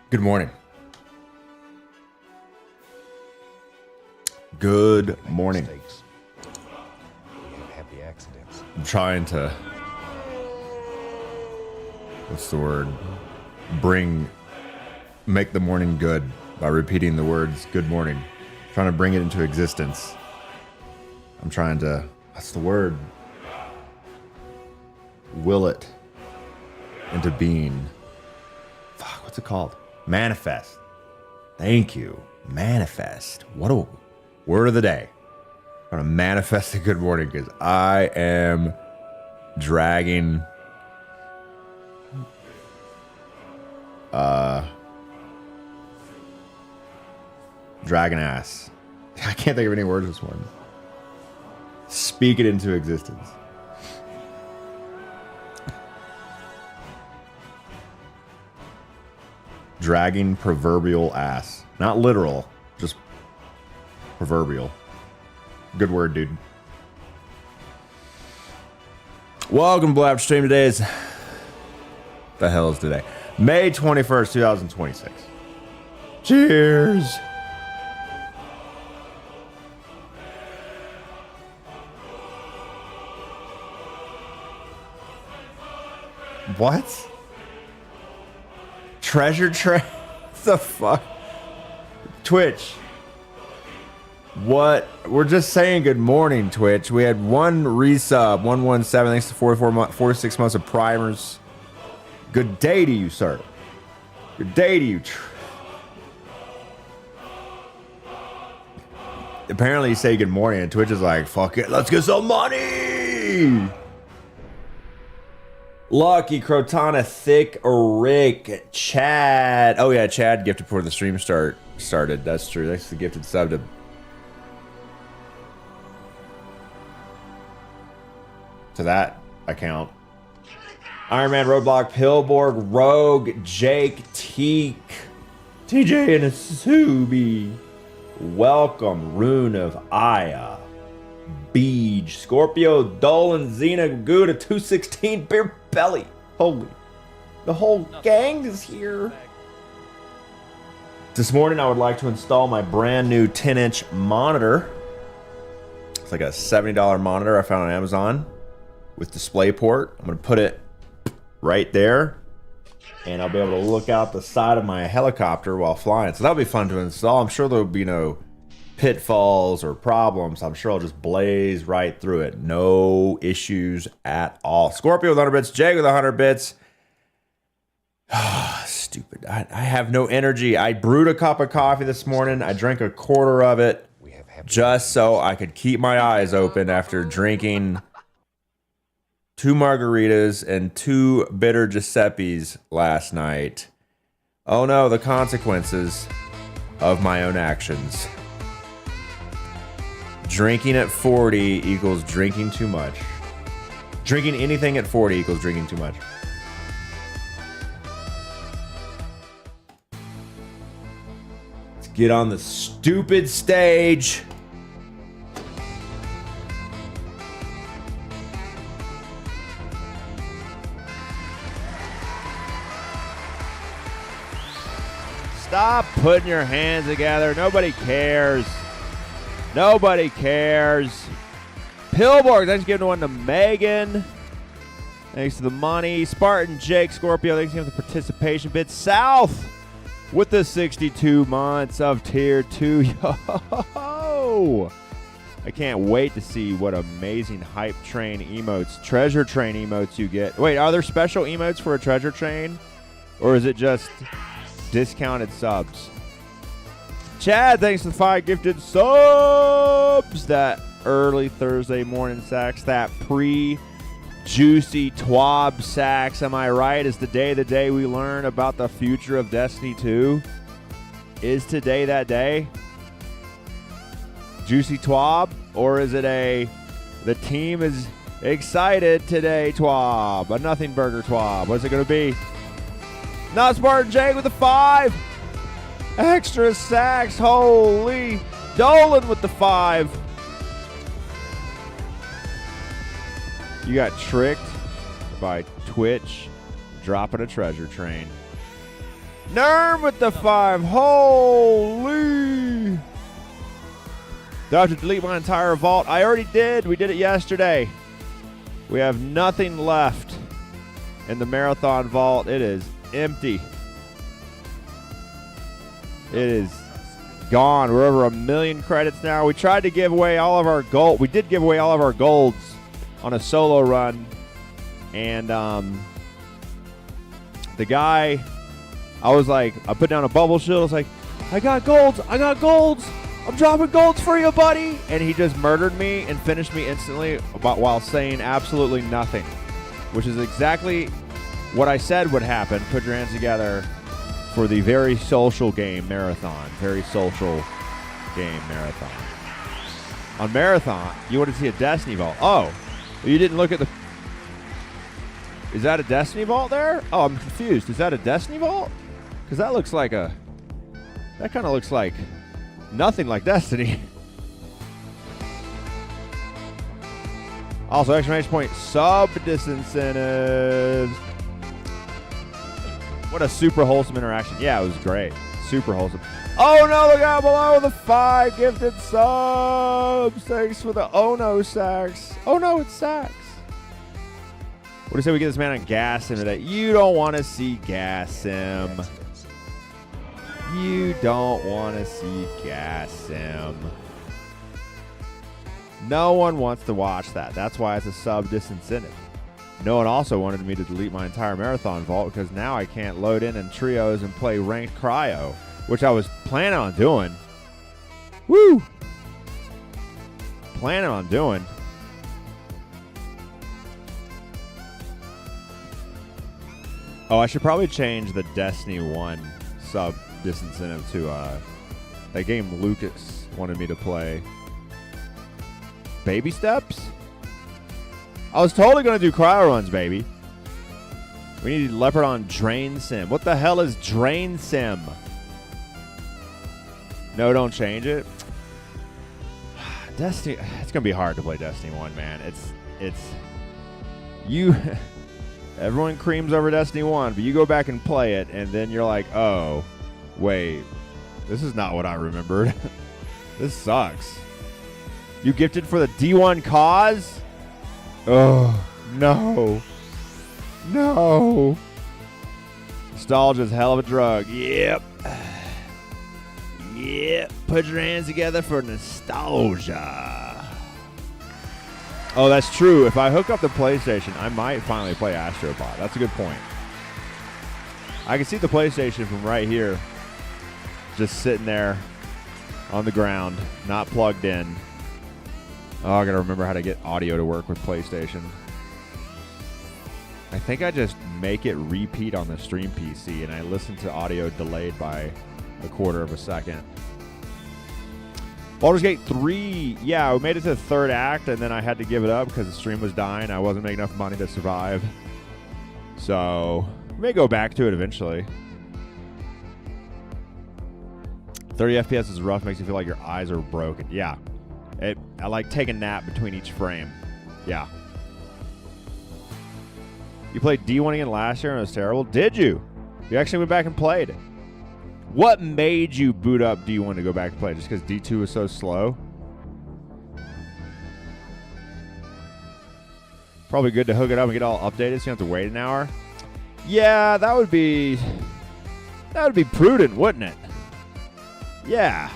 Good morning. Good morning. Mistakes. We have happy accidents. I'm trying to, what's the word? Make the morning good by repeating the words good morning. Trying to bring it into existence. I'm trying to, what's the word? Will it into being. Fuck, what's it called? Manifest. Thank you. Manifest. What a word of the day. I'm gonna manifest a good morning because I am dragging dragon ass. I can't think of any words this morning. Speak it into existence. Dragging proverbial ass. Not literal, just proverbial. Good word, dude. Welcome to Blab Stream. Today is... the hell is today? May 21st, 2026. Cheers! What? Treasure train? What the fuck? Twitch. What? We're just saying good morning, Twitch. We had one resub, 117, thanks to 46 months of primers. Good day to you, sir. Good day to you. Apparently you say good morning and Twitch is like, fuck it, let's get some money! Lucky, Crotana, Thick, Rick, Chad. Oh yeah, Chad gifted before the stream started. That's true. That's the gifted sub to that account. Iron Man, Roadblock, Pillborg, Rogue, Jake, Teak, TJ, and Asubi. Welcome, Rune of Aya, Beej, Scorpio, Dolan, Xena, Gouda, 216, Beer Belly. Holy, the whole gang is here. This morning, I would like to install my brand new 10-inch monitor. It's like a $70 monitor I found on Amazon with DisplayPort. I'm gonna put it right there, and I'll be able to look out the side of my helicopter while flying. So that'll be fun to install. I'm sure there'll be no pitfalls or problems. I'm sure I'll just blaze right through it. No issues at all. Scorpio with 100 bits, Jag with 100 bits. Stupid. I have no energy. I brewed a cup of coffee this morning. I drank a quarter of it just so I could keep my eyes open after drinking 2 margaritas and 2 bitter Giuseppes last night. Oh no, the consequences of my own actions. Drinking at 40 equals drinking too much. Drinking anything at 40 equals drinking too much. Let's get on the stupid stage. Stop putting your hands together. Nobody cares. Nobody cares. Pillborg, thanks for giving one to Megan. Thanks to the money. Spartan, Jake, Scorpio, thanks for the participation bid. South with the 62 months of tier 2. Yo! I can't wait to see what amazing hype train emotes, treasure train emotes you get. Wait, are there special emotes for a treasure train? Or is it just discounted subs? Chad, thanks to the 5 gifted subs. That early Thursday morning sacks, that pre-juicy twab sacks, am I right? Is today the day we learn about the future of Destiny 2? Is today that day? Juicy twab? Or is it the team is excited today twab? A nothing burger twab. What's it going to be? Not Spartan Jake with the 5. Extra sacks. Holy. Dolan with the 5. You got tricked by Twitch dropping a treasure train. Nerm with the 5. Holy. Do I have to delete my entire vault? I already did. We did it yesterday. We have nothing left in the marathon vault. It is empty. It is gone. We're over 1 million credits now. We tried to give away all of our gold. We did give away all of our golds on a solo run. And the guy, I was like, I put down a bubble shield. I was like, I got golds. I got golds. I'm dropping golds for you, buddy. And he just murdered me and finished me instantly while saying absolutely nothing, which is exactly what I said would happen. Put your hands together for the very social game Marathon. Very social game Marathon. On Marathon, you want to see a Destiny vault. Oh, you didn't look at the... Is that a Destiny vault there? Oh, I'm confused. Is that a Destiny vault? Because that looks like a... That kind of looks like nothing like Destiny. Also, exclamation point, sub disincentives. What a super wholesome interaction. Yeah, it was great. Super wholesome. Oh no, look out below the 5 gifted subs. Thanks for the oh no sacks. Oh no, it's sacks. What do you say we get this man on Gas Sim today? You don't want to see Gas Sim. You don't want to see Gas Sim. No one wants to watch that. That's why it's a sub disincentive. No one also wanted me to delete my entire marathon vault because now I can't load in trios and play ranked cryo, which I was planning on doing. Woo! Planning on doing. Oh, I should probably change the Destiny 1 sub disincentive to that game Lucas wanted me to play. Baby steps? I was totally going to do cryo runs, baby. We need Leopard on Drain Sim. What the hell is Drain Sim? No, don't change it. Destiny, it's going to be hard to play Destiny 1, man. It's you everyone creams over Destiny 1, but you go back and play it and then you're like, "Oh, wait. This is not what I remembered. This sucks." You gifted for the D1 cause? Oh, no. No. Nostalgia's hell of a drug. Yep. Yep. Put your hands together for nostalgia. Oh, that's true. If I hook up the PlayStation, I might finally play Astrobot. That's a good point. I can see the PlayStation from right here. Just sitting there on the ground, not plugged in. Oh, I gotta remember how to get audio to work with PlayStation. I think I just make it repeat on the stream PC and I listen to audio delayed by a quarter of a second. Baldur's Gate 3, yeah, we made it to the third act and then I had to give it up because the stream was dying. I wasn't making enough money to survive. So, we may go back to it eventually. 30 FPS is rough, makes you feel like your eyes are broken. Yeah. I like take a nap between each frame. Yeah. You played D1 again last year and it was terrible? Did you? You actually went back and played. What made you boot up D1 to go back and play? Just because D2 was so slow? Probably good to hook it up and get all updated so you don't have to wait an hour. Yeah, that would be prudent, wouldn't it? Yeah.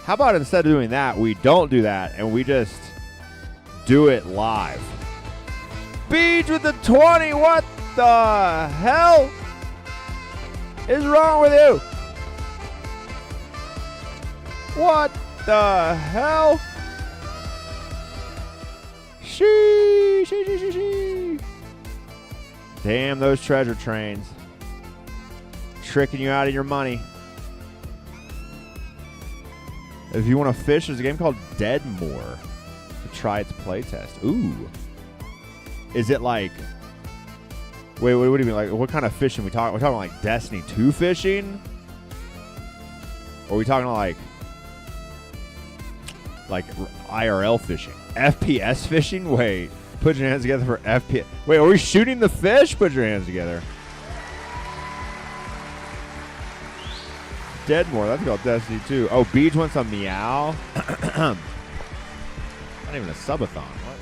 How about instead of doing that, we don't do that and we just do it live? Beach with the 20. What the hell is wrong with you? What the hell? She. Damn those treasure trains. Tricking you out of your money. If you want to fish, there's a game called Deadmore to try its playtest. Ooh. Is it like... Wait, what do you mean? Like, what kind of fishing we talking? We're talking like Destiny 2 fishing? Or are we talking like IRL fishing? FPS fishing? Wait. Put your hands together for FPS. Wait, are we shooting the fish? Put your hands together. Deadmore. That's called Destiny 2. Oh, Beach wants a meow. Not even a subathon. What?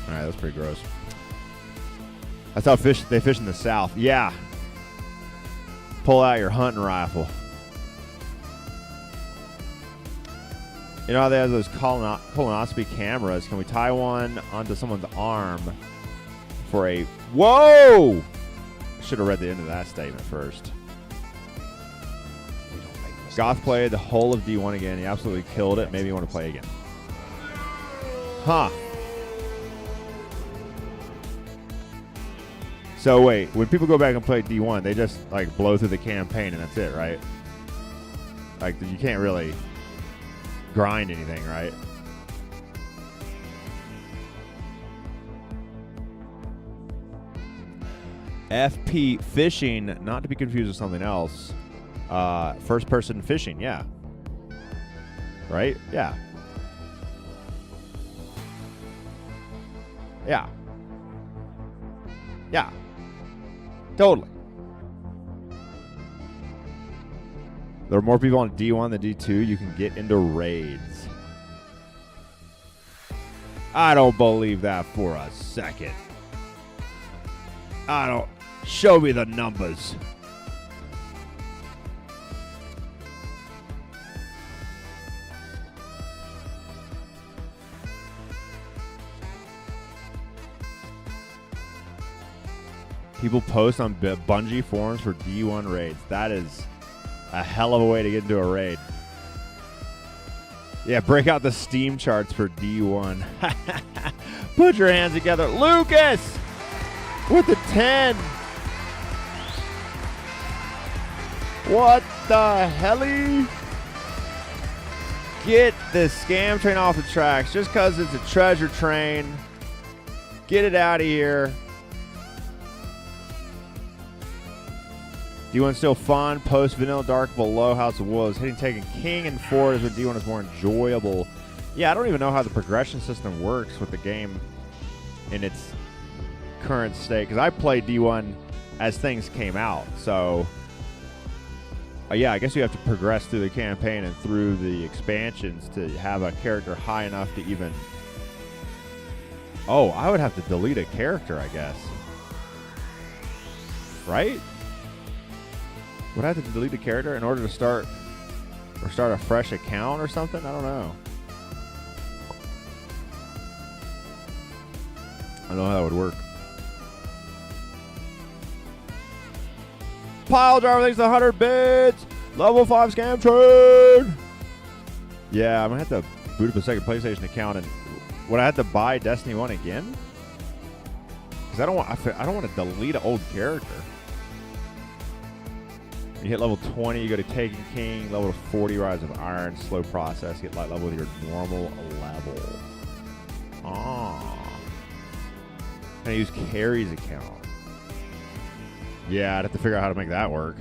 All right, that's pretty gross. That's how they fish in the South. Yeah. Pull out your hunting rifle. You know how they have those colonoscopy cameras? Can we tie one onto someone's arm for a... Whoa! I should have read the end of that statement first. Goth played the whole of D1 again. He absolutely killed it. Maybe you want to play again. Huh. So wait, when people go back and play D1, they just like blow through the campaign and that's it, right? Like you can't really grind anything, right? FP fishing, not to be confused with something else. First person fishing, yeah. Right? Yeah. Yeah. Yeah. Totally. There are more people on D1 than D2. You can get into raids. I don't believe that for a second. I don't. Show me the numbers. People post on Bungie forums for D1 raids. That is a hell of a way to get into a raid. Yeah, break out the Steam charts for D1. Put your hands together. Lucas with the 10. What the helly? Get this scam train off the tracks just because it's a treasure train. Get it out of here. D1 still fun. Post Vanilla Dark below House of Wolves. Hitting Taken King and Ford is when D1 is more enjoyable. Yeah, I don't even know how the progression system works with the game in its current state. Because I played D1 as things came out. So, yeah, I guess you have to progress through the campaign and through the expansions to have a character high enough to even... Oh, I would have to delete a character, I guess. Right? Would I have to delete the character in order to start a fresh account or something? I don't know. I don't know how that would work. Pile Driver thanks 100 bits. Level 5 scam train. Yeah, I'm gonna have to boot up a second PlayStation account, and would I have to buy Destiny 1 again? Because I don't want to delete an old character. You hit level 20, you go to Taken King, level 40, Rise of Iron, slow process, get light level with your normal level. Ah. Can I use Carrie's account? Yeah, I'd have to figure out how to make that work.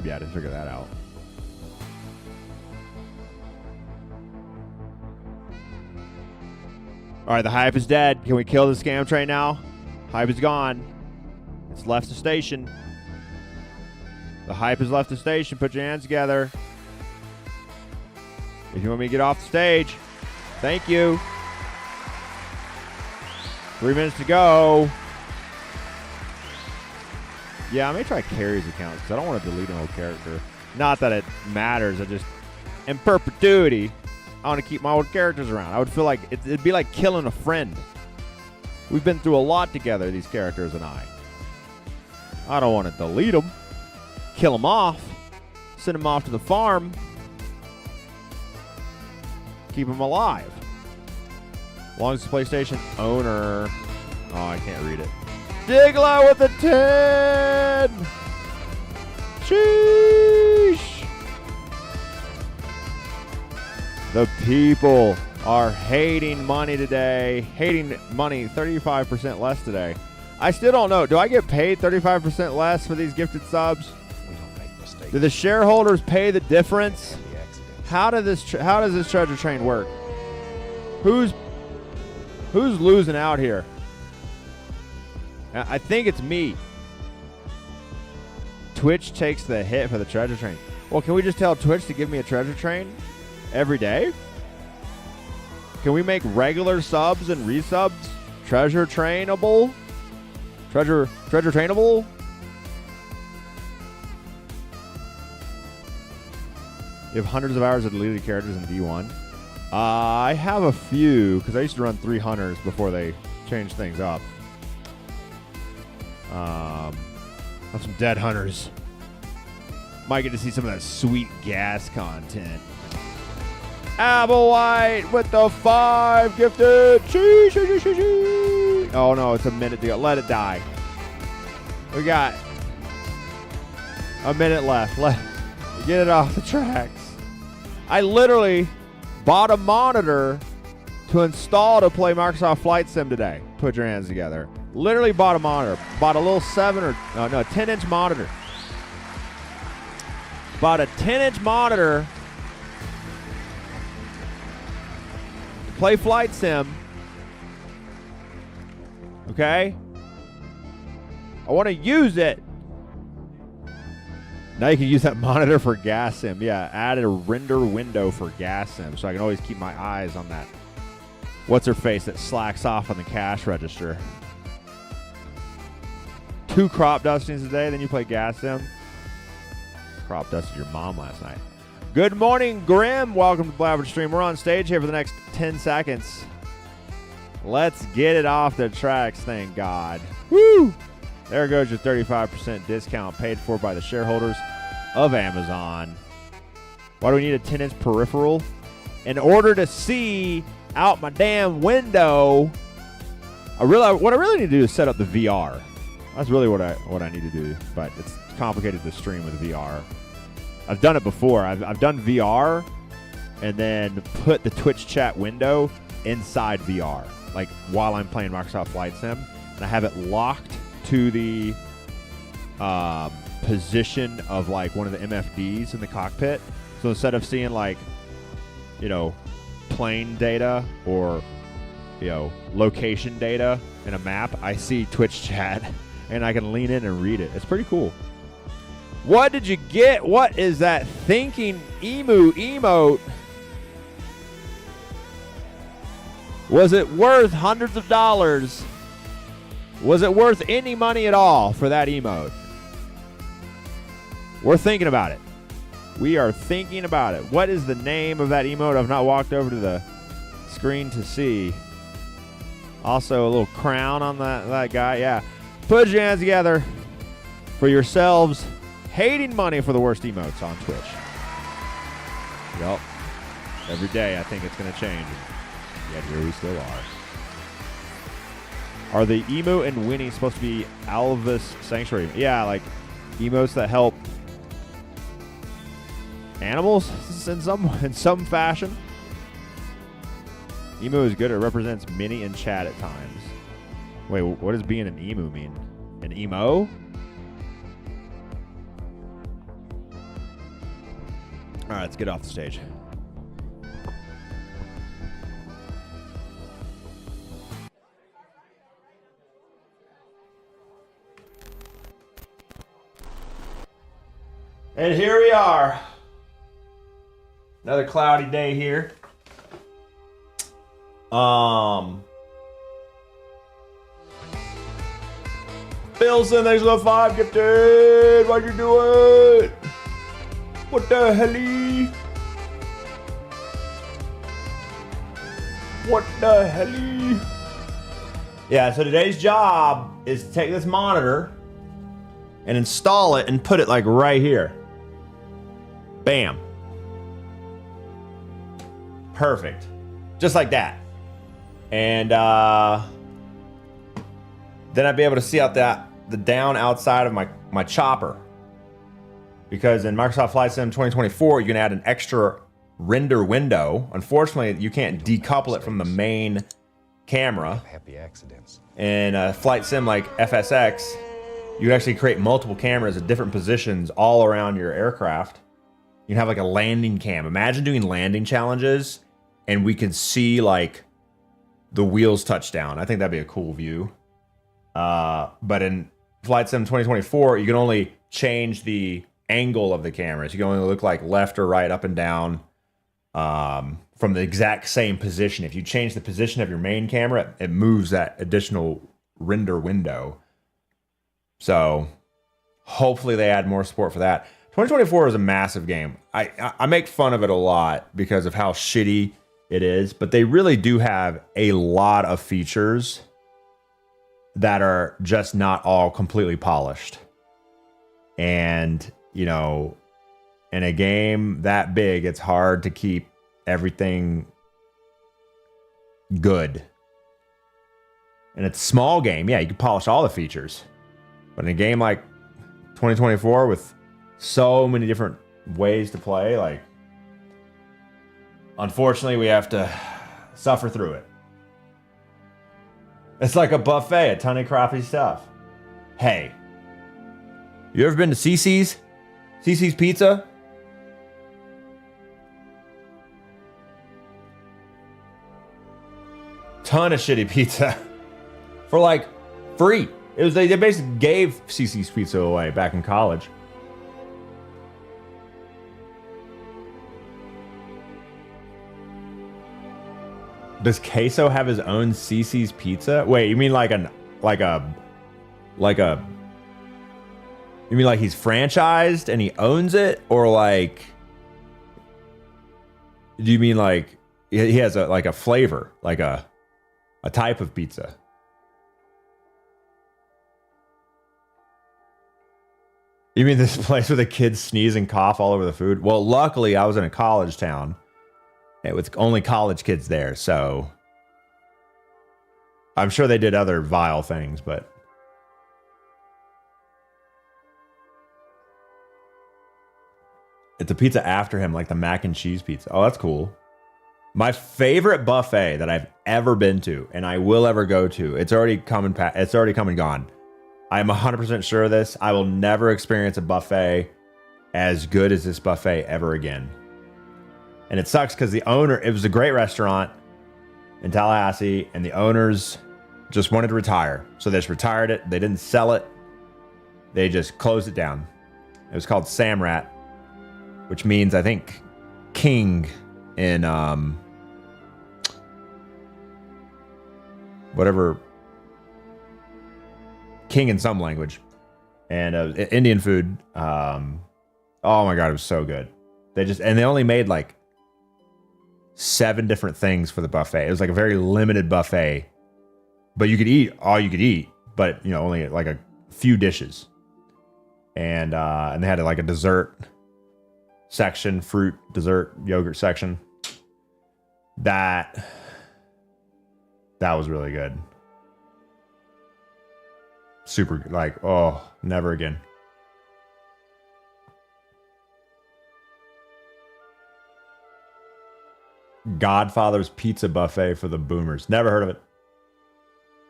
Yeah, I didn't figure that out. All right, the hype is dead. Can we kill the scam train now? Hype is gone. It's left the station. The hype has left the station. Put your hands together. If you want me to get off the stage, thank you. 3 minutes to go. Yeah, I may try Carrie's account because I don't want to delete an old character. Not that it matters. I just, in perpetuity, I want to keep my old characters around. I would feel like it'd be like killing a friend. We've been through a lot together, these characters and I. I don't want to delete them. Kill them off. Send them off to the farm. Keep them alive. Longest PlayStation owner. Oh, I can't read it. Diglo with the 10. Sheesh. The people are hating money today. Hating money 35% less today. I still don't know. Do I get paid 35% less for these gifted subs? We don't make mistakes. Do the shareholders pay the difference? Happy accidents. How does this treasure train work? Who's losing out here? I think it's me. Twitch takes the hit for the treasure train. Well, can we just tell Twitch to give me a treasure train every day? Can we make regular subs and resubs treasure trainable? Treasure trainable? You have hundreds of hours of deleted characters in V1. I have a few because I used to run 3 hunters before they changed things up. I have some dead hunters. Might get to see some of that sweet gas content. Applewhite with the 5 gifted. Oh no, it's a minute to go. Let it die. We got a minute left. Get it off the tracks. I literally bought a monitor to install to play Microsoft Flight Sim today. Put your hands together. Literally bought a monitor. Bought a little 10-inch monitor. Bought a 10-inch monitor to play Flight Sim. Okay? I want to use it. Now you can use that monitor for gas sim. Yeah, added a render window for gas sim so I can always keep my eyes on that. What's her face that slacks off on the cash register? 2 crop dustings a day, then you play gas sim. Crop dusted your mom last night. Good morning, Grim. Welcome to Blabber Stream. We're on stage here for the next 10 seconds. Let's get it off the tracks, thank God. Woo! There goes your 35% discount paid for by the shareholders of Amazon. Why do we need a 10-inch peripheral? In order to see out my damn window, what I really need to do is set up the VR. That's really what I need to do, but it's complicated to stream with VR. I've done it before. I've done VR and then put the Twitch chat window inside VR, like while I'm playing Microsoft Flight Sim, and I have it locked to the position of like one of the MFDs in the cockpit. So instead of seeing like, plane data or, location data in a map, I see Twitch chat and I can lean in and read it. It's pretty cool. What did you get? What is that thinking emu emote? Was it worth hundreds of dollars? Was it worth any money at all for that emote? We're thinking about it. We are thinking about it. What is the name of that emote? I've not walked over to the screen to see. Also, a little crown on that guy. Yeah. Put your hands together for yourselves. Hating money for the worst emotes on Twitch. Yep. Every day I think it's going to change. Yet here we still are. Are the emu and Winnie supposed to be Alvis Sanctuary? Yeah, like emotes that help animals in some fashion. Emu is good. It represents Minnie and Chad at times. Wait, what does being an emu mean? An emo? All right, let's get off the stage. And here we are. Another cloudy day here. Bilson, thanks for the 5 gifted. Why'd you do it? What the hell? What the hell? Yeah, so today's job is to take this monitor and install it and put it like right here. Bam. Perfect. Just like that. And then I'd be able to see out the down outside of my chopper. Because in Microsoft Flight Sim 2024, you can add an extra render window. Unfortunately, you can't decouple it from the main camera. Happy accidents. In a flight sim like FSX, you actually create multiple cameras at different positions all around your aircraft. You can have like a landing cam. Imagine doing landing challenges and we could see like the wheels touch down. I think that'd be a cool view. But in Flight Sim 2024, you can only change the angle of the cameras. You can only look like left or right, up and down, from the exact same position. If you change the position of your main camera, it moves that additional render window. So hopefully they add more support for that. 2024 is a massive game. I make fun of it a lot because of how shitty it is, but they really do have a lot of features that are just not all completely polished. And, you know, in a game that big, it's hard to keep everything good. And it's a small game. Yeah, you can polish all the features. But in a game like 2024 with so many different ways to play, like, unfortunately, we have to suffer through it. It's like a buffet, a ton of crappy stuff. Hey, you ever been to CiCi's? CiCi's Pizza? Ton of shitty pizza for like free. It was they basically gave CiCi's Pizza away back in college. Does Queso have his own CiCi's Pizza? Wait, you mean you mean like he's franchised and he owns it, or like, do you mean like he has a flavor, like a type of pizza? You mean this place where the kids sneeze and cough all over the food? Well, luckily I was in a college town with only college kids there, so I'm sure they did other vile things, but it's a pizza after him, like the mac and cheese pizza. Oh, that's cool. My favorite buffet that I've ever been to, and I will ever go to, it's already come and gone. I'm 100% sure of this. I will never experience a buffet as good as this buffet ever again. And it sucks because the owner, it was a great restaurant in Tallahassee, and the owners just wanted to retire. So they just retired it. They didn't sell it. They just closed it down. It was called Samrat, which means, I think, king in whatever, king in some language. And Indian food. Oh my God, it was so good. They only made like 7 different things for the buffet. It was like a very limited buffet, but you could eat all you could eat, but you know, only like a few dishes. And they had like a dessert section, fruit, dessert, yogurt section. That was really good. Super, like, oh, never again. Godfather's Pizza Buffet for the boomers. Never heard of it.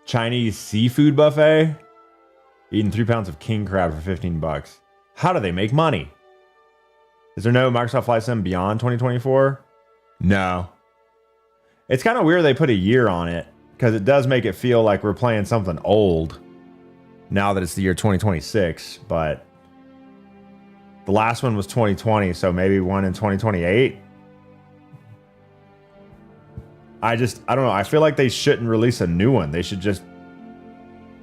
Chinese seafood buffet. Eating 3 pounds of king crab for $15. How do they make money? Is there no Microsoft Flight Sim beyond 2024? No. It's kind of weird they put a year on it, because it does make it feel like we're playing something old now that it's the year 2026, but the last one was 2020, so maybe one in 2028. I don't know. I feel like they shouldn't release a new one. They should just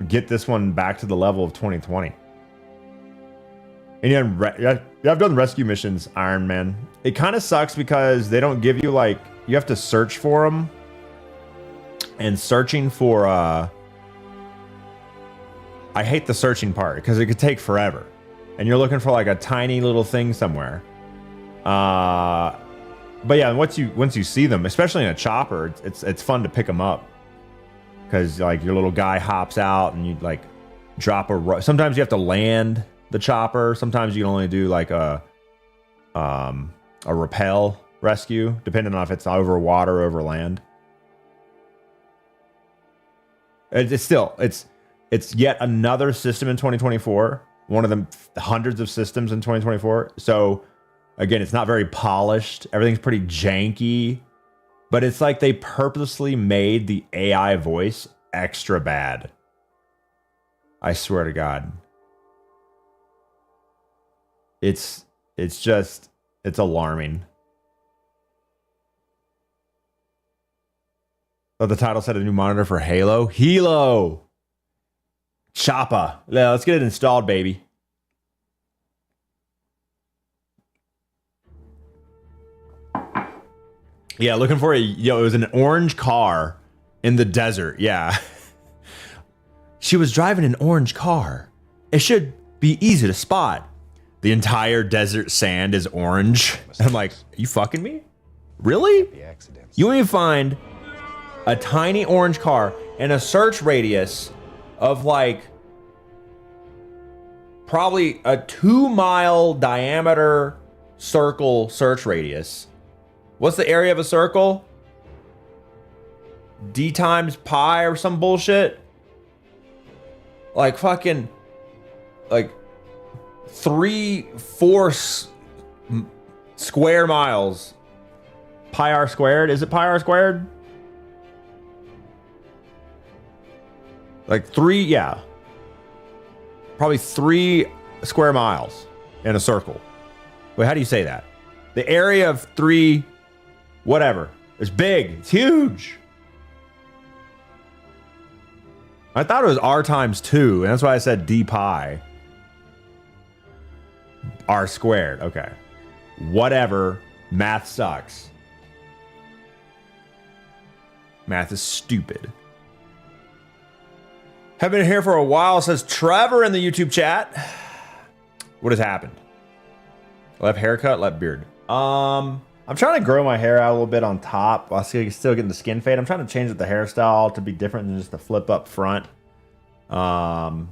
get this one back to the level of 2020. And yeah, I've done rescue missions, Iron Man. It kind of sucks because they don't give you, like, you have to search for them. And searching for, I hate the searching part because it could take forever. And you're looking for like a tiny little thing somewhere. But yeah, once you see them, especially in a chopper, it's fun to pick them up. Because like your little guy hops out and you like drop sometimes you have to land the chopper. Sometimes you can only do like a rappel rescue, depending on if it's over water or over land. It's yet another system in 2024. One of the hundreds of systems in 2024. So again, it's not very polished. Everything's pretty janky, but it's like they purposely made the AI voice extra bad. I swear to God. It's alarming. Oh, the title said a new monitor for Halo. Hilo! Choppa. Yeah, let's get it installed, baby. Yeah, looking for it was an orange car in the desert. Yeah. She was driving an orange car. It should be easy to spot. The entire desert sand is orange. And I'm like, you fucking me? Really? The accidents. You only find a tiny orange car in a search radius of like probably a 2-mile diameter circle search radius. What's the area of a circle? D times pi or some bullshit? Like fucking like 3/4 square miles. Pi r squared? Is it pi r squared? Like probably 3 square miles in a circle. Wait, how do you say that? The area of 3, whatever. It's big. It's huge. I thought it was r times 2, and that's why I said d pi. R squared. Okay. Whatever. Math sucks. Math is stupid. Have been here for a while, says Trevor in the YouTube chat. What has happened? Left haircut, left beard. I'm trying to grow my hair out a little bit on top while still getting the skin fade. I'm trying to change the hairstyle to be different than just the flip up front. I'm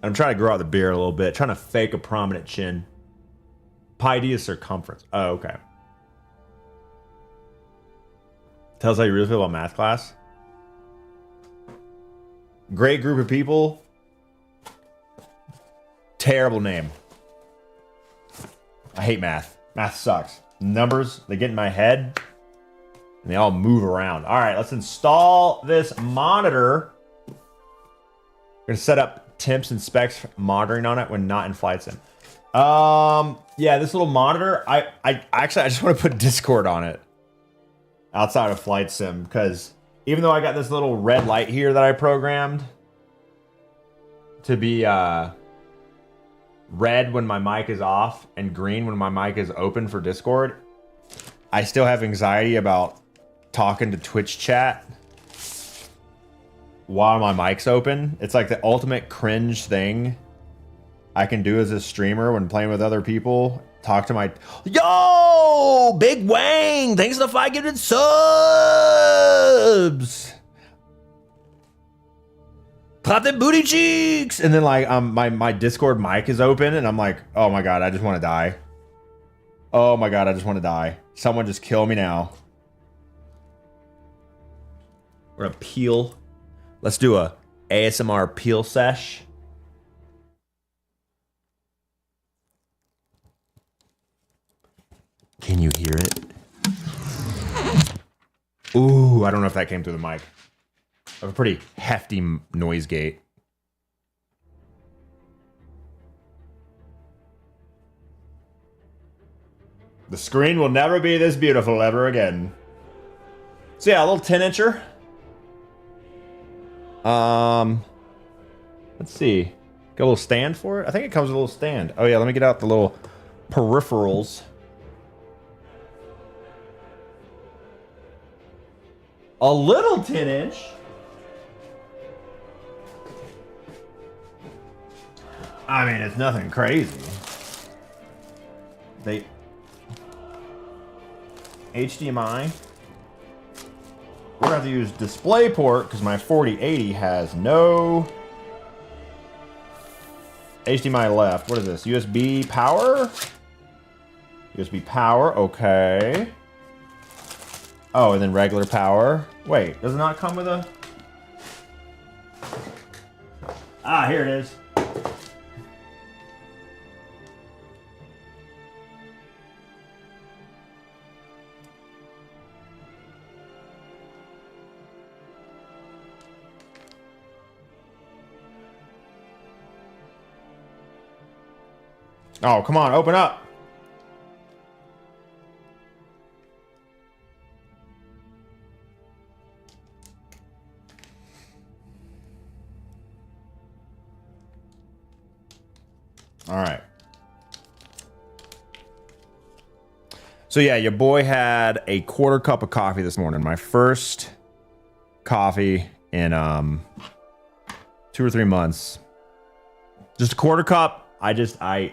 trying to grow out the beard a little bit, trying to fake a prominent chin. Pi d is circumference. Oh, okay. Tells how you really feel about math class. Great group of people. Terrible name. I hate math. Math sucks. Numbers, they get in my head and they all move around. All right, let's install this monitor. We're gonna set up temps and specs monitoring on it when not in flight sim. Yeah, this little monitor, I just want to put Discord on it outside of flight sim, because even though I got this little red light here that I programmed to be red when my mic is off and green when my mic is open for Discord, I still have anxiety about talking to Twitch chat while my mic's open. It's like the ultimate cringe thing I can do as a streamer when playing with other people. Talk to my... Yo! Big Wang! Thanks for the 5 gifted subs! Clap them booty cheeks! And then like my Discord mic is open and I'm like, oh my god, I just want to die. Oh my god, I just want to die. Someone just kill me now. We're gonna peel. Let's do a ASMR peel sesh. Can you hear it? Ooh, I don't know if that came through the mic. I have a pretty hefty noise gate. The screen will never be this beautiful ever again. So yeah, a little 10-incher. Let's see. Got a little stand for it? I think it comes with a little stand. Oh yeah, let me get out the little peripherals. A little 10-inch. I mean, it's nothing crazy. They HDMI. We're gonna have to use DisplayPort because my 4080 has no HDMI left. What is this? USB power? USB power, okay. Oh, and then regular power. Wait, does it not come with a... Ah, here it is. Oh, come on, open up. All right. So yeah, your boy had a quarter cup of coffee this morning. My first coffee in 2 or 3 months. Just a quarter cup. I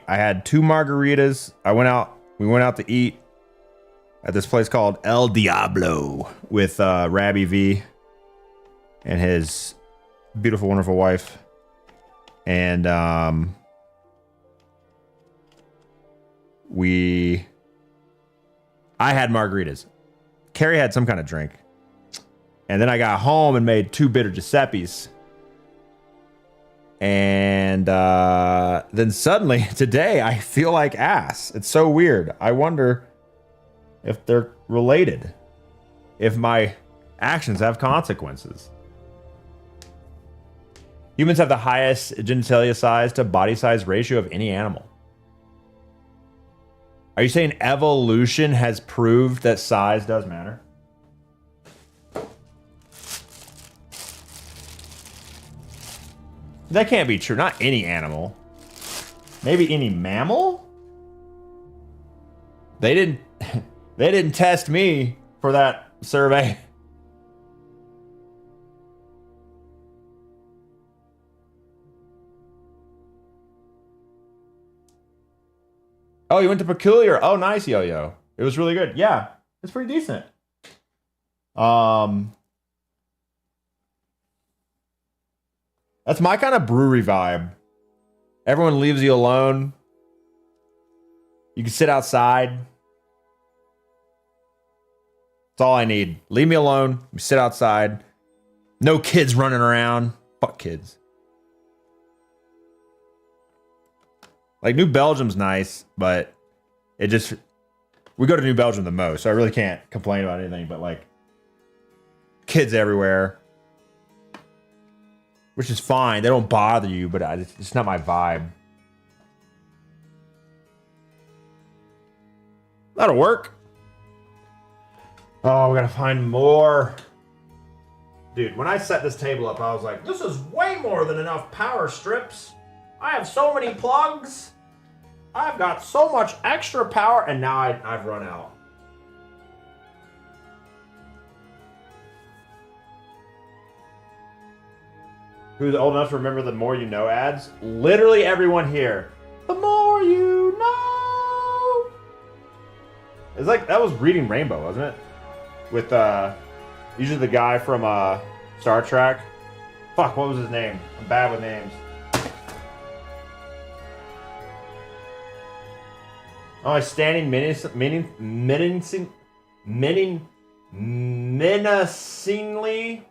had 2 margaritas. We went out to eat at this place called El Diablo with Rabby V and his beautiful, wonderful wife. And I had margaritas. Carrie had some kind of drink. And then I got home and made 2 bitter Giuseppes. And then suddenly today I feel like ass. It's so weird. I wonder if they're related. If my actions have consequences. Humans have the highest genitalia size to body size ratio of any animal. Are you saying evolution has proved that size does matter? That can't be true. Not any animal. Maybe any mammal? They didn't test me for that survey. Oh, you went to Peculiar. Oh, nice, Yo-Yo. It was really good. Yeah, it's pretty decent. That's my kind of brewery vibe. Everyone leaves you alone. You can sit outside. That's all I need. Leave me alone. You sit outside. No kids running around. Fuck kids. Like, New Belgium's nice, but it just... We go to New Belgium the most, so I really can't complain about anything, but, like, kids everywhere. Which is fine. They don't bother you, but it's not my vibe. That'll work. Oh, we gotta find more. Dude, when I set this table up, I was like, this is way more than enough power strips. I have so many plugs. I've got so much extra power, and now I've run out. Who's old enough to remember the More You Know ads? Literally everyone here. The more you know. It's like, that was Reading Rainbow, wasn't it? With usually the guy from Star Trek. Fuck, what was his name? I'm bad with names. Oh, he's standing menacingly.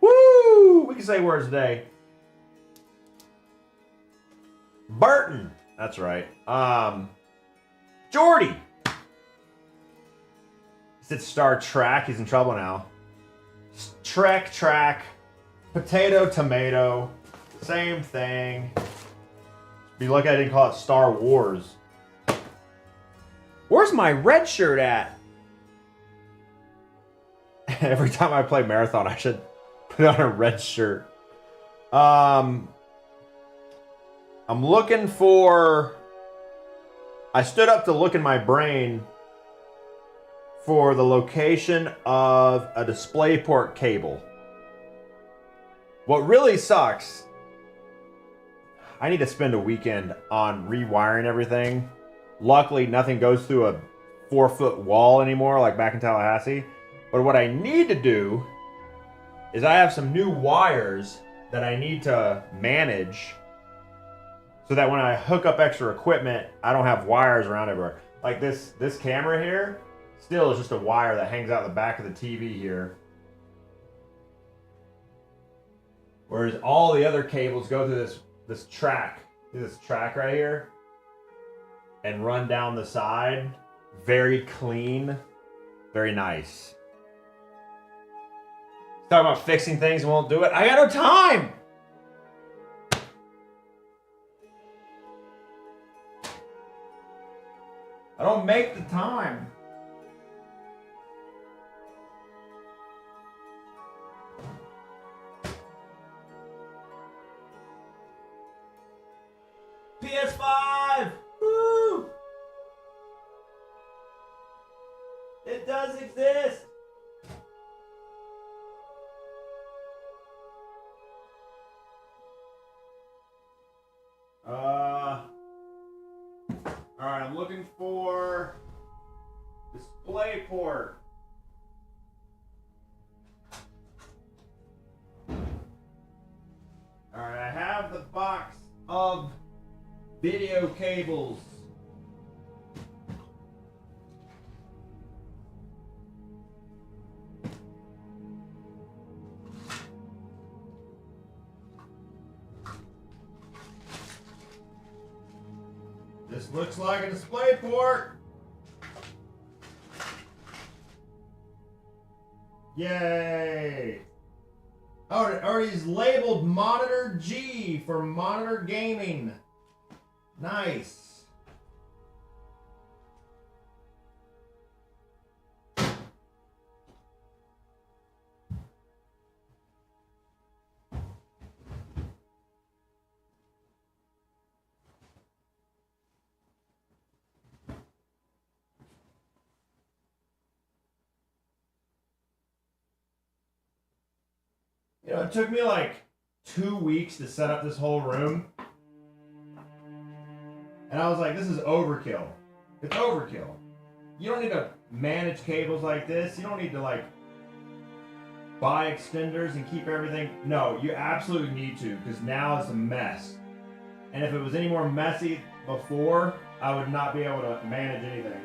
Woo! We can say words today. Burton. That's right. Jordy. He said Star Trek. He's in trouble now. Track. Potato, tomato. Same thing. Be lucky I didn't call it Star Wars. Where's my red shirt at? Every time I play Marathon, I should put on a red shirt. I'm looking for... I stood up to look in my brain for the location of a DisplayPort cable. What really sucks, I need to spend a weekend on rewiring everything. Luckily, nothing goes through a 4-foot wall anymore like back in Tallahassee. But what I need to do is I have some new wires that I need to manage so that when I hook up extra equipment, I don't have wires around everywhere. Like this camera here, still is just a wire that hangs out the back of the TV here. Whereas all the other cables go through this this track right here, and run down the side. Very clean, very nice. Talking about fixing things and won't do it. I got no time. I don't make the time. PS5! Woo! It does exist! Alright, I'm looking for display port. Alright, I have the box of video cables. This looks like a display port. Yay! Oh, it already is labeled Monitor G for monitor gaming. Nice. You know, it took me like 2 weeks to set up this whole room. And I was like, this is overkill. It's overkill. You don't need to manage cables like this. You don't need to like buy extenders and keep everything. No, you absolutely need to, because now it's a mess. And if it was any more messy before, I would not be able to manage anything.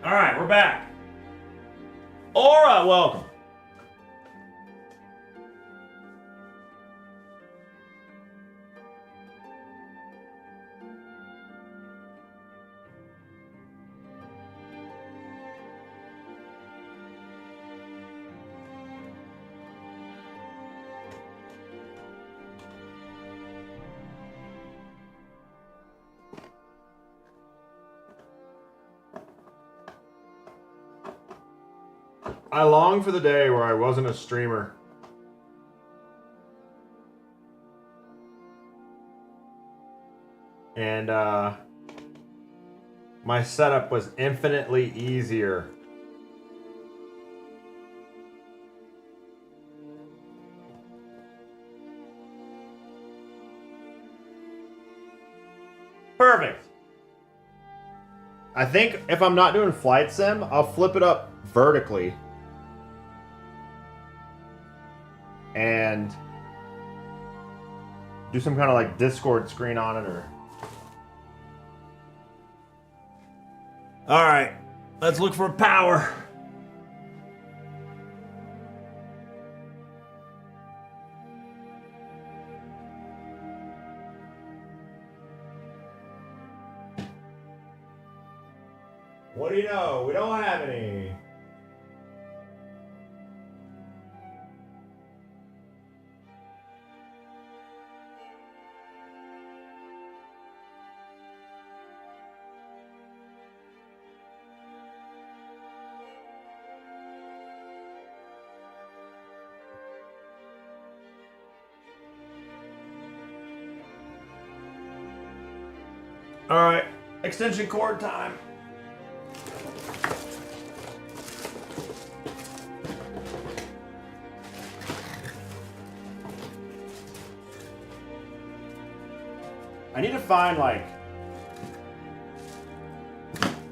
All right, we're back. Aura, welcome. I long for the day where I wasn't a streamer. And my setup was infinitely easier. Perfect. I think if I'm not doing flight sim, I'll flip it up vertically. And do some kind of like Discord screen on it, or... All right, let's look for power. What do you know? We don't have any. All right, Extension cord time. I need to find like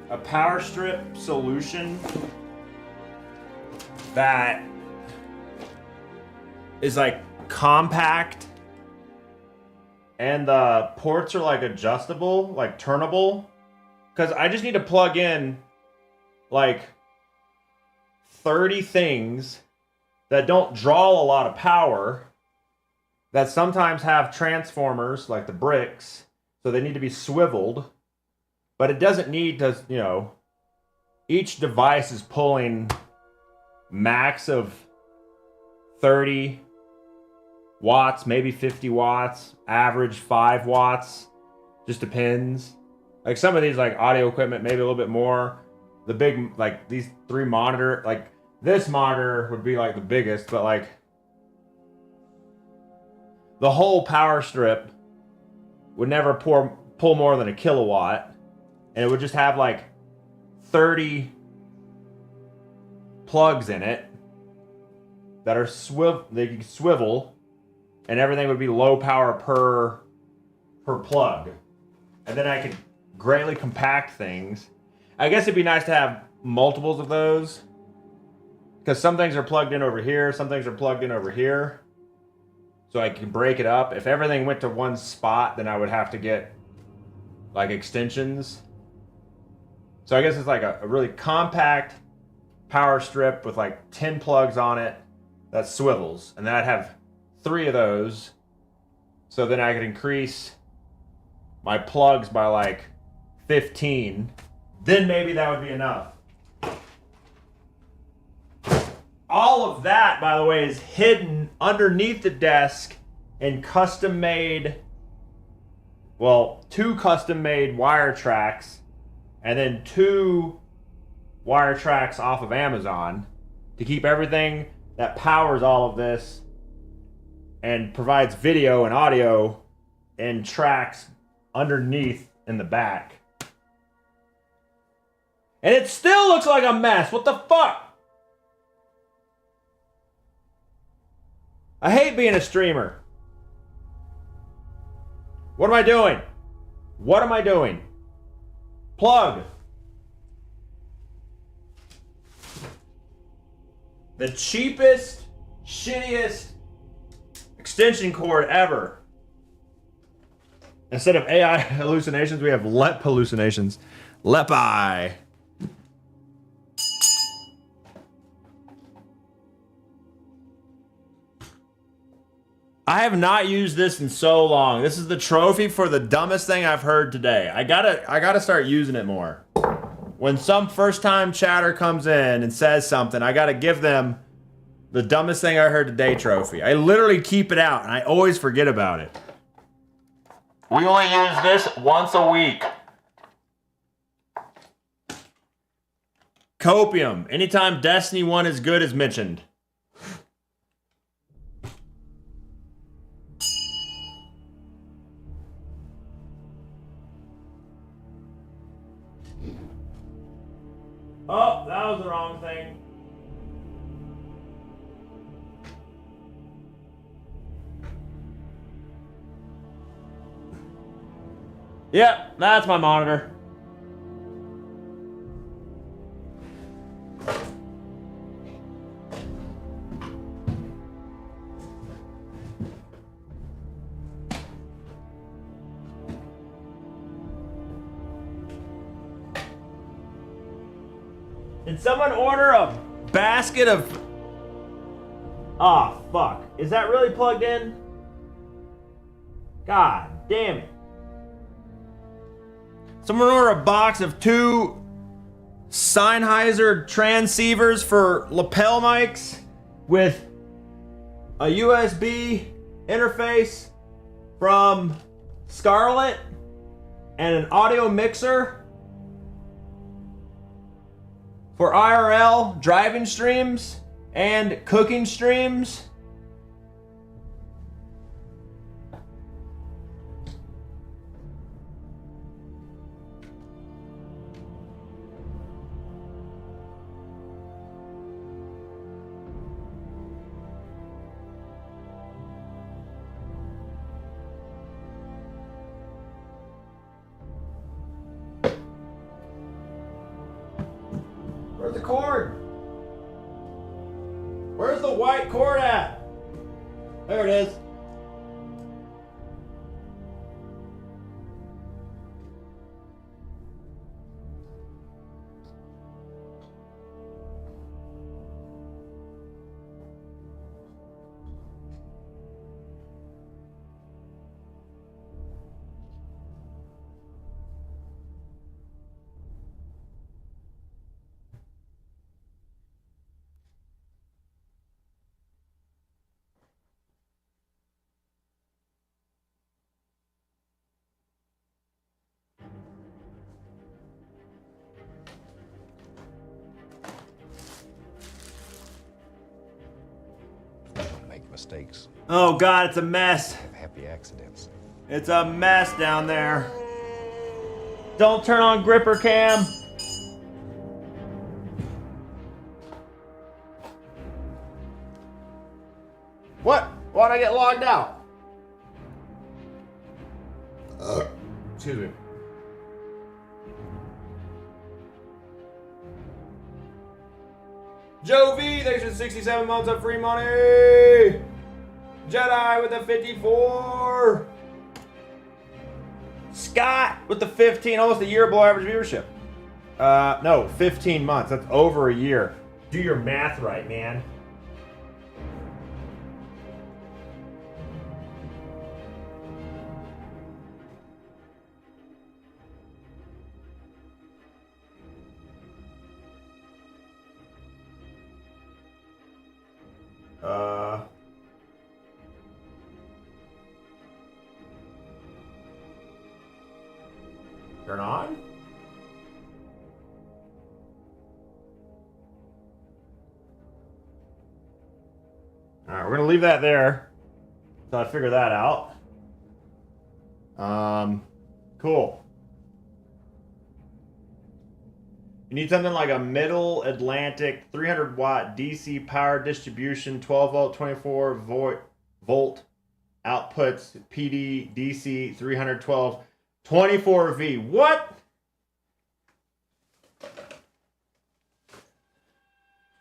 a power strip solution that is like compact and the ports are like adjustable, like turnable. Because I just need to plug in like 30 things that don't draw a lot of power, that sometimes have transformers like the bricks, so they need to be swiveled. But it doesn't need to, you know, each device is pulling max of 30 watts, maybe 50 watts, average 5 watts, just depends. Like some of these like audio equipment, maybe a little bit more. The big, like these 3 monitor, like this monitor would be like the biggest, but like the whole power strip would never pull more than a kilowatt. And it would just have like 30 plugs in it that are they can swivel, and everything would be low power per plug. And then I could greatly compact things. I guess it'd be nice to have multiples of those, because some things are plugged in over here, some things are plugged in over here. So I can break it up. If everything went to one spot, then I would have to get like extensions. So I guess it's like a really compact power strip with like 10 plugs on it that swivels. And then I'd have 3 of those. So then I could increase my plugs by like 15. Then maybe that would be enough. All of that, by the way, is hidden underneath the desk in custom-made, well, 2 custom-made wire tracks, and then 2 wire tracks off of Amazon to keep everything that powers all of this and provides video and audio in tracks underneath in the back. And it still looks like a mess. What the fuck? I hate being a streamer. What am I doing? What am I doing? Plug. The cheapest, shittiest extension cord ever. Instead of AI hallucinations, we have LEP hallucinations. LEPI. I have not used this in so long. This is the trophy for the dumbest thing I've heard today. I gotta start using it more. When some first-time chatter comes in and says something, I gotta give them the dumbest thing I heard today trophy. I literally keep it out, and I always forget about it. We only use this once a week. Copium. Anytime Destiny 1 is good is mentioned. Oh, that was the wrong thing. Yep, that's my monitor. Did someone order a basket of... Ah, fuck. Is that really plugged in? God damn it. Someone order a box of 2 Sennheiser transceivers for lapel mics with a USB interface from Scarlett and an audio mixer for IRL driving streams and cooking streams. Where's the cord? Where's the white cord at? There it is. Don't make mistakes. Oh God, it's a mess. Have happy accidents. It's a mess down there. Don't turn on gripper cam. What? Why'd I get logged out? Excuse me. Joe V, thanks for 67 months of free money. Jedi with the 54. Scott with the 15, almost a year below average viewership. No, 15 months. That's over a year. Do your math right, man. Turn on? All right, we're gonna leave that there until I figure that out. Cool. You need something like a middle Atlantic 300 watt DC power distribution, 12 volt, 24 volt outputs, PD, DC, 312, 24V. What?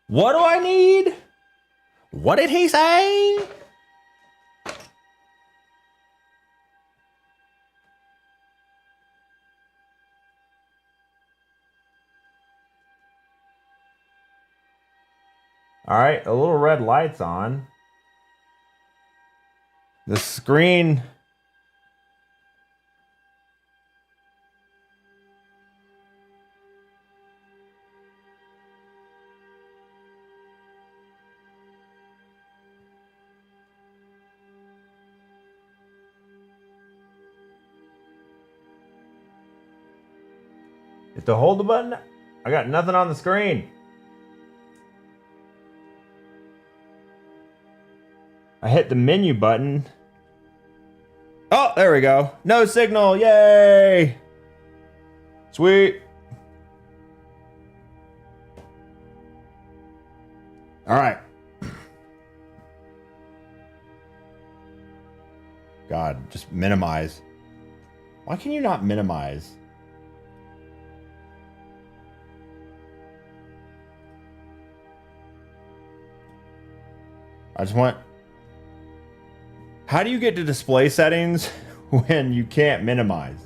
What do I need? What did he say? All right, a little red light's on. The screen. If to hold the button, I got nothing on the screen. I hit the menu button. Oh, there we go. No signal. Yay. Sweet. All right. God, just minimize. Why can you not minimize? I just want... How do you get to display settings when you can't minimize?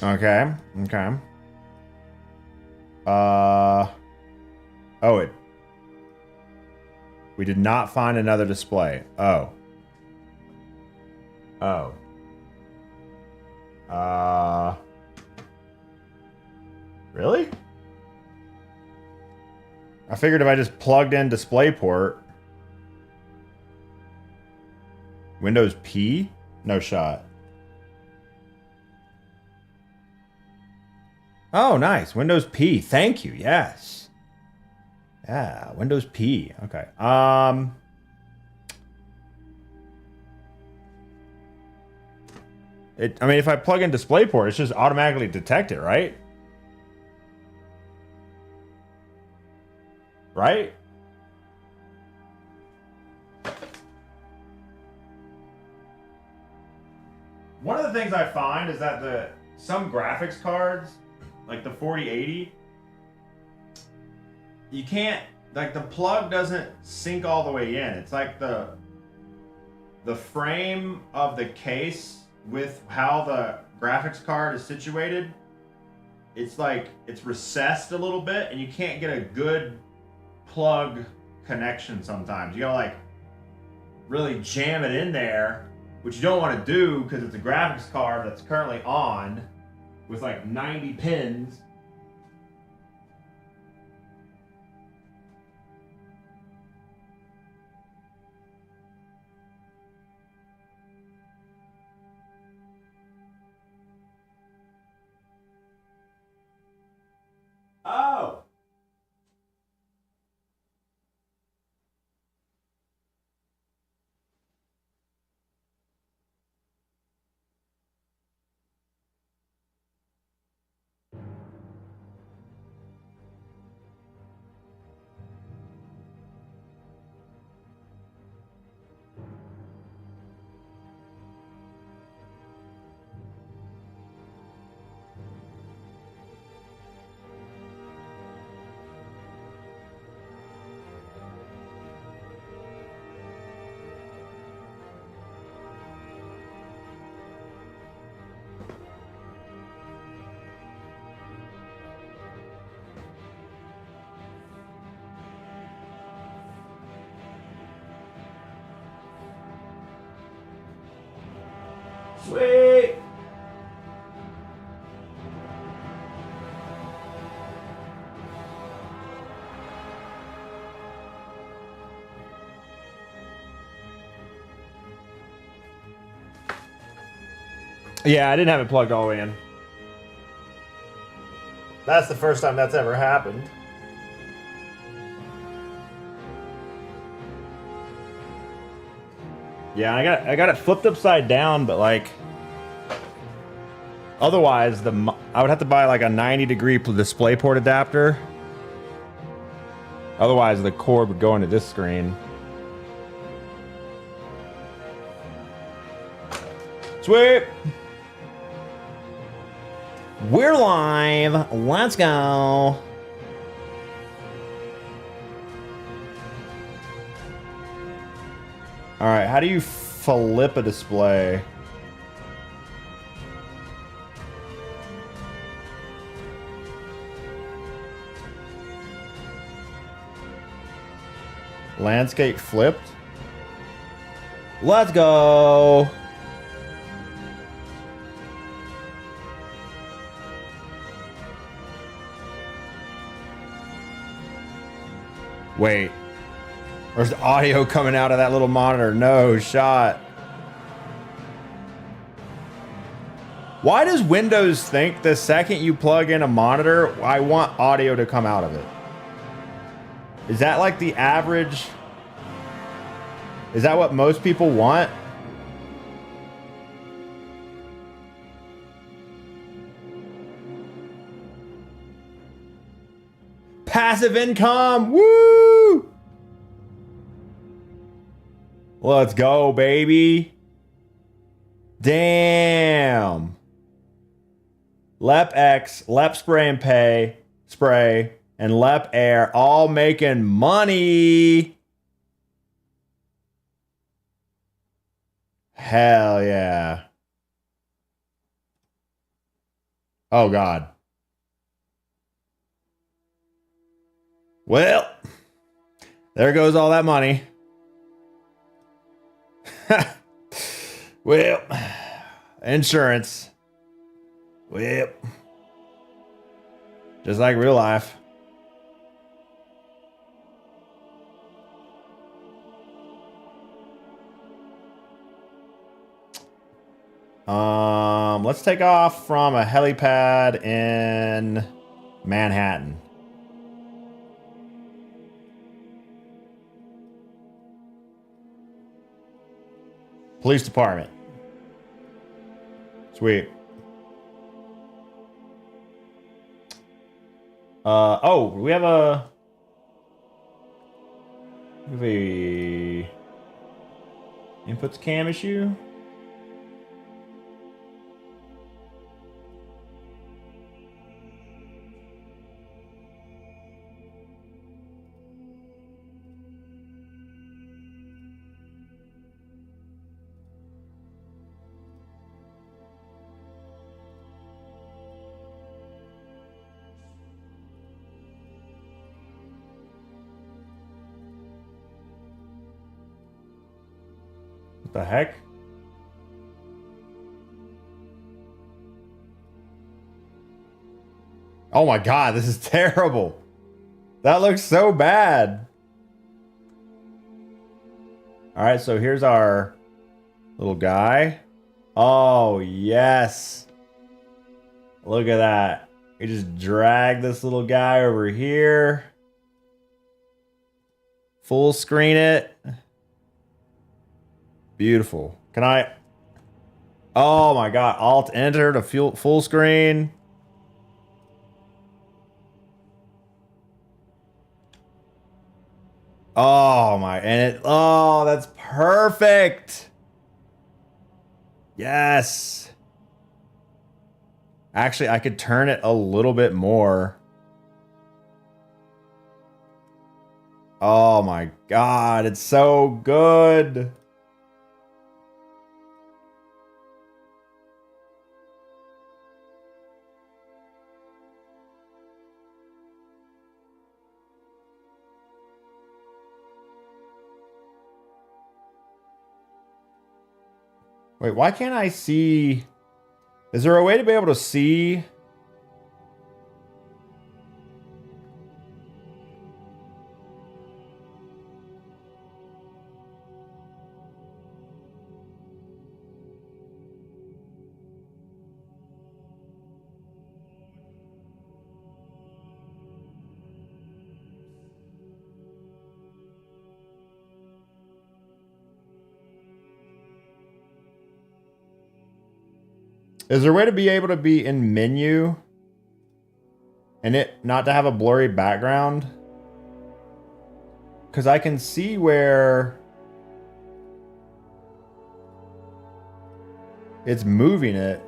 Okay, okay. Oh, it... We did not find another display. Oh. Oh. Really? I figured if I just plugged in DisplayPort. Windows P? No shot. Oh, nice. Windows P. Thank you. Yes. Yeah, Windows P. Okay. I mean, if I plug in DisplayPort, it's just automatically detect it, right? right? One of the things I find is that some graphics cards, like the 4080, you can't, like, the plug doesn't sink all the way in. It's like the frame of the case with how the graphics card is situated, it's like it's recessed a little bit and you can't get a good plug connection sometimes. You gotta like really jam it in there, which you don't want to do because it's a graphics card that's currently on with like 90 pins. Oh! Sweet! Yeah, I didn't have it plugged all the way in. That's the first time that's ever happened. Yeah, I got it flipped upside down, but like otherwise I would have to buy like a 90-degree DisplayPort adapter. Otherwise the cord would go into this screen. Sweet. We're live. Let's go. All right, how do you flip a display? Landscape flipped. Let's go. Wait, there's the audio coming out of that little monitor. No shot. Why does Windows think the second you plug in a monitor, I want audio to come out of it? Is that like the average? Is that what most people want? Passive income, woo! Let's go, baby. Damn. Lep X, Lep Spray and Pay, Spray, and Lep Air all making money. Hell yeah. Oh, God. Well, there goes all that money. Well, insurance. Well, just like real life. Let's take off from a helipad in Manhattan. Police department. Sweet. Oh, we have a... Movie. Inputs cam issue. What the heck? Oh my god, this is terrible. That looks so bad. All right, so here's our little guy. Oh, yes. Look at that. You just drag this little guy over here. Full screen it. Beautiful. Can I? Oh my god. Alt enter to full screen. Oh my, and it, oh, that's perfect. Yes. Actually, I could turn it a little bit more. Oh my god, it's so good. Wait, why can't I see? Is there a way to be able to see? Is there a way to be able to be in menu and it not to have a blurry background? Because I can see where it's moving it.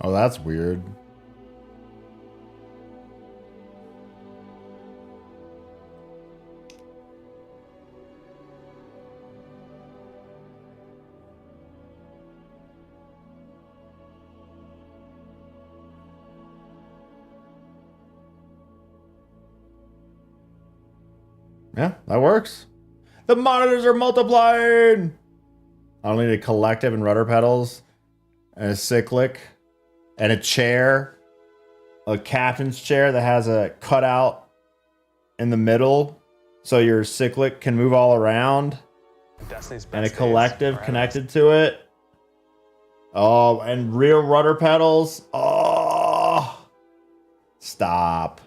Oh, that's weird. Yeah, that works. The monitors are multiplying. I only need a collective and rudder pedals and a cyclic. And a chair, a captain's chair that has a cutout in the middle so your cyclic can move all around. And a collective connected to it. Oh, and rear rudder pedals. Oh, stop.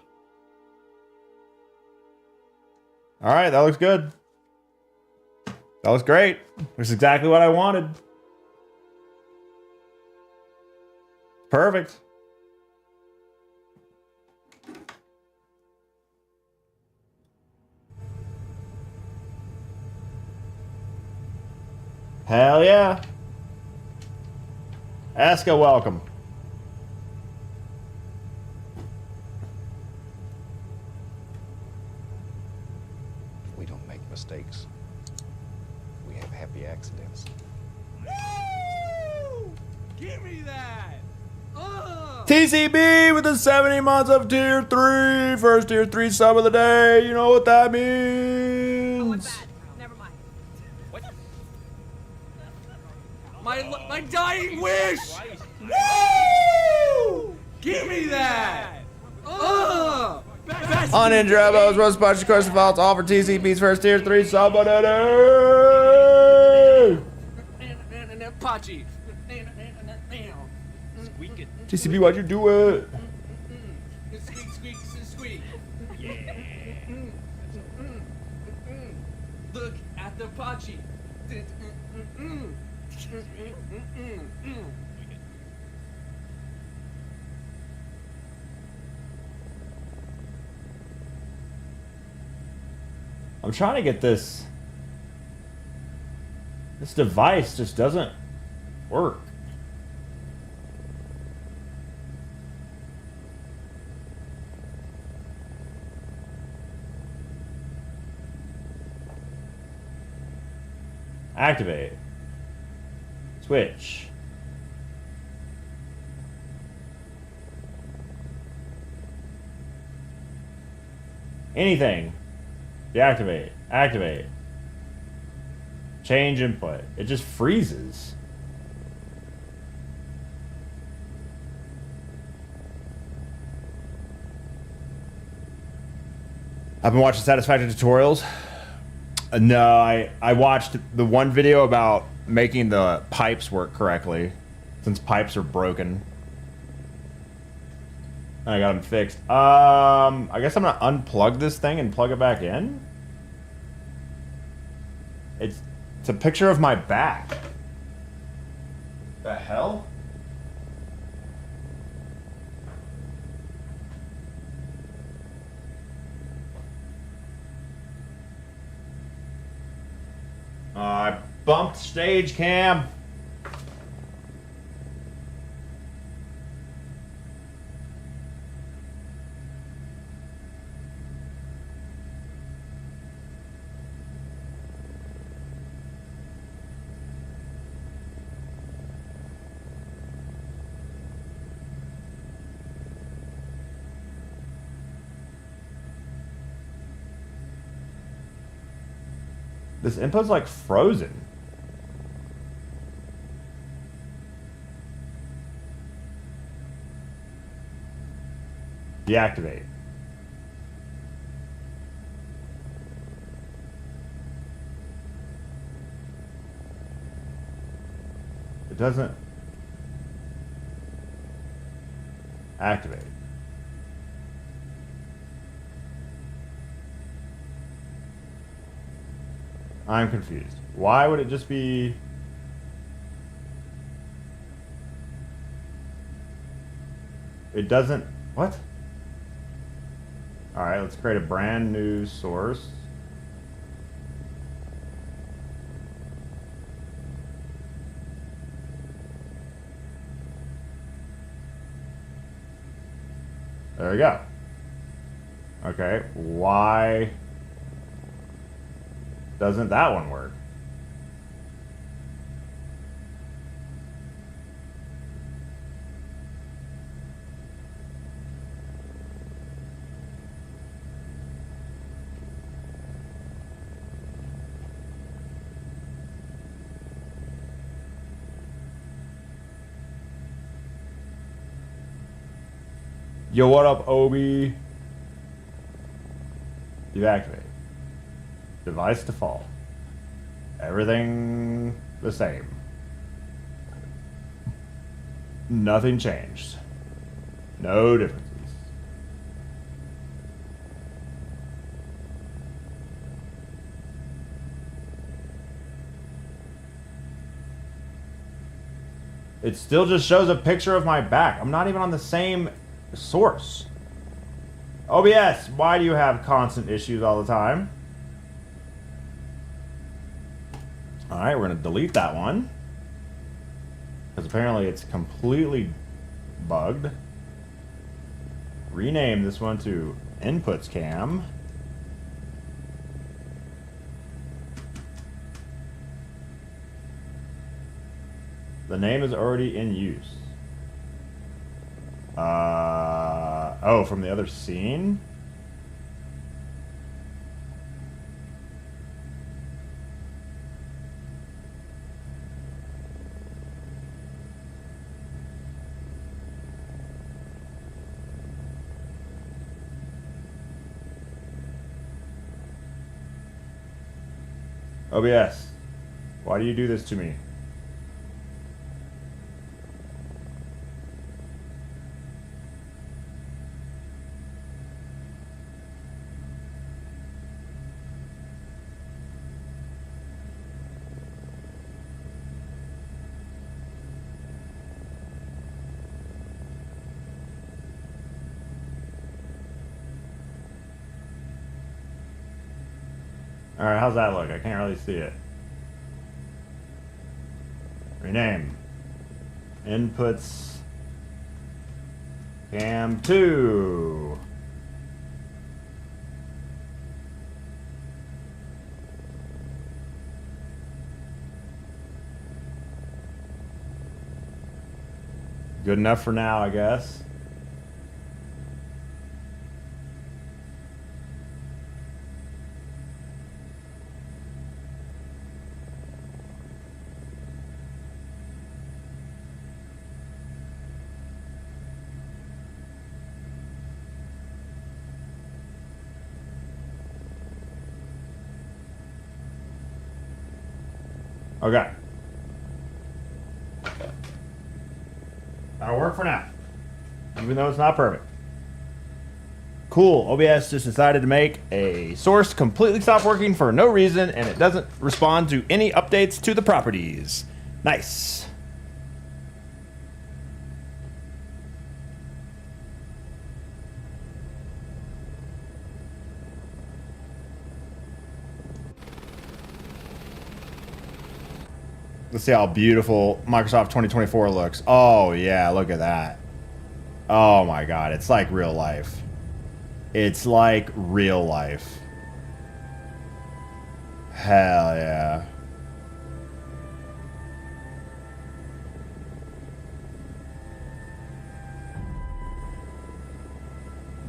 All right, that looks good. That looks great. That's exactly what I wanted. Perfect. Hell yeah. Aska, welcome. We don't make mistakes. We have happy accidents. Woo! Give me that! TCB with the 70 months of tier 3. First tier 3 sub of the day. You know what that means. Oh, what's that? Never mind. What? My dying wish! Woo! Give me that! On Ninja Elbows, Roast Punch, Crush the Faults, all for TCP's first tier 3 somebody. Pachi. Squeak it. TCP, why'd you do it? Squeak, squeak, squeak. Yeah. Look at the Pachi. I'm trying to get this. This device just doesn't work. Activate. Switch. Anything. Deactivate. Activate. Change input. It just freezes. I've been watching Satisfactory tutorials. No, I watched the one video about making the pipes work correctly, since pipes are broken. I got them fixed. I guess I'm gonna unplug this thing and plug it back in. It's a picture of my back. The hell? I bumped stage cam. This input's like frozen. Deactivate. It doesn't activate. I'm confused. Why would it just be... It doesn't... What? Alright, let's create a brand new source. There we go. Okay, why doesn't that one work? Yo, what up, Obi? Deactivate. Device default. Everything the same. Nothing changed. No differences. It still just shows a picture of my back. I'm not even on the same source. OBS, why do you have constant issues all the time? Alright, we're going to delete that one. Because apparently it's completely bugged. Rename this one to Inputs Cam. The name is already in use. Oh, from the other scene? OBS, why do you do this to me? All right, how's that look? I can't really see it. Rename. Inputs. Cam 2. Good enough for now, I guess. Okay. That'll work for now. Even though it's not perfect. Cool. OBS just decided to make a source completely stop working for no reason, and it doesn't respond to any updates to the properties. Nice. Let's see how beautiful Microsoft 2024 looks. Oh, yeah, look at that. Oh, my God. It's like real life. It's like real life. Hell yeah.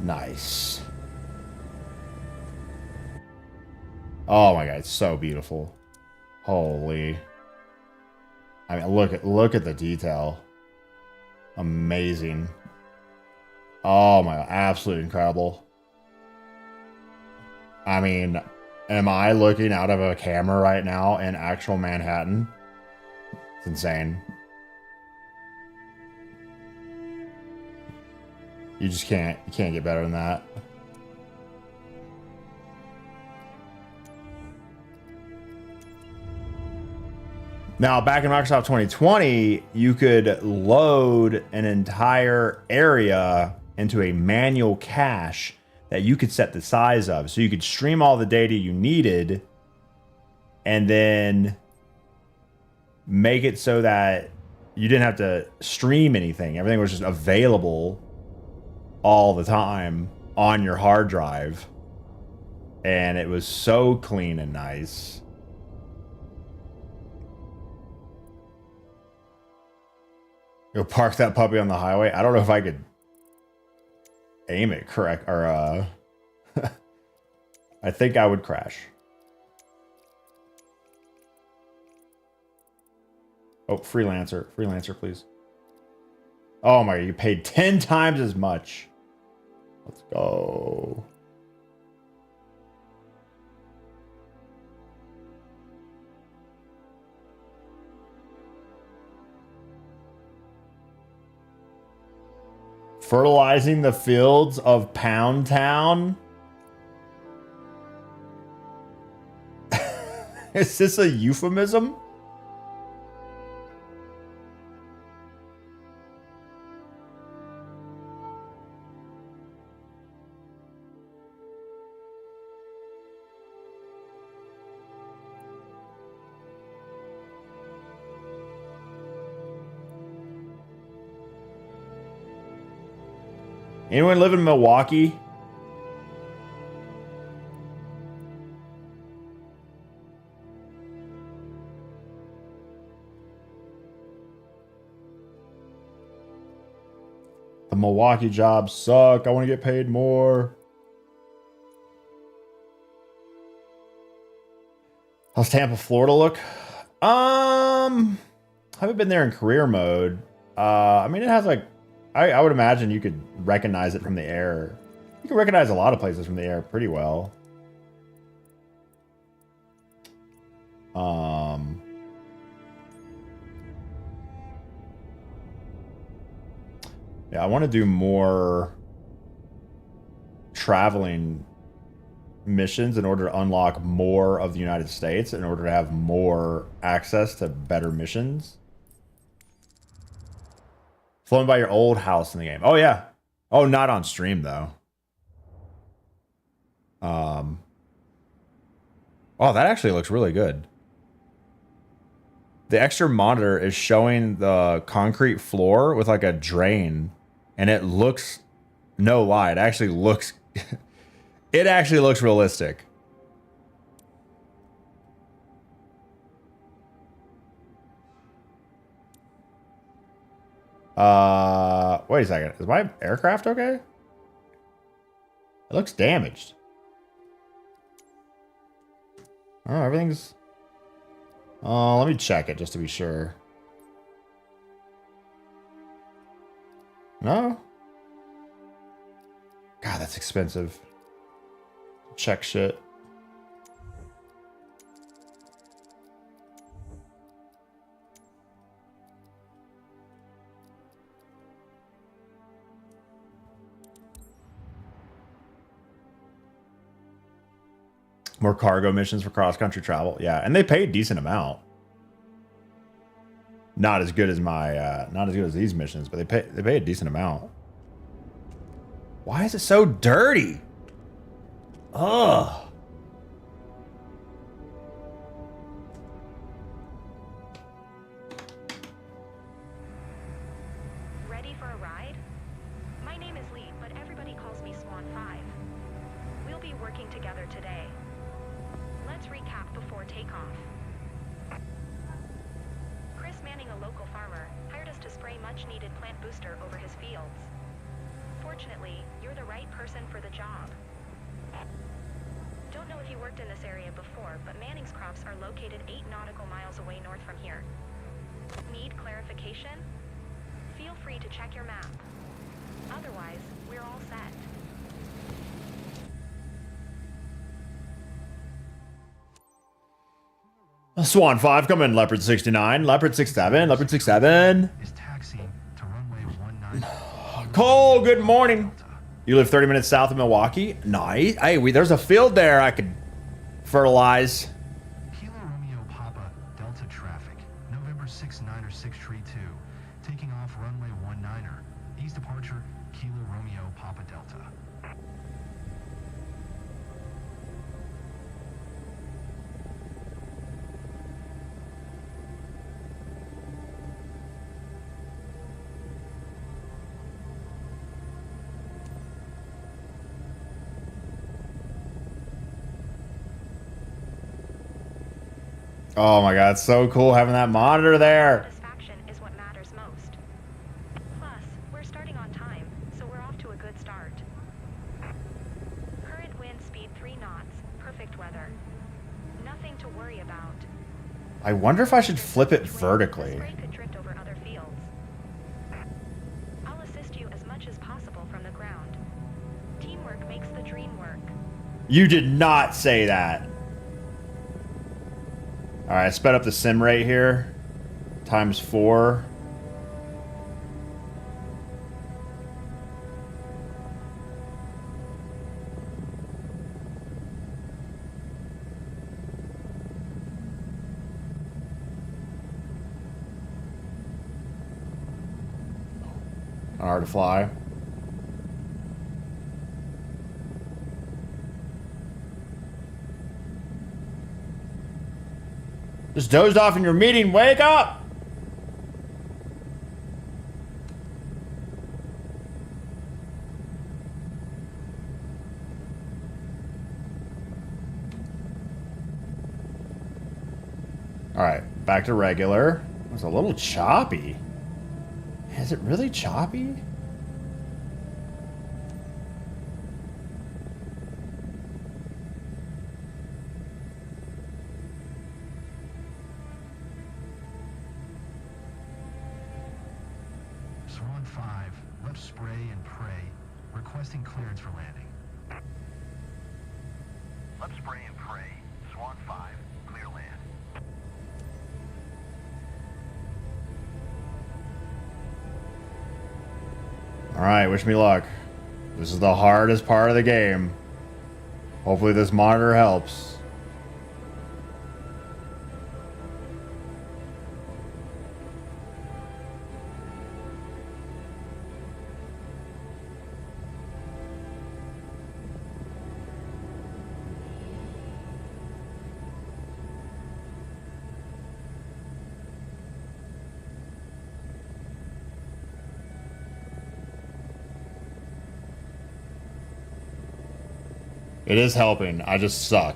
Nice. Oh, my God. It's so beautiful. Holy. I mean, look at the detail. Amazing. Oh my God, absolutely incredible. I mean, am I looking out of a camera right now in actual Manhattan? It's insane. You can't get better than that. Now, back in Microsoft 2020, you could load an entire area into a manual cache that you could set the size of. So you could stream all the data you needed and then make it so that you didn't have to stream anything. Everything was just available all the time on your hard drive. And it was so clean and nice. Go park that puppy on the highway. I don't know if I could aim it correct or I think I would crash. Oh, freelancer, please. Oh my, you paid 10 times as much. Let's go. Fertilizing the fields of Pound Town? Is this a euphemism? Anyone live in Milwaukee? The Milwaukee jobs suck. I want to get paid more. How's Tampa, Florida look? I haven't been there in career mode. I mean, it has like, I would imagine you could recognize it from the air. You can recognize a lot of places from the air pretty well. Yeah, I want to do more traveling missions in order to unlock more of the United States, in order to have more access to better missions. Flown by your old house in the game. Oh, yeah. Oh, not on stream, though. Oh, that actually looks really good. The extra monitor is showing the concrete floor with like a drain, and it looks, no lie, it actually looks, it actually looks realistic. Wait a second. Is my aircraft okay? It looks damaged. Oh, everything's... let me check it just to be sure. No? God, that's expensive. Check shit. More cargo missions for cross-country travel. Yeah, and they pay a decent amount. Not as good as my, not as good as these missions, but they pay a decent amount. Why is it so dirty? Ugh. Ready for a ride? My name is Lee, but everybody calls me Swan 5. We'll be working together today. Let's recap before takeoff. Chris Manning, a local farmer, hired us to spray much-needed plant booster over his fields. Fortunately, you're the right person for the job. Don't know if you worked in this area before, but Manning's crops are located 8 nautical miles away north from here. Need clarification? Feel free to check your map. Otherwise, we're all set. Swan 5, come in, Leopard 69, Leopard 67, Leopard 67. Is taxiing to runway 19. Cole, good morning. You live 30 minutes south of Milwaukee? Nice. Hey, there's a field there I could fertilize. Kilo Romeo Papa, Delta traffic. November 69er 632. Taking off runway 19er. East departure, Kilo Romeo Papa Delta. Oh my god, it's so cool having that monitor there. Satisfaction is what matters most. Plus, we're starting on time, so we're off to a good start. Current wind speed 3 knots, perfect weather. Nothing to worry about. I wonder if I should flip it vertically. The spray could drift over other fields. I'll assist you as much as possible from the ground. Teamwork makes the dream work. You did not say that. All right, I sped up the sim rate here. ×4. Hard to fly. Just dozed off in your meeting. Wake up! All right, back to regular. It was a little choppy. Is it really choppy? Swan 5, left spray and pray. Requesting clearance for landing. Left spray and pray. Swan 5, clear land. All right, wish me luck. This is the hardest part of the game. Hopefully this monitor helps. It is helping. I just suck.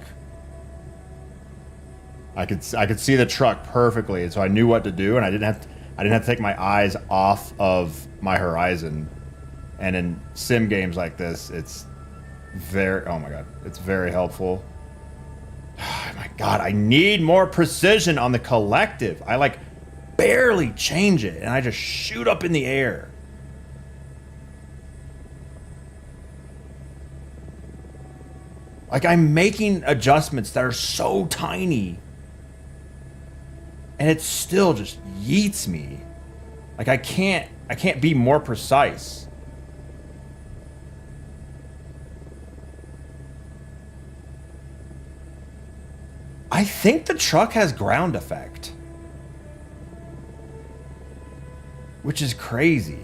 I could see the truck perfectly, and so I knew what to do, and I didn't have to take my eyes off of my horizon. And in sim games like this, it's very, oh my god, it's very helpful. Oh my god, I need more precision on the collective. I like barely change it, and I just shoot up in the air. Like, I'm making adjustments that are so tiny. And it still just yeets me. Like, I can't be more precise. I think the truck has ground effect. Which is crazy.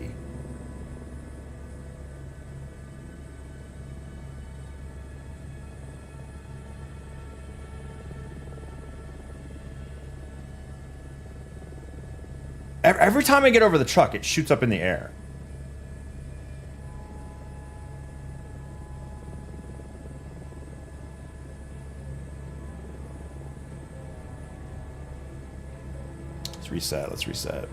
Every time I get over the truck, it shoots up in the air. Let's reset. Let's reset.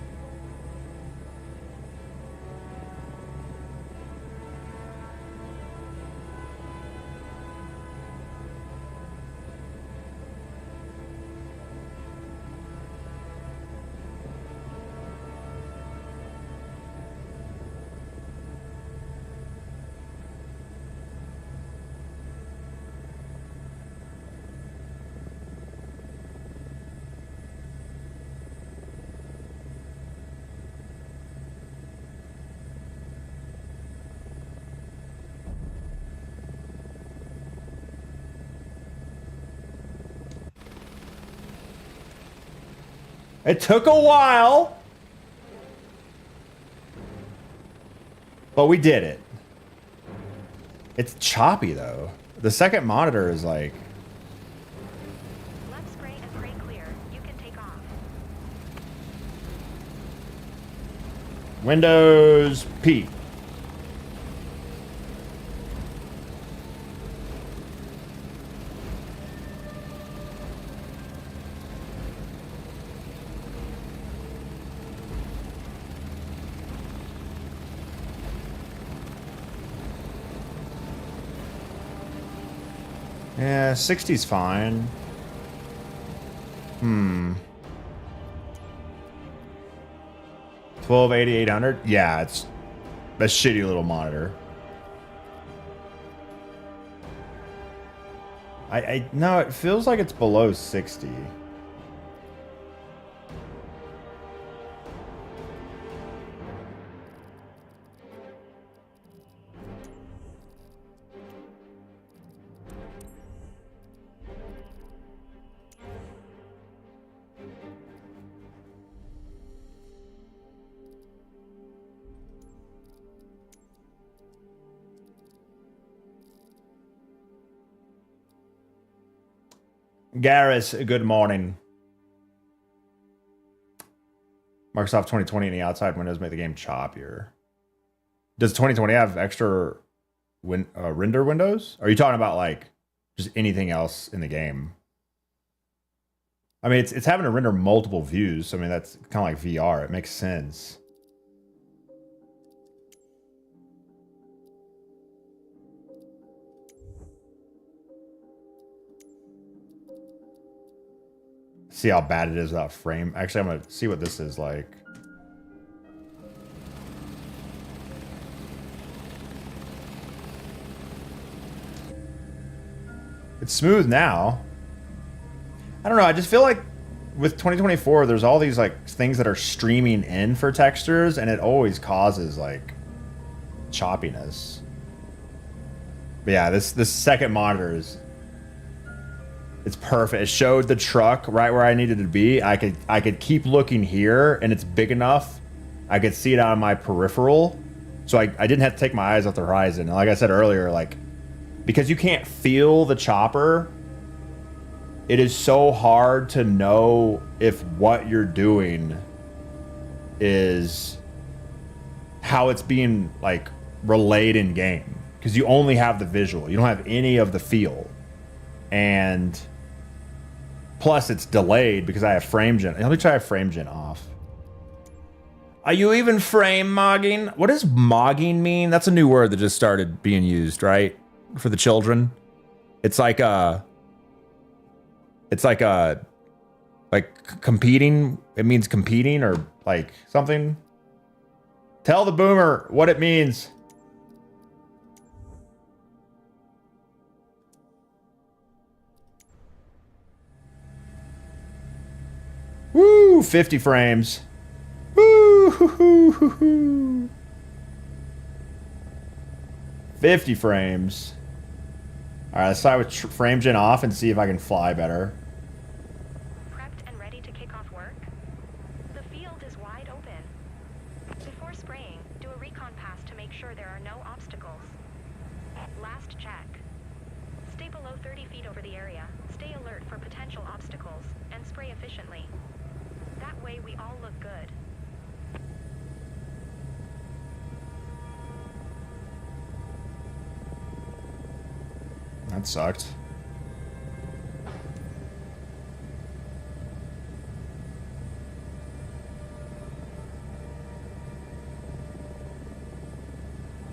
It took a while, but we did it. It's choppy though. The second monitor is like... Left spray and pray clear. You can take off. Windows P. Yeah, 60's fine. 1280, 800? Yeah, it's a shitty little monitor. No, it feels like it's below 60. Garrus, good morning. Microsoft 2020 and the outside windows make the game choppier. Does 2020 have extra render windows? Are you talking about like just anything else in the game? I mean, it's having to render multiple views. So, I mean, that's kind of like VR. It makes sense. See how bad it is without frame. Actually, I'm going to see what this is like. It's smooth now. I don't know. I just feel like with 2024, there's all these like things that are streaming in for textures, and it always causes like choppiness. But yeah, this second monitor is, it's perfect. It showed the truck right where I needed to be. I could keep looking here, and it's big enough. I could see it on my peripheral, so I didn't have to take my eyes off the horizon. And like I said earlier, like, because you can't feel the chopper, it is so hard to know if what you're doing is how it's being like relayed in game, because you only have the visual, you don't have any of the feel. And plus it's delayed because I have frame gen. Let me try frame gen off. Are you even frame mogging? What does mogging mean? That's a new word that just started being used, right? For the children. It's like competing. It means competing or like something. Tell the boomer what it means. Woo, 50 frames. Woo, hoo, hoo, hoo, hoo. 50 frames. All right, let's start with frame gen off and see if I can fly better. Prepped and ready to kick off work? The field is wide open. Before spraying, do a recon pass to make sure there are no obstacles. Last check. Stay below 30 feet over the area, stay alert for potential obstacles, and spray efficiently. That way we all look good. That sucked.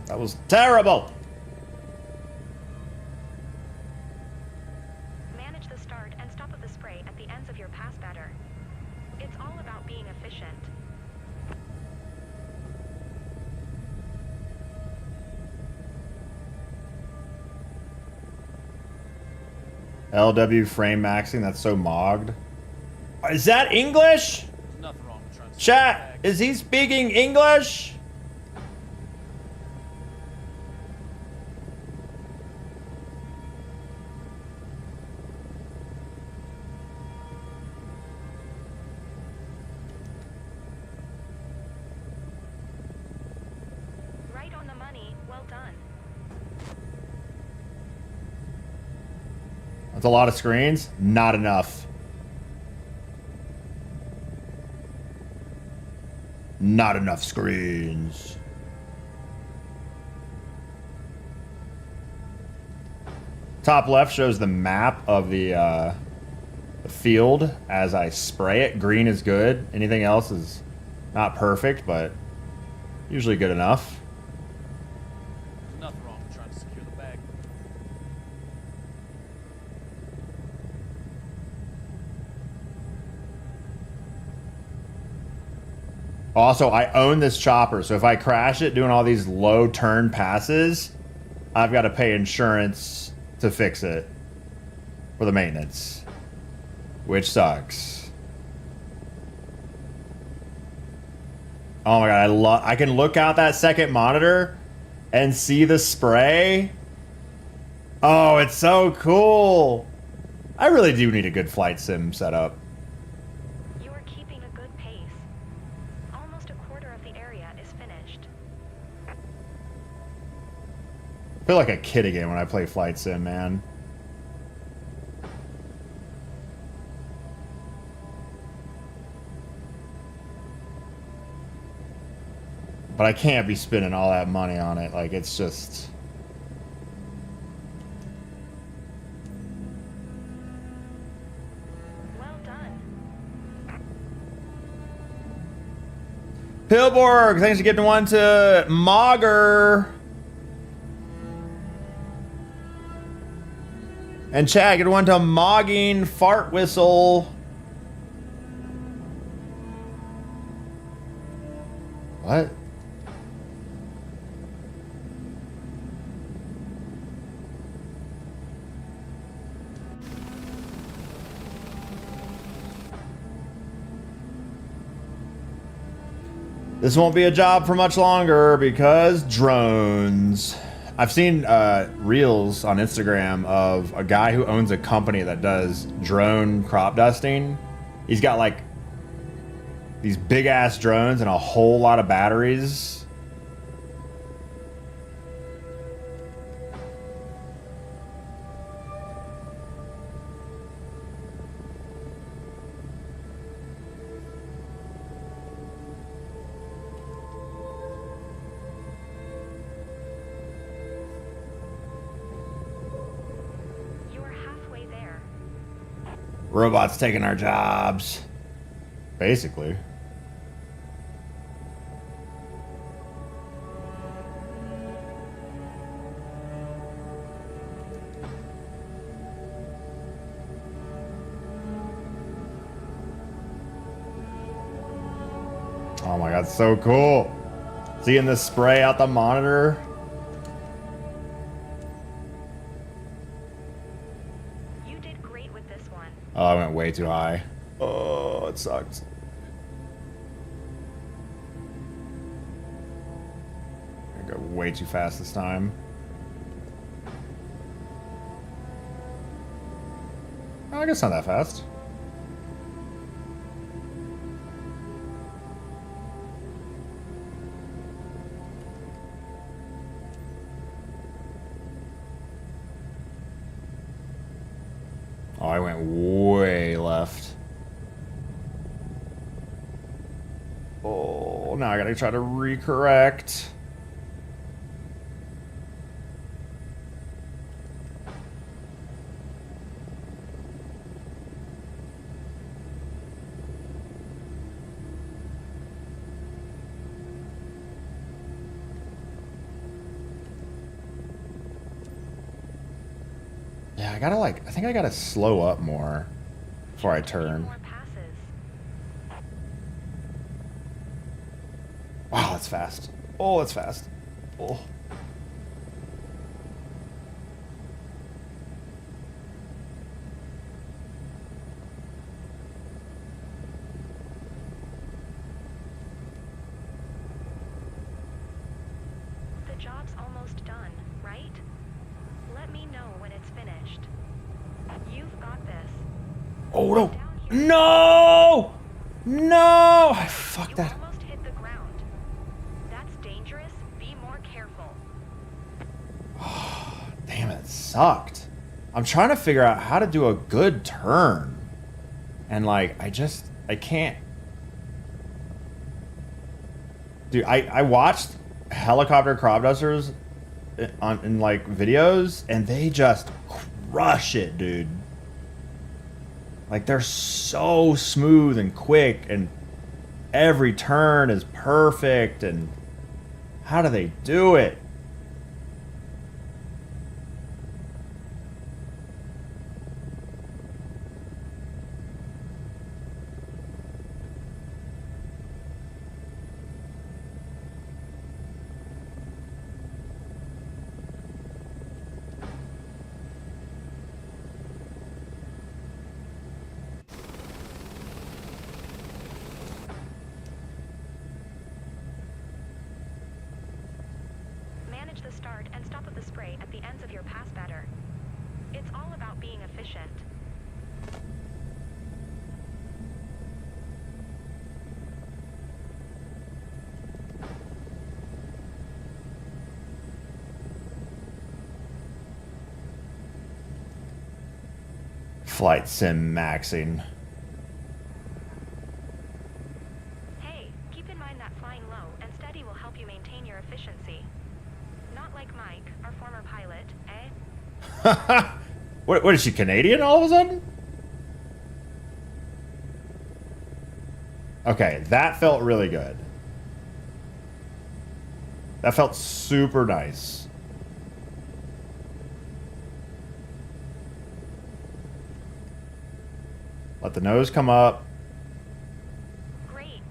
That was terrible. Manage the start and stop of the spray at the ends of your pass better. It's all about being efficient. LW frame maxing, that's so mogged. Is that English? There's nothing wrong with trying to Chat, is he speaking English? Right on the money, well done. That's a lot of screens. Not enough. Not enough screens. Top left shows the map of the field as I spray it. Green is good. Anything else is not perfect, but usually good enough. There's nothing wrong with trying to secure the bag. Also, I own this chopper, so if I crash it doing all these low turn passes, I've got to pay insurance to fix it for the maintenance, which sucks. Oh my god, I can look out that second monitor and see the spray. Oh, it's so cool. I really do need a good flight sim setup. You are keeping a good pace. Almost a quarter of the area is finished. I feel like a kid again when I play flight sim, man. But I can't be spending all that money on it. Like, it's just... Well done. Pillborg, thanks for getting one to Mogger. And Chad, get one to Mogging Fart Whistle. What? This won't be a job for much longer because drones. I've seen reels on Instagram of a guy who owns a company that does drone crop dusting. He's got like these big ass drones and a whole lot of batteries. You are halfway there. Robots taking our jobs. Basically. Oh my god, so cool. Seeing this spray out the monitor. You did great with this one. Oh, I went way too high. Oh, it sucked. I go way too fast this time. Oh, I guess not that fast. Oh, I went way left. Oh, now I gotta try to recorrect. Yeah, I gotta I think I gotta slow up more before I turn. More passes. Wow, that's fast. Oh, that's fast. Oh. The job's almost done, right? Let me know when it's finished. You've got this. Oh no! Down here. No! No! I fucked You that. almost hit the ground. That's dangerous. Be more careful. Damn it, sucked. I'm trying to figure out how to do a good turn. And like, I can't. Dude, I watched helicopter crop dusters in like videos and they just crush it, dude. Like they're so smooth and quick and every turn is perfect and how do they do it? Manage the start and stop of the spray at the ends of your pass better. It's all about being efficient. Flight sim maxing. Hey, keep in mind that flying low and steady will help you maintain your efficiency. Not like Mike, our former pilot, eh? What is she, Canadian all of a sudden? Okay, that felt really good. That felt super nice. Let the nose come up. Great.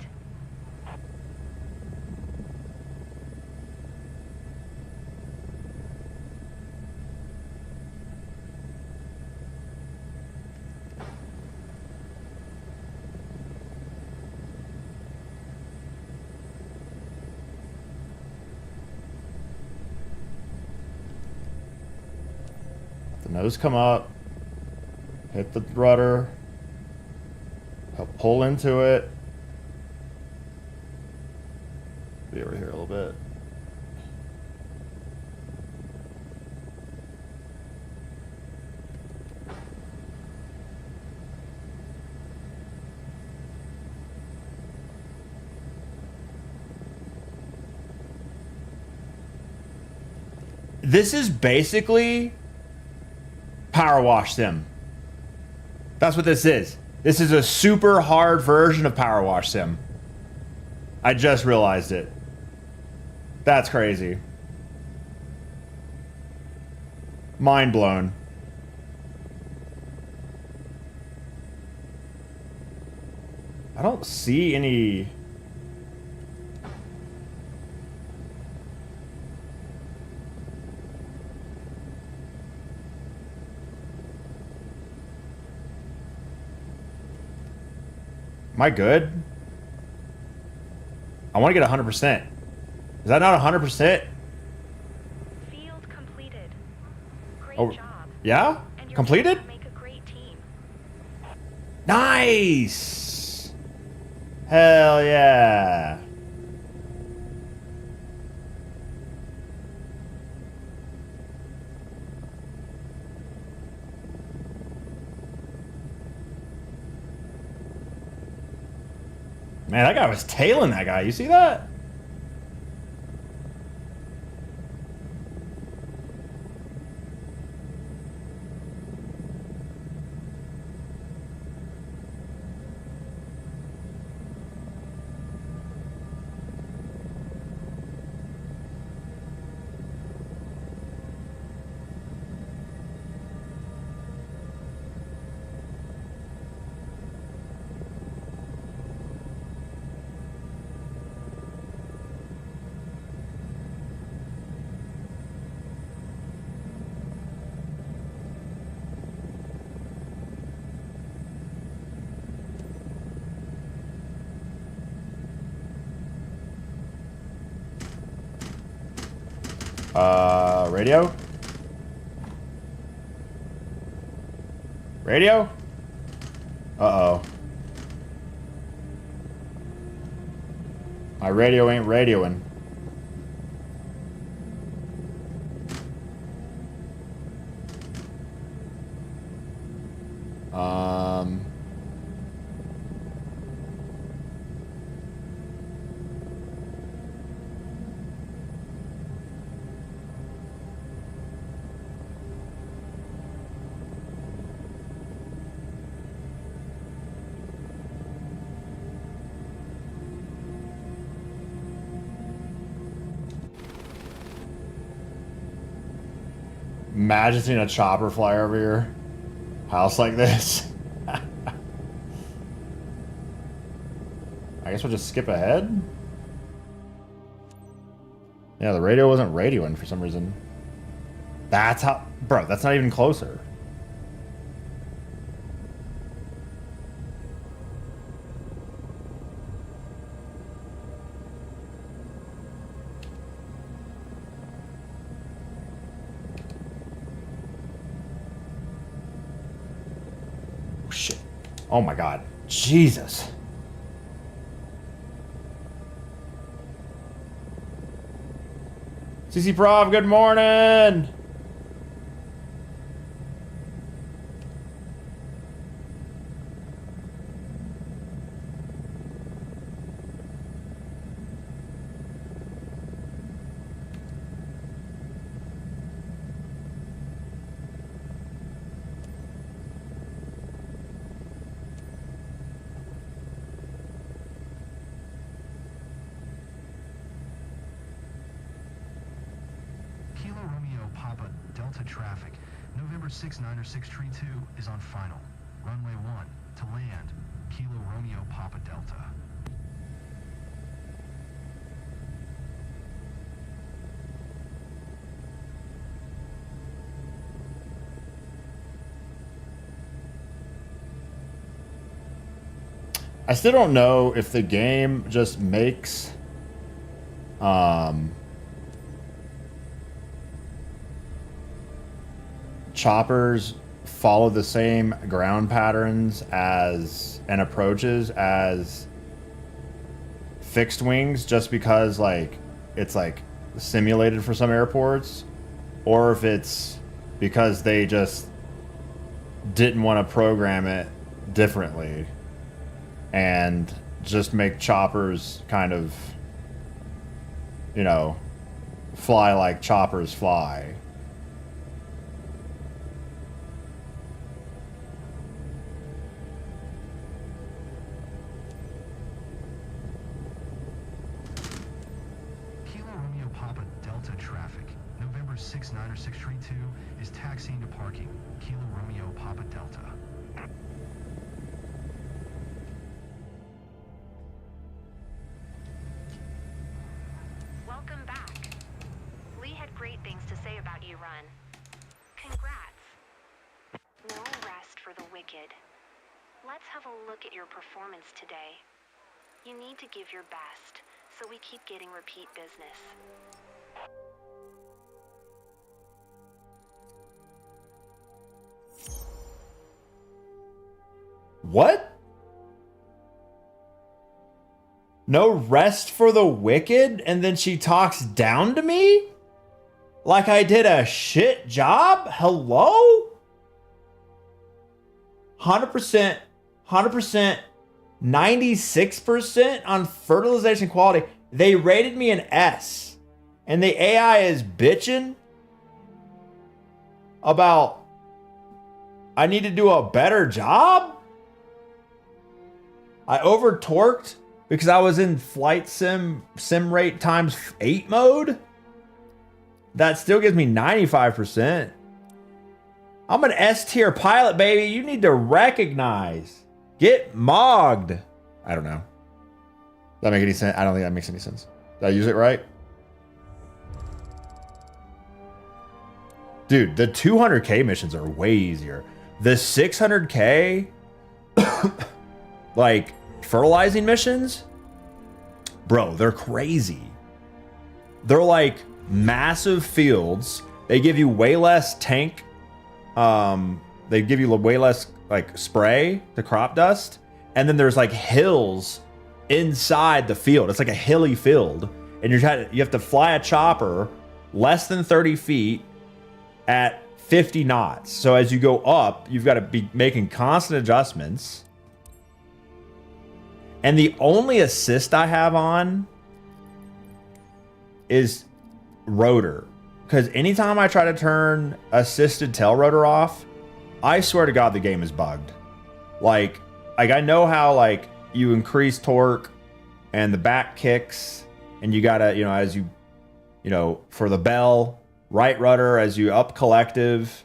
Nose come up. Hit the rudder. I'll pull into it. Be over here a little bit. This is basically Power Wash Sim. That's what this is. This is a super hard version of Power Wash Sim. I just realized it. That's crazy. Mind blown. I don't see any... Am I good? I want to get 100%. Is that not 100%? Field completed. Great Oh, job. yeah? And your Completed? team will make a great team. Nice! Hell yeah. Man, that guy was tailing that guy. You see that? Radio? Radio? Uh-oh. My radio ain't radioing. Imagine seeing a chopper fly over your house like this. I guess we'll just skip ahead. Yeah, the radio wasn't radioing for some reason. That's how... Bro, that's not even closer. Oh, shit. Oh my god. Jesus. CC Prov, good morning! Kilo Romeo Papa Delta traffic. November 696 Tree 2 is on final. Runway 1 to land. Kilo Romeo Papa Delta. I still don't know if the game just makes choppers follow the same ground patterns as and approaches as fixed wings, just because like it's like simulated for some airports, or if it's because they just didn't want to program it differently and just make choppers kind of, you know, fly like choppers fly. Kilo Romeo Papa Delta traffic. November 690632 is taxiing to parking. Kilo Romeo Papa Delta. Welcome back. Lee had great things to say about you, Run. Congrats. No rest for the wicked. Let's have a look at your performance today. You need to give your best, so we keep getting repeat business. What? No rest for the wicked? And then she talks down to me? Like I did a shit job? Hello? 100%, 96% on fertilization quality. They rated me an S. And the AI is bitching about I need to do a better job? I over torqued because I was in flight sim rate times 8 mode. That still gives me 95%. I'm an S tier pilot, baby. You need to recognize. Get mogged. I don't know. Does that make any sense? I don't think that makes any sense. Did I use it right? Dude, the 200K missions are way easier. The 600K, like, fertilizing missions, bro, they're crazy. They're like massive fields. They give you way less tank. They give you way less like spray to crop dust. And then there's like hills inside the field. It's like a hilly field. And you have to fly a chopper less than 30 feet at 50 knots. So as you go up, you've got to be making constant adjustments. And the only assist I have on is rotor. Because anytime I try to turn assisted tail rotor off, I swear to God the game is bugged. Like I know how like you increase torque and the back kicks, and you gotta, you know, as you know, for the bell, right rudder as you up collective,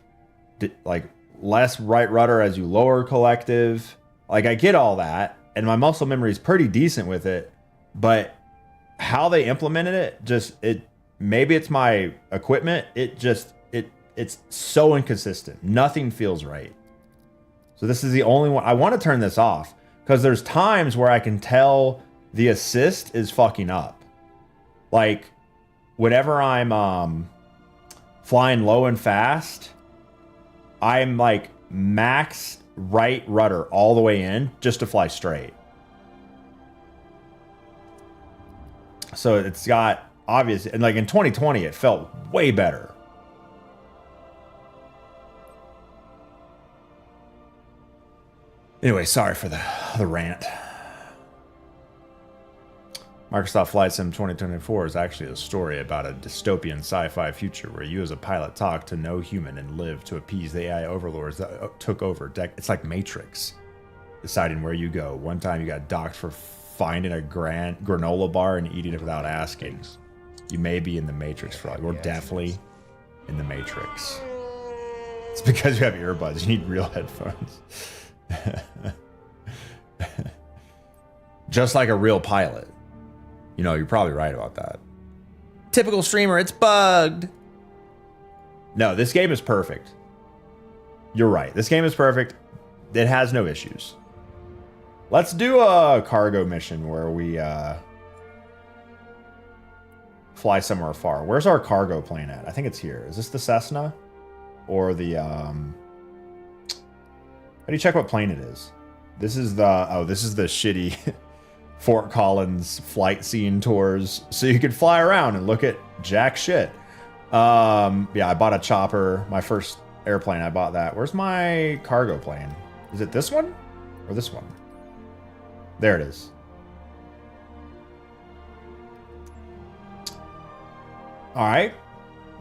like less right rudder as you lower collective. Like I get all that, and my muscle memory is pretty decent with it, but how they implemented it, maybe it's my equipment. It's so inconsistent. Nothing feels right. So this is the only one. I want to turn this off because there's times where I can tell the assist is fucking up. Like whenever I'm flying low and fast, I'm like max right rudder all the way in just to fly straight. So it's got obvious, and like in 2020 it felt way better. Anyway, sorry for the rant. Microsoft Flight Sim 2024 is actually a story about a dystopian sci-fi future where you as a pilot talk to no human and live to appease the AI overlords that took over. It's like Matrix, deciding where you go. One time you got docked for finding a granola bar and eating it without asking. You may be in the Matrix, Frog. We're definitely in the Matrix. It's because you have earbuds. You need real headphones. Just like a real pilot. You know, you're probably right about that. Typical streamer, it's bugged. No, this game is perfect. You're right. This game is perfect. It has no issues. Let's do a cargo mission where we fly somewhere far. Where's our cargo plane at? I think it's here. Is this the Cessna? or the how do you check what plane it is? This is the shitty Fort Collins flight scene tours, so you could fly around and look at jack shit. Yeah, I bought a chopper, my first airplane. I bought that. Where's my cargo plane? Is it this one or this one? There it is. All right,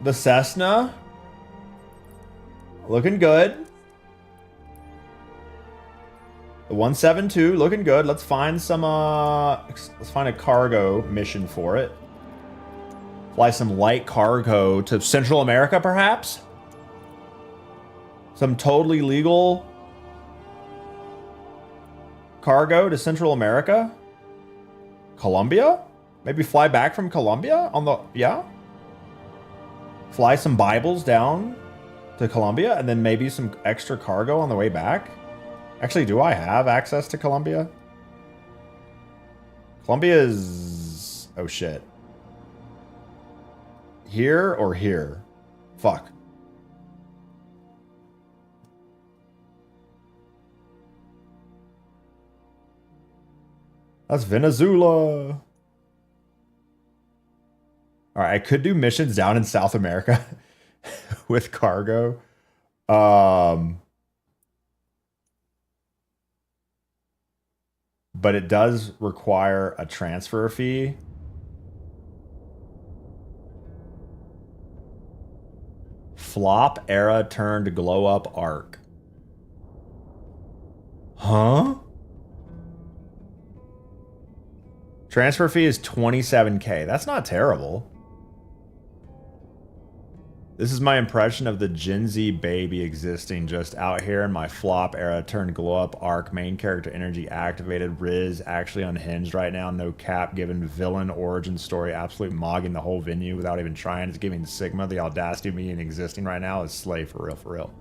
the Cessna, looking good. The 172 looking good. Let's find some let's find a cargo mission for it. Fly some light cargo to Central America, perhaps? Some totally legal cargo to Central America? Colombia? Maybe fly back from Colombia on the, yeah? Fly some Bibles down to Colombia and then maybe some extra cargo on the way back? Actually, do I have access to Colombia? Colombia is... oh shit. Here or here? Fuck. That's Venezuela. All right, I could do missions down in South America with cargo. But it does require a transfer fee. Flop era turned glow up arc. Huh? Transfer fee is 27K. That's not terrible. This is my impression of the Gen Z baby existing just out here in my flop era turned glow up arc. Main character energy activated. Riz actually unhinged right now. No cap. Given villain origin story. Absolute mogging the whole venue without even trying. It's giving Sigma the audacity of me and existing right now is slay for real, for real.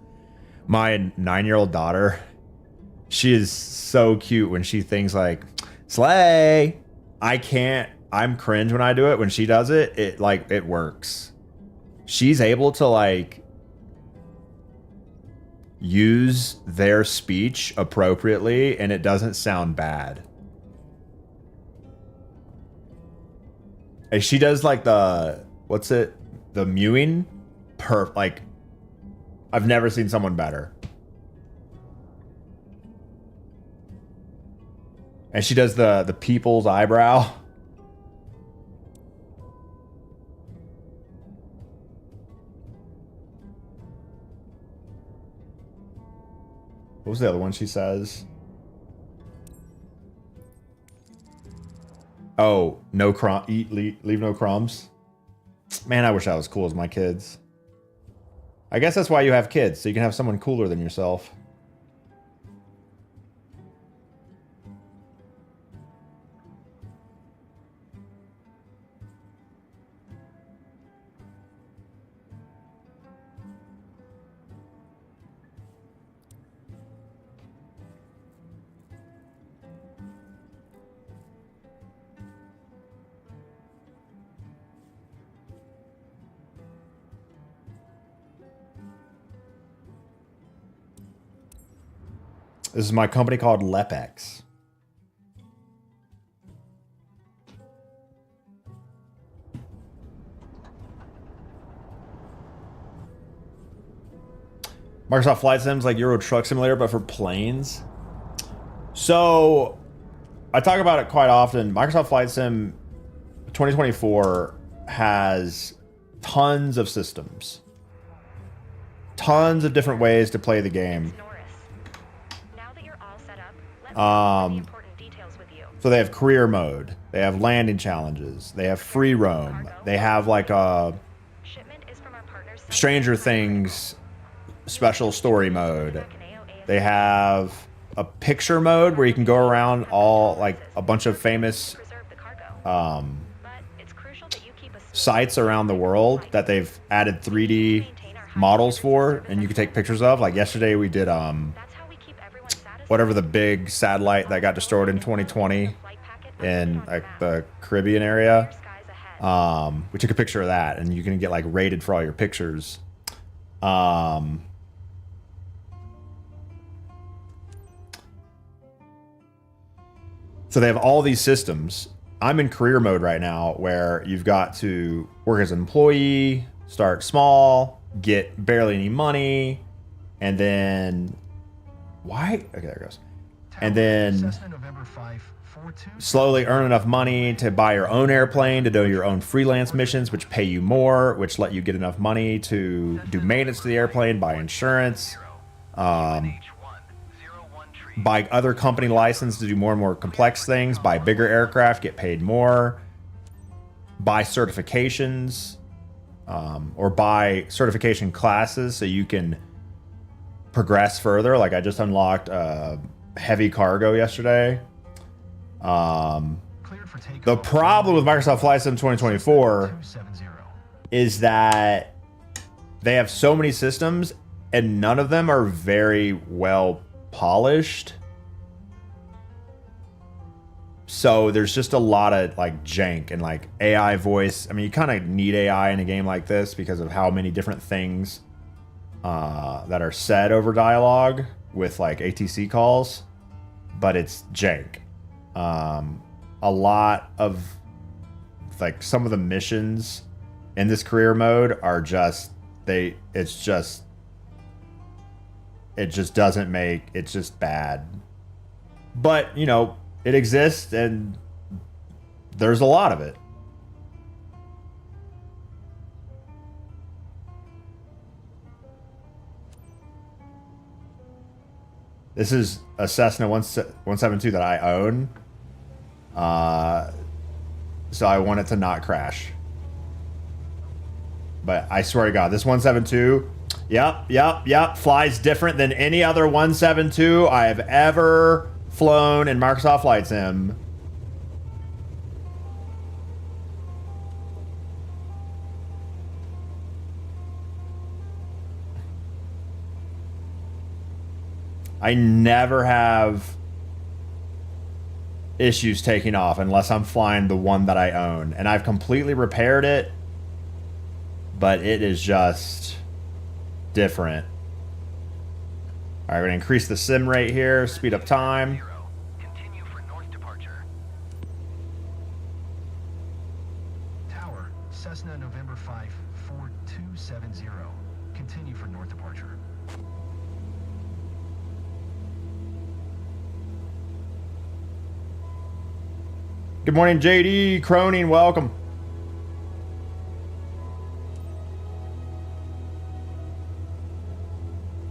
My 9-year-old daughter, she is so cute when she thinks like, slay. I'm cringe when I do it. When she does it, it works. She's able to like use their speech appropriately and it doesn't sound bad. And she does like the, what's it? The mewing. Like, I've never seen someone better. And she does the people's eyebrow. What was the other one she says? Oh, no crumb. Leave no crumbs. Man, I wish I was cool as my kids. I guess that's why you have kids, so you can have someone cooler than yourself. This is my company called Lepex. Microsoft Flight Sim's like Euro Truck Simulator, but for planes. So, I talk about it quite often. Microsoft Flight Sim 2024 has tons of systems. Tons of different ways to play the game. So they have career mode, they have landing challenges, they have free roam, they have like a Stranger Things special story mode, they have a picture mode where you can go around all like a bunch of famous sites around the world that they've added 3D models for and you can take pictures of. Like yesterday we did whatever the big satellite that got destroyed in 2020 in like the Caribbean area. We took a picture of that and you can get like rated for all your pictures. So they have all these systems. I'm in career mode right now where you've got to work as an employee, start small, get barely any money, and then why? Okay, there it goes. And then Cessna November 542. slowly earn enough money to buy your own airplane, to do your own freelance missions, which pay you more, which let you get enough money to do maintenance to the airplane, buy insurance, buy other company license to do more and more complex things, buy bigger aircraft, get paid more, buy certifications, or buy certification classes so you can progress further. Like I just unlocked heavy cargo yesterday. Cleared for takeoff. The problem with Microsoft Flight Sim 2024 270. is that they have so many systems and none of them are very well polished. So there's just a lot of like jank and like AI voice. I mean, you kind of need AI in a game like this because of how many different things that are said over dialogue with like ATC calls, but it's jank. A lot of like some of the missions in this career mode are just it just doesn't make, it's just bad. But you know, it exists and there's a lot of it. This is a Cessna 172 that I own. So I want it to not crash. But I swear to God, this 172, yep, flies different than any other 172 I have ever flown in Microsoft Flight Sim. I never have issues taking off unless I'm flying the one that I own. And I've completely repaired it, but it is just different. All right, we're gonna increase the sim rate here, speed up time. Continue for north departure. Tower, Cessna November 5 4270. Continue for north departure. Good morning, JD Cronin, welcome.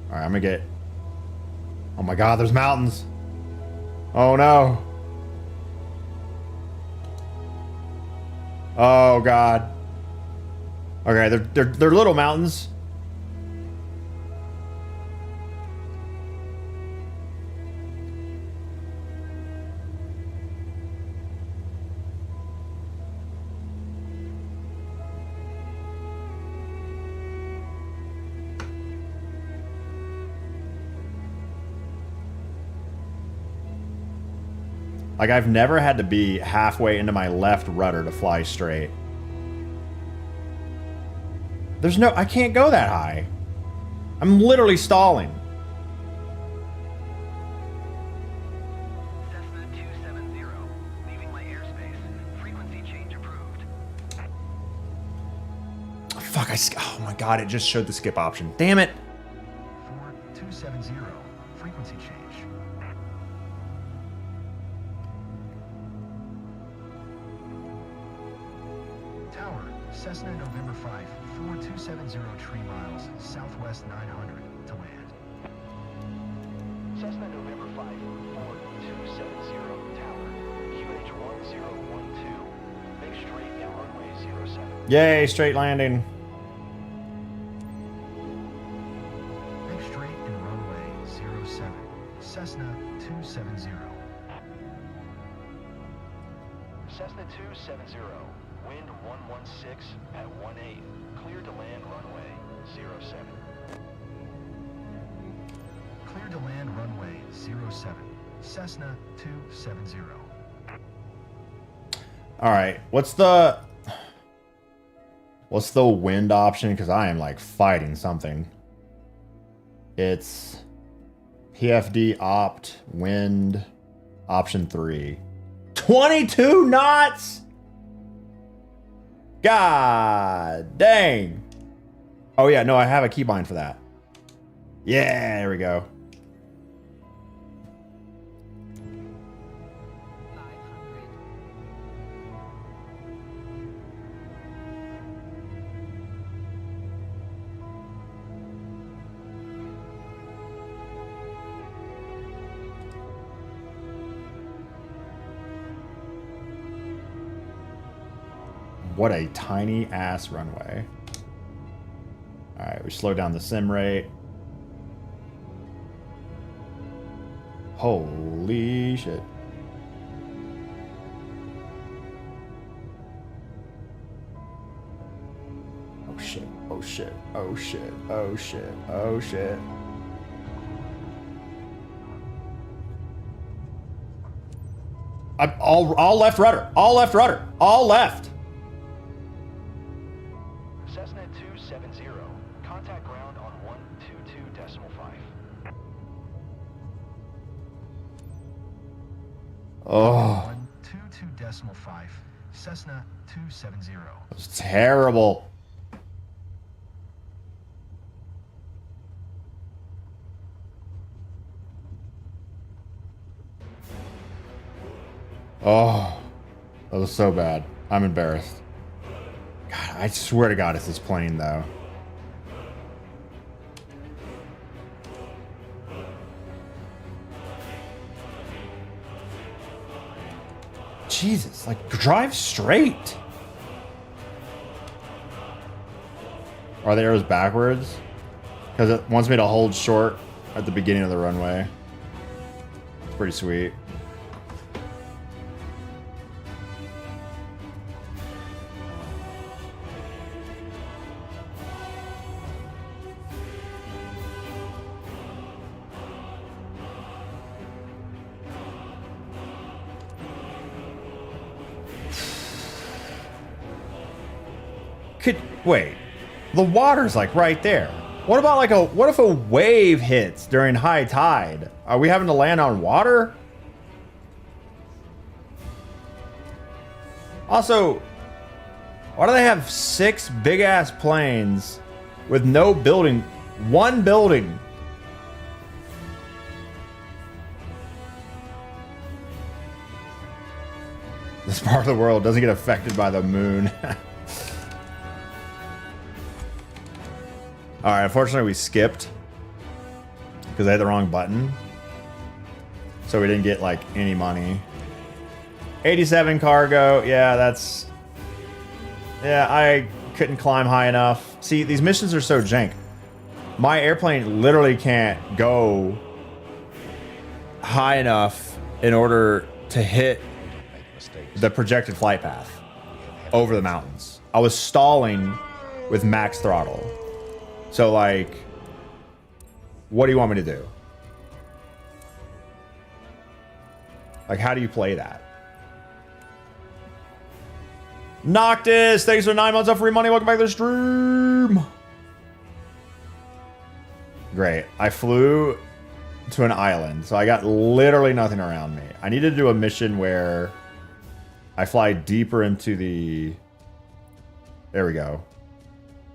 All right, I'm gonna get, oh my God, there's mountains. Oh no. Oh God. Okay, they're little mountains. Like, I've never had to be halfway into my left rudder to fly straight. There's no, I can't go that high. I'm literally stalling. Cessna 270, leaving my airspace. Frequency change approved. Fuck, oh my God, it just showed the skip option. Damn it. 4270, frequency change. Tower, Cessna November 5 4270, 3 miles, southwest 900 to land. Cessna November 5 4270, Tower, QNH 1012. Make straight at runway 07. Yay, straight landing. Make straight in runway 07. Cessna 270. Cessna 270. Wind 116 at 18. Clear to land runway 07. Clear to land runway 07. Cessna 270. All right, what's the wind option? Because I am like fighting something. It's PFD opt wind option 3. 22 knots. God dang. Oh yeah, no, I have a keybind for that. Yeah, there we go. 500. What a tiny ass runway. All right, we slow down the sim rate. Holy shit. Oh shit, oh shit, oh shit, oh shit, oh shit. I'm all left rudder, all left rudder, all left. Cessna 270. Contact ground on 122.5. Oh, 122.5. Cessna 270. that was terrible. Oh, that was so bad. I'm embarrassed. God, I swear to God, it's this plane, though. Jesus, like, drive straight. Are the arrows backwards? Because it wants me to hold short at the beginning of the runway. It's pretty sweet. Wait, the water's like right there. What about like what if a wave hits during high tide? Are we having to land on water? Also, why do they have 6 big ass planes with no building? One building. This part of the world doesn't get affected by the moon. Alright, unfortunately we skipped because I had the wrong button. So we didn't get like any money. 87 cargo, yeah, that's... Yeah, I couldn't climb high enough. See, these missions are so jank. My airplane literally can't go high enough in order to hit Make mistakes. the projected flight path over the mountains. I was stalling with max throttle. So, like, what do you want me to do? Like, how do you play that? Noctis, thanks for 9 months of free money. Welcome back to the stream. Great. I flew to an island, so I got literally nothing around me. I needed to do a mission where I fly deeper into the... There we go.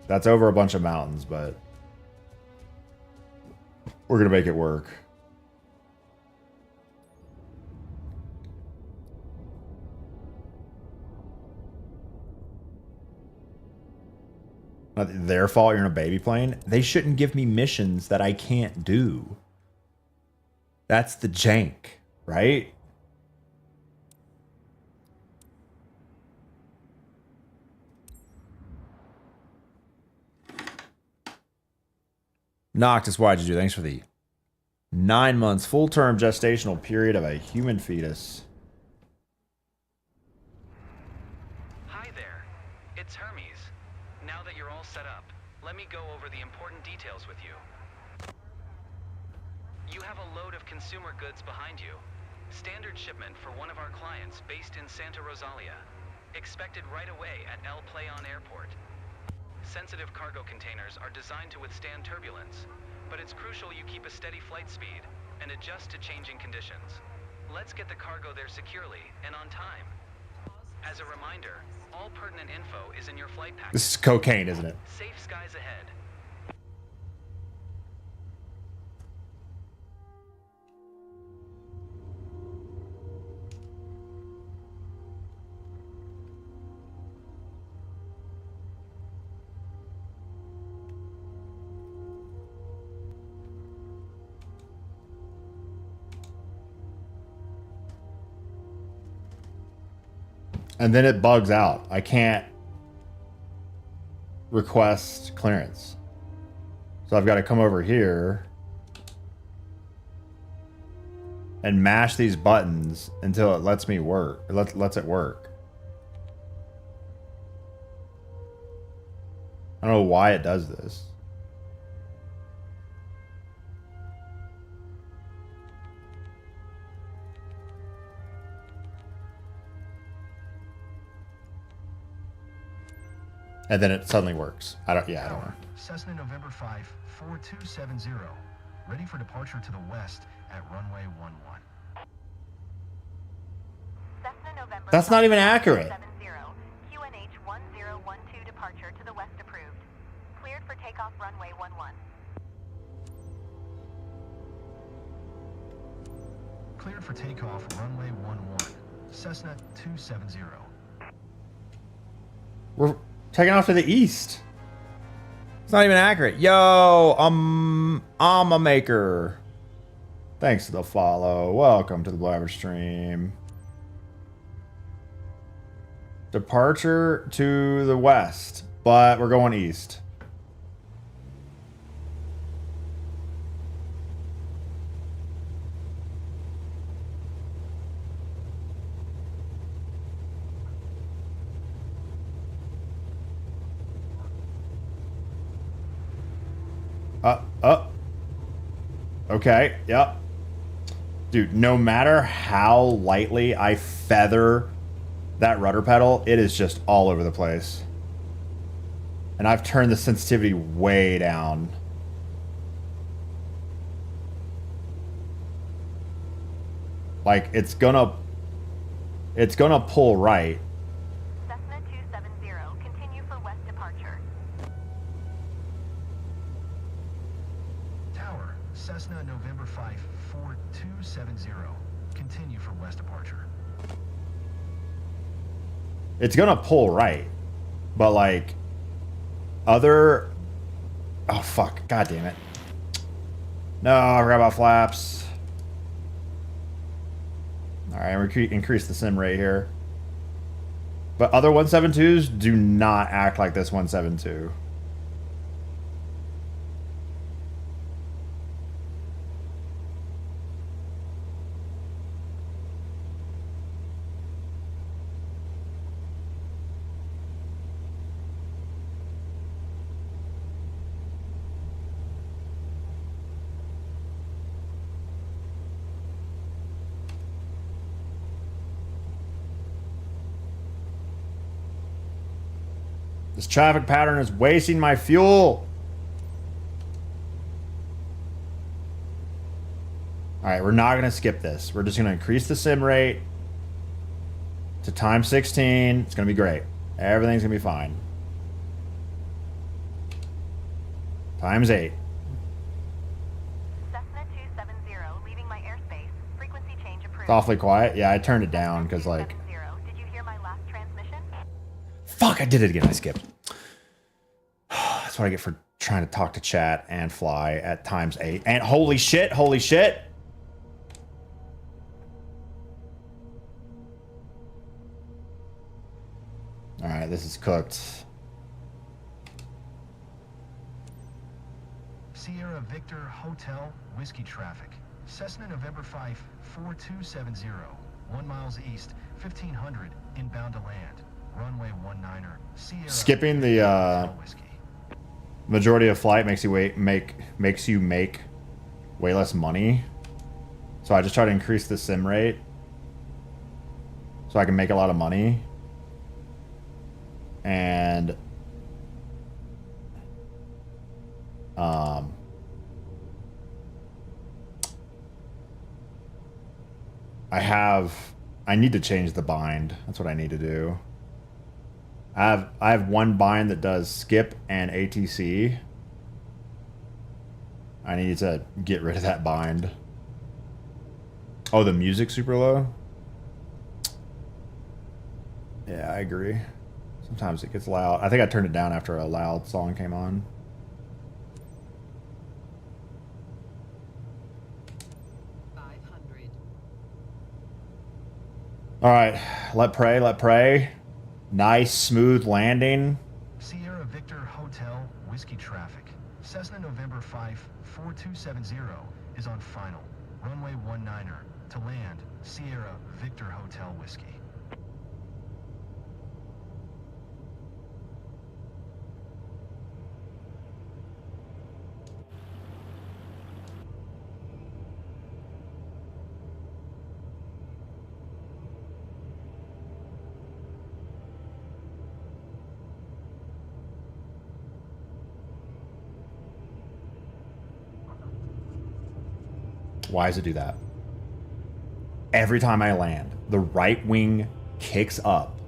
That's over a bunch of mountains, but we're going to make it work. Not their fault you're in a baby plane. They shouldn't give me missions that I can't do. That's the jank, right? Noctis, why'd you do? Thanks for the 9 months full-term gestational period of a human fetus. Hi there, it's Hermes. Now that you're all set up, let me go over the important details with you. You have a load of consumer goods behind you. Standard shipment for one of our clients based in Santa Rosalia. Expected right away at El Playon Airport. Sensitive cargo containers are designed to withstand turbulence. but it's crucial you keep a steady flight speed and adjust to changing conditions. Let's get the cargo there securely and on time. As a reminder, all pertinent info is in your flight packet. This is cocaine, isn't it? Safe skies ahead. And then it bugs out. I can't request clearance. So I've got to come over here and mash these buttons until it lets me work. It lets it work. I don't know why it does this. And then it suddenly works. I don't know. Cessna November 5, 4270. Ready for departure to the west at runway 11. Cessna November That's not even accurate. 70. QNH 1012 departure to the west approved. Cleared for takeoff runway 11. Cleared for takeoff runway 11. Cessna 270. We're taking off to the east. It's not even accurate. Yo, I'm a maker. Thanks for the follow. Welcome to the Blabber stream. Departure to the west, but we're going east. Okay, yep. Dude, no matter how lightly I feather that rudder pedal, it is just all over the place. And I've turned the sensitivity way down. Like, it's gonna pull right. Cessna 270, continue for west departure. Tower, Cessna November 5, 4270. Continue for west departure. It's gonna pull right. But like other oh fuck, god damn it. No, I forgot about flaps. Alright, we increase the sim rate here. But other 172s do not act like this 172. This traffic pattern is wasting my fuel. All right, we're not going to skip this. We're just going to increase the sim rate to times 16. It's going to be great. Everything's going to be fine. Times 8. Cessna 270, leaving my airspace. Frequency change approved. It's awfully quiet. Yeah, I turned it down because like... 270. Did you hear my last transmission? Fuck, I did it again. I skipped. That's what I get for trying to talk to chat and fly at times 8. And holy shit, holy shit. All right, this is cooked. Sierra Victor Hotel Whiskey traffic. Cessna November 5, 4270. 1 miles east, 1500 inbound to land. Runway 19er. Sierra Skipping the Hotel Whiskey. majority of flight makes you make way less money. So I just try to increase the sim rate so I can make a lot of money. And I need to change the bind. That's what I need to do. I have one bind that does skip and ATC. I need to get rid of that bind. Oh, the music super low? Yeah, I agree. Sometimes it gets loud. I think I turned it down after a loud song came on. All right, let pray. Nice, smooth landing. Sierra Victor Hotel Whiskey Traffic. Cessna November 5 4270 is on final. Runway 19er to land Sierra Victor Hotel Whiskey. Why does it do that? Every time I land, the right wing kicks up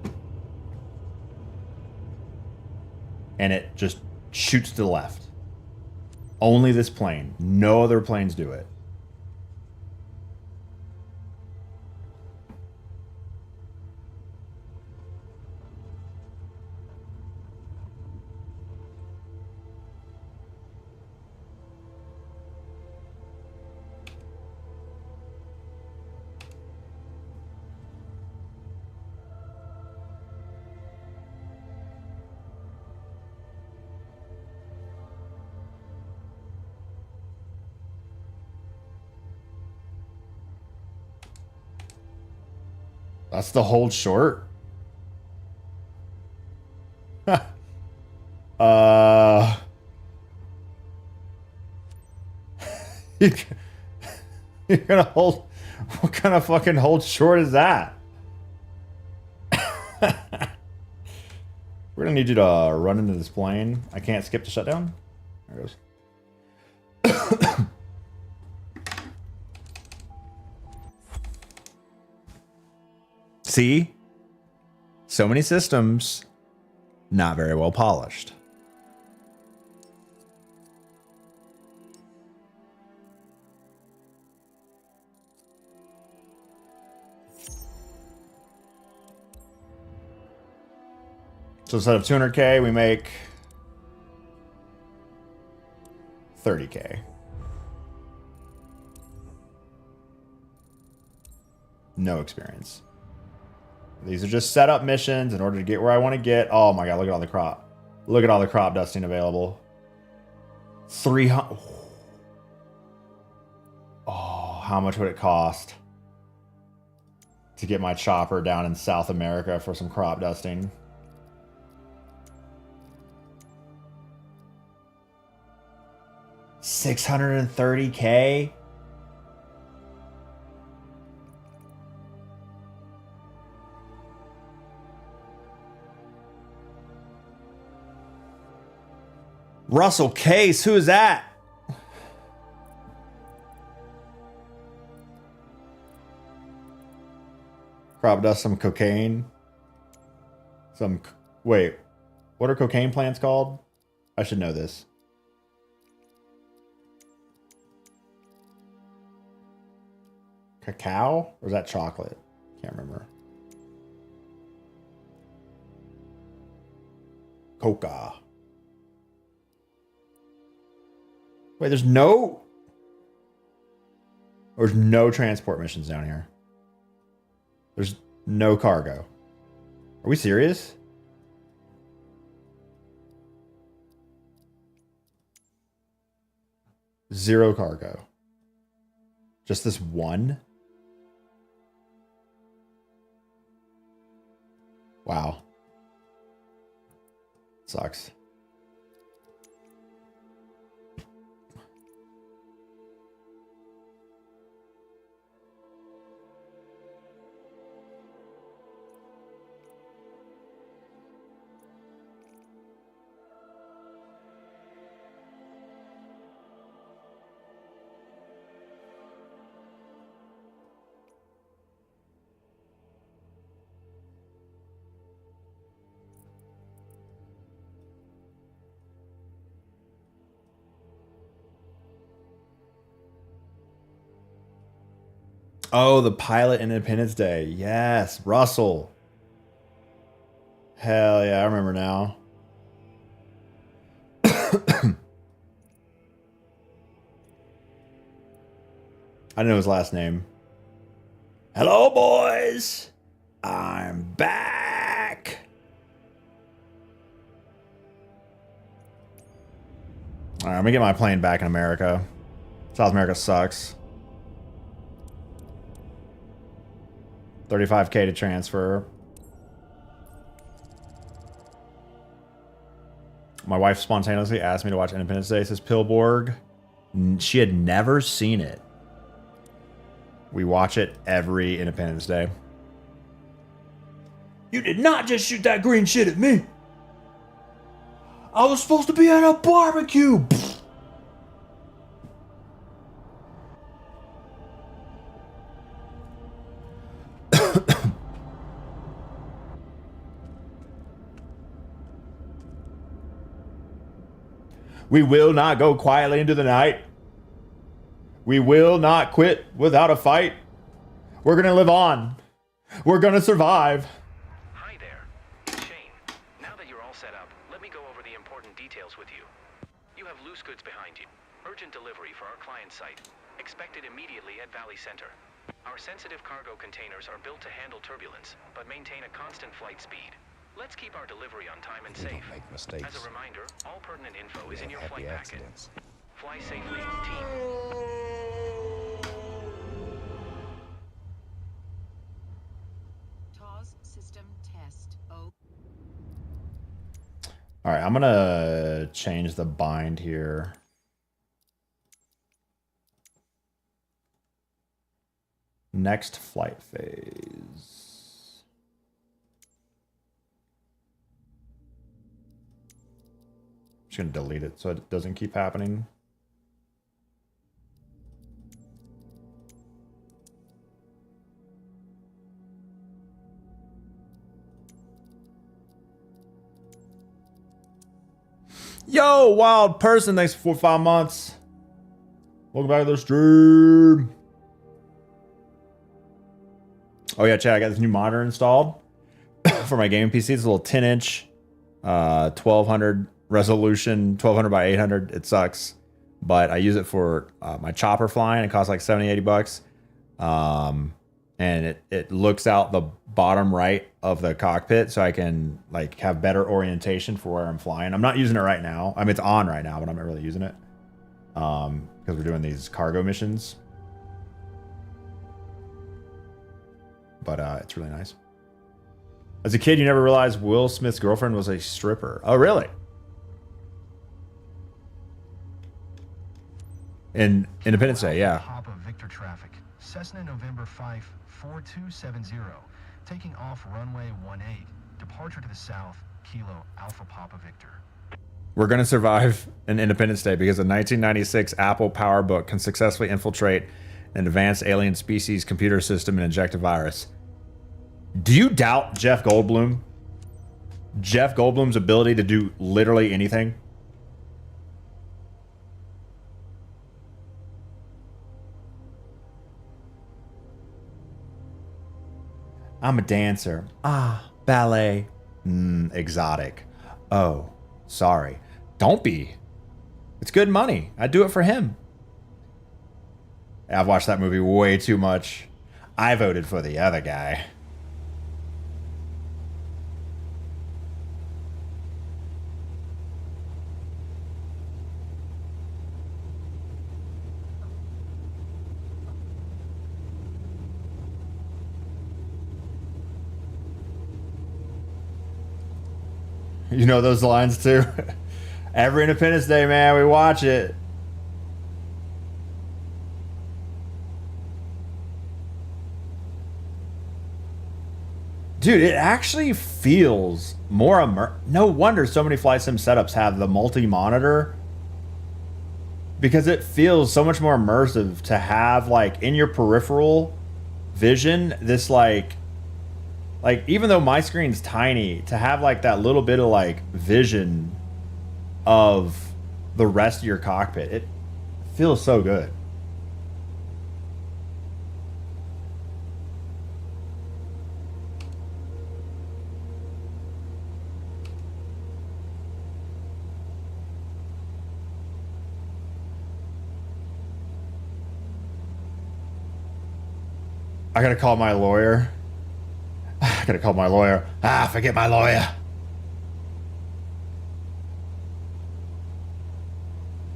and it just shoots to the left. Only this plane. No other planes do it. That's the hold short. You're gonna hold. What kind of fucking hold short is that? We're gonna need you to run into this plane. I can't skip the shutdown. There it goes. See? So many systems, not very well polished. So instead of 200K, we make 30K. No experience. These are just setup missions in order to get where I want to get. Oh my god, look at all the crop. Look at all the crop dusting available. 300. Oh, how much would it cost to get my chopper down in South America for some crop dusting? $630K? Russell Case, who is that? Crop dust some cocaine. Wait, what are cocaine plants called? I should know this. Cacao? Or is that chocolate? Can't remember. Coca. Wait, there's no transport missions down here. There's no cargo. Are we serious? Zero cargo. Just this one? Wow. Sucks. Oh, the pilot Independence Day. Yes, Russell. Hell yeah, I remember now. I didn't know his last name. Hello, boys. I'm back. All right, I'm gonna get my plane back in America. South America sucks. 35K to transfer. My wife spontaneously asked me to watch Independence Day, says Pillborg. She had never seen it. We watch it every Independence Day. You did not just shoot that green shit at me. I was supposed to be at a barbecue. We will not go quietly into the night. We will not quit without a fight. We're going to live on. We're going to survive. Hi there. Shane, now that you're all set up, let me go over the important details with you. You have loose goods behind you. Urgent delivery for our client site. Expected immediately at Valley Center. Our sensitive cargo containers are built to handle turbulence, but maintain a constant flight speed. Let's keep our delivery on time and We safe. don't make mistakes. As a reminder, all pertinent info We is in have your happy flight packet. accidents. Fly safely, team. TOS system test. Oh. All right, I'm going to change the bind here. Next flight phase. I'm just going to delete it so it doesn't keep happening. Yo, wild person, thanks for 5 months. Welcome back to the stream. Oh yeah, Chad, I got this new monitor installed for my gaming PC. It's a little 10-inch, 1200 resolution, 1200 by 800. It sucks, but I use it for my chopper flying. It costs like 70, 80 bucks. And it looks out the bottom right of the cockpit, so I can like have better orientation for where I'm flying. I'm not using it right now. I mean, it's on right now, but I'm not really using it because we're doing these cargo missions. But it's really nice. As a kid, you never realized Will Smith's girlfriend was a stripper. Oh, really? In Independence Day, yeah. Papa Victor traffic. Cessna November 5, 4270. Taking off runway 18. Departure to the south, Kilo Alpha Papa Victor. We're going to survive an Independence Day because a 1996 Apple PowerBook can successfully infiltrate an advanced alien species computer system and inject a virus. Do you doubt Jeff Goldblum? Jeff Goldblum's ability to do literally anything? I'm a dancer. Ah, ballet. Exotic. Oh, sorry. Don't be. It's good money. I'd do it for him. I've watched that movie way too much. I voted for the other guy. You know those lines too? Every Independence Day, man, we watch it. Dude, it actually feels more no wonder so many flight sim setups have the multi-monitor, because it feels so much more immersive to have like in your peripheral vision this like even though my screen's tiny, to have like that little bit of like vision of the rest of your cockpit, it feels so good. I gotta call my lawyer. I gotta call my lawyer. Ah, forget my lawyer.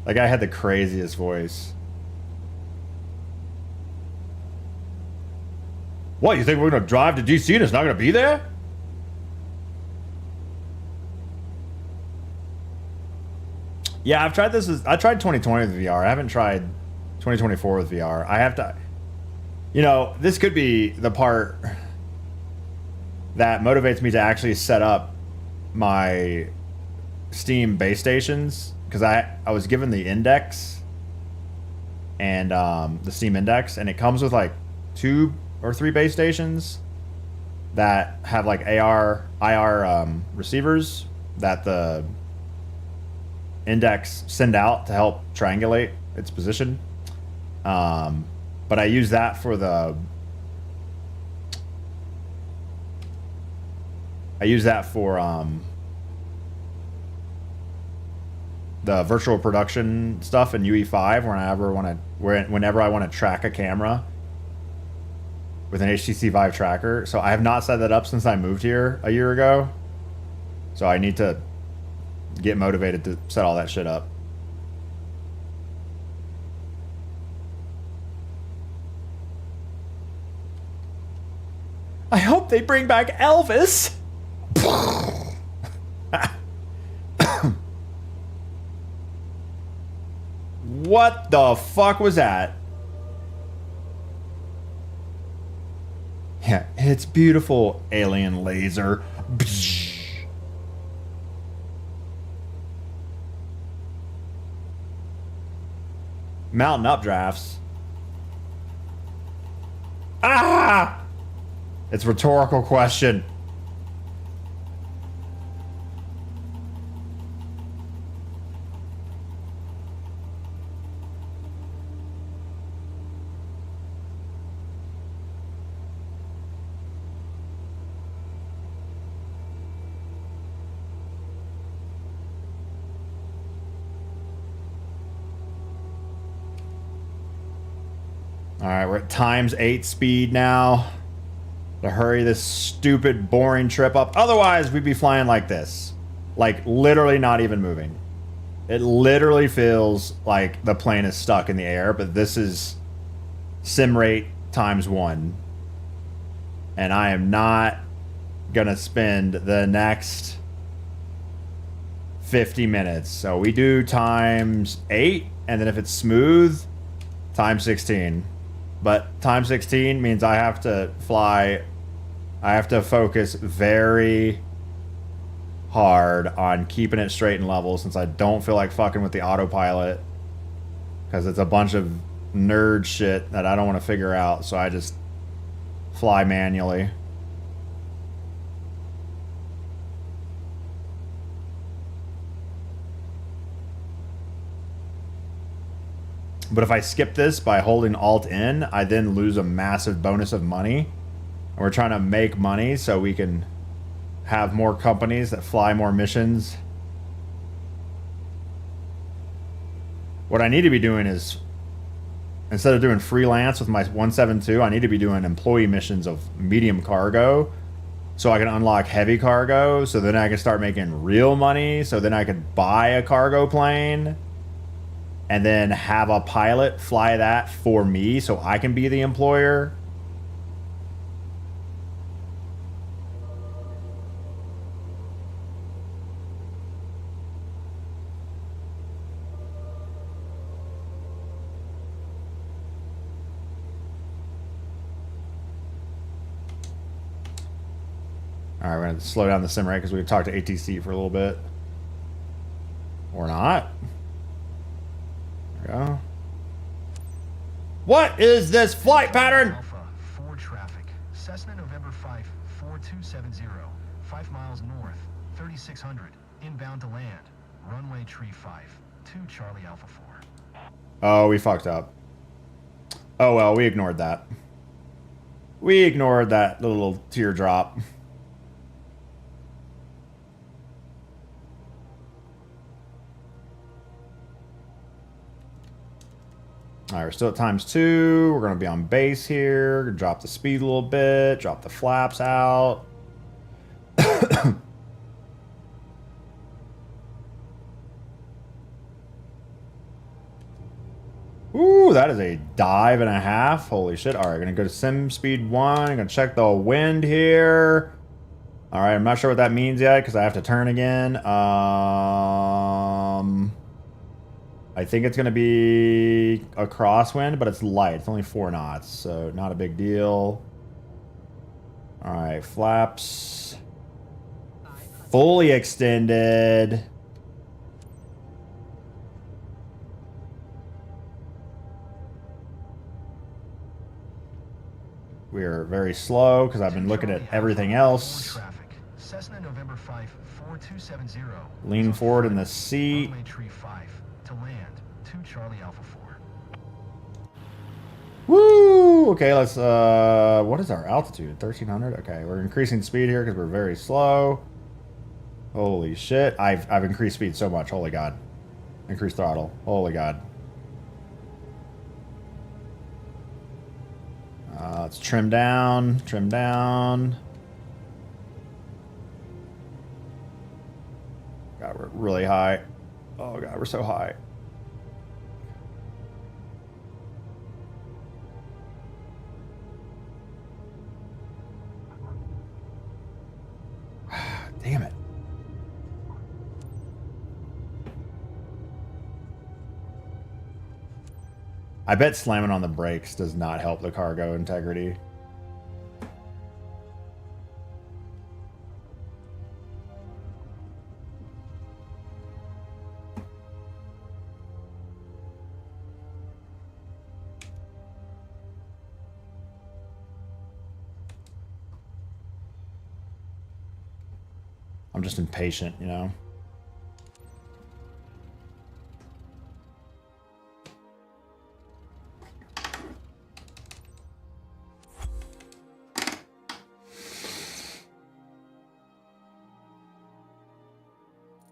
That guy had the craziest voice. What, you think we're gonna drive to DC and it's not gonna be there? Yeah, I've tried this. I tried 2020 with VR. I haven't tried 2024 with VR. I have to. You know, this could be the part that motivates me to actually set up my Steam base stations, because I was given the index and the Steam index, and it comes with like 2 or 3 base stations that have like IR receivers that the index send out to help triangulate its position. But I use that for the the virtual production stuff in UE5 whenever I want to track a camera with an HTC Vive tracker. So I have not set that up since I moved here a year ago. So I need to get motivated to set all that shit up. I hope they bring back Elvis. What the fuck was that? Yeah, it's beautiful, alien laser. Mountain updrafts. Ah! It's a rhetorical question. All right, we're at ×8 speed now to hurry this stupid, boring trip up. Otherwise, we'd be flying like this. Like, literally not even moving. It literally feels like the plane is stuck in the air, but this is sim rate ×1. And I am not gonna spend the next 50 minutes. So we do ×8, and then if it's smooth, ×16. But ×16 means I have to fly, I have to focus very hard on keeping it straight and level, since I don't feel like fucking with the autopilot, because it's a bunch of nerd shit that I don't want to figure out, so I just fly manually. But if I skip this by holding Alt-N, I then lose a massive bonus of money. And we're trying to make money so we can have more companies that fly more missions. What I need to be doing is, instead of doing freelance with my 172, I need to be doing employee missions of medium cargo, so I can unlock heavy cargo, so then I can start making real money, so then I could buy a cargo plane and then have a pilot fly that for me so I can be the employer. All right, we're gonna slow down the sim rate because we've talked to ATC for a little bit. Or not. There we go. What is this flight pattern? Alpha 4 traffic. Cessna November 5 4270. 5 miles north, 3600. Inbound to land. Runway tree 5. 2 Charlie Alpha 4. Oh, we fucked up. Oh well, we ignored that. We ignored that little teardrop. All right, we're still at ×2. We're going to be on base here. Drop the speed a little bit. Drop the flaps out. Ooh, that is a dive and a half. Holy shit. All right, going to go to sim speed 1. I'm going to check the wind here. All right, I'm not sure what that means yet because I have to turn again. I think it's going to be a crosswind, but it's light. It's only 4 knots, so not a big deal. All right, flaps. Fully extended. We are very slow because I've been looking at everything else. Traffic. Cessna November 5 4270. Lean forward in the seat. Runway tree 5 to land 2 Charlie Alpha 4. Woo! Okay, let's, what is our altitude? 1300? Okay, we're increasing speed here because we're very slow. Holy shit. I've increased speed so much. Holy God. Increased throttle. Holy God. Let's trim down. Trim down. God, we're really high. Oh God, we're so high. Damn it. I bet slamming on the brakes does not help the cargo integrity. I'm just impatient, you know?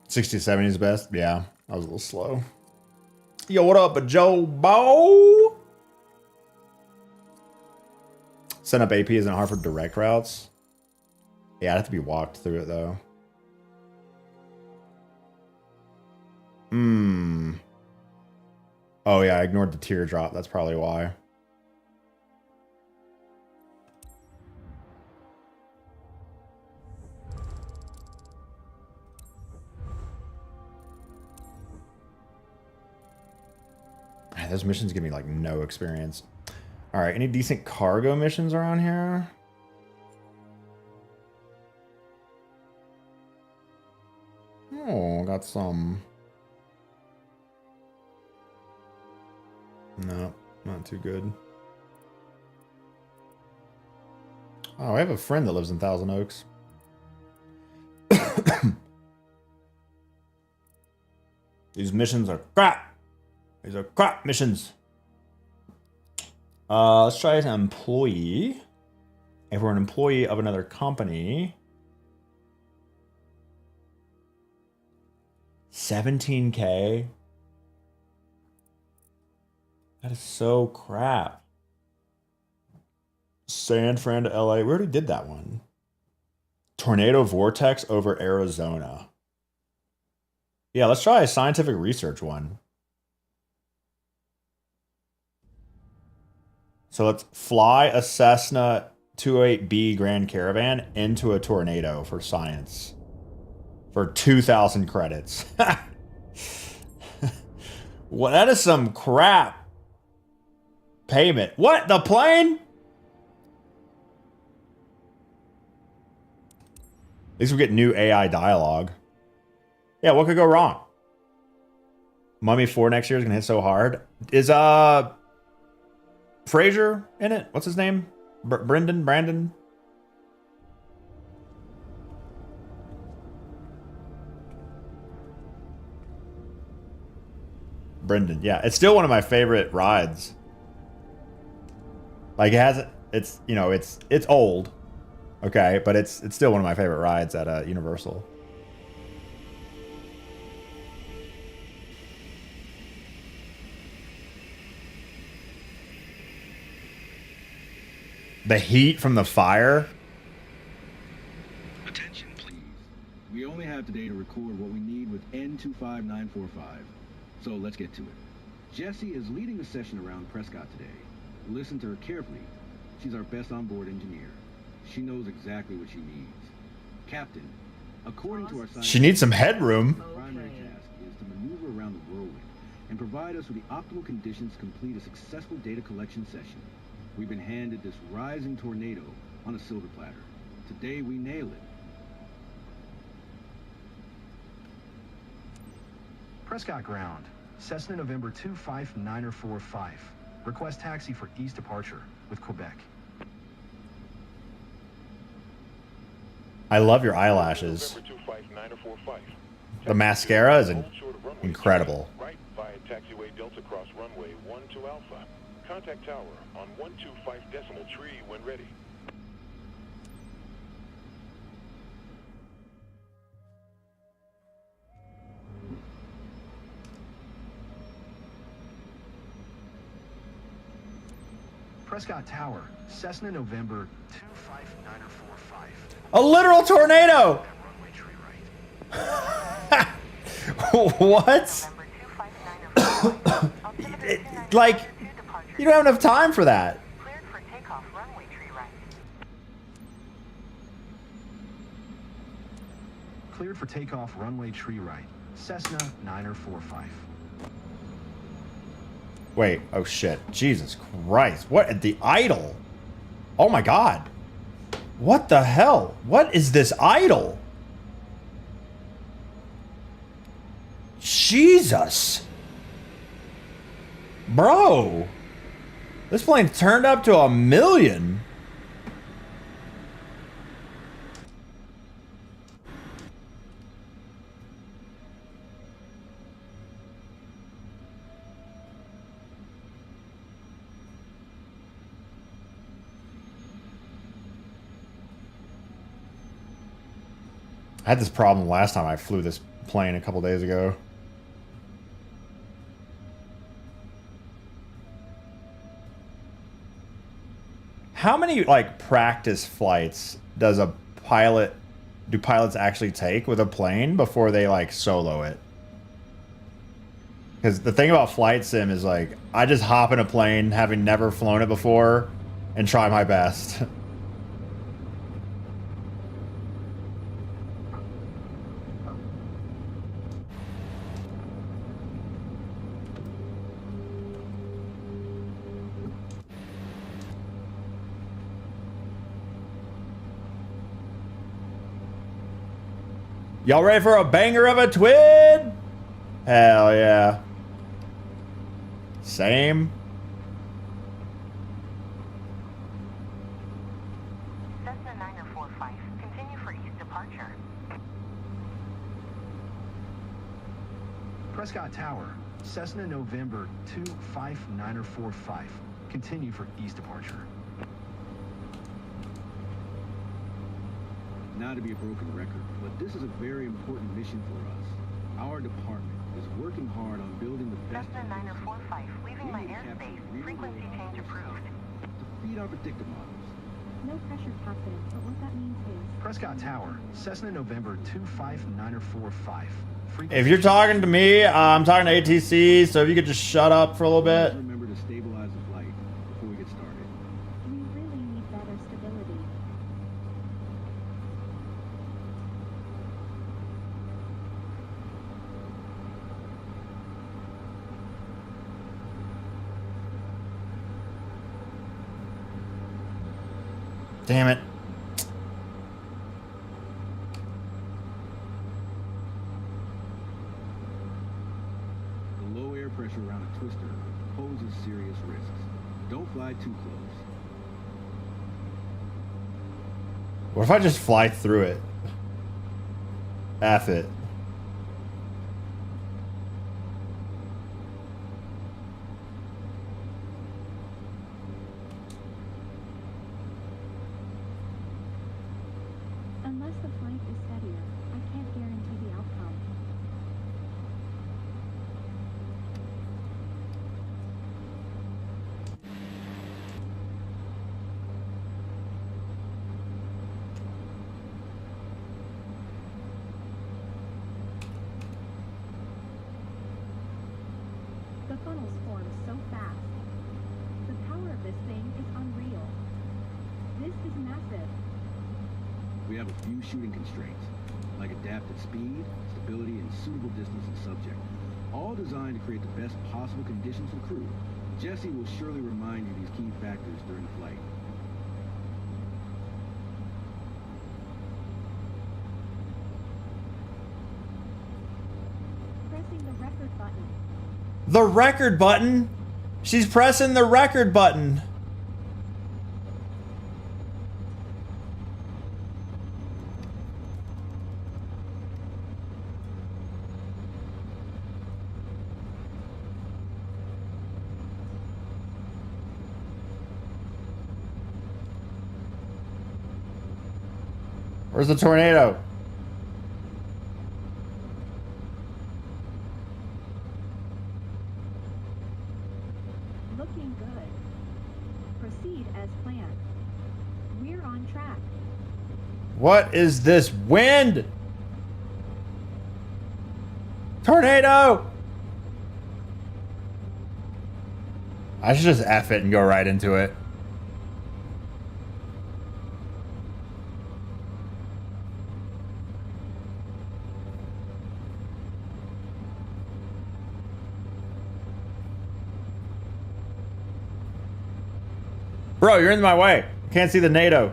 '60-70 is best. Yeah, I was a little slow. Yo, what up, Joe Bo? Set up AP isn't hard for direct routes. Yeah, I'd have to be walked through it though. Oh yeah, I ignored the teardrop. That's probably why. Man, those missions give me like no experience. All right, any decent cargo missions around here? Oh, got some. No, not too good. Oh, I have a friend that lives in Thousand Oaks. These missions are crap. These are crap missions. Let's try as an employee. If we're an employee of another company. 17K. That is so crap. San Fran to LA. We already did that one. Tornado vortex over Arizona. Yeah, let's try a scientific research one. So let's fly a Cessna 208B Grand Caravan into a tornado for science. For 2,000 credits. Well, that is some crap payment. What? The plane? At least we get new AI dialogue. Yeah, what could go wrong? Mummy 4 next year is gonna hit so hard. Is Fraser in it? What's his name? Brandon? Brandon, yeah. It's still one of my favorite rides. Like it's you know, it's old. Okay, but it's still one of my favorite rides at Universal. the heat from the fire. Attention, please. We only have today to record what we need with N25945. So let's get to it. Jessie is leading the session around Prescott today. Listen to her carefully. She's our best onboard engineer. She knows exactly what she needs. Captain, according to our science, She needs some headroom. the primary task is to maneuver around the whirlwind and provide us with the optimal conditions to complete a successful data collection session. We've been handed this rising tornado on a silver platter. Today we nail it. Prescott Ground, Cessna November 25945. Request taxi for east departure with Quebec. I love your eyelashes. The mascara is incredible. Right via taxiway Delta cross runway 12 Alpha. Contact tower on 125 decimal tree when ready. Prescott Tower, Cessna November 25945. A literal tornado. Runway tree right. What? Like, you don't have enough time for that. Cleared for takeoff, runway tree right. Cleared for takeoff, runway tree right. Cessna 9045. Wait, oh shit. Jesus Christ. What? The idol? Oh my god. What the hell? What is this idol? Jesus. Bro. This plane turned up to 1,000,000. I had this problem last time I flew this plane a couple days ago. How many like practice flights does a pilot do pilots actually take with a plane before they like solo it? Because the thing about flight sim is like I just hop in a plane having never flown it before and try my best. Y'all ready for a banger of a twin? Hell yeah. Same. Cessna 9045. Continue for east departure. Prescott Tower, Cessna November 25945. Continue for east departure. Not to be a broken record, but this is a very important mission for us. Our department is working hard on building the best Cessna 9045. Leaving my airspace. Frequency change approved. to feed our predictive models. No pressure, Captain, but what that means is... Prescott Tower, Cessna November 25945. If you're talking to me, I'm talking to ATC, so if you could just shut up for a little bit. Remember to stabilize the flight before we get started. We really need better stability. Damn it. The low air pressure around a twister poses serious risks. Don't fly too close. What if I just fly through it? F it. Unless the flight is steadier, I can't guarantee the outcome. funnels form so fast. The power of this thing is unreal. This is massive. We have a few shooting constraints, like adapted speed, stability, and suitable distance and subject. All designed to create the best possible conditions for crew. Jesse will surely remind you these key factors during the flight. Pressing the record button. The record button? She's pressing the record button. Where's the tornado? Looking good. Proceed as planned. We're on track. What is this wind? Tornado! I should just F it and go right into it. Bro, you're in my way. Can't see the NATO.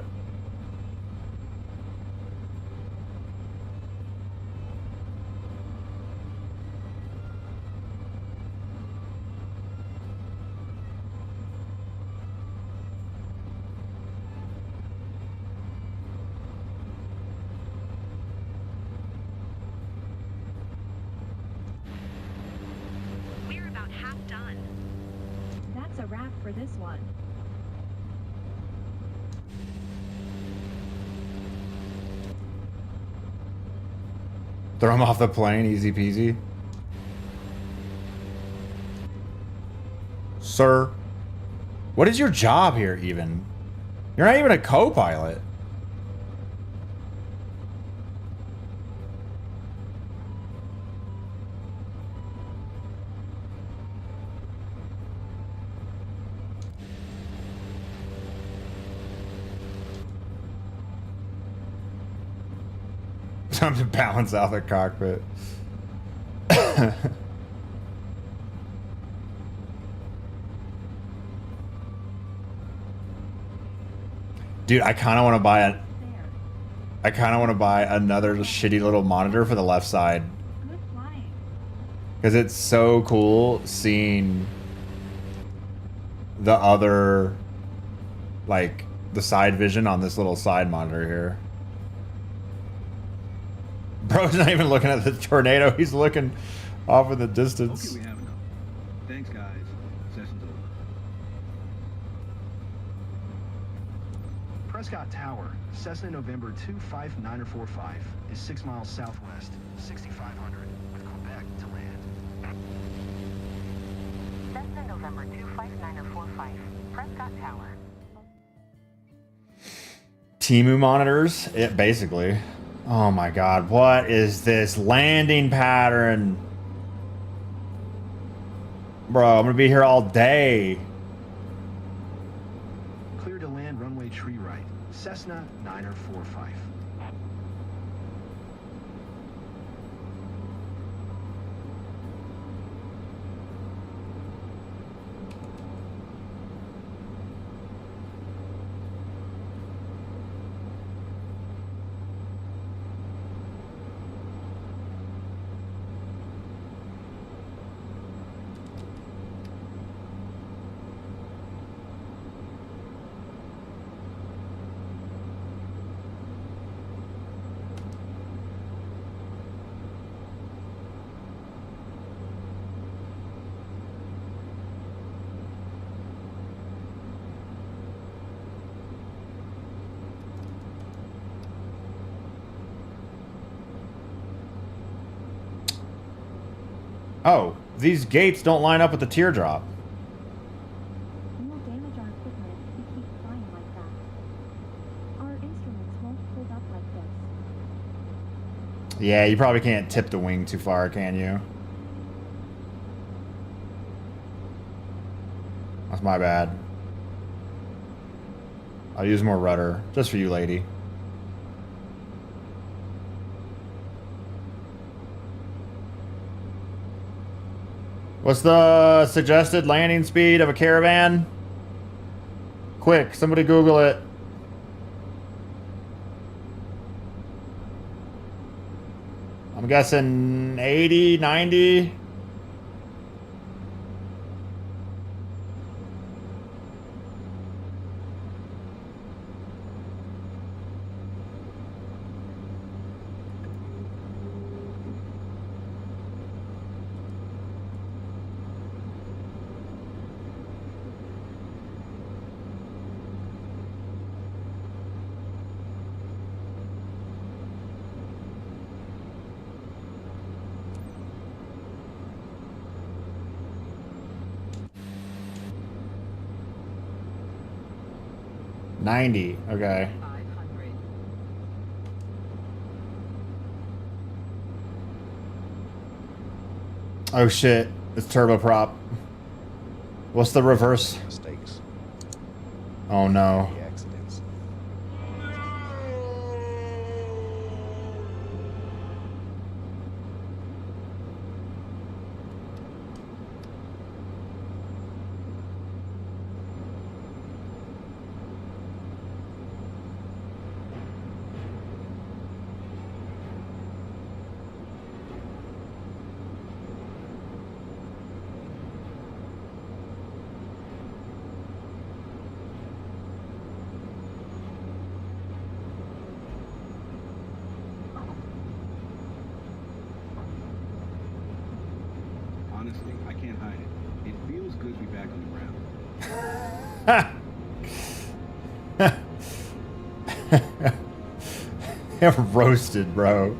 We're about half done. That's a wrap for this one. Throw him off the plane, easy peasy. Sir, what is your job here even? You're not even a co-pilot. Time to balance out the cockpit. Dude, I kind of want to buy another shitty little monitor for the left side. Good flying. Because it's so cool seeing the other, like, the side vision on this little side monitor here. Bro's not even looking at the tornado. He's looking off in the distance. Okay, we have enough. Thanks, guys. Session's over. Prescott Tower, Cessna November 25945 is 6 miles southwest, 6500 with Quebec to land. Cessna November 25945, Prescott Tower. Timu monitors? It basically. Oh my god, what is this landing pattern? Bro, I'm gonna be here all day. Clear to land runway tree right, Cessna 945. Oh, these gates don't line up with the teardrop. We'll damage our equipment if we keep flying like that. Our instruments won't hold up like this. Yeah, you probably can't tip the wing too far, can you? That's my bad. I'll use more rudder. Just for you, lady. What's the suggested landing speed of a caravan? Quick, somebody Google it. I'm guessing 80, 90. $90. Okay. 500. Oh shit. It's turboprop. What's the reverse? Mistakes. Oh no. Happy accidents. Honestly, I can't hide it. It feels good to be back on the ground. Roasted, bro.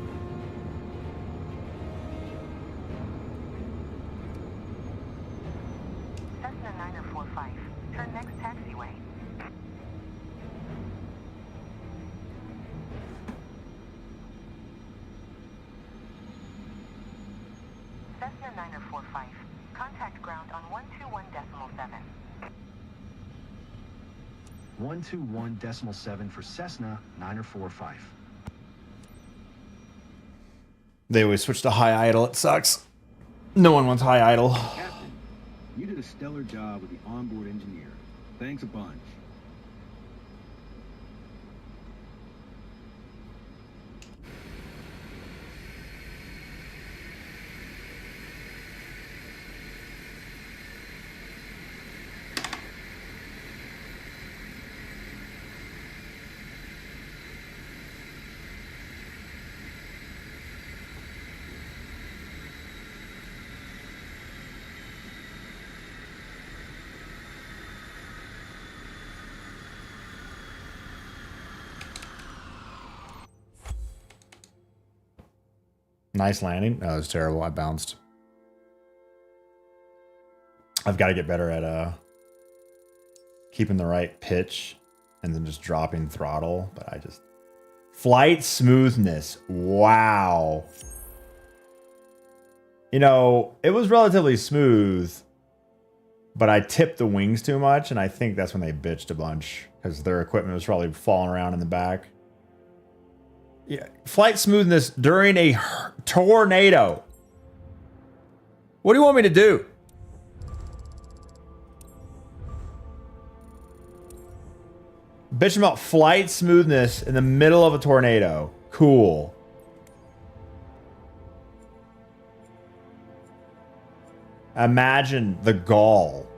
Cessna 945. Turn next taxiway. Cessna 945. Contact ground on 121.7. 121.7 for Cessna 945. They always switch to high idle. It sucks. No one wants high idle. Captain, you did a stellar job with the onboard engineer. Thanks a bunch. Nice landing. Oh, that was terrible. I bounced. I've got to get better at keeping the right pitch and then just dropping throttle. But I just... Flight smoothness. Wow. You know, it was relatively smooth, but I tipped the wings too much, and I think that's when they bitched a bunch because their equipment was probably falling around in the back. Yeah, flight smoothness during a tornado. What do you want me to do? Bitching about flight smoothness in the middle of a tornado. Cool. Imagine the gall.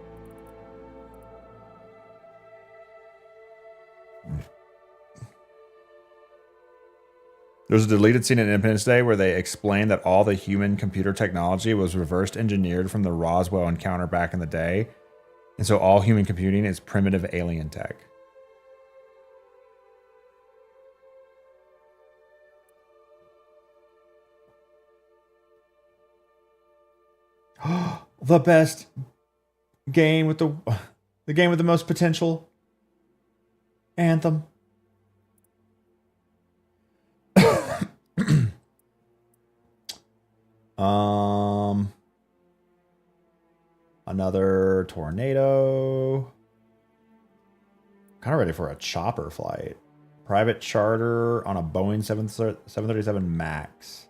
There's a deleted scene in Independence Day where they explain that all the human computer technology was reverse engineered from the Roswell encounter back in the day. And so all human computing is primitive alien tech. The best game with the game with the most potential. Anthem. Another tornado. Kind of ready for a chopper flight. Private charter on a Boeing 737 MAX.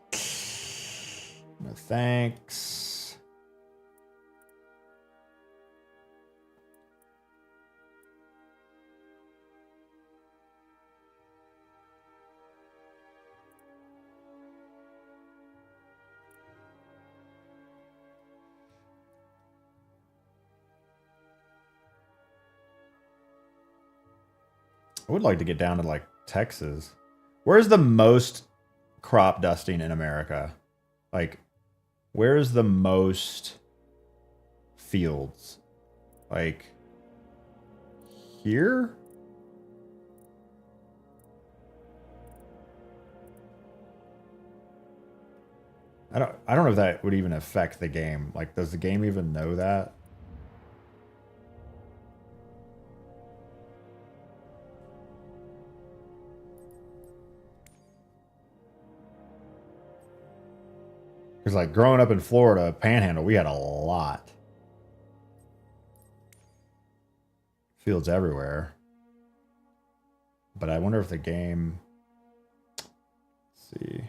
No thanks. I would like to get down to like Texas. Where's the most crop dusting in America? Like, where's the most fields? Like, here? I don't know if that would even affect the game. Like, does the game even know that? Because like growing up in Florida, Panhandle, we had a lot. Fields everywhere. But I wonder if the game... Let's see.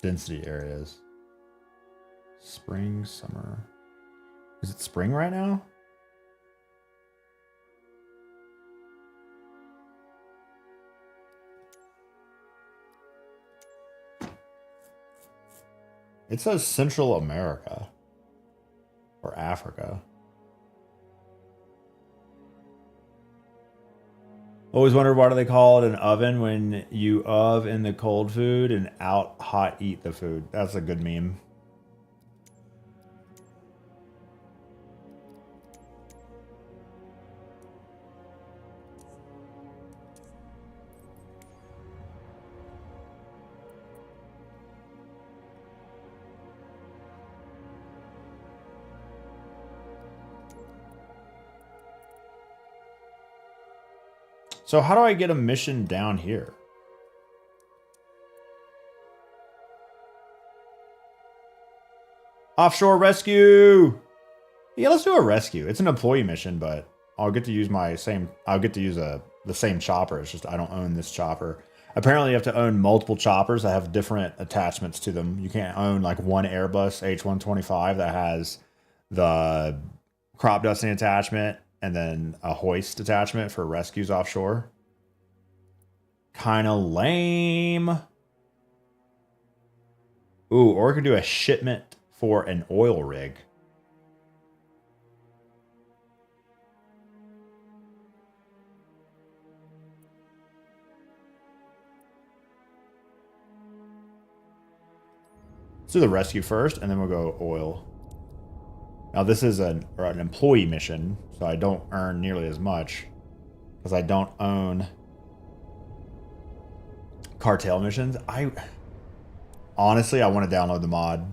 Density areas. Spring, summer. Is it spring right now? It says Central America or Africa. Always wondered why do they call it an oven when you in the cold food and out hot eat the food. That's a good meme. So how do I get a mission down here? Offshore rescue. Yeah, let's do a rescue. It's an employee mission, but I'll get to use the same chopper. It's just I don't own this chopper. Apparently you have to own multiple choppers that have different attachments to them. You can't own like one Airbus H125 that has the crop dusting attachment and then a hoist attachment for rescues offshore. Kind of lame. Ooh, or we could do a shipment for an oil rig. Let's do the rescue first, and then we'll go oil. Now this is an employee mission, so I don't earn nearly as much because I don't own cartel missions. Honestly, I want to download the mod.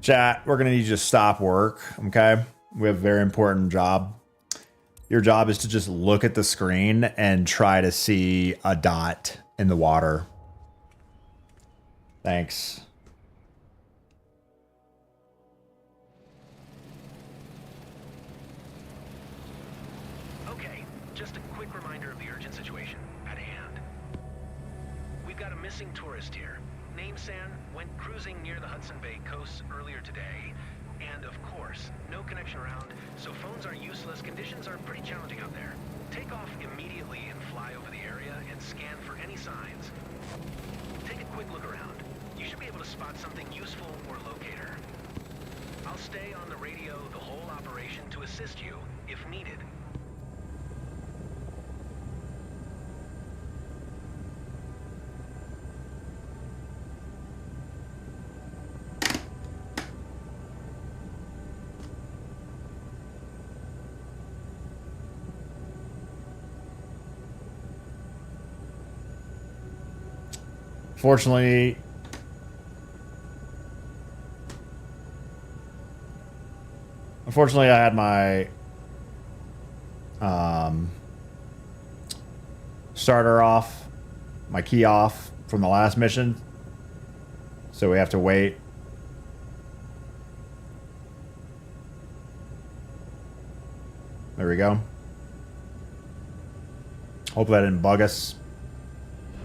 Chat, we're going to need you to stop work, okay? We have a very important job. Your job is to just look at the screen and try to see a dot in the water. Thanks. Just a quick reminder of the urgent situation at hand. We've got a missing tourist here. Name San, went cruising near the Hudson Bay coast earlier today. And of course, no connection around, so phones are useless. Conditions are pretty challenging out there. Take off immediately and fly over the area and scan for any signs. Take a quick look around. You should be able to spot something useful or locate her. I'll stay on the radio the whole operation to assist you if needed. Unfortunately, I had my starter off, my key off from the last mission, so we have to wait There we go. Hopefully that didn't bug us.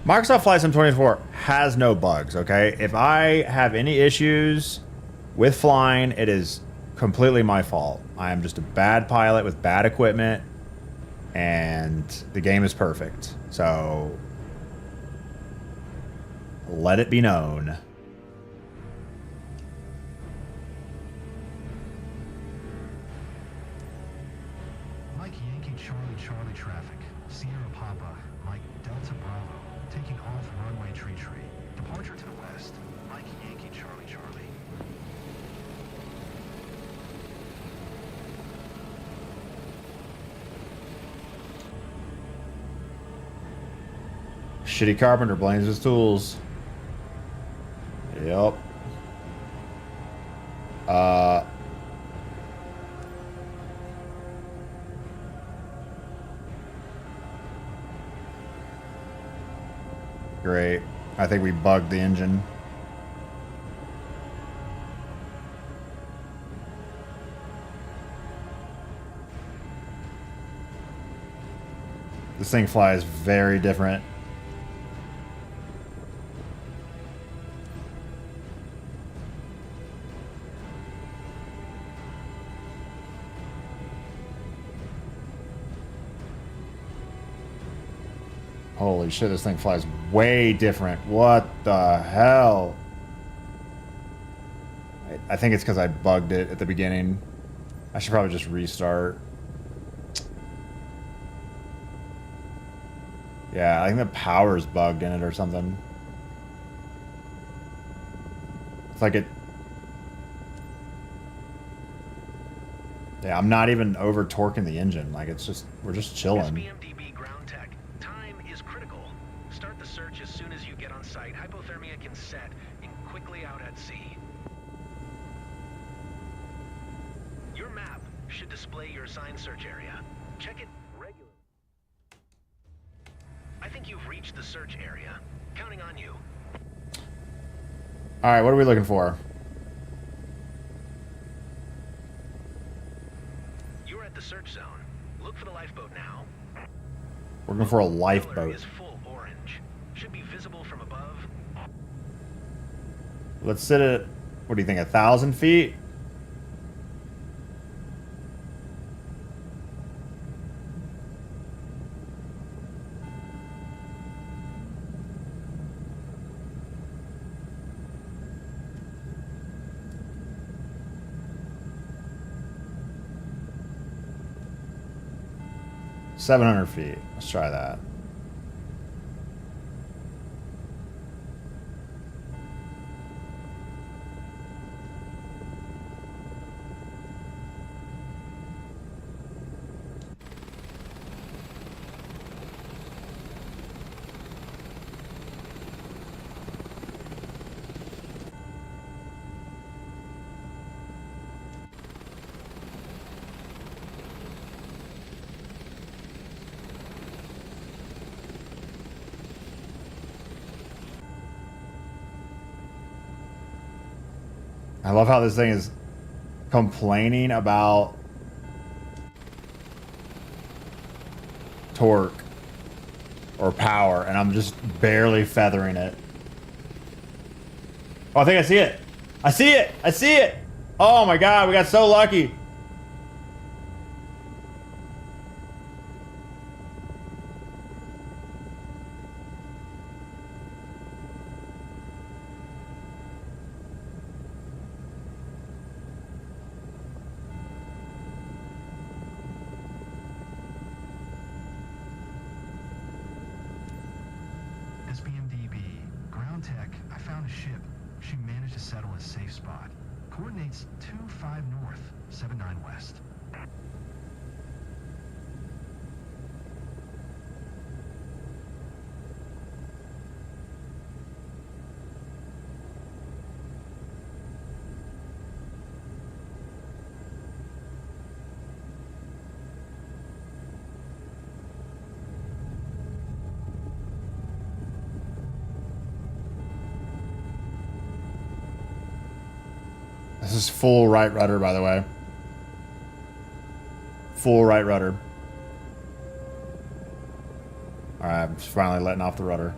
Microsoft Flight Sim 24 has no bugs, okay? If I have any issues with flying, it is completely my fault. I am just a bad pilot with bad equipment, and the game is perfect. So, let it be known. Mike Yankee Charlie traffic. Sierra Papa, Mike Delta Bravo, taking off runway tree. Departure to the west. Mike Yankee Charlie. Shitty carpenter blames his tools. Yep. Great. I think we bugged the engine. This thing flies very different. Holy shit, this thing flies way different. What the hell? I think it's because I bugged it at the beginning. I should probably just restart. Yeah, I think the power's bugged in it or something. It's like it... Yeah, I'm not even over torquing the engine. Like, it's just... We're just chilling. SBMDB ground tech. Time is critical. Start the search as soon as you get on site. Hypothermia can set and quickly out at sea. Your map should display your assigned search area. Check it regularly. I think you've reached the search area. Counting on you. Alright, what are we looking for? You're at the search zone. Look for the lifeboat now. We're looking for a Color lifeboat. is full orange. Should be visible from above. Let's sit at, what do you think, 1,000 feet? $700 feet. Let's try that. I love how this thing is complaining about torque or power, and I'm just barely feathering it. Oh, I think I see it. I see it. I see it. Oh my God, we got so lucky. SBMDB, ground tech, I found a ship. She managed to settle a safe spot. Coordinates 25 north, 79 west. This is full right rudder, by the way. Full right rudder. Alright, I'm finally letting off the rudder.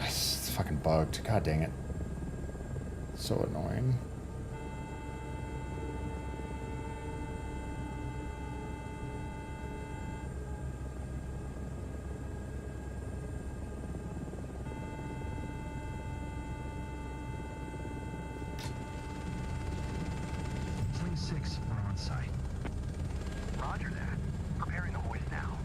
It's fucking bugged. God dang it. So annoying. Fleet 6, we're on site. Roger that. Preparing the hoist now.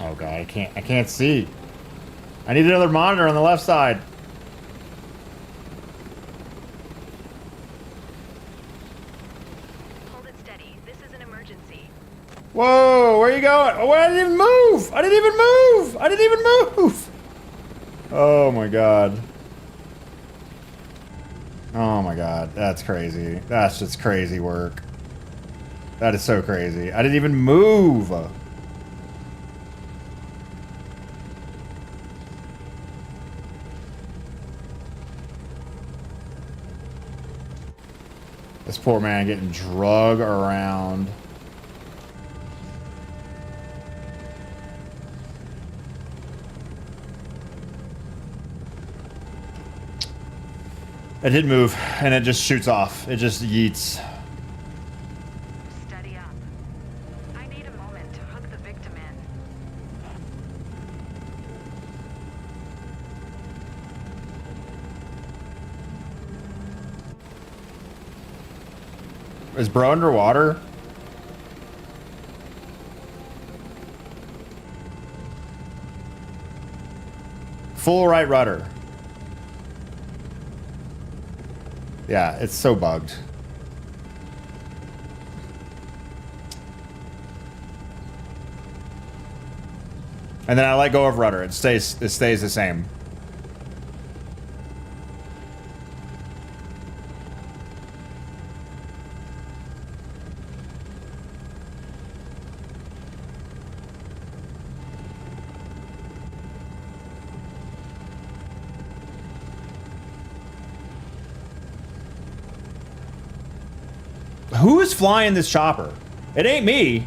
Oh god, I can't see. I need another monitor on the left side. Hold it steady. This is an emergency. Whoa, where are you going? Oh, I didn't even move! I didn't even move! I didn't even move! Oh my god. Oh my god, that's crazy. That's just crazy work. That is so crazy. I didn't even move! This poor man getting drug around. It did move, and it just shoots off. It just yeets. Steady up. I need a moment to hook the victim in. Is bro underwater? Full right rudder. Yeah, it's so bugged. And then I let go of rudder. It stays the same. Who is flying this chopper? It ain't me.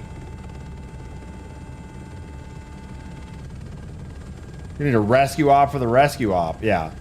You need a rescue op for the rescue op. Yeah.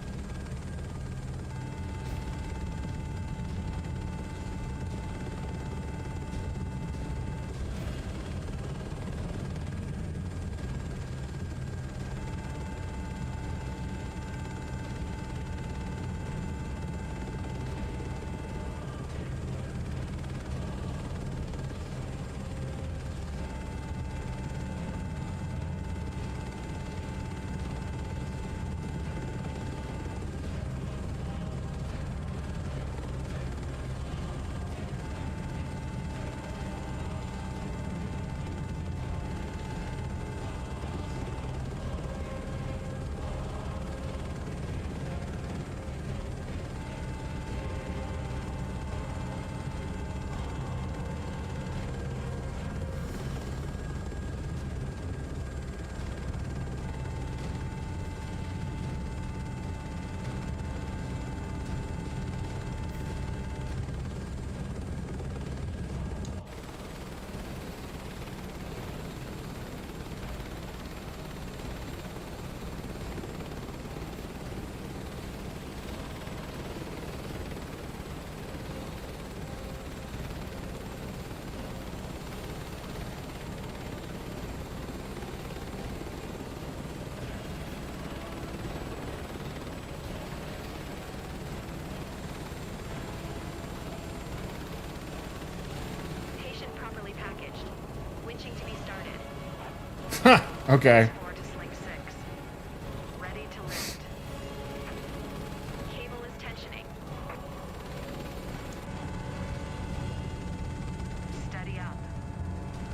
Patient properly packaged. Winching to be started. Okay. Transport to Sling 6. Ready to lift. Cable is tensioning. Steady up.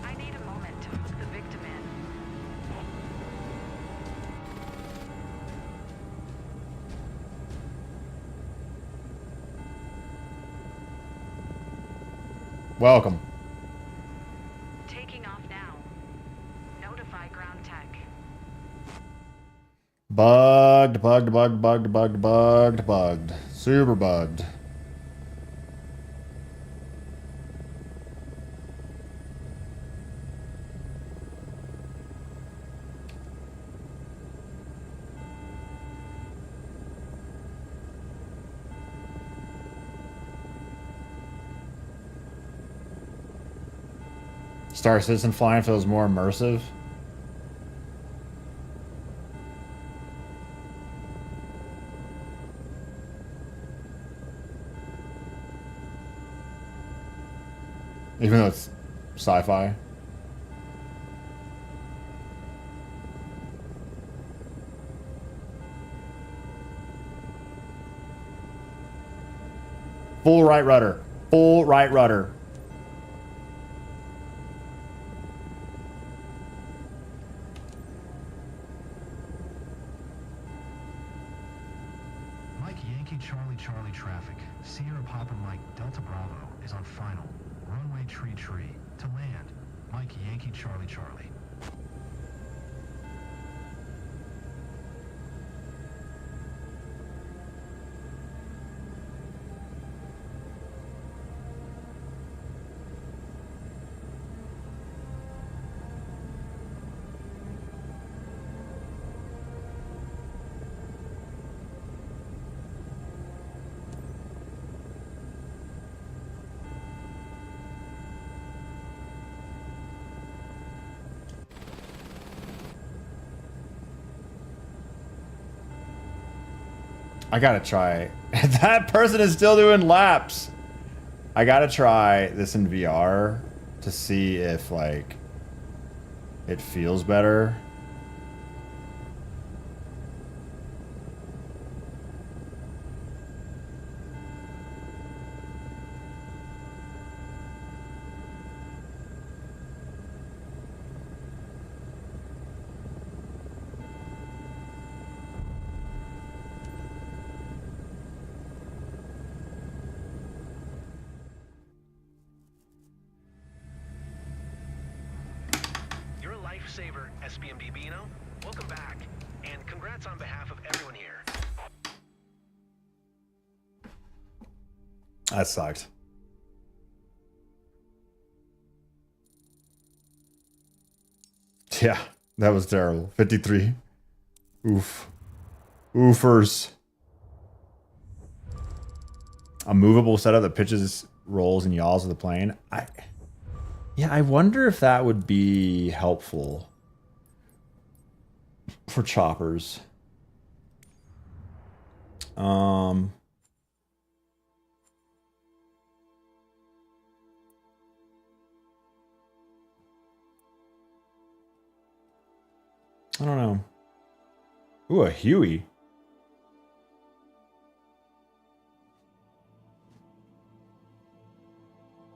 I need a moment to hook the victim in. Welcome. Taking Bugged. Super bugged. Star Citizen flying feels more immersive. Even though it's sci-fi. Full right rudder. Full right rudder. Mike Yankee Charlie traffic. Sierra Papa Mike Delta Bravo is on final. Runway tree. To land. Mike Yankee Charlie. I gotta try. That person is still doing laps. I gotta try this in VR to see if like it feels better. Lifesaver, SPMD Beano. Welcome back, and congrats on behalf of everyone here. That sucked. Yeah, that was terrible. 53. Oof. Oofers. A movable setup that pitches, rolls, and yaws of the plane. Yeah, I wonder if that would be helpful for choppers. I don't know. Ooh, a Huey.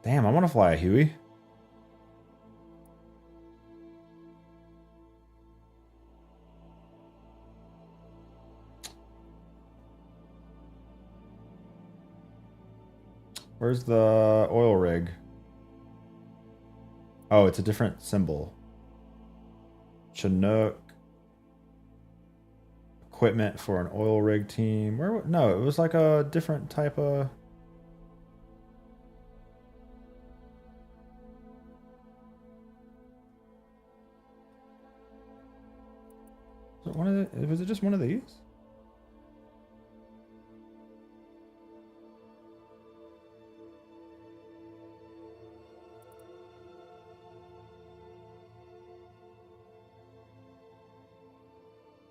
Damn, I want to fly a Huey. Where's the oil rig? Oh, it's a different symbol. Chinook. Equipment for an oil rig team. Where? No, it was like a different type of... Was it just one of these?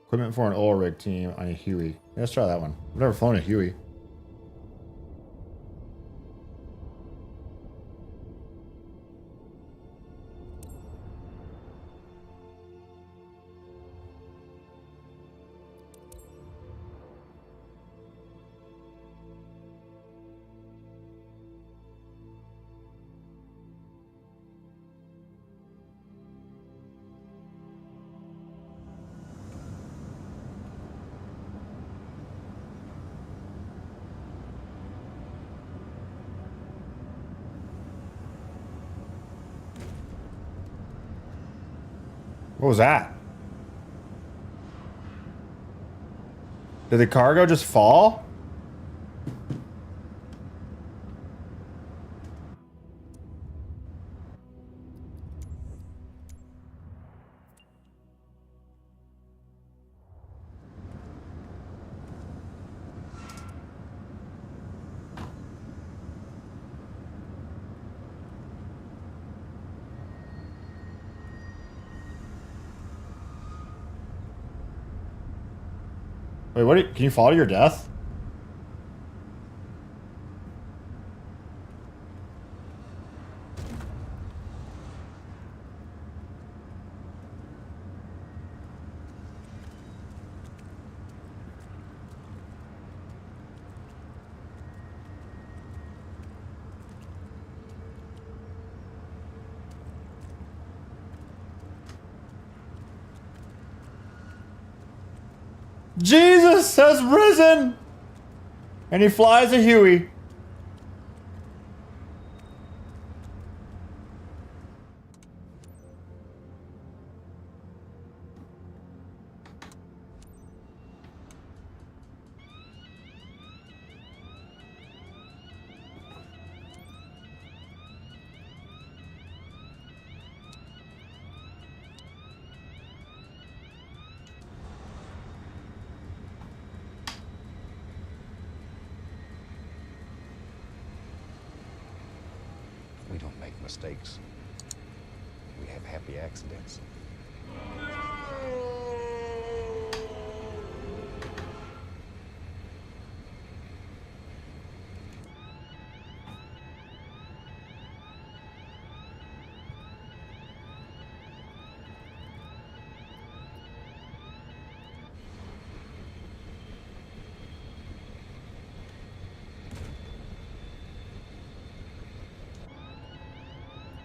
Equipment for an oil rig team on a Huey. Let's try that one. I've never flown a Huey. What was that? Did the cargo just fall? Wait, what? Can you fall to your death? Jesus has risen! And he flies a Huey. We don't make mistakes. We have happy accidents.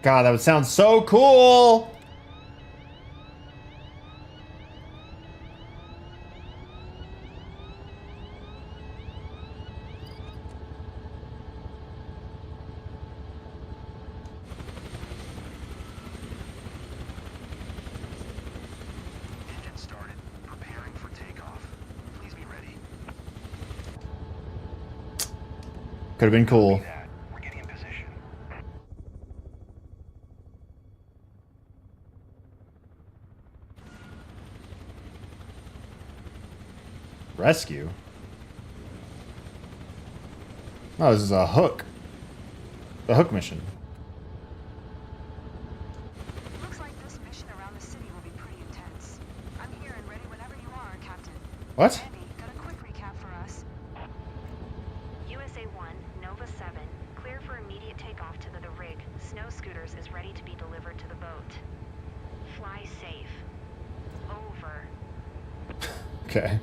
God, that would sound so cool. Engine started. Preparing for takeoff. Please be ready. Could have been cool. We're getting in position. Rescue? Oh, this is a hook. The hook mission. Looks like this mission around the city will be pretty intense. I'm here and ready whenever you are, Captain. What? Andy, got a quick recap for us. USA 1, Nova 7, clear for immediate takeoff to the rig. Snow Scooters is ready to be delivered to the boat. Fly safe. Over. Okay.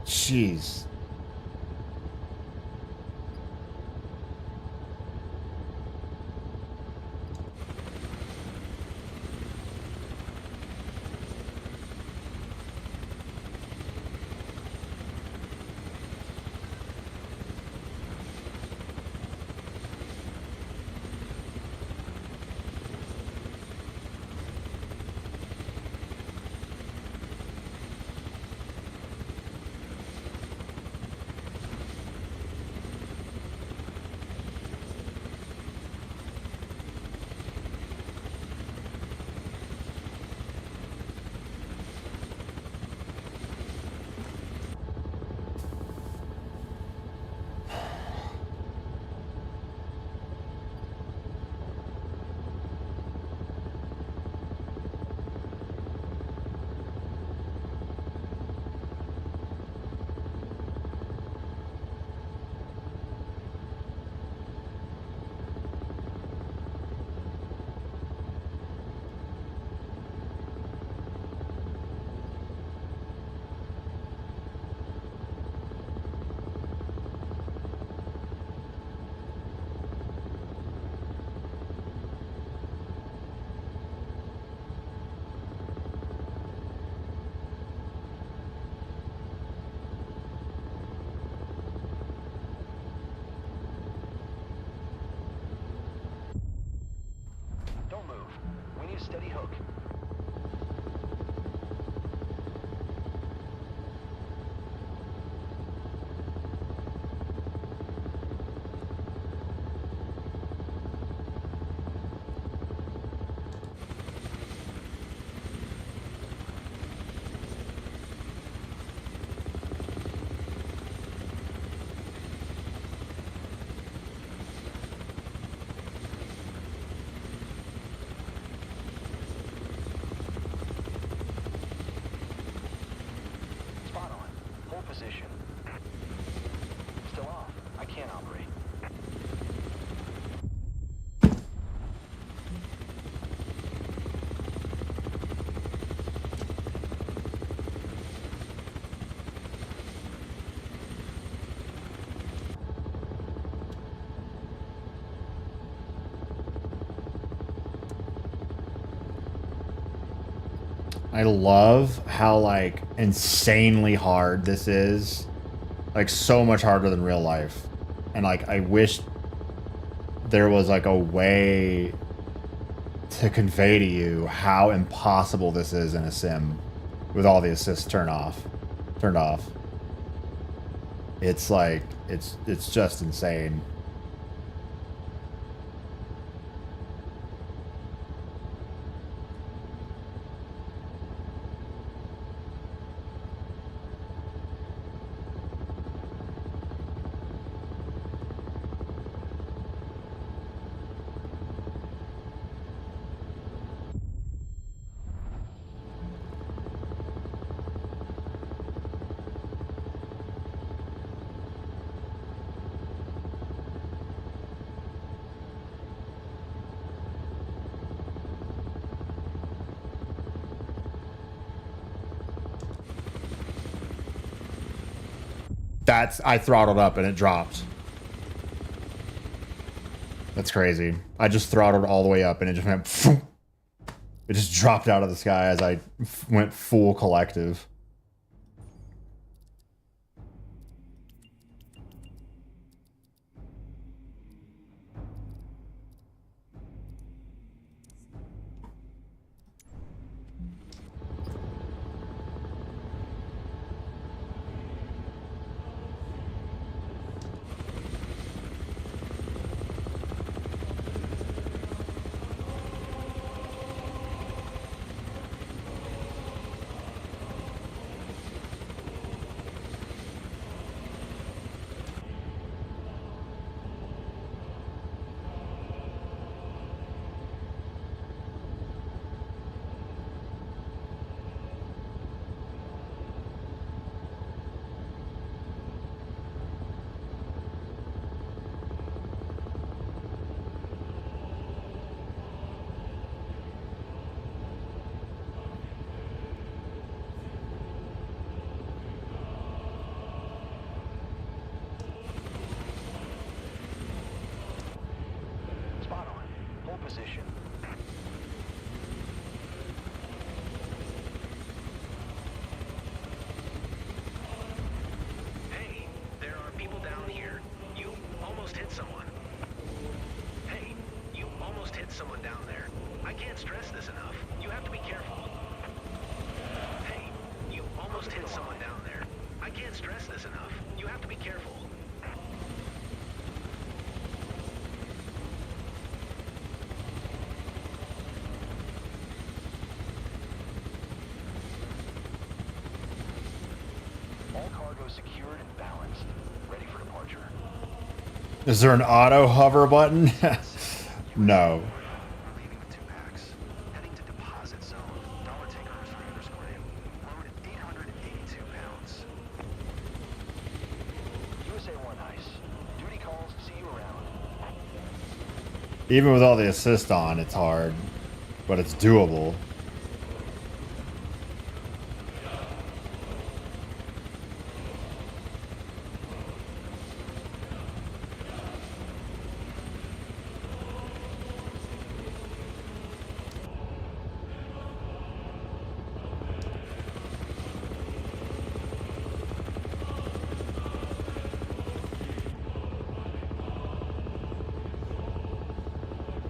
Jeez. a steady hook. Spot on. Hold position. Still off. I can't operate. I love how like insanely hard this is. Like so much harder than real life. And like I wish there was like a way to convey to you how impossible this is in a sim with all the assists turned off. It's like it's just insane. I throttled up and it dropped. That's crazy. I just throttled all the way up and it just went. Phoom. It just dropped out of the sky as I went full collective. Position. Hey, there are people down here. You almost hit someone. Hey, you almost hit someone down there. I can't stress this enough. You have to be careful. Hey, you almost hit someone down there. I can't stress this enough. You have to be careful. All cargo secured and balanced. Ready for departure. Is there an auto hover button? No. We're leaving with 2 packs. Heading to deposit zone. Dollar takers for underscore. Load at 882 pounds. USA 1 ice. Duty calls. See you around. Even with all the assist on, it's hard, but it's doable.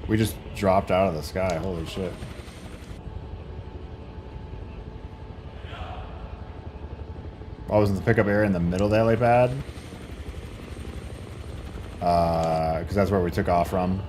We just dropped out of the sky. Holy shit. I was in the pickup area in the middle of the helipad. Because that's where we took off from.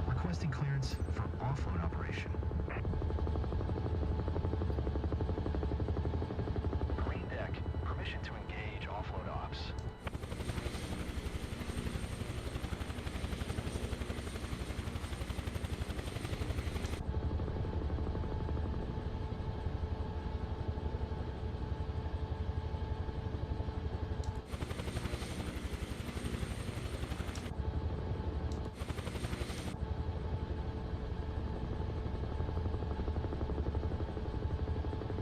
Requesting clearance for offload operation. Green deck. Permission to engage offload ops.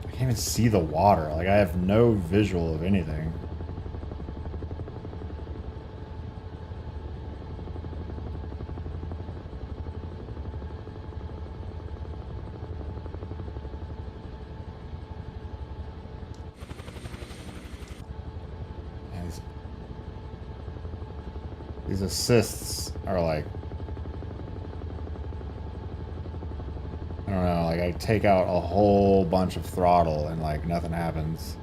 I can't even see the water. Like, I have no visual of anything. Man, these assists are like, I don't know, like I take out a whole bunch of throttle and like nothing happens.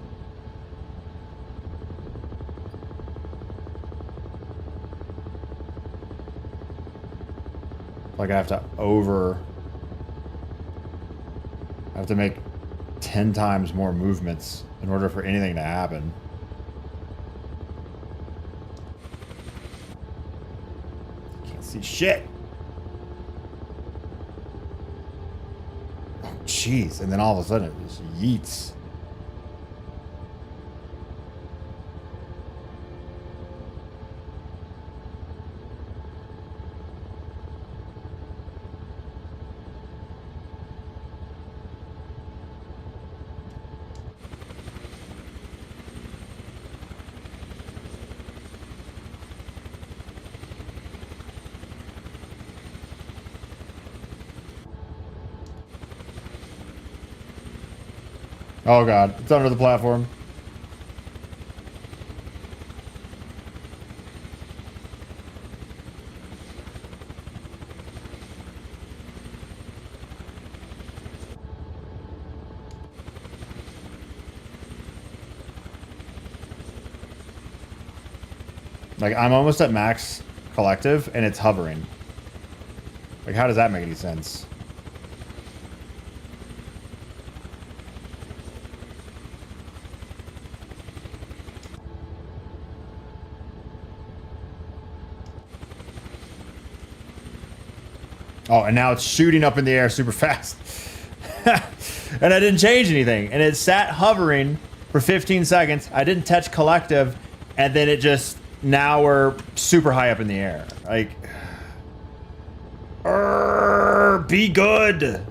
Like I have to make 10 times more movements in order for anything to happen. Can't see shit. Jeez, and then all of a sudden it just yeets. Oh god, it's under the platform. Like, I'm almost at max collective and it's hovering. Like, how does that make any sense? Oh, and now it's shooting up in the air super fast. And I didn't change anything. And it sat hovering for 15 seconds. I didn't touch collective. And then it just, now we're super high up in the air. Like, be good.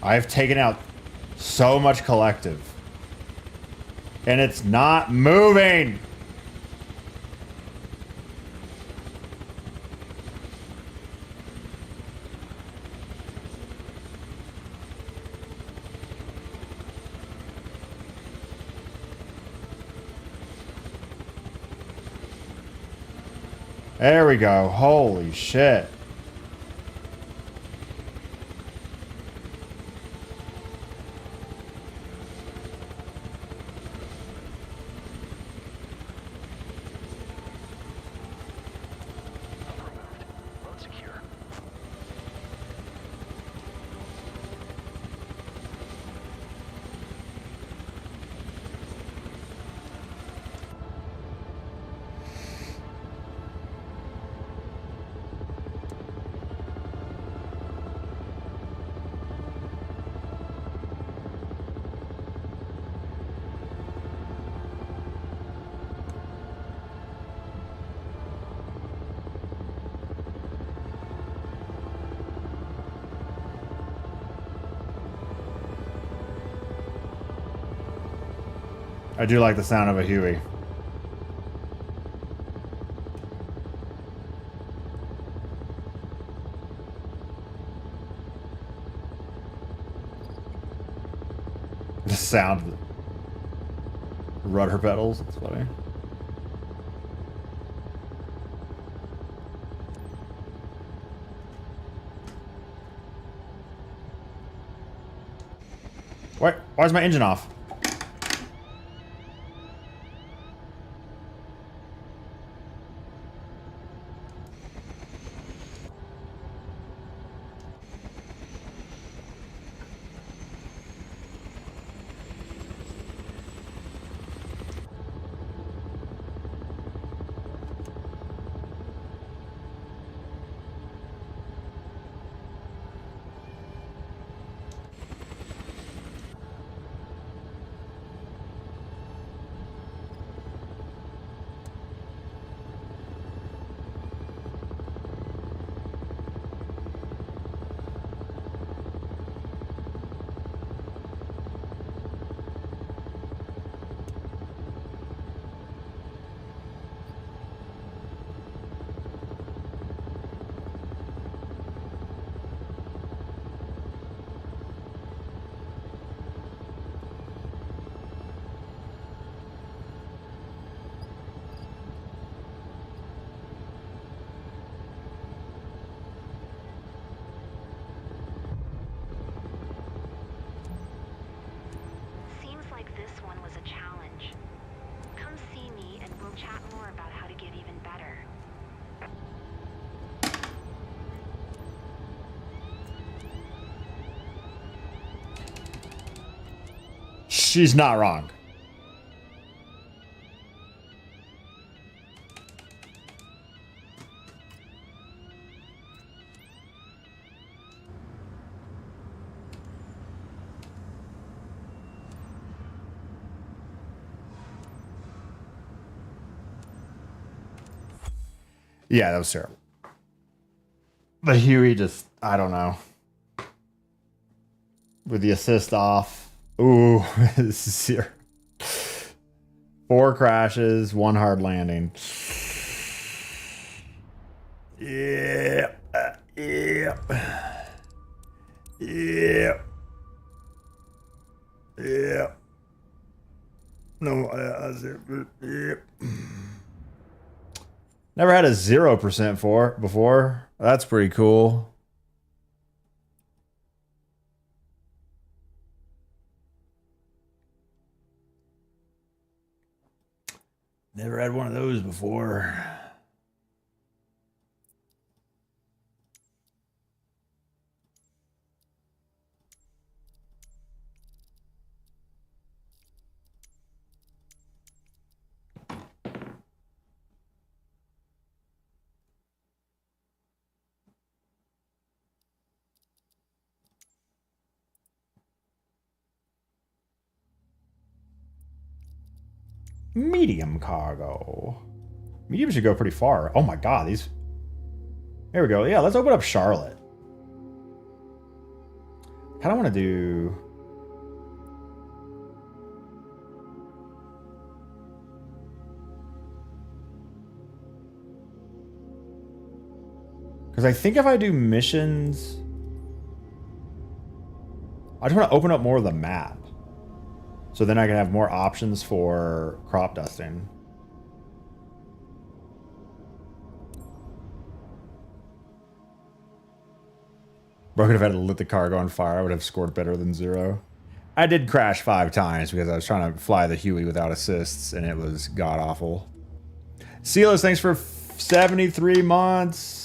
I've taken out so much collective. And it's not moving. There we go. Holy shit. Road secure. I do like the sound of a Huey. The sound of the rudder pedals. That's funny. Why is my engine off? Seems like this one was a challenge. Come see me and we'll chat more about how to get even better. She's not wrong. Yeah, that was terrible. The Huey just, I don't know. With the assist off. Ooh, this is here. 4 crashes, 1 hard landing. Yeah. Yeah. Yeah. Yeah. No, yeah. Never had a 0% before. That's pretty cool. Never had one of those before. Medium cargo. Medium should go pretty far. Oh my god, these... There we go. Yeah, let's open up Charlotte. Kind of want to do... Because I think if I do missions... I just want to open up more of the map. So then I can have more options for crop dusting. Bro could have had to lit the cargo on fire. I would have scored better than 0. I did crash 5 times because I was trying to fly the Huey without assists, and it was god awful. Silas, thanks for 73 months.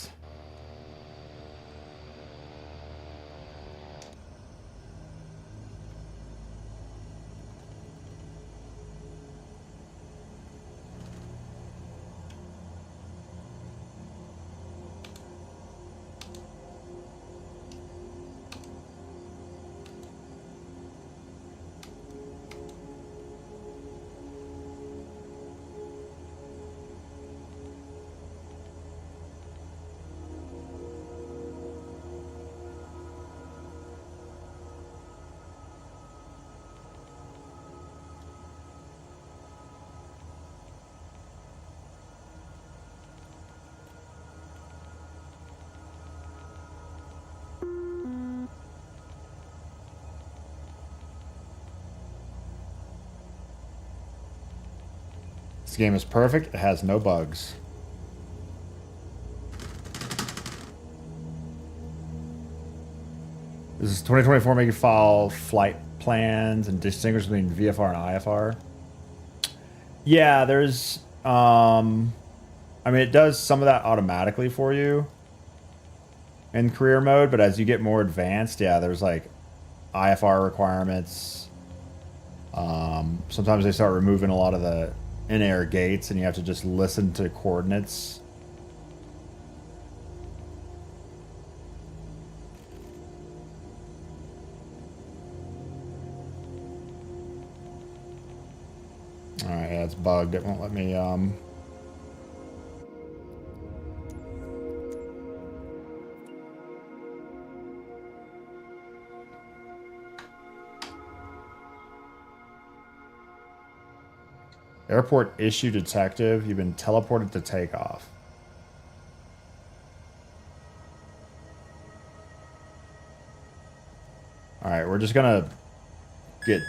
This game is perfect. It has no bugs. This is 2024 making file flight plans and distinguish between VFR and IFR. Yeah, there's I mean, it does some of that automatically for you in career mode, but as you get more advanced, yeah, there's like IFR requirements. Sometimes they start removing a lot of the in-air gates and you have to just listen to coordinates. Alright, yeah, it's bugged. It won't let me, Airport issue detective. You've been teleported to takeoff. Alright, we're just gonna get...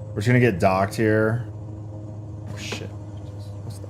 We're just gonna get docked here. Oh, shit. What's that?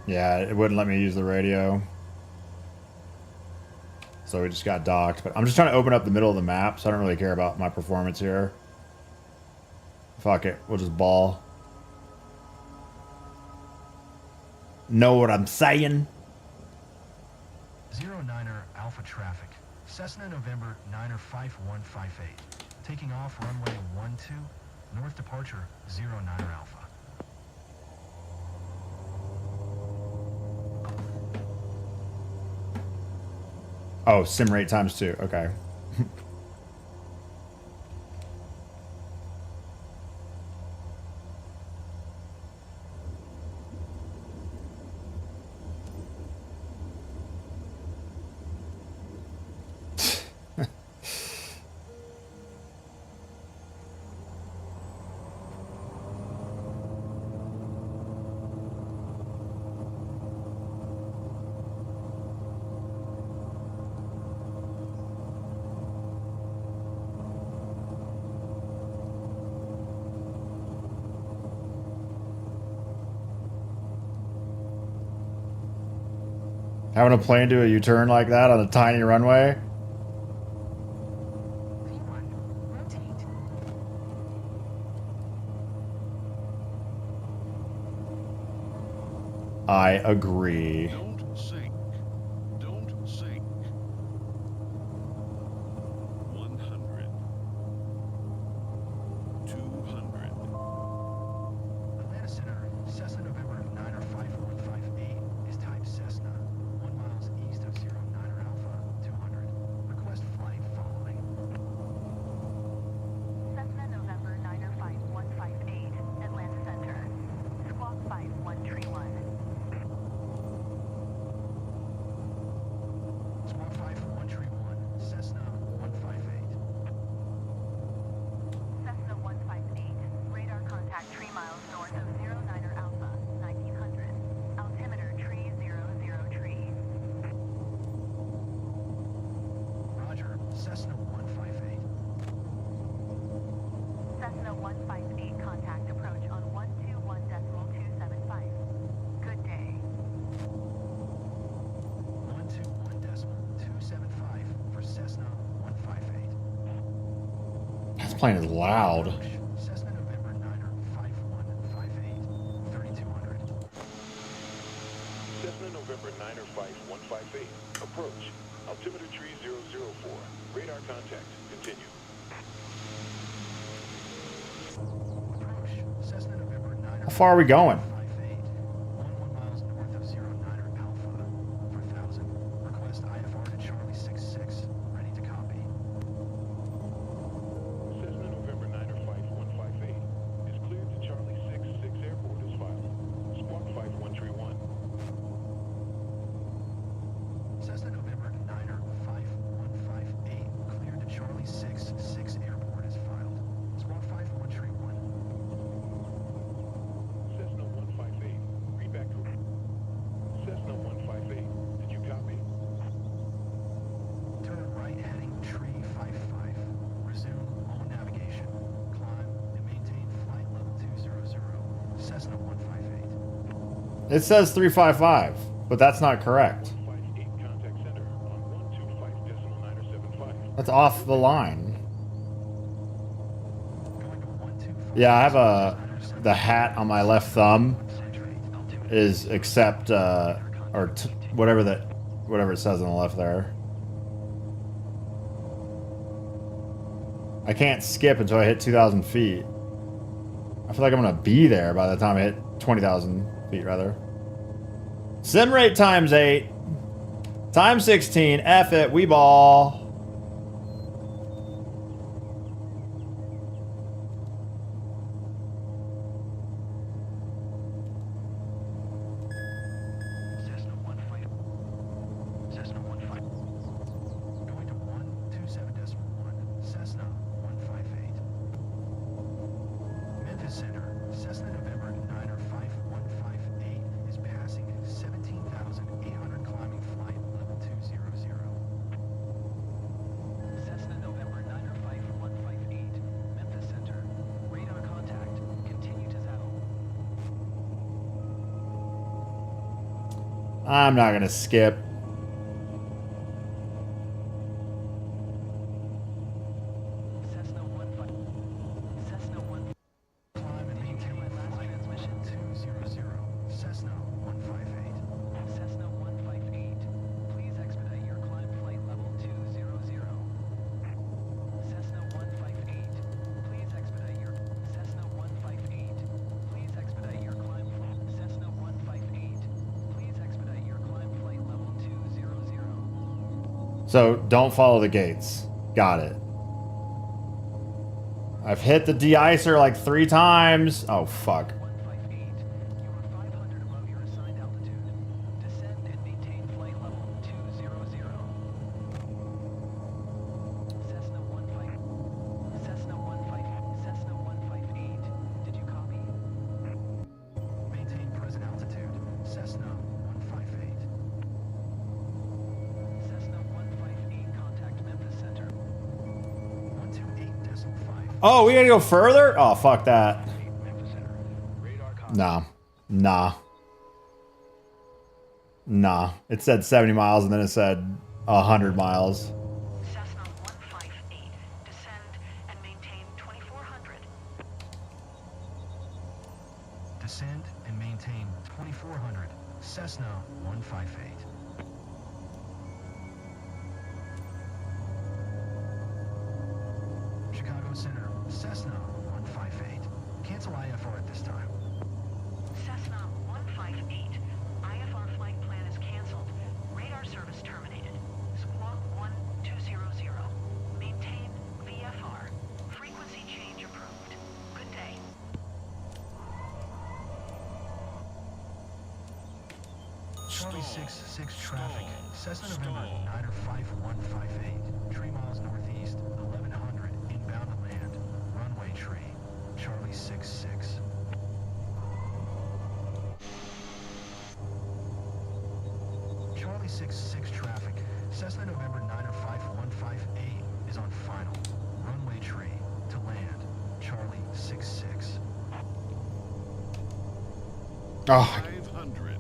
Yeah, it wouldn't let me use the radio. So we just got docked. But I'm just trying to open up the middle of the map, so I don't really care about my performance here. Fuck it. We'll just ball. Know what I'm saying? 09er Alpha traffic. Cessna November 9er 5158. Taking off runway 12, north departure 09er Alpha. Oh, sim rate times 2. Okay. Having a plane do a U-turn like that on a tiny runway? I agree. Don't sink. Don't sink. 100. 200. plane is loud. Cessna November 9er 5158, 3200. Cessna November 9er 5158. Approach. Altimeter tree 004. Radar contact. Continue. Approach. Cessna November 9er How far are we going? 11 miles north of 09er Alpha. 4000. Request IFR to Charlie 66. Ready to copy. Cessna November 9er 5158 is cleared to Charlie 66 Airport as filed. Squawk 5131. Cessna November 9er 5158 cleared to Charlie 66 Airport as filed. Squawk 5131. Cessna 158. Read back to Cessna 158. Did you copy? Turn right heading tree 55. Resume all navigation. Climb and maintain flight level 200. Cessna 158. It says 355, but that's not correct. 58 contact center on 125.975. That's off the line. Going to 125. Yeah, I have the hat on my left thumb is accept or whatever it says on the left there. I can't skip until I hit 2,000 feet. I feel like I'm gonna be there by the time I hit 20,000 feet, rather. Sim rate times 8, times 16. F it, we ball. Cessna 158. Cessna 158. Going to 127.1. Cessna 158. Memphis Center. Cessna November 9er 5158 is passing 17,800 climbing flight level 200. Cessna November 9er 5158. Memphis Center. Radar contact. Continue to Zettel. I'm not gonna skip. Cessna 15. Cessna 1. Climb and maintain flight transmission 200. Cessna 158. Cessna 158. Please expedite your climb flight level 200. Cessna 158. Please expedite your Cessna 158. Please expedite your climb flight. Cessna 158. Please expedite your climb flight level 200. So don't follow the gates. Got it. I've hit the de-icer like 3 times. Oh, fuck. 158. You are 500 above your assigned altitude. Descend and maintain flight level 200. Cessna 15. Cessna 15. Cessna 158. Did you copy? Maintain present altitude. Cessna 158. Cessna 158. Contact Memphis Center. 128.5. Oh, we gotta go further? Oh, fuck that. Memphis Center. Radar contact. Nah. Nah. Nah. It said 70 miles and then it said 100 miles. Cessna 158. Descend and maintain 2400. Descend and maintain 2400. Cessna 158. Chicago Center. Cessna 158. Cancel IFR at this time. Cessna 158. IFR flight plan is canceled. Radar service terminated. Squawk 1200. Maintain VFR. Frequency change approved. Good day. Charlie 66 traffic. Cessna November 9er 5158. 3 miles northeast, 1100. Inbound to land. Runway tree. Charlie 66. Charlie 66 traffic. Cessna November 9er 5158 is on final. Runway tree. To land. Charlie 66. Oh, 500.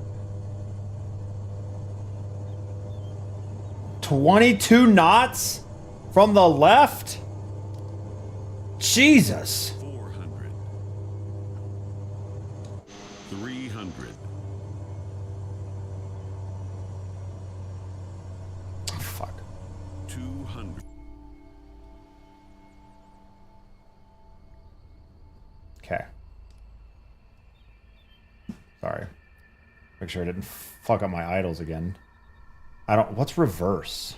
22 knots from the left? Jesus. 400. 300. Fuck. 200. Okay. Sorry. Make sure I didn't fuck up my idols again. What's reverse?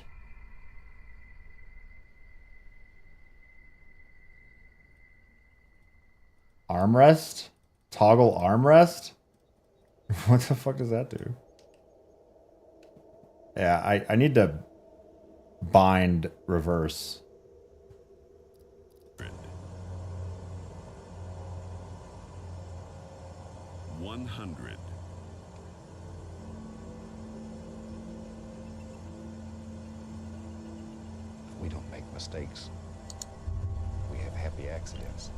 Armrest? Toggle armrest? What the fuck does that do? Yeah, I need to bind reverse. 100. We don't make mistakes. We have happy accidents.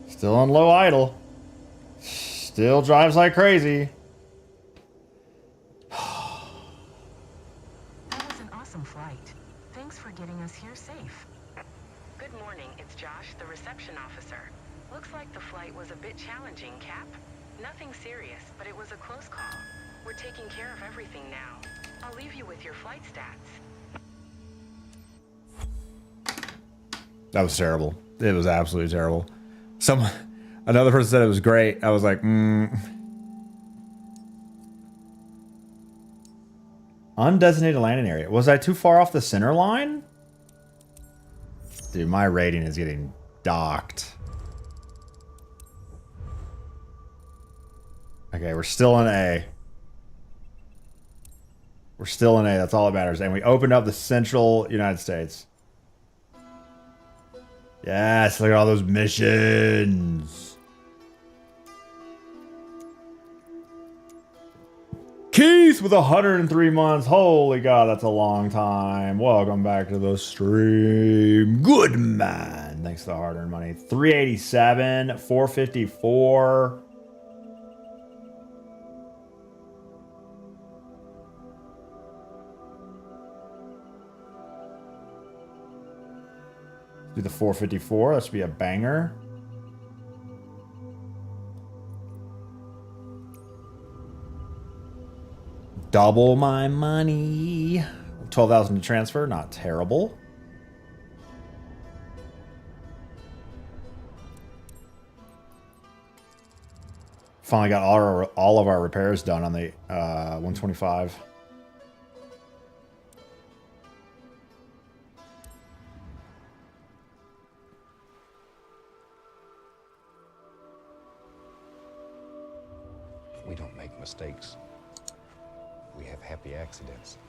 Still on low idle. Still drives like crazy. That was an awesome flight. Thanks for getting us here safe. Good morning, it's Josh, the reception officer. Looks like the flight was a bit challenging, Cap. Nothing serious, but it was a close call. We're taking care of everything now. I'll leave you with your flight stats. That was terrible. It was absolutely terrible. Another person said it was great. I was like, Undesignated landing area. Was I too far off the center line? Dude, my rating is getting docked. Okay, we're still in A. We're still in A. That's all that matters. And we opened up the central United States. Yes, look at all those missions. Keith with 103 months. Holy God, that's a long time. Welcome back to the stream. Good man. Thanks for the hard-earned money. 387, 454. Do the 454. That should be a banger. Double my money. 12,000 to transfer. Not terrible. Finally got all of our repairs done on the 125. We don't make mistakes. We have happy accidents.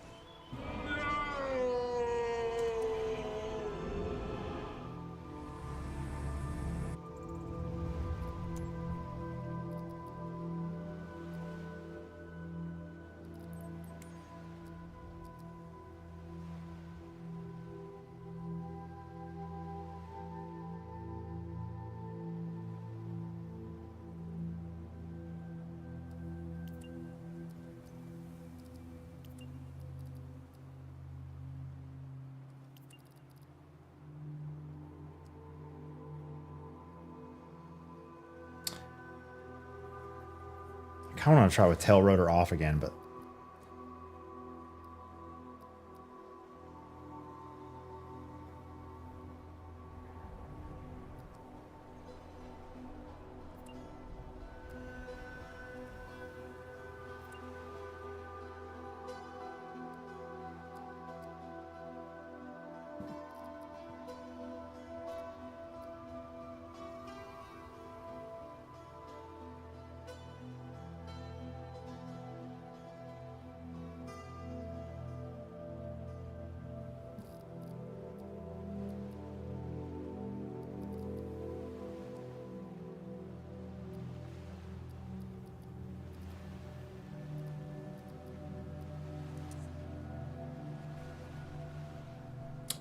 I kind of want to try with tail rotor off again, but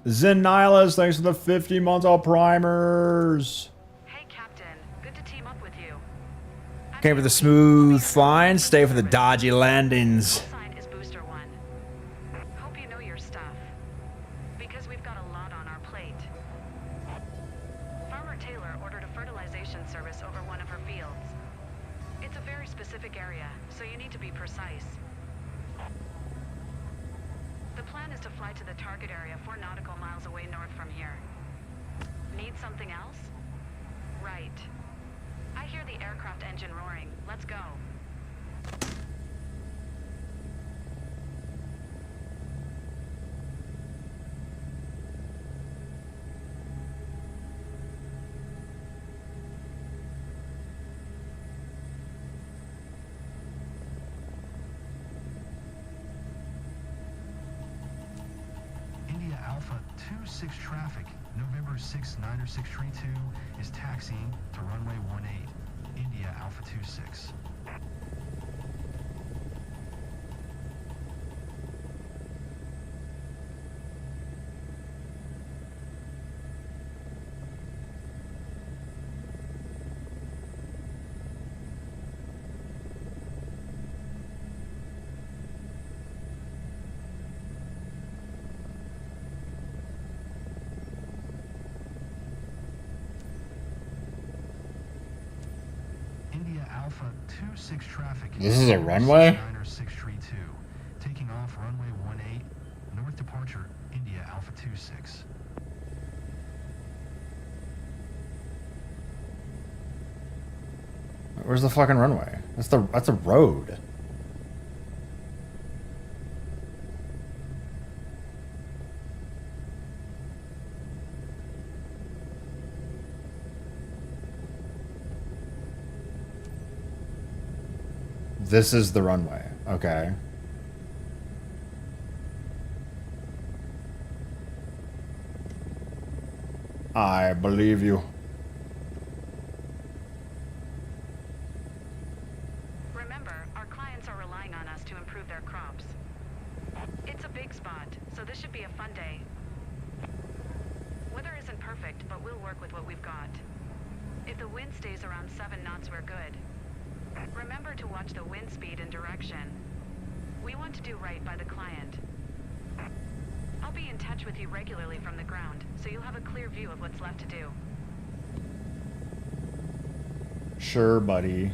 Zen Nihilus, thanks for the 50 months all primers. Hey, Captain. Good to team up with you. Came for the smooth flying, stay for the dodgy landings. Sign is Booster 1. Hope you know your stuff. Because we've got a lot on our plate. Farmer Taylor ordered a fertilization service over one of her fields. It's a very specific area, so you need to be precise. The plan is to fly to the target area 4 nautical miles away north from here. Need something else? Right. I hear the aircraft engine roaring. Let's go. India Alpha 26 traffic, November 6 90632 is taxiing to runway 18. India Alpha 26. India Alpha 26 traffic. This is a runway? 90632. Taking off runway 18, north departure, India Alpha 26. Where's the fucking runway? That's a road. This is the runway. Okay. I believe you. Remember, our clients are relying on us to improve their crops. It's a big spot, so this should be a fun day. Weather isn't perfect, but we'll work with what we've got. If the wind stays around 7 knots, we're good. Remember to watch the wind speed and direction. We want to do right by the client. I'll be in touch with you regularly from the ground, so you'll have a clear view of what's left to do. Sure, buddy.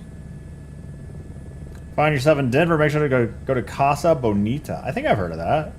Find yourself in Denver, make sure to go to Casa Bonita. I think I've heard of that.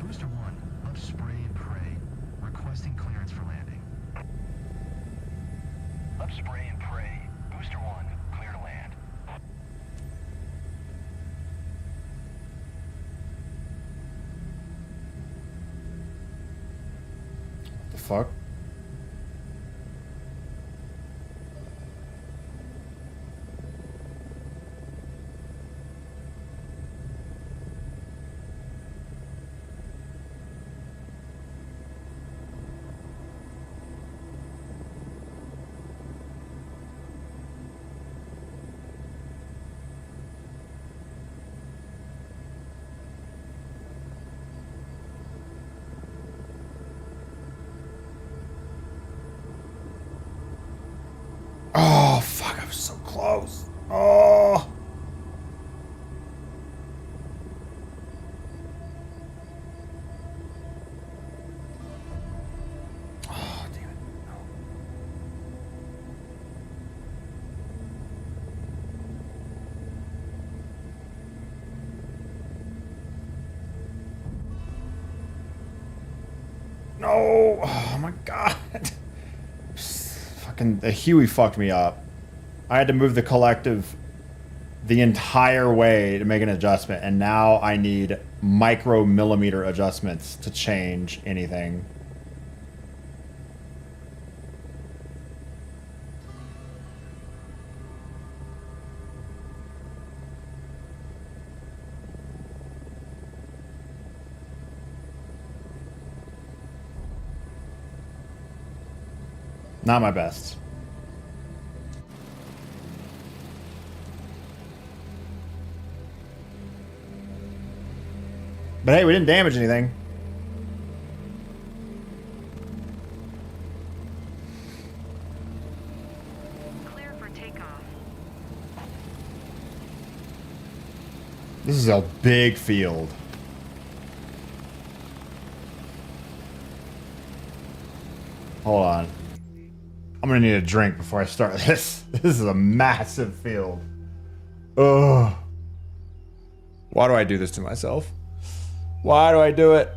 Booster 1, left spray and pray. Requesting clearance for landing. Left spray and pray. Booster 1, clear to land. The fuck? close. Oh. Oh, damn it. No. Oh my god. Fucking the Huey fucked me up. I had to move the collective the entire way to make an adjustment, and now I need micro-millimeter adjustments to change anything. Not my best. But hey, we didn't damage anything. Clear for takeoff. This is a big field. Hold on. I'm gonna need a drink before I start this. This is a massive field. Ugh. Why do I do this to myself? Why do I do it?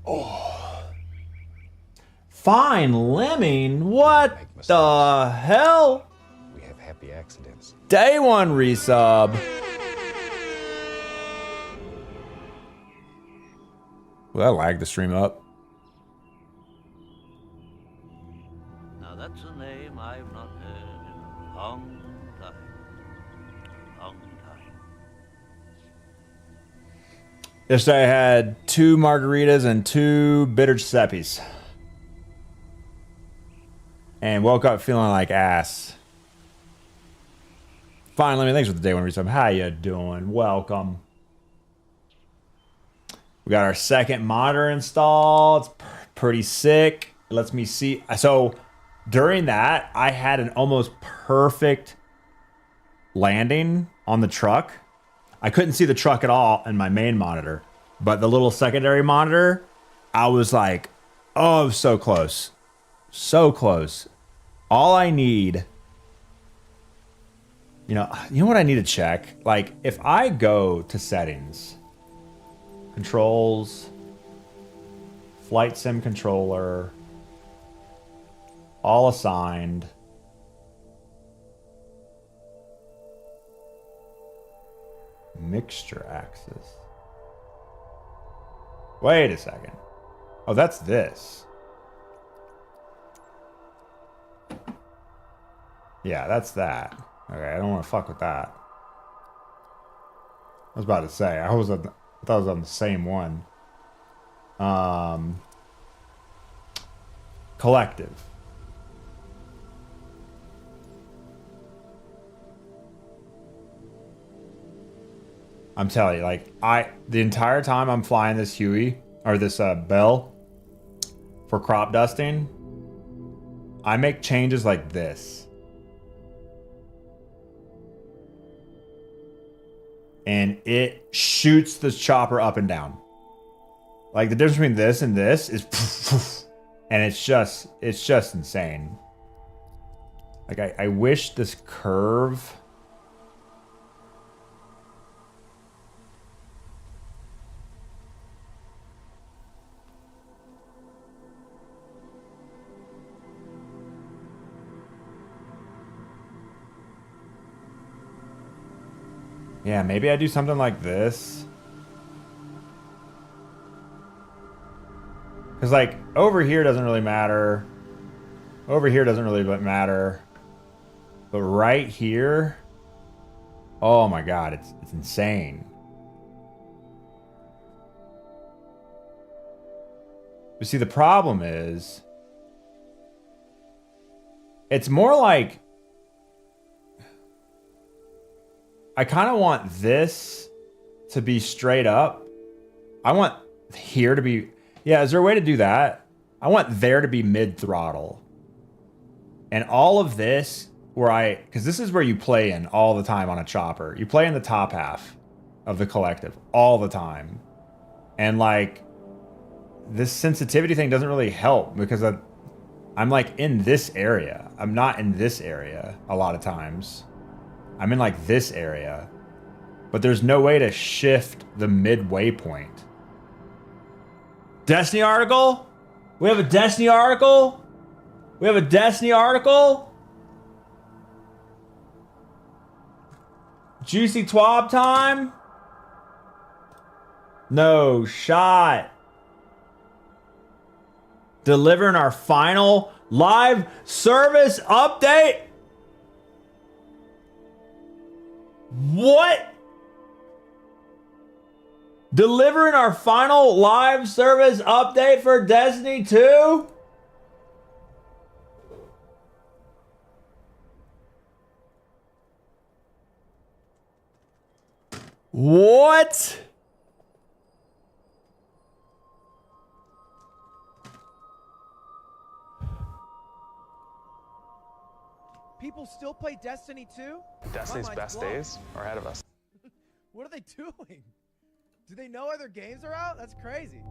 Oh. Fine lemming? What the hell? We have happy accidents. Day one resub. Well, that lagged the stream up. Now that's a name I've not heard in a long time. Long time. Yesterday I had 2 margaritas and 2 bitter Giuseppe's. And woke up feeling like ass. Finally, thanks for the day one resub. How you doing? Welcome. We got our second monitor installed. It's pretty sick. It lets me see. So during that, I had an almost perfect landing on the truck. I couldn't see the truck at all in my main monitor, but the little secondary monitor, I was like, oh, so close. So close. All I need, you know what I need to check? Like, if I go to settings, controls, flight sim controller, all assigned, mixture axis. Wait a second. Oh, that's this. Yeah, that's that. Okay, I don't want to fuck with that. I was about to say, I thought I was on the same one. Collective. I'm telling you, like, the entire time I'm flying this Huey, or this Bell, for crop dusting, I make changes like this. And it shoots this chopper up and down. Like, the difference between this and this is, and it's just insane. Like, I wish this curve. Yeah, maybe I do something like this. Because, like, over here doesn't really matter. Over here doesn't really matter. But right here, oh my god, it's insane. But see, the problem is, it's more like, I kind of want this to be straight up. I want here to be... Yeah, is there a way to do that? I want there to be mid-throttle. And all of this, because this is where you play in all the time on a chopper. You play in the top half of the collective all the time. And like, this sensitivity thing doesn't really help because I'm like in this area. I'm not in this area a lot of times. I'm in like this area. But there's no way to shift the midway point. Destiny article? We have a Destiny article? We have a Destiny article? Juicy twab time? No shot. Delivering our final live service update? What? Delivering our final live service update for Destiny 2? What? People still play Destiny 2? Destiny's best days are ahead of us. What are they doing? Do they know other games are out? That's crazy.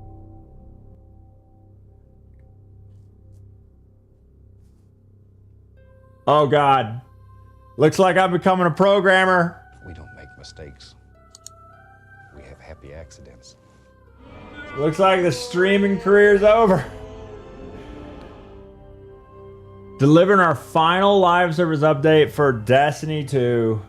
Oh God. Looks like I'm becoming a programmer. We don't make mistakes. We have happy accidents. Looks like the streaming career's over. Delivering our final live service update for Destiny 2.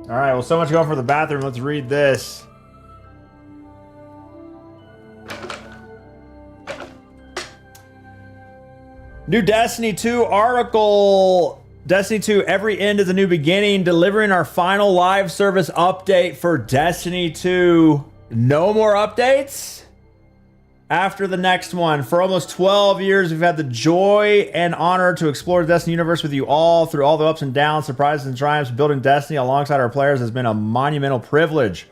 All right, well, so much going for the bathroom. Let's read this. New Destiny 2 article. Destiny 2, every end is a new beginning. Delivering our final live service update for Destiny 2. No more updates after the next one. For almost 12 years, we've had the joy and honor to explore the Destiny universe with you all. Through all the ups and downs, surprises and triumphs, building Destiny alongside our players has been a monumental privilege.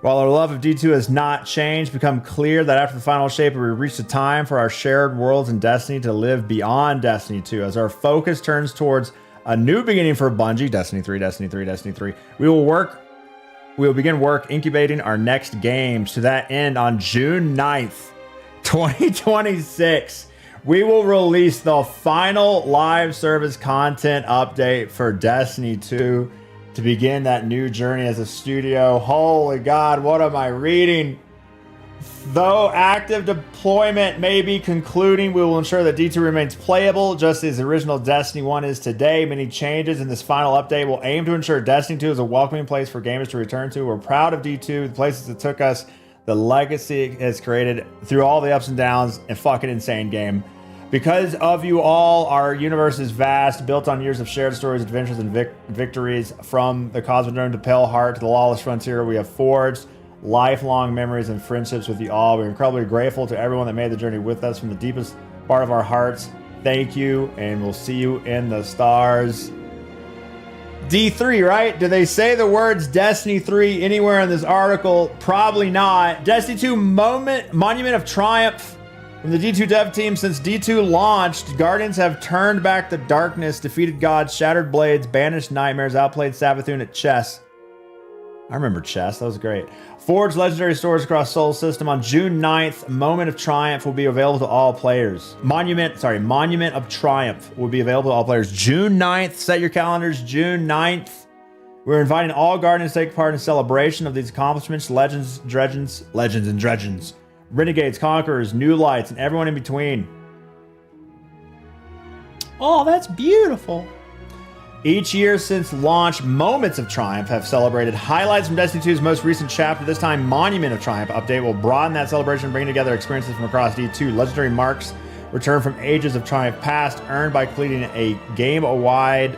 While our love of D2 has not changed, become clear that after the final shape, we reached the time for our shared worlds and Destiny to live beyond Destiny 2. As our focus turns towards a new beginning for Bungie, Destiny 3, Destiny 3, Destiny 3, we will begin work incubating our next games. To that end, on June 9th, 2026, we will release the final live service content update for Destiny 2 to begin that new journey as a studio. Holy God, what am I reading? Though active deployment may be concluding, we will ensure that D2 remains playable just as the original Destiny 1 is today. Many changes in this final update will aim to ensure Destiny 2 is a welcoming place for gamers to return to. We're proud of D2, the places it took us, the legacy it has created through all the ups and downs, and fucking insane game. Because of you all, our universe is vast, built on years of shared stories, adventures, and victories. From the Cosmodrome to Pale Heart to the Lawless Frontier, we have forged lifelong memories and friendships with you all. We're incredibly grateful to everyone that made the journey with us from the deepest part of our hearts. Thank you, and we'll see you in the stars. D3, right? Do they say the words Destiny 3 anywhere in this article? Probably not. Destiny 2 Monument of Triumph. From the D2 dev team, since D2 launched, Guardians have turned back the darkness, defeated gods, shattered blades, banished nightmares, outplayed Savathun at chess. I remember chess, that was great. Forged legendary swords across Soul System. On June 9th, Moment of Triumph will be available to all players. Monument of Triumph will be available to all players. June 9th, set your calendars, June 9th. We're inviting all Guardians to take part in celebration of these accomplishments, legends and dredgens. Renegades, Conquerors, New Lights, and everyone in between. Oh, that's beautiful. Each year since launch, Moments of Triumph have celebrated highlights from Destiny 2's most recent chapter. This time, Monument of Triumph update will broaden that celebration and bring together experiences from across D2. Legendary marks return from ages of Triumph past, earned by completing a game-wide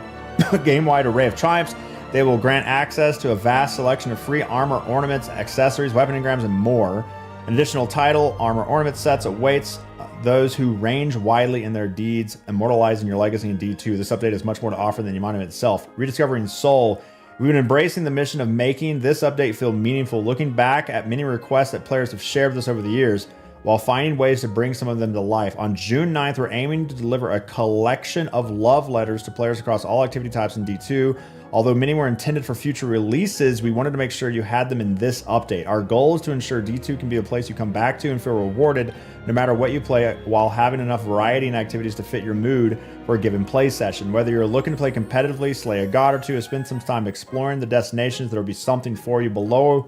array of triumphs. They will grant access to a vast selection of free armor, ornaments, accessories, weapon engrams, and more. An additional title, Armor Ornament Sets, awaits those who range widely in their deeds, immortalizing your legacy in D2. This update has much more to offer than the monument itself. Rediscovering Soul We've been embracing the mission of making this update feel meaningful, looking back at many requests that players have shared with us over the years, while finding ways to bring some of them to life. On June 9th, we're aiming to deliver a collection of love letters to players across all activity types in D2. Although many were intended for future releases, we wanted to make sure you had them in this update. Our goal is to ensure D2 can be a place you come back to and feel rewarded no matter what you play, while having enough variety and activities to fit your mood for a given play session. Whether you're looking to play competitively, slay a god or two, or spend some time exploring the destinations, there will be something for you. Below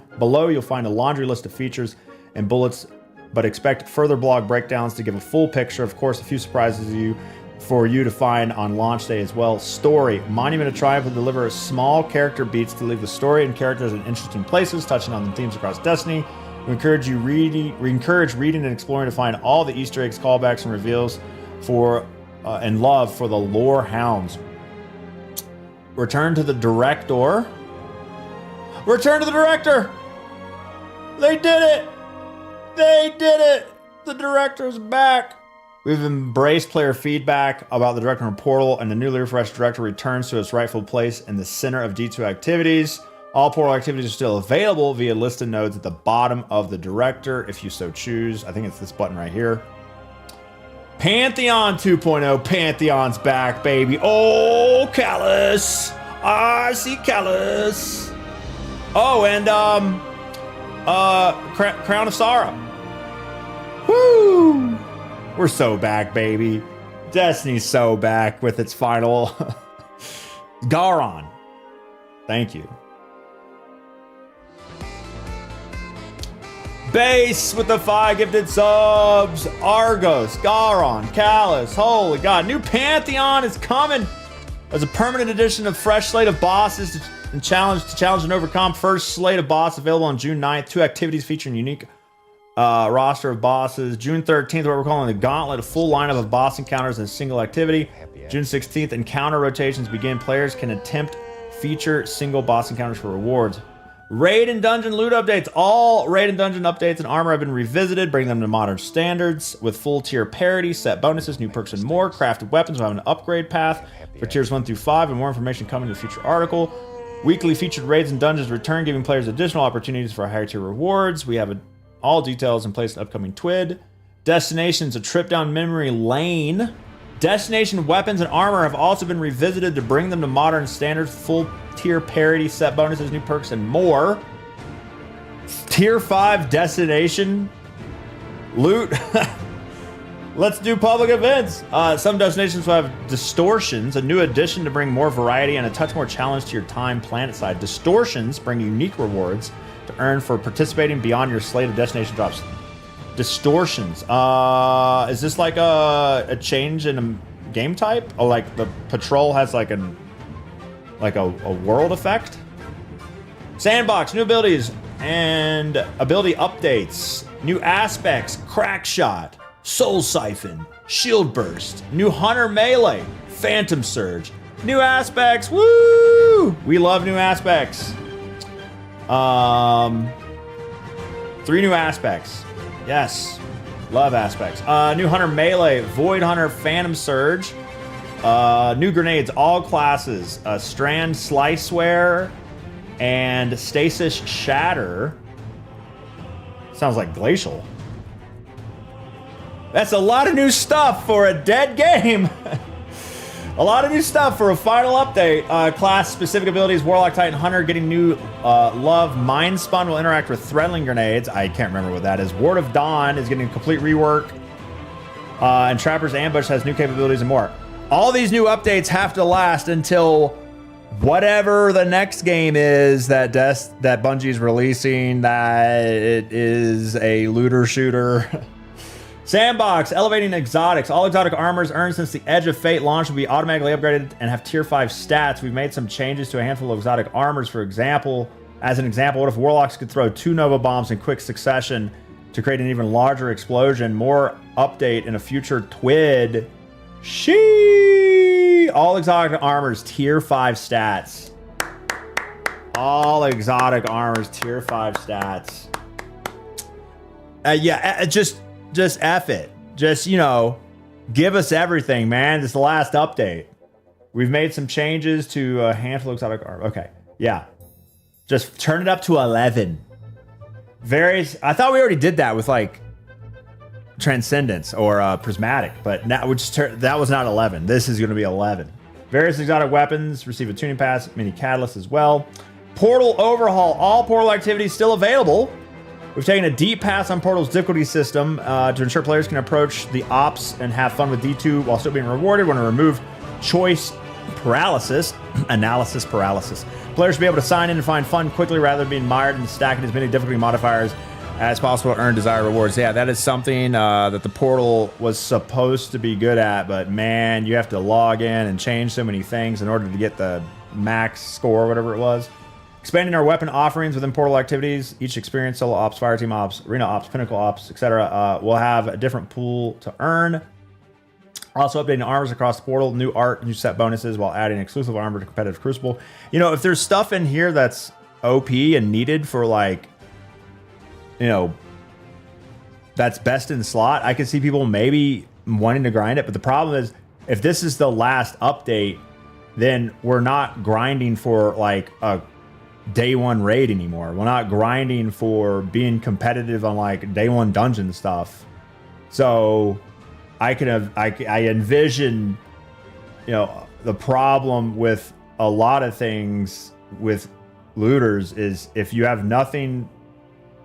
you'll find a laundry list of features and bullets, but expect further blog breakdowns to give a full picture. Of course, a few surprises for you to find on launch day as well. Story. Monument of Triumph will deliver small character beats to leave the story and characters in interesting places, touching on the themes across Destiny. We encourage reading and exploring to find all the Easter eggs, callbacks, and reveals and love for the lore hounds. Return to the director. Return to the director! They did it! They did it! The director's back! We've embraced player feedback about the director and Portal, and the newly refreshed director returns to its rightful place in the center of D2 activities. All Portal activities are still available via listed nodes at the bottom of the director, if you so choose. I think it's this button right here. Pantheon 2.0. Pantheon's back, baby. Oh, Callus. I see Callus. Oh, and Crown of Sorrow. Woo! We're so back, baby. Destiny's so back with its final Garon. Thank you. Base with the 5 gifted subs. Argos, Garon, Callus. Holy God. New Pantheon is coming. As a permanent edition of fresh slate of bosses to challenge and overcome. First slate of boss available on June 9th. 2 activities featuring unique roster of bosses. June 13th, what we're calling the Gauntlet, a full lineup of boss encounters in a single activity. June 16th, encounter rotations begin. Players can attempt feature single boss encounters for rewards. Raid and dungeon loot updates. All raid and dungeon updates and armor have been revisited, bringing them to modern standards with full tier parity, set bonuses, new perks, and more. Crafted weapons will have an upgrade path for tiers 1 through 5, and more information coming in a future article. Weekly featured raids and dungeons return, giving players additional opportunities for higher tier rewards. We have all details in place in upcoming TWID. Destinations, a trip down memory lane. Destination weapons and armor have also been revisited to bring them to modern standards, full tier parity, set bonuses, new perks, and more. Tier 5 destination loot. Let's do public events. Some destinations will have distortions, a new addition to bring more variety and a touch more challenge to your time planet side. Distortions bring unique rewards to earn for participating beyond your slate of destination drops. Distortions. Is this like a change in a game type? Oh, like the patrol has like a world effect? Sandbox, new abilities and ability updates. New aspects, crack shot, soul siphon, shield burst, new hunter melee, phantom surge. New aspects, woo! We love new aspects. 3 new aspects. Yes, love aspects. New hunter melee, void hunter, phantom surge. New grenades, all classes. Strand sliceware and stasis shatter. Sounds like glacial. That's a lot of new stuff for a dead game. A lot of new stuff for a final update. Class specific abilities, Warlock, Titan, Hunter getting new love. Mind Spun will interact with Threadling grenades. I can't remember what that is. Ward of Dawn is getting a complete rework. And Trapper's Ambush has new capabilities and more. All these new updates have to last until whatever the next game is that Bungie's releasing, that it is a looter shooter. Sandbox, elevating exotics. All exotic armors earned since the Edge of Fate launch will be automatically upgraded and have tier 5 stats. We've made some changes to a handful of exotic armors. For example, as an example, what if Warlocks could throw 2 Nova Bombs in quick succession to create an even larger explosion? More update in a future TWID. Shee! All exotic armors, tier 5 stats. All exotic armors, tier 5 stats. Just F it. Just, give us everything, man. This is the last update. We've made some changes to a handful of exotic armor. Okay. Yeah. Just turn it up to 11. I thought we already did that with like Transcendence or Prismatic, but now that was not 11. This is going to be 11. Various exotic weapons receive a tuning pass, mini catalyst as well. Portal overhaul. All Portal activities still available. We've taken a deep pass on Portal's difficulty system to ensure players can approach the ops and have fun with D2 while still being rewarded. We want to remove choice paralysis, analysis paralysis. Players should be able to sign in and find fun quickly rather than being mired and stacking as many difficulty modifiers as possible to earn desired rewards. Yeah, that is something that the Portal was supposed to be good at, but man, you have to log in and change so many things in order to get the max score, whatever it was. Expanding our weapon offerings within Portal activities. Each experience, solo ops, fire team ops, arena ops, pinnacle ops, etc. will have a different pool to earn. Also updating armors across the Portal, new art, new set bonuses while adding exclusive armor to competitive Crucible. You know, if there's stuff in here that's OP and needed for like, you know, that's best in slot, I could see people maybe wanting to grind it. But the problem is, if this is the last update, then we're not grinding for like a day one raid anymore. We're not grinding for being competitive on like day one dungeon stuff. So I envision, you know, the problem with a lot of things with looters is if you have nothing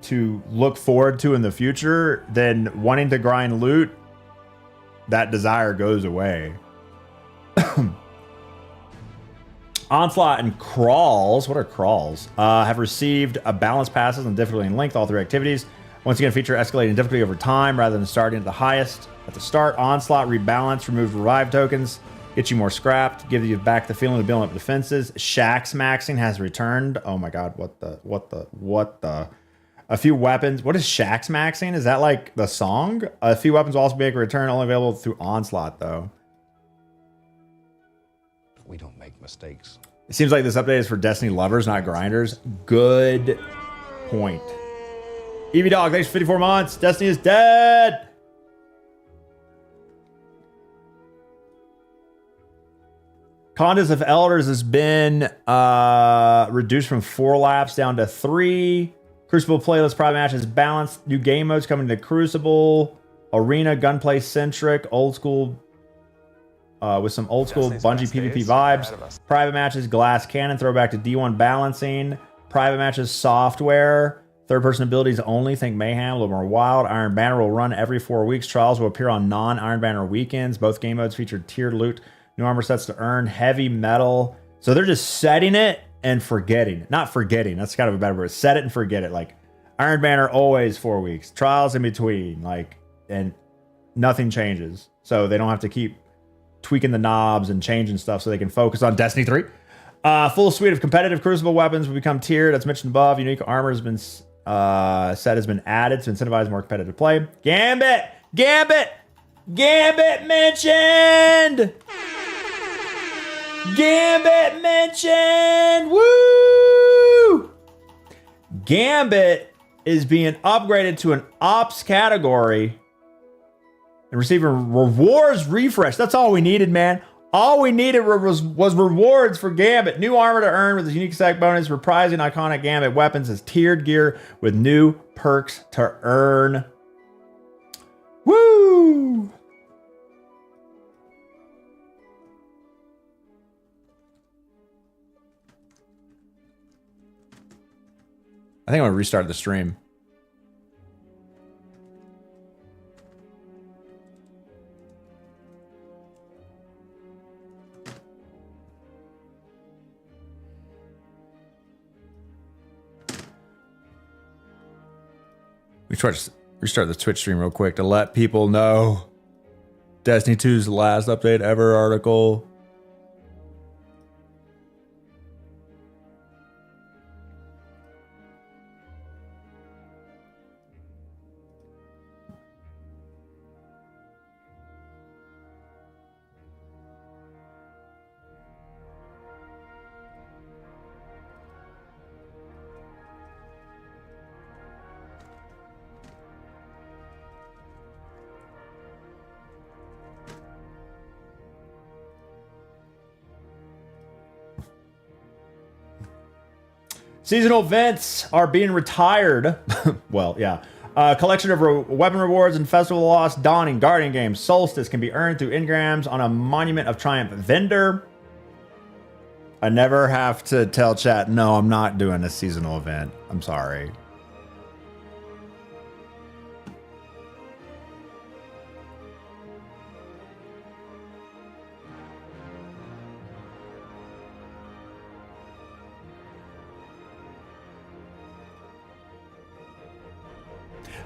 to look forward to in the future, then wanting to grind loot, that desire goes away. Onslaught and Crawls, what are Crawls? Have received a balance passes on difficulty and length, all three activities. Once again, feature escalating difficulty over time rather than starting at the highest at the start. Onslaught, rebalance, remove revive tokens, get you more scrapped, give you back the feeling of building up defenses. Shax maxing has returned. Oh my god, what the? A few weapons. What is Shax maxing? Is that like the song? A few weapons will also make a return, only available through Onslaught though. We don't make mistakes. It seems like this update is for Destiny lovers, not grinders. Good point. Evie Dog, thanks for 54 months. Destiny is dead. Condas of Elders has been reduced from 4 laps down to 3. Crucible playlist private matches balanced. New game modes coming to Crucible. Arena gunplay centric. Old school with some old school Bungie PvP vibes. Private matches glass cannon throwback to D1 balancing. Private matches software. Third person abilities only. Think Mayhem, a little more wild. Iron Banner will run every 4 weeks. Trials will appear on non-Iron Banner weekends. Both game modes feature tiered loot. New armor sets to earn. Heavy metal. So they're just setting it and forgetting. Not forgetting. That's kind of a bad word. Set it and forget it. Like Iron Banner always 4 weeks. Trials in between. Like, and nothing changes. So they don't have to keep tweaking the knobs and changing stuff so they can focus on Destiny 3. Full suite of competitive Crucible weapons will become tiered. As mentioned above, unique armor has been set has been added to incentivize more competitive play. Gambit mentioned. Gambit mentioned. Woo! Gambit is being upgraded to an ops category and receiving rewards refresh. That's all we needed, man. All we needed was rewards for Gambit. New armor to earn with a unique stack bonus. Reprising iconic Gambit weapons as tiered gear with new perks to earn. Woo! I think I'm gonna restart the stream. We try to restart the Twitch stream real quick to let people know. Destiny 2's last update ever article. Seasonal events are being retired. Well, yeah. Collection of weapon rewards and Festival of Lost, Dawning, Guardian Games, Solstice can be earned through engrams on a Monument of Triumph vendor. I never have to tell chat, no, I'm not doing a seasonal event. I'm sorry.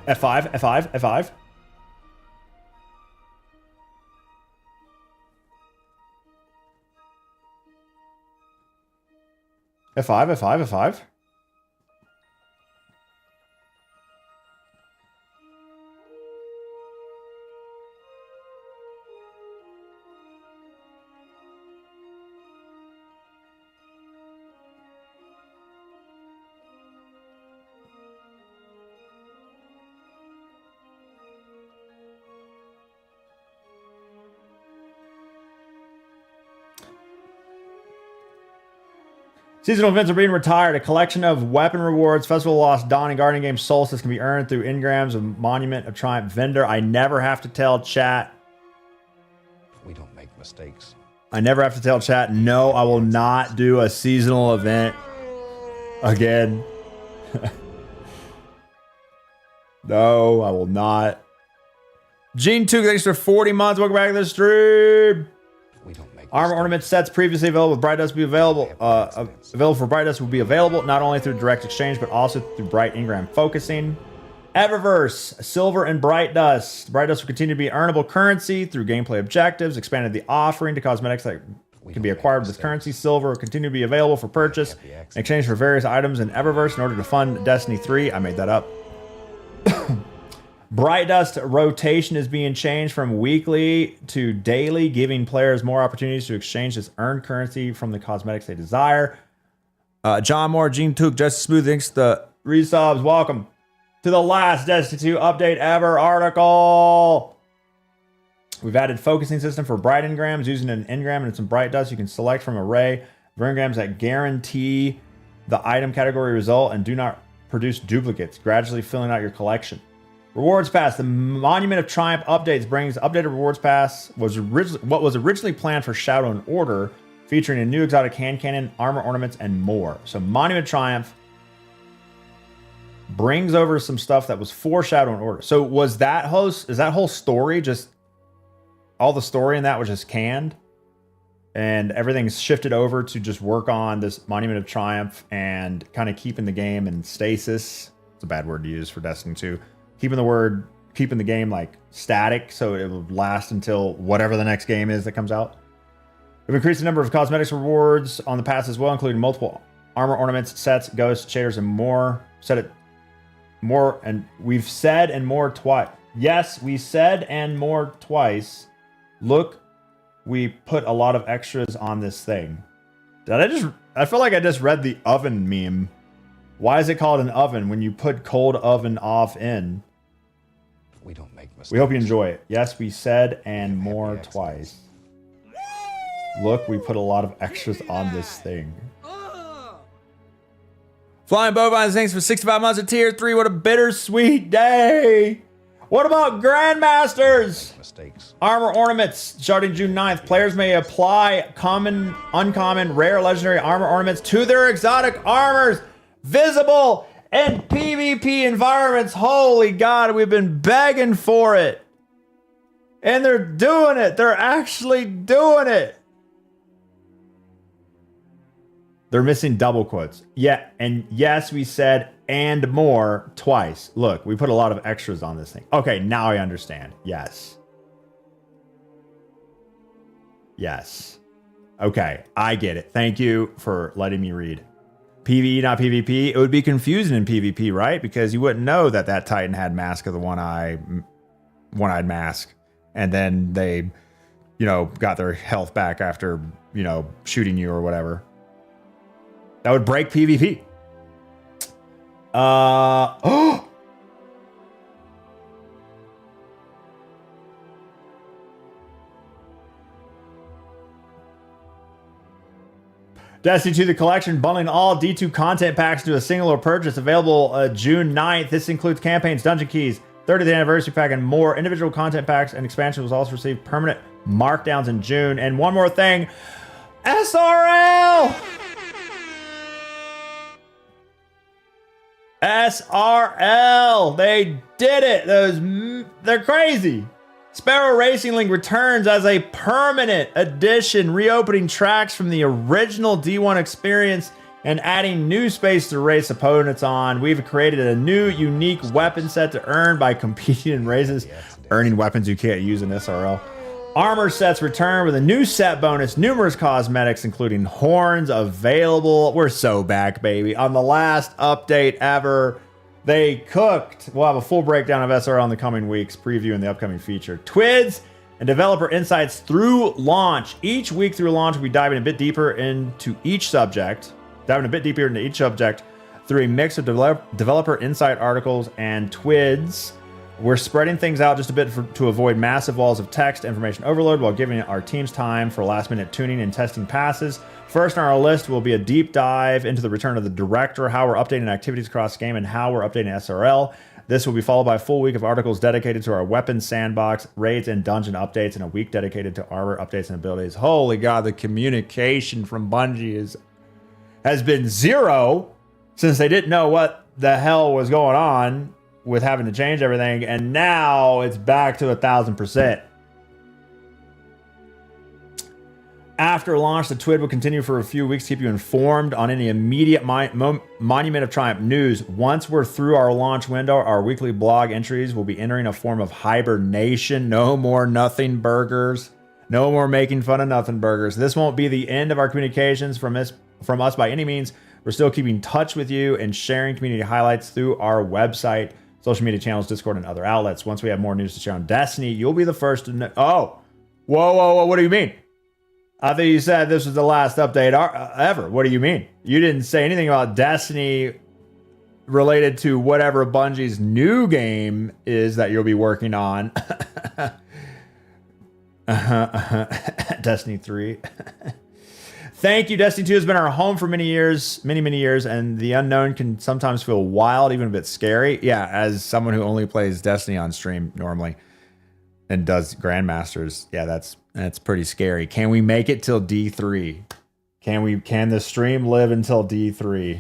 F5, F5, F5. F5, F5, F5. Seasonal events are being retired. A collection of weapon rewards, Festival of Lost, Dawn, and Guardian Games Solstice can be earned through engrams of Monument of Triumph vendor. I never have to tell chat. We don't make mistakes. I never have to tell chat, no, I will not do a seasonal event again. No, I will not. Gene 2, thanks for 40 months. Welcome back to the stream. We don't make Armor ornament sets previously available with Bright Dust will be available. Available for Bright Dust will be available not only through direct exchange but also through Bright Ingram focusing. Eververse, Silver and Bright Dust. Bright Dust will continue to be earnable currency through gameplay objectives. Expanded the offering to cosmetics that can be acquired with this currency. Silver will continue to be available for purchase in exchange for various items in Eververse in order to fund Destiny 3. I made that up. Bright Dust rotation is being changed from weekly to daily, giving players more opportunities to exchange this earned currency from the cosmetics they desire. John Moore, Gene Took, Justice Smooth, thanks to the resubs. Welcome to the last Destiny 2 update ever article. We've added focusing system for bright engrams. Using an engram and some Bright Dust, you can select from an array of engrams that guarantee the item category result and do not produce duplicates, gradually filling out your collection. Rewards Pass. The Monument of Triumph updates brings updated Rewards Pass. What was originally planned for Shadow and Order, featuring a new exotic hand cannon, armor ornaments, and more. So Monument of Triumph brings over some stuff that was for Shadow and Order. So is that whole story just all the story in that was just canned? And everything's shifted over to just work on this Monument of Triumph and kind of keeping the game in stasis. It's a bad word to use for Destiny 2. Keeping the game like static so it will last until whatever the next game is that comes out. We've increased the number of cosmetics rewards on the pass as well, including multiple armor ornaments, sets, ghosts, shaders, and more. We've said and more twice. Yes, we said and more twice. Look, we put a lot of extras on this thing. I feel like I just read the oven meme. Why is it called an oven when you put cold oven off in? We don't make mistakes. We hope you enjoy it. Yes, we said and more twice. Look, we put a lot of extras on this thing. Flying Bovines, thanks for 65 months of tier 3. What a bittersweet day. What about Grandmasters? Mistakes. Armor ornaments starting June 9th. Players may apply common, uncommon, rare, legendary armor ornaments to their exotic armors. Visible in PvP environments. Holy God, we've been begging for it. And they're doing it. They're actually doing it. They're missing double quotes. Yeah, and yes, we said and more twice. Look, we put a lot of extras on this thing. Okay, now I understand. Yes. Yes. Okay, I get it. Thank you for letting me read. PvE, not PvP. It would be confusing in PvP, right? Because you wouldn't know that Titan had Mask of the One-Eyed Mask. And then they, got their health back after, shooting you or whatever. That would break PvP. Destiny 2 The Collection, bundling all D2 content packs into a singular purchase, available June 9th. This includes campaigns, dungeon keys, 30th anniversary pack, and more. Individual content packs and expansions will also receive permanent markdowns in June. And one more thing, SRL! SRL! They did it! They're crazy! Sparrow Racing League returns as a permanent edition, reopening tracks from the original D1 experience and adding new space to race opponents on. We've created a new, unique weapon set to earn by competing in races, earning weapons you can't use in SRL. Armor sets return with a new set bonus, numerous cosmetics, including horns available. We're so back, baby. On the last update ever, they cooked. We'll have a full breakdown of SRL in the coming weeks, previewing the upcoming feature. TWIDs and developer insights through launch. Each week through launch, we'll be diving a bit deeper into each subject, through a mix of developer insight articles and TWIDs. We're spreading things out just a bit to avoid massive walls of text, information overload, while giving our teams time for last-minute tuning and testing passes. First on our list will be a deep dive into the return of the director, how we're updating activities across the game, and how we're updating SRL. This will be followed by a full week of articles dedicated to our weapons sandbox, raids, and dungeon updates, and a week dedicated to armor updates and abilities. Holy God, the communication from Bungie has been zero since they didn't know what the hell was going on with having to change everything, and now it's back to 1,000%. After launch, the TWID will continue for a few weeks to keep you informed on any immediate Monument of Triumph news. Once we're through our launch window, our weekly blog entries will be entering a form of hibernation. No more nothing burgers. No more making fun of nothing burgers. This won't be the end of our communications from us by any means. We're still keeping in touch with you and sharing community highlights through our website, social media channels, Discord, and other outlets. Once we have more news to share on Destiny, you'll be the first to know. Oh, whoa, what do you mean? I thought you said this was the last update ever. What do you mean? You didn't say anything about Destiny related to whatever Bungie's new game is that you'll be working on. Destiny 3. Thank you. Destiny 2 has been our home for many years, many years, and the unknown can sometimes feel wild, even a bit scary. Yeah, as someone who only plays Destiny on stream normally and does Grandmasters, yeah, that's pretty scary. Can we make it till D3? Can the stream live until D3?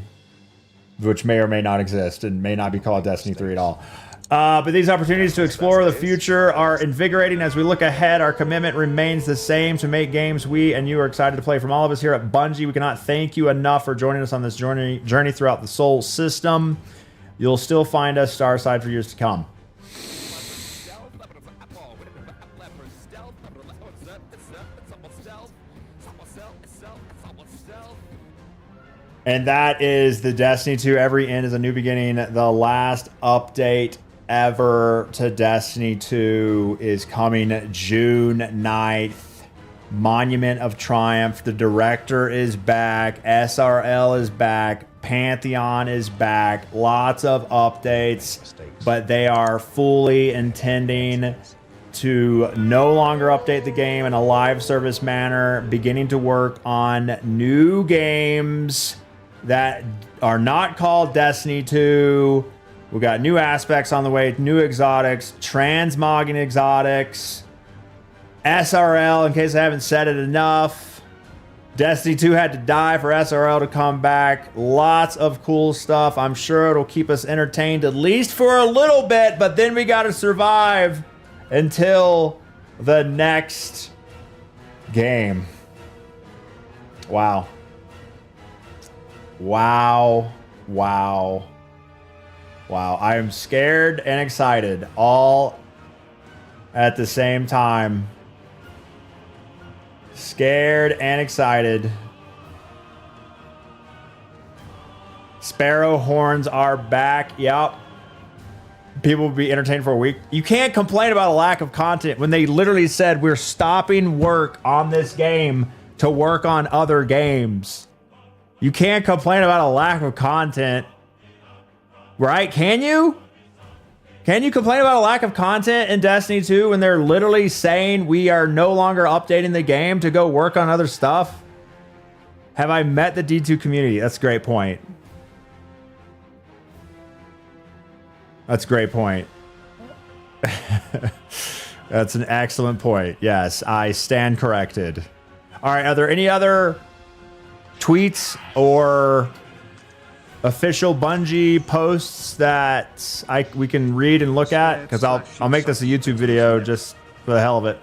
Which may or may not exist and may not be called Destiny 3 at all. But these opportunities to explore the future are invigorating. As we look ahead, our commitment remains the same to make games we and you are excited to play. From all of us here at Bungie, we cannot thank you enough for joining us on this journey throughout the Soul system. You'll still find us Starside for years to come. And that is the Destiny 2 Every End is a New Beginning. The last update ever to Destiny 2 is coming June 9th. Monument of Triumph. The director is back. SRL is back. Pantheon is back. Lots of updates. But they are fully intending to no longer update the game in a live service manner, beginning to work on new games that are not called Destiny 2. We got new aspects on the way, new exotics, transmogging exotics, SRL, in case I haven't said it enough. Destiny 2 had to die for SRL to come back. Lots of cool stuff. I'm sure it'll keep us entertained at least for a little bit, but then we got to survive until the next game. Wow. Wow. I am scared and excited all at the same time. Scared and excited. Sparrow horns are back. Yep. People will be entertained for a week. You can't complain about a lack of content when they literally said we're stopping work on this game to work on other games. You can't complain about a lack of content, right? Can you? Can you complain about a lack of content in Destiny 2 when they're literally saying we are no longer updating the game to go work on other stuff? Have I met the D2 community? That's a great point. That's a great point. That's an excellent point. Yes, I stand corrected. All right, are there any other tweets or official Bungie posts that we can read and look at? Because I'll make this a YouTube video just for the hell of it.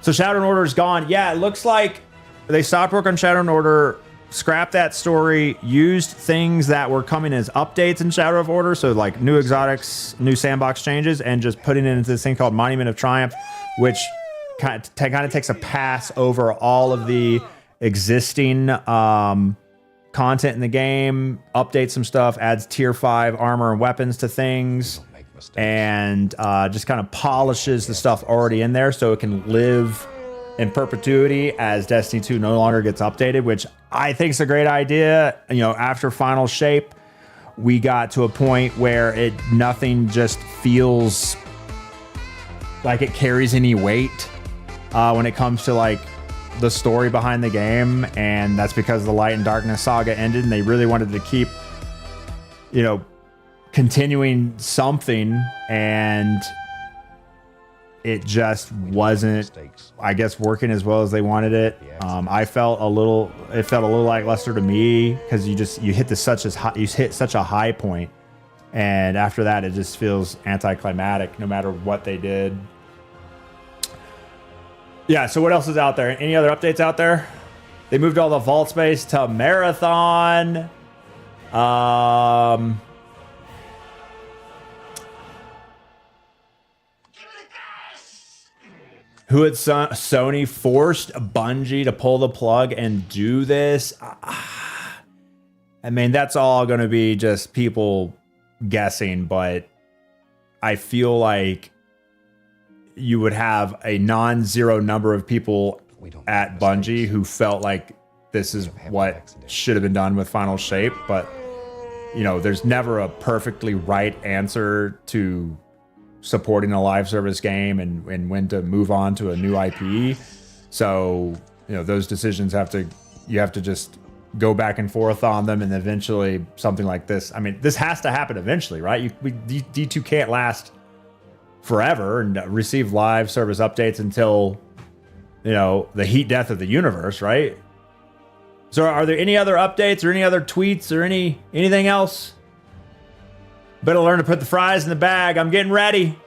So Shadow and Order is gone. Yeah, it looks like they stopped work on Shadow and Order, scrapped that story, used things that were coming as updates in Shadow of Order, so like new exotics, new sandbox changes, and just putting it into this thing called Monument of Triumph, which kind of takes a pass over all of the existing content in the game, updates some stuff, adds tier 5 armor and weapons to things, and just kind of polishes the stuff already in there so it can live in perpetuity as Destiny 2 no longer gets updated, which I think is a great idea. You know, after Final Shape, we got to a point where nothing just feels like it carries any weight when it comes to like the story behind the game, and that's because the Light and Darkness saga ended, and they really wanted to keep, you know, continuing something, and it just wasn't, I guess, working as well as they wanted it. It felt a little lackluster to me because you hit such a high point, and after that it just feels anticlimactic no matter what they did. Yeah, so what else is out there? Any other updates out there? They moved all the vault space to Marathon. Who had Sony forced Bungie to pull the plug and do this? I mean, that's all going to be just people guessing, but I feel like you would have a non-zero number of people at Bungie who felt like this is what should have been done with Final Shape, but you know, there's never a perfectly right answer to supporting a live service game and when to move on to a new IP. So, you know, those decisions you have to just go back and forth on them, and eventually something like this. I mean, this has to happen eventually, right? D2 can't last forever and receive live service updates until, you know, the heat death of the universe, right? So are there any other updates or any other tweets or anything else? Better learn to put the fries in the bag. I'm getting ready.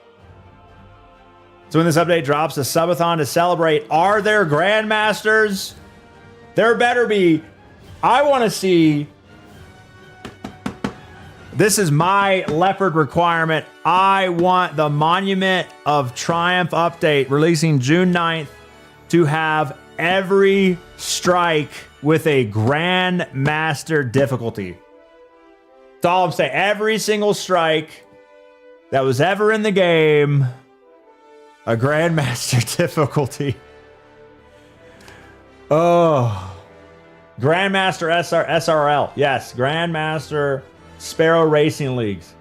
So when this update drops, a subathon to celebrate. Are there Grandmasters? There better be. I want to see. This is my Leopard requirement. I want the Monument of Triumph update releasing June 9th to have every strike with a Grandmaster difficulty. That's all I'm saying. Every single strike that was ever in the game, a Grandmaster difficulty. Oh. Grandmaster SRL. Yes, Grandmaster Sparrow Racing Leagues.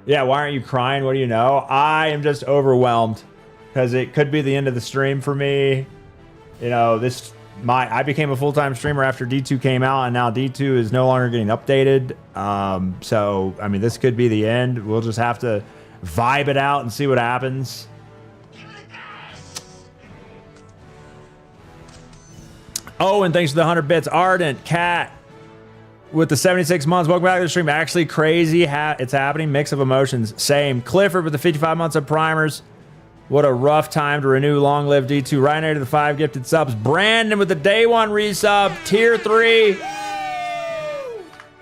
Yeah, why aren't you crying? What do you know? I am just overwhelmed because it could be the end of the stream for me. You know, I became a full-time streamer after D2 came out, and now D2 is no longer getting updated. So, I mean, this could be the end. We'll just have to vibe it out and see what happens. Oh, and thanks for the 100 bits. Ardent Cat with the 76 months. Welcome back to the stream. Actually crazy. It's happening. Mix of emotions. Same. Clifford with the 55 months of primers. What a rough time to renew. Long live D2. Ryanair to the 5 gifted subs. Brandon with the day 1 resub. Tier 3.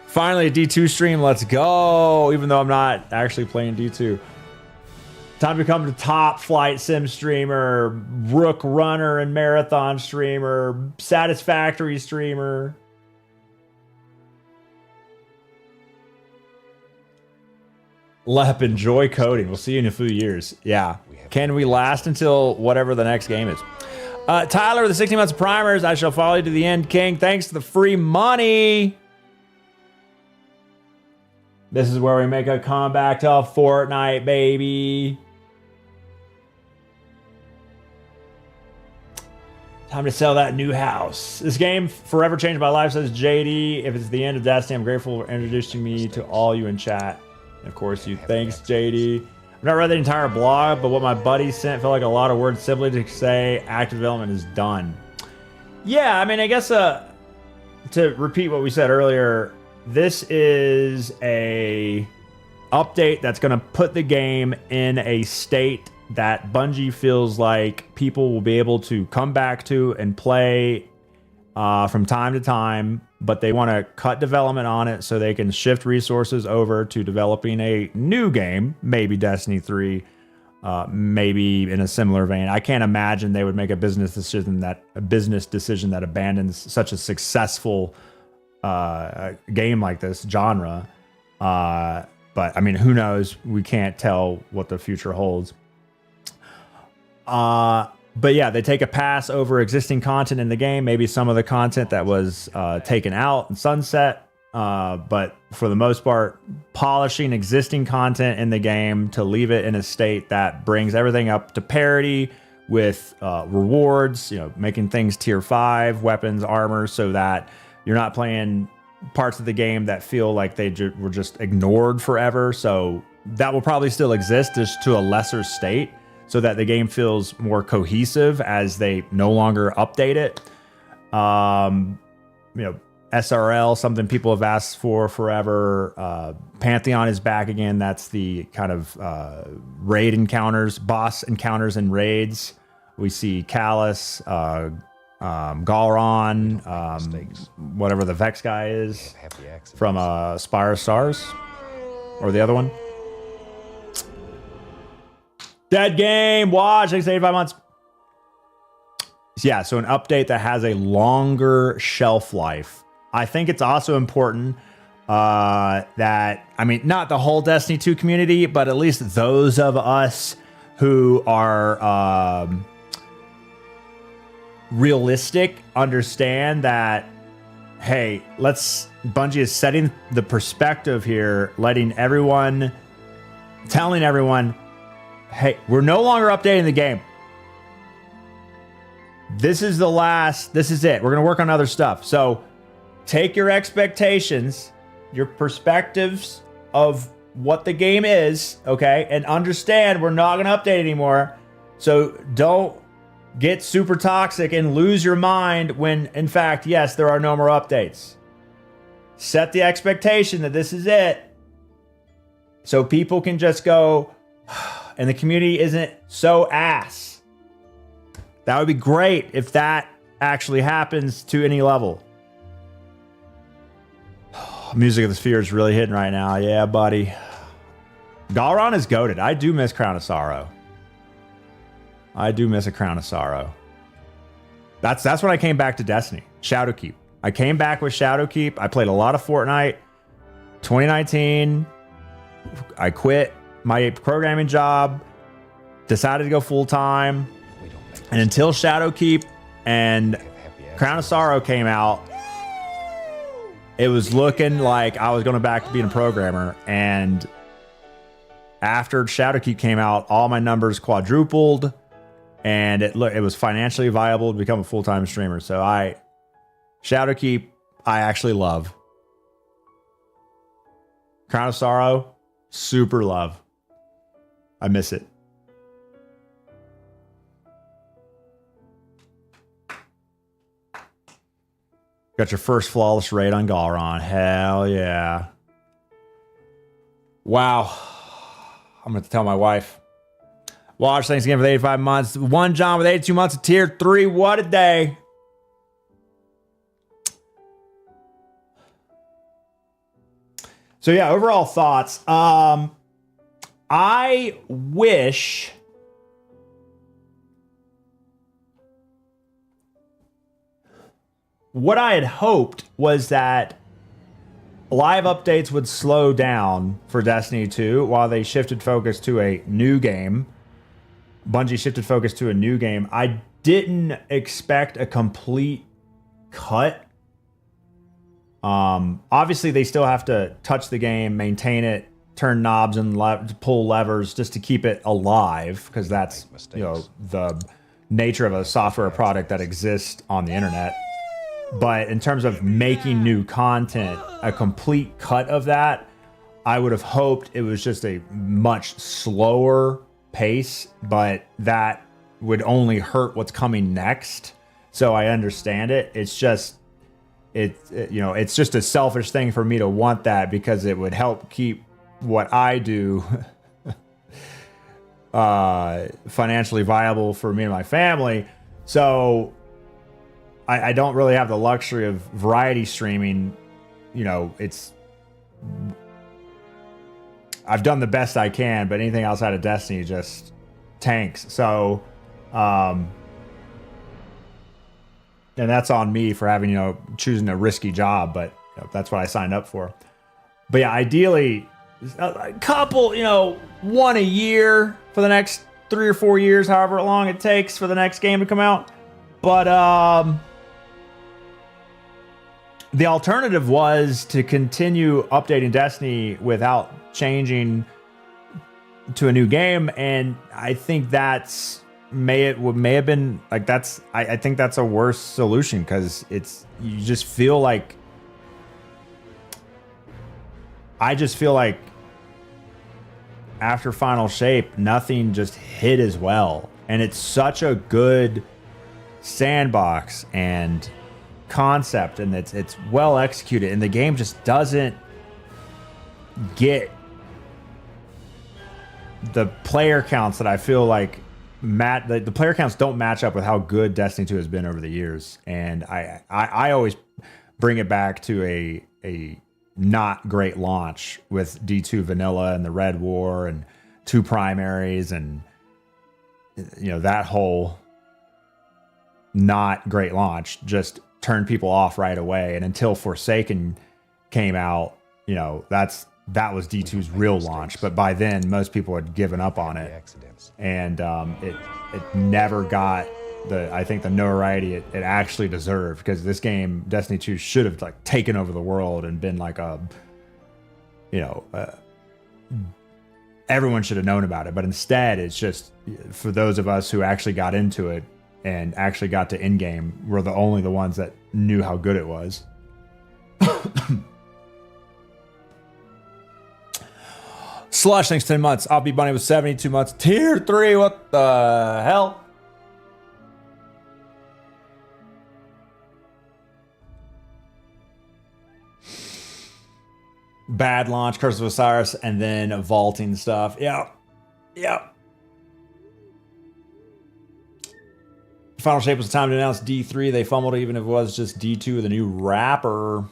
Finally, a D2 stream. Let's go. Even though I'm not actually playing D2. Time to become the top flight sim streamer, Rook runner and marathon streamer, Satisfactory streamer. Lep, enjoy coding. We'll see you in a few years. Yeah. Can we last until whatever the next game is? Tyler with the 16 months of primers. I shall follow you to the end, King. Thanks to the free money. This is where we make a comeback to Fortnite, baby. Time to sell that new house. This game forever changed my life, says JD. If it's the end of Destiny, I'm grateful for introducing me to all you in chat. And of course, you. Thanks, JD. I've not read the entire blog, but what my buddy sent felt like a lot of words simply to say active development is done. Yeah, I mean, I guess to repeat what we said earlier, this is a update that's going to put the game in a state that Bungie feels like people will be able to come back to and play from time to time, but they want to cut development on it so they can shift resources over to developing a new game, maybe Destiny 3, maybe in a similar vein. I can't imagine they would make a business decision that abandons such a successful game like this genre. But I mean, who knows? We can't tell what the future holds. But yeah, they take a pass over existing content in the game, maybe some of the content that was taken out and sunset. But for the most part, polishing existing content in the game to leave it in a state that brings everything up to parity with rewards, you know, making things tier 5, weapons, armor, so that you're not playing parts of the game that feel like they were just ignored forever. So that will probably still exist, just to a lesser state, so that the game feels more cohesive as they no longer update it. You know, SRL, something people have asked for forever. Pantheon is back again. That's the kind of raid encounters, boss encounters and raids. We see Callus, Galron, whatever the Vex guy is from Spire of Stars, or the other one. Dead Game, watch, thanks for 85 months. Yeah, so an update that has a longer shelf life. I think it's also important that, I mean, not the whole Destiny 2 community, but at least those of us who are realistic understand that, hey, Bungie is setting the perspective here, telling everyone, hey, we're no longer updating the game. This is it. We're going to work on other stuff. So take your expectations, your perspectives of what the game is, okay, and understand we're not going to update anymore. So don't get super toxic and lose your mind when, in fact, yes, there are no more updates. Set the expectation that this is it, so people can just go, and the community isn't so ass. That would be great if that actually happens to any level. Music of the Sphere is really hitting right now. Yeah, buddy. Galron is goated. I do miss Crown of Sorrow. I do miss a Crown of Sorrow. That's when I came back to Destiny. Shadowkeep. I came back with Shadowkeep. I played a lot of Fortnite. 2019, I quit my programming job, decided to go full time, and until Shadowkeep and Crown of Sorrow came out, it was looking like I was going back to being a programmer. And after Shadowkeep came out, all my numbers quadrupled, and it was financially viable to become a full-time streamer. So Shadowkeep, I actually love. Crown of Sorrow, super love. I miss it. Got your first flawless raid on Galron. Hell yeah. Wow. I'm going to tell my wife. Watch, thanks again for the 85 months. One John with 82 months of tier 3. What a day. So yeah, overall thoughts. I wish what I had hoped was that live updates would slow down for Destiny 2 while they shifted focus to a new game. Bungie shifted focus to a new game. I didn't expect a complete cut. Obviously, they still have to touch the game, maintain it, turn knobs and pull levers just to keep it alive, because that's, you know, the nature of a software product that exists on the internet. But in terms of making new content, a complete cut of that, I would have hoped it was just a much slower pace, but that would only hurt what's coming next. So I understand it. It's just, it's just a selfish thing for me to want that, because it would help keep what I do financially viable for me and my family. So I don't really have the luxury of variety streaming. I've done the best I can, but anything outside of Destiny just tanks. So, and that's on me for having, choosing a risky job, but that's what I signed up for. But yeah, ideally, a couple, one a year for the next 3 or 4 years, however long it takes for the next game to come out. But the alternative was to continue updating Destiny without changing to a new game, and I think that's may have been like I think that's a worse solution, because you just feel like after Final Shape, nothing just hit as well, and it's such a good sandbox and concept, and it's well executed, and the game just doesn't get the player counts that I feel like the player counts don't match up with how good Destiny 2 has been over the years. And I always bring it back to a not great launch with D2 Vanilla and the Red War and 2 primaries, and that whole not great launch just turned people off right away. And until Forsaken came out, that was D2's real launch, but by then most people had given up on it, and it never got the notoriety it actually deserved, because this game, Destiny 2, should have taken over the world and been everyone should have known about it. But instead, it's just for those of us who actually got into it and actually got to end game, we're the ones that knew how good it was. Slush, thanks 10 months. I'll be Bunny with 72 months. Tier 3, what the hell? Bad launch, Curse of Osiris, and then vaulting stuff. Yeah. Final Shape was the time to announce D3. They fumbled even if it was just D2 with a new wrapper.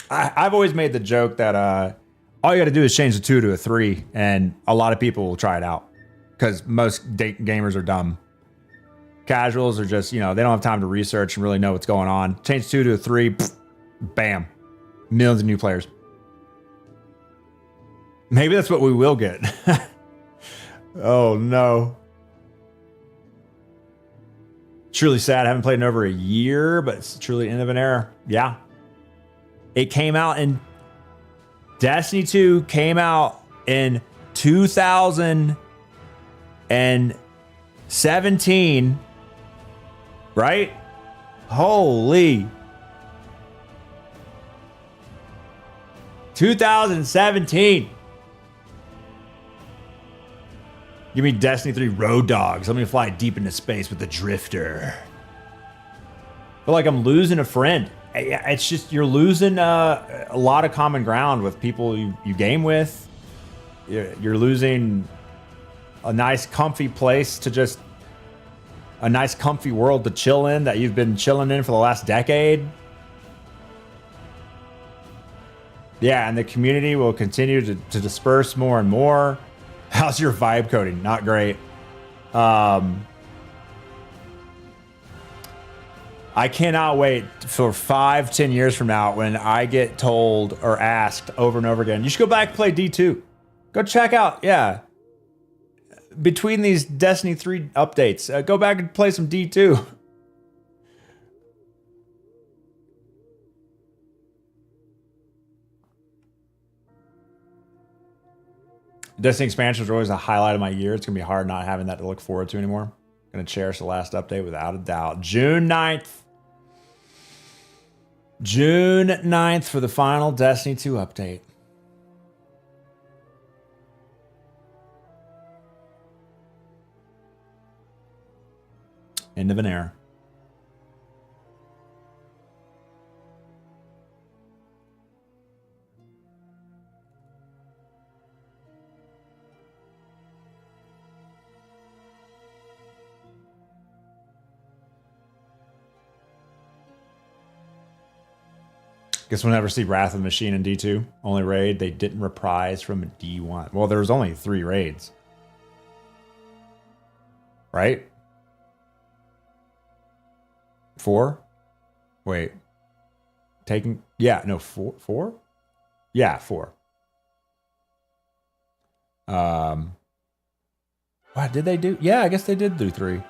I've always made the joke that all you got to do is change the 2 to a 3, and a lot of people will try it out, because most gamers are dumb. Casuals are just, they don't have time to research and really know what's going on. Change 2 to a 3, bam, millions of new players. Maybe that's what we will get. Oh no. Truly sad. I haven't played in over a year, but it's truly end of an era. Yeah. It came out in Destiny 2 came out in 2017, right? Holy. 2017. Give me Destiny 3 Road Dogs. Let me fly deep into space with the Drifter. I feel like I'm losing a friend. It's just, you're losing a lot of common ground with people you game with. You're losing a nice comfy place to just, a nice comfy world to chill in that you've been chilling in for the last decade. Yeah, and the community will continue to disperse more and more. How's your vibe coding? Not great. I cannot wait for 5-10 years from now when I get told or asked over and over again, you should go back and play D2. Go check out, yeah. Between these Destiny 3 updates, go back and play some D2. Destiny expansions are always a highlight of my year. It's going to be hard not having that to look forward to anymore. Gonna cherish the last update without a doubt. June 9th. June 9th for the final Destiny 2 update. End of an era. Guess we'll never see Wrath of the Machine in D2. Only raid they didn't reprise from D1. Well, there was only 3 raids. Right? 4? Wait. Taking... Yeah, no, 4? Yeah, 4. What did they do? Yeah, I guess they did do 3.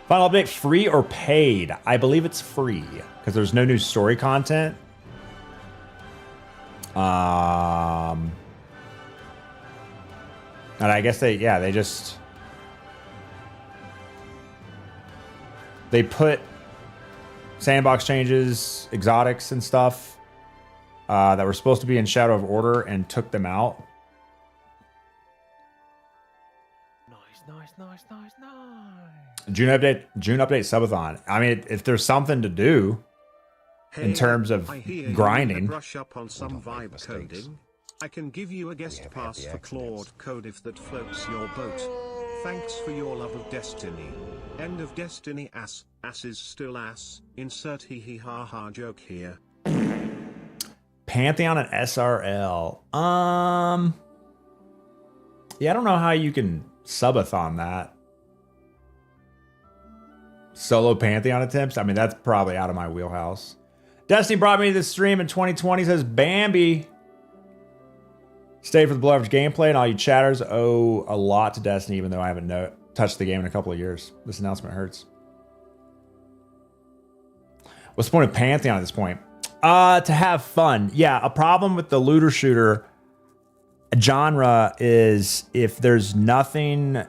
Final update, free or paid? I believe it's free because there's no new story content. And I guess they put sandbox changes, exotics and stuff that were supposed to be in Shadow of Order and took them out. Nice. June update subathon. I mean, if there's something to do in terms of grinding. Brush up on some vibe coding. I can give you a guest pass for Claude Code if that floats your boat. Thanks for your love of Destiny. End of Destiny ass. Ass is still ass. Insert hee hee ha ha joke here. Pantheon and SRL. Yeah, I don't know how you can subathon that. Solo Pantheon attempts? I mean, that's probably out of my wheelhouse. Destiny brought me to this stream in 2020, says Bambi. Stay for the below average gameplay, and all you chatters owe a lot to Destiny, even though I haven't touched the game in a couple of years. This announcement hurts. What's the point of Pantheon at this point? To have fun. Yeah, a problem with the looter shooter genre is if there's nothing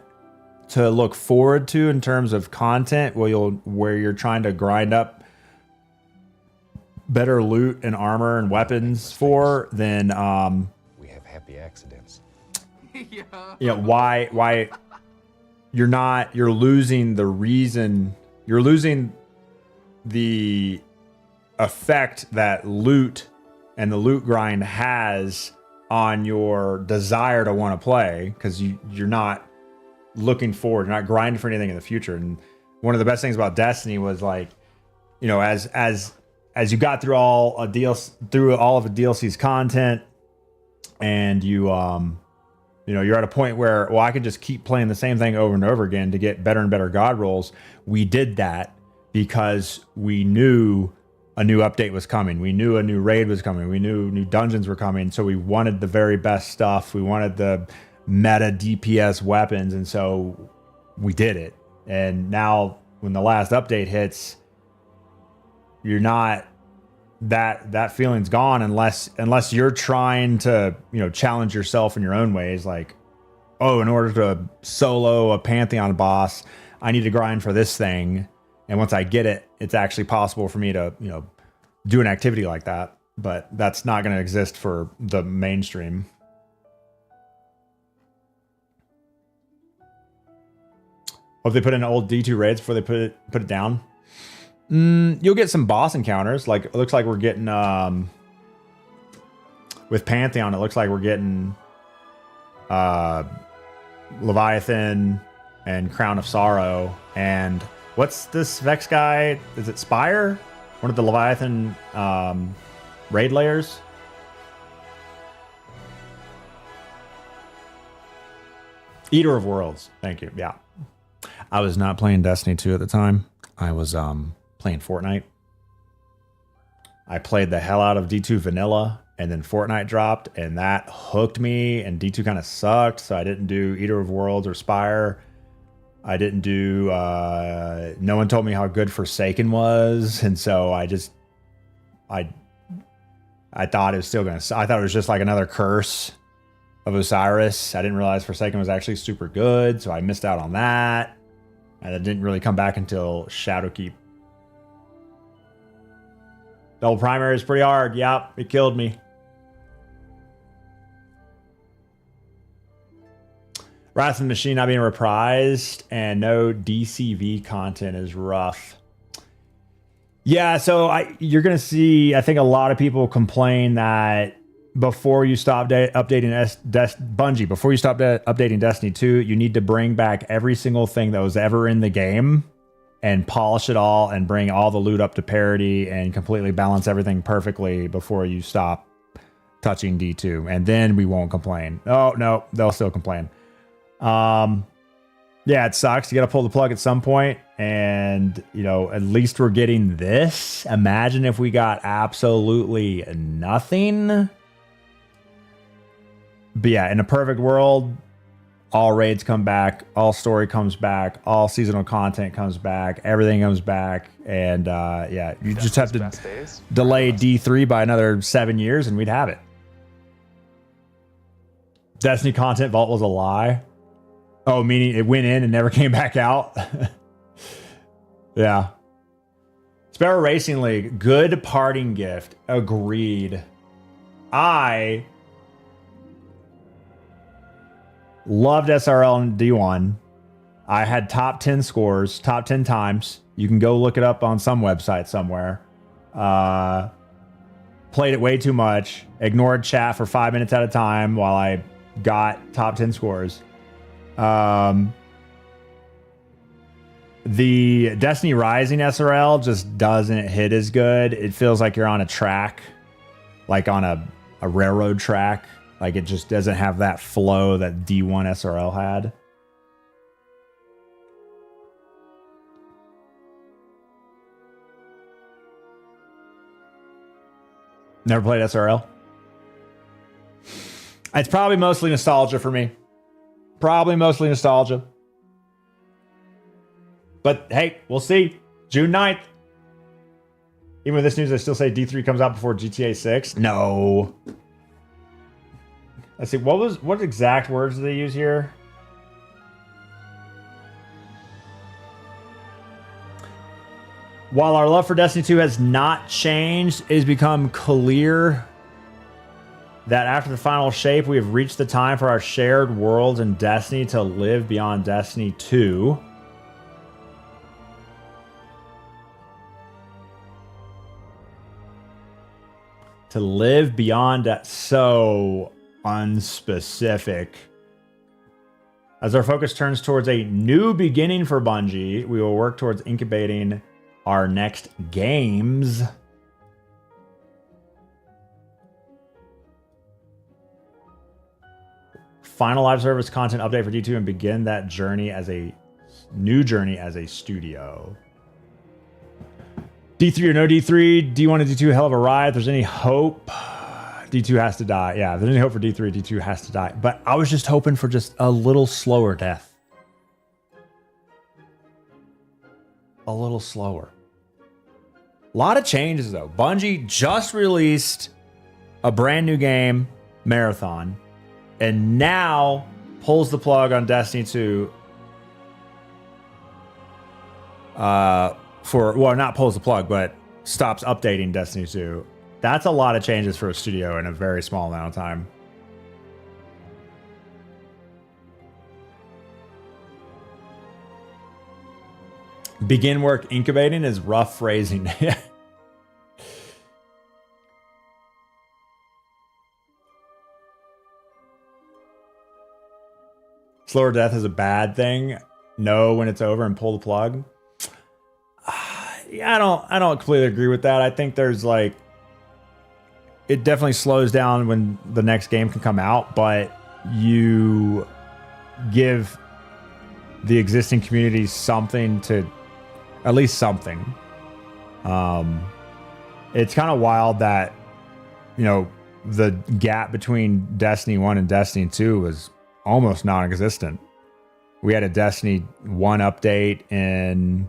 to look forward to in terms of content where you're trying to grind up better loot and armor and weapons for, then we have happy accidents. Yeah, why you're losing the reason, you're losing the effect that loot and the loot grind has on your desire to want to play, because you're not looking forward, you're not grinding for anything in the future. And one of the best things about Destiny was, like, you know, as you got through all of the DLC's content, and you're at a point where, well, I can just keep playing the same thing over and over again to get better and better god rolls. We did that because we knew a new update was coming. We knew a new raid was coming. We knew new dungeons were coming. So we wanted the very best stuff. We wanted the meta DPS weapons. And so we did it. And now when the last update hits, you're not, that feeling's gone unless you're trying to, challenge yourself in your own ways. Like, oh, in order to solo a Pantheon boss, I need to grind for this thing. And once I get it, it's actually possible for me to, do an activity like that. But that's not going to exist for the mainstream. Hope they put in old D2 raids before they put it down. You'll get some boss encounters. Like, it looks like we're getting with Pantheon, it looks like we're getting Leviathan and Crown of Sorrow. And what's this Vex guy? Is it Spire? One of the Leviathan raid layers? Eater of Worlds. Thank you. Yeah. I was not playing Destiny 2 at the time. I was playing Fortnite. I played the hell out of D2 Vanilla, and then Fortnite dropped, and that hooked me, and D2 kind of sucked, so I didn't do Eater of Worlds or Spire. I didn't do... no one told me how good Forsaken was, and so I thought it was still going to... I thought it was just like another curse of Osiris. I didn't realize Forsaken was actually super good, so I missed out on that. And it didn't really come back until Shadowkeep. Double primary is pretty hard. Yep, it killed me. Wrath of the Machine not being reprised and no DCV content is rough. Yeah, so you're going to see, I think a lot of people complain that before you stop updating Bungie, before you stop updating Destiny 2, you need to bring back every single thing that was ever in the game and polish it all and bring all the loot up to parity and completely balance everything perfectly before you stop touching D2. And then we won't complain. Oh, no, they'll still complain. Yeah, it sucks. You got to pull the plug at some point, and you know, at least we're getting this. Imagine if we got absolutely nothing. But yeah, in a perfect world, all raids come back, all story comes back, all seasonal content comes back, everything comes back, and yeah, you just have to delay D3 by another 7 years, and we'd have it. Destiny content vault was a lie. Oh, meaning it went in and never came back out? Yeah. Sparrow Racing League, good parting gift. Agreed. I loved SRL and D1. I had top 10 scores, top 10 times. You can go look it up on some website somewhere. Played it way too much. Ignored chat for 5 minutes at a time while I got top 10 scores. The Destiny Rising SRL just doesn't hit as good. It feels like you're on a track, like on a railroad track. Like it just doesn't have that flow that D1 SRL had. Never played SRL. It's probably mostly nostalgia for me. Probably mostly nostalgia. But hey, we'll see. June 9th. Even with this news, I still say D3 comes out before GTA 6. No. Let's see. What exact words do they use here? While our love for Destiny 2 has not changed, it has become clear that after the final shape, we have reached the time for our shared worlds and Destiny to live beyond Destiny 2. To live beyond that, so unspecific. As our focus turns towards a new beginning for Bungie, we will work towards incubating our next games. Final live service content update for D2 and begin that journey as a new journey as a studio. D3 or no D3, D1 and D2, hell of a ride. If there's any hope, D2 has to die. Yeah, if there's any hope for D3, D2 has to die. But I was just hoping for just a little slower death. A little slower. A lot of changes though. Bungie just released a brand new game, Marathon, and now pulls the plug on Destiny 2 well, not pulls the plug, but stops updating Destiny 2. That's a lot of changes for a studio in a very small amount of time. Begin work incubating is rough phrasing. Slower death is a bad thing. Know when it's over and pull the plug. Yeah, I don't completely agree with that. I think there's like, it definitely slows down when the next game can come out, but you give the existing community something to, at least something. It's kind of wild that, you know, the gap between Destiny 1 and Destiny 2 was almost non-existent. We had a Destiny 1 update in,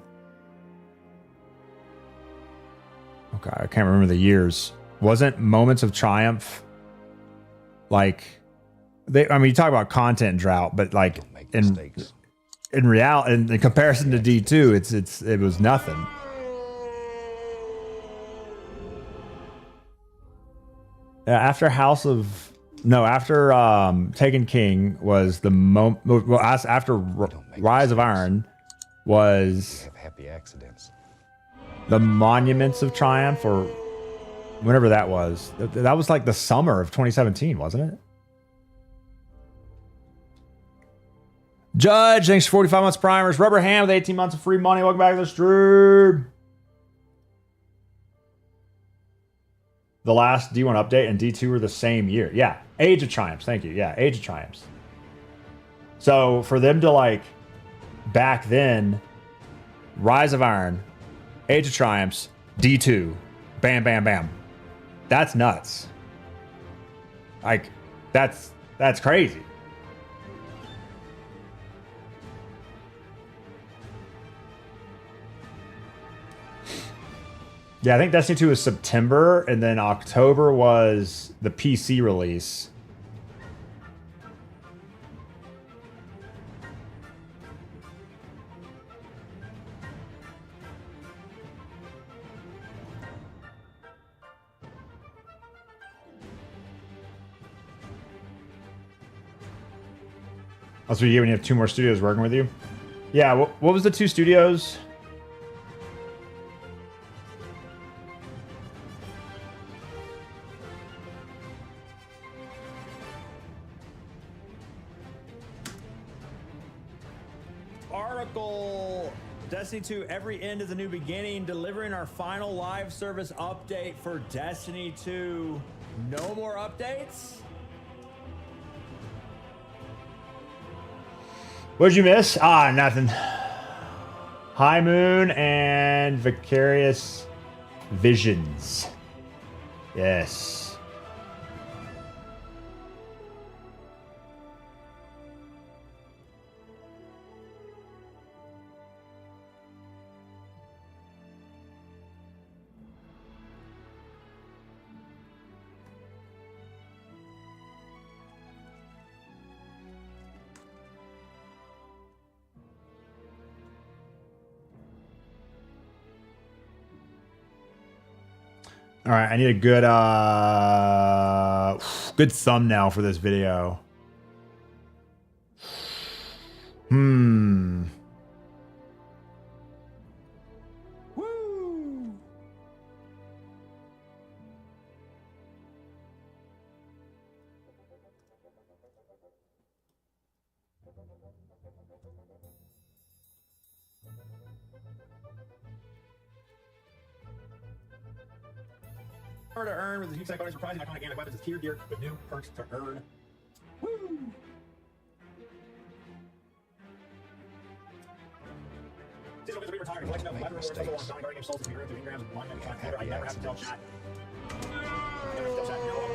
okay, I can't remember the years. Wasn't Moments of Triumph like I mean, you talk about content drought, but like in reality, in comparison to D2, it was nothing. After Taken King was after Rise of Iron was happy accidents. The Monuments of Triumph, or whenever that was. That was like the summer of 2017, wasn't it? Judge, thanks for 45 months primers. Rubber Hand with 18 months of free money. Welcome back to the stream. The last D1 update and D2 were the same year. Yeah. Age of Triumphs. Thank you. Yeah. Age of Triumphs. So for them to like back then, Rise of Iron, Age of Triumphs, D2, bam, bam, bam. That's nuts. Like, that's crazy. Yeah, I think Destiny 2 was September, and then October was the PC release. That's what you get when you have 2 more studios working with you. Yeah, what was the 2 studios? Article Destiny 2, every end is a new beginning, delivering our final live service update for Destiny 2. No more updates? What'd you miss? Nothing. High Moon and Vicarious Visions. Yes. All right, I need a good thumbnail for this video. Woo! To earn with the new psychotic surprising iconic and weapons is tiered gear with new perks to earn. Woo! Digital Wizard retired. Collection of letters, social on Guardian of Souls to be earned through engrams of monument and computer. I never have to tell chat. Never have to tell chat. No, I'm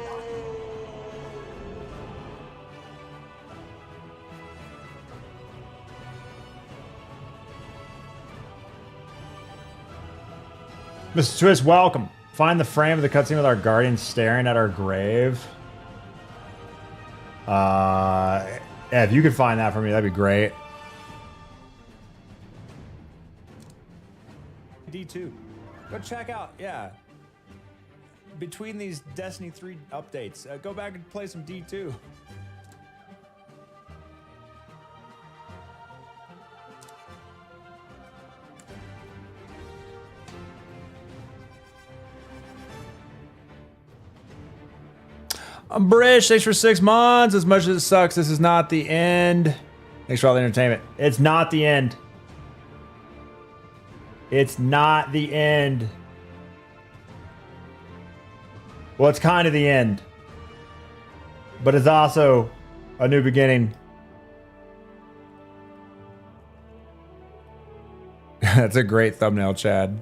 not. Mr. Twist, welcome. Find the frame of the cutscene with our guardian staring at our grave. Yeah, if you could find that for me, that'd be great. D2. Go check out, yeah. Between these Destiny 3 updates, go back and play some D2. I'm British. Thanks for 6 months. As much as it sucks, this is not the end. Thanks for all the entertainment. It's not the end. It's not the end. Well, it's kind of the end. But it's also a new beginning. That's a great thumbnail, Chad.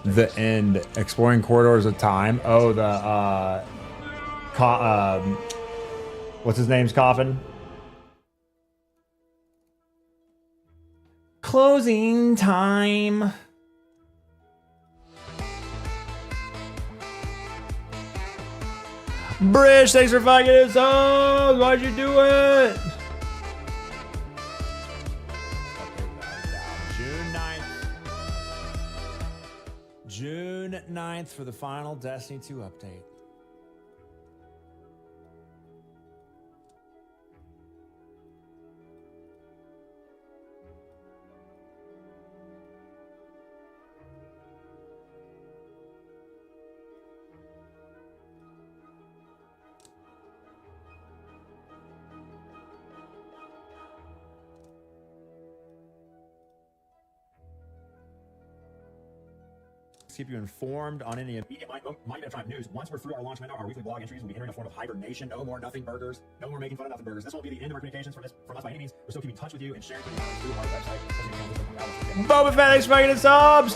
The end. Exploring corridors of time. Oh, the What's his name's coffin? Closing time. Brish, thanks for fucking us up. Why'd you do it? June 9th. June 9th for the final Destiny 2 update. Keep you informed on any of Monument of Triumph news. Once we're through our launch window, our weekly blog entries will be entering a form of hibernation. No more nothing burgers. No more making fun of nothing burgers. This won't be the end of our communications from us by any means. We're still keeping in touch with you and sharing through our website. Boba Fett, thanks for making subs.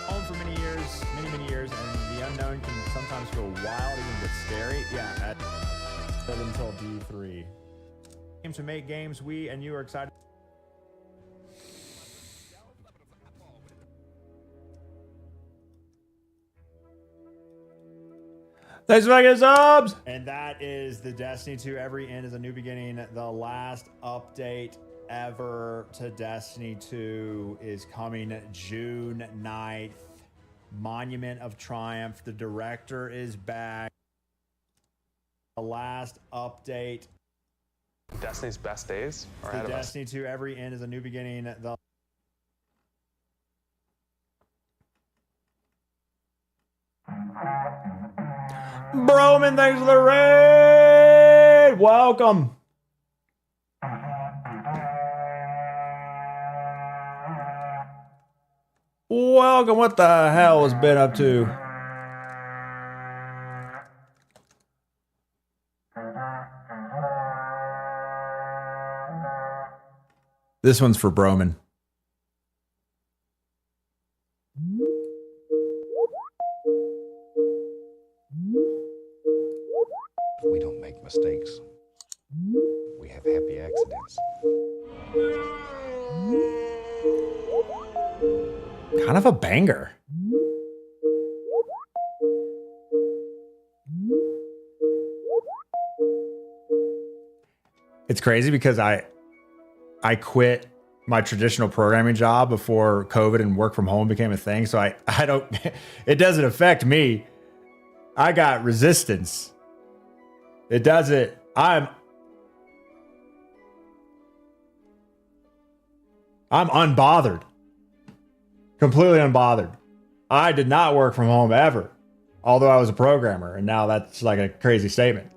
Home for many years, many years, and the unknown can sometimes feel wild, even a bit scary. Yeah, until D3. To make games, we and you are excited. Thanks for making subs! And that is the Destiny 2 Every End is a New Beginning. The last update ever to Destiny 2 is coming June 9th. Monument of Triumph. The director is back. The last update. Destiny's best days are ahead of us. Destiny 2 Every End is a New Beginning. The Broman, thanks for the raid. Welcome. Welcome. What the hell has been up to? This one's for Broman. We don't make mistakes. We have happy accidents. Kind of a banger. It's crazy because I quit my traditional programming job before COVID and work from home became a thing. So I don't, it doesn't affect me. I got resistance. It doesn't, I'm unbothered. Completely unbothered. I did not work from home ever, although I was a programmer, and now that's like a crazy statement.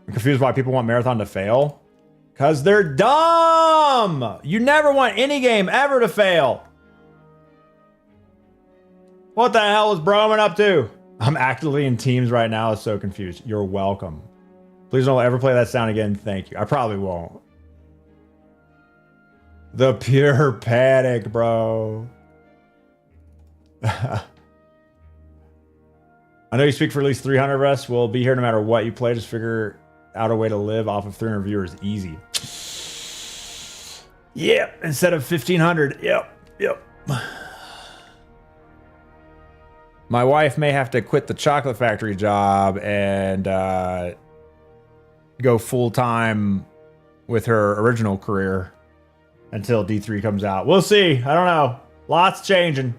I'm confused why people want Marathon to fail. Because they're dumb! You never want any game ever to fail. What the hell is Broman up to? I'm actively in Teams right now. So confused. You're welcome. Please don't ever play that sound again. Thank you. I probably won't. The pure panic, bro. I know you speak for at least 300 of us. We'll be here no matter what you play. Just figure out a way to live off of 300 viewers. Easy. Yep. Instead of 1,500. Yep. My wife may have to quit the chocolate factory job and go full-time with her original career until D3 comes out. We'll see. I don't know. Lots changing.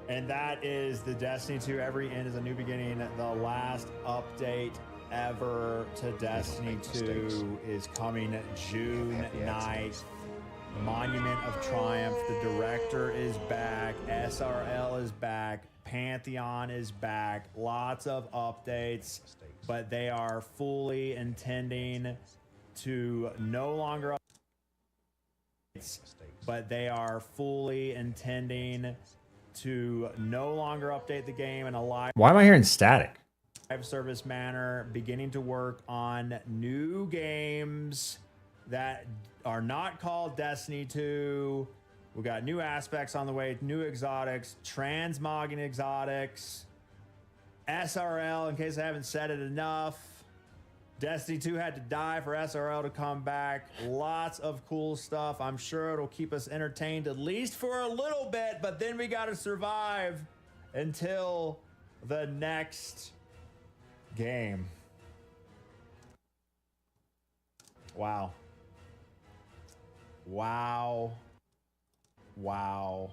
And that is the Destiny 2 Every End is a New Beginning. The last update ever to Destiny 2 is coming June 9th. Monument of Triumph. The director is back. SRL is back. Pantheon is back. Lots of updates, but they are fully intending to no longer update the game in a live. Why am I hearing static? live service manner, beginning to work on new games that are not called Destiny 2. We got new aspects on the way, new exotics, transmogging exotics, SRL, in case I haven't said it enough. Destiny 2 had to die for SRL to come back. Lots of cool stuff. I'm sure it'll keep us entertained at least for a little bit, but then we got to survive until the next game. Wow. Wow. Wow.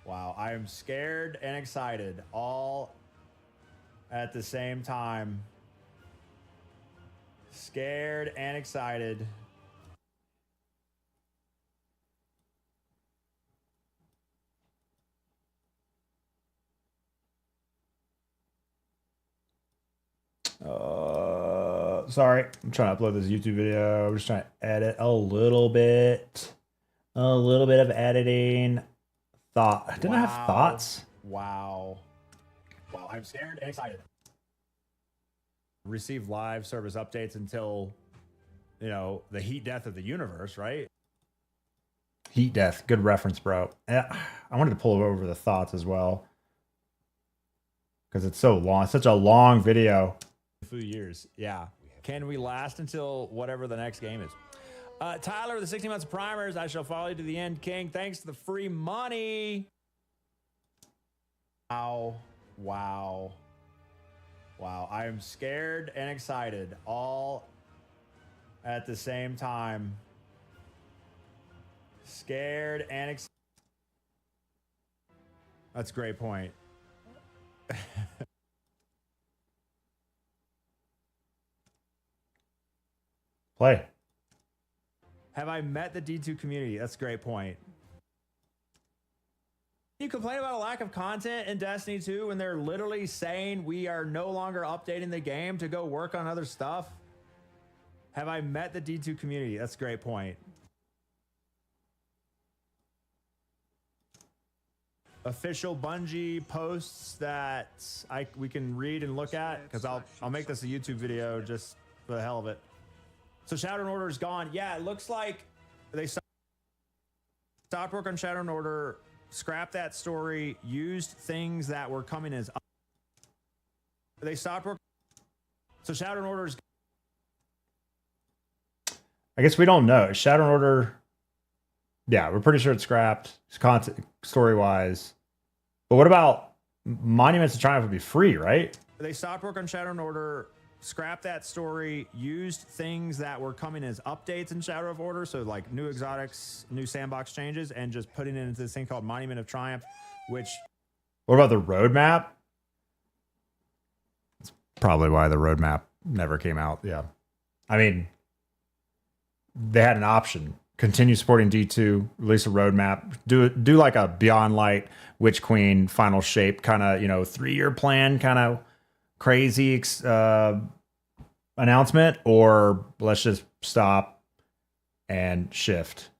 Wow. I am scared and excited all at the same time. Scared and excited. Sorry, I'm trying to upload this YouTube video. I'm just trying to edit a little bit of editing. Didn't I have thoughts? Wow. Wow, I'm scared and excited. Receive live service updates until, you know, the heat death of the universe, right? Heat death, good reference, bro. I wanted to pull over the thoughts as well because it's so long. It's such a long video. A few years, yeah. Can we last until whatever the next game is? Tyler, with the 60 months of primers, I shall follow you to the end, King. Thanks to the free money. Wow. Wow. Wow. I am scared and excited all at the same time. Scared and excited. That's a great point. Play. Have I met the D2 community? That's a great point. You complain about a lack of content in Destiny 2 when they're literally saying we are no longer updating the game to go work on other stuff? Have I met the D2 community? That's a great point. Official Bungie posts that we can read and look at, because I'll make this a YouTube video just for the hell of it. So Shadow and Order is gone. Yeah, it looks like they stopped work on Shadow and Order, scrapped that story, used things that were coming as up. They stopped work. So Shadow and Order is. I guess we don't know. Shadow and Order. Yeah, we're pretty sure it's scrapped. It's content story-wise. But what about Monuments of Triumph would be free, right? They stopped work on Shadow and Order, scrapped that story, used things that were coming as updates in Shadow of Order, so like new exotics, new sandbox changes, and just putting it into this thing called Monument of Triumph, which... What about the roadmap? That's probably why the roadmap never came out, yeah. I mean, they had an option. Continue supporting D2, release a roadmap, do like a Beyond Light, Witch Queen, Final Shape kind of, 3-year plan kind of crazy announcement, or let's just stop and shift.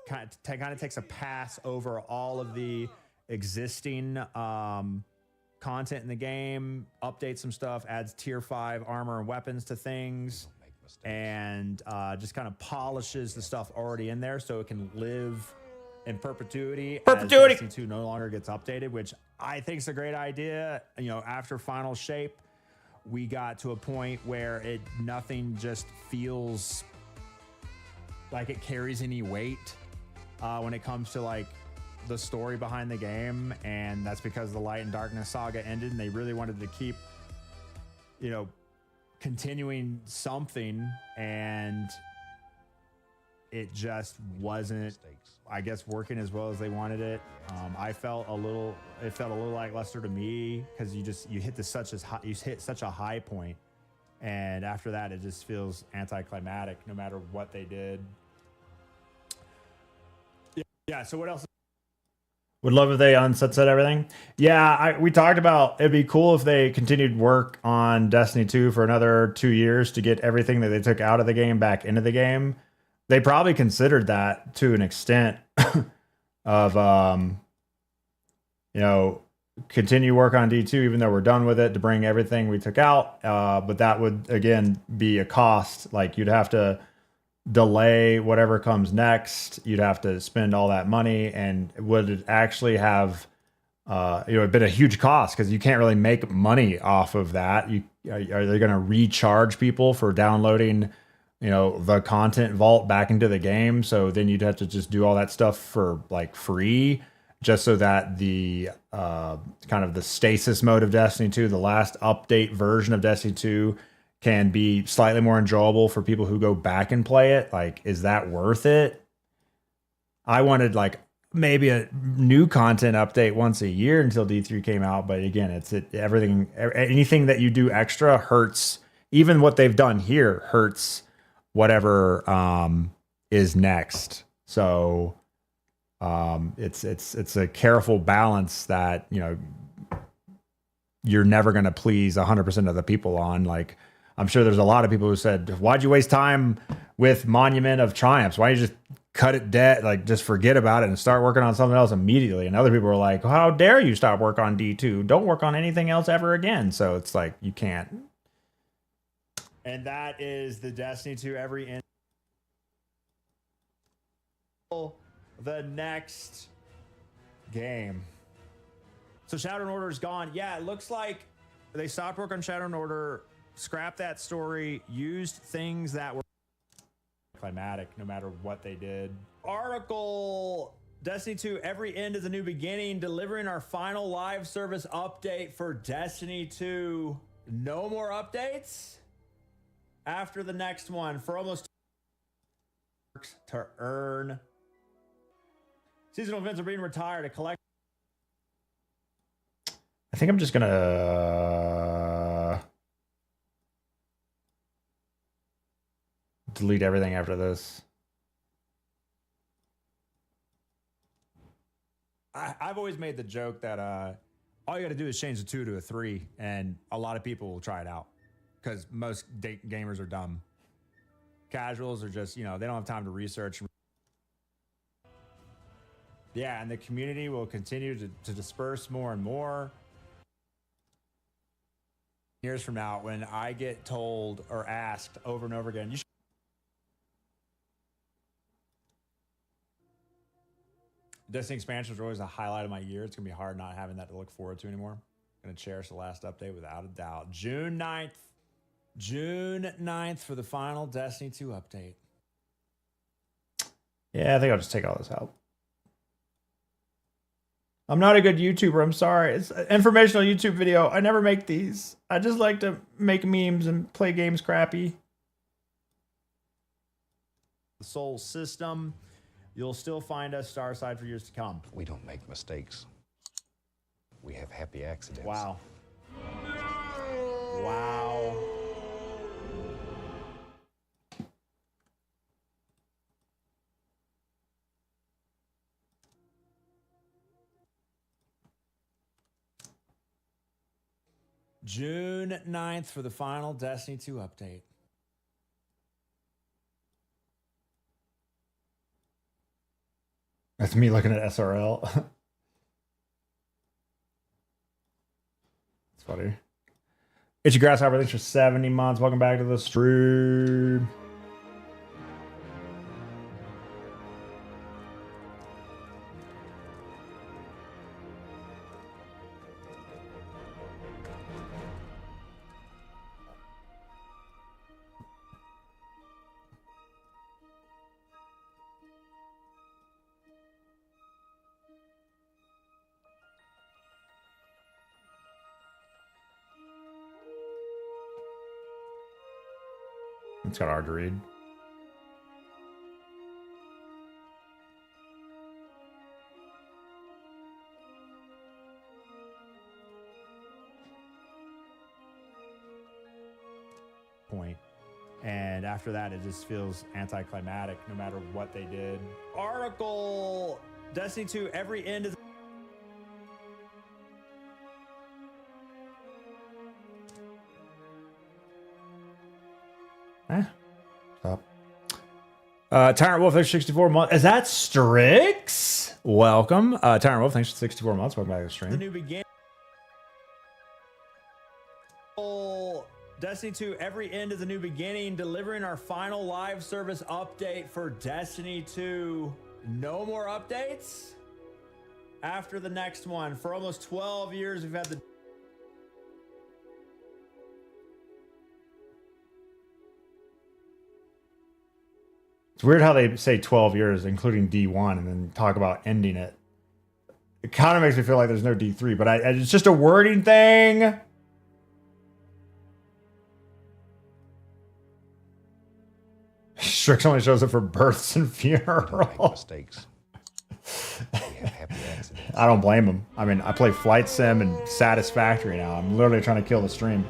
Kind of takes a pass over all of the existing content in the game, updates some stuff, adds tier 5 armor and weapons to things, and just kind of polishes the stuff already in there so it can live in perpetuity. Perpetuity! As Destiny 2 no longer gets updated, which I think is a great idea. After Final Shape, we got to a point where nothing just feels like it carries any weight when it comes to like the story behind the game, and that's because the Light and Darkness saga ended, and they really wanted to keep, continuing something, and it just wasn't, I guess, working as well as they wanted it. It felt a little lackluster to me, because you hit such a high point, and after that it just feels anticlimactic no matter what they did. Yeah, so what else? Would love if they unsunset everything. Yeah, we talked about it'd be cool if they continued work on Destiny 2 for another 2 years to get everything that they took out of the game back into the game. They probably considered that to an extent of, continue work on D2, even though we're done with it, to bring everything we took out. But that would, again, be a cost. Like, you'd have to delay whatever comes next. You'd have to spend all that money, and would it actually have it'd been a huge cost, because you can't really make money off of that. Are they going to recharge people for downloading the content vault back into the game? So then you'd have to just do all that stuff for like free, just so that the kind of the stasis mode of Destiny 2, the last update version of Destiny 2, can be slightly more enjoyable for people who go back and play it. Like, is that worth it? I wanted like maybe a new content update once a year until D3 came out, but again, anything that you do extra hurts. Even what they've done here hurts whatever is next. So it's a careful balance that you're never going to please 100% of the people on. Like, I'm sure there's a lot of people who said, why'd you waste time with Monument of Triumphs? Why don't you just cut it dead, like just forget about it and start working on something else immediately? And other people were like, how dare you stop work on D2? Don't work on anything else ever again. So it's like, you can't. And that is the Destiny 2 every end. The next game. So Shadowrun Order is gone. Yeah, it looks like they stopped work on Shadowrun Order, scrapped that story, used things that were climatic no matter what they did. Article: Destiny 2 every end is a new beginning, delivering our final live service update for Destiny 2. No more updates after the next one for almost to earn. Seasonal events are being retired. A collect. I think I'm just gonna delete everything after this. I've always made the joke that all you got to do is change the 2 to a 3, and a lot of people will try it out, because most gamers are dumb. Casuals are just, they don't have time to research. Yeah, and the community will continue to disperse more and more. Years from now, when I get told or asked over and over again, you should. Destiny expansions are always a highlight of my year. It's going to be hard not having that to look forward to anymore. I'm going to cherish the last update without a doubt. June 9th. June 9th for the final Destiny 2 update. Yeah, I think I'll just take all this out. I'm not a good YouTuber. I'm sorry. It's an informational YouTube video. I never make these. I just like to make memes and play games crappy. The Soul System. You'll still find us Starside for years to come. We don't make mistakes. We have happy accidents. Wow. Wow. June 9th for the final Destiny 2 update. That's me looking at SRL. It's funny. Itchy Grasshopper, thanks for 70 months. Welcome back to the stream. It's got hard to read. Point. And after that, it just feels anticlimactic no matter what they did. Article: Destiny 2, every end is... Stop. Tyrant Wolf, thanks for 64 months. Is that Strix? Welcome. Tyrant Wolf, thanks for 64 months. Welcome back to the stream. The new beginning. Destiny 2, every end is a new beginning, delivering our final live service update for Destiny 2. No more updates after the next one. For almost 12 years, we've had the... It's weird how they say 12 years, including D1, and then talk about ending it. It kind of makes me feel like there's no D3, but it's just a wording thing. Strix only shows up for births and funerals. Mistakes. We have happy accidents. I don't blame him. I mean, I play Flight Sim and Satisfactory now. I'm literally trying to kill the stream.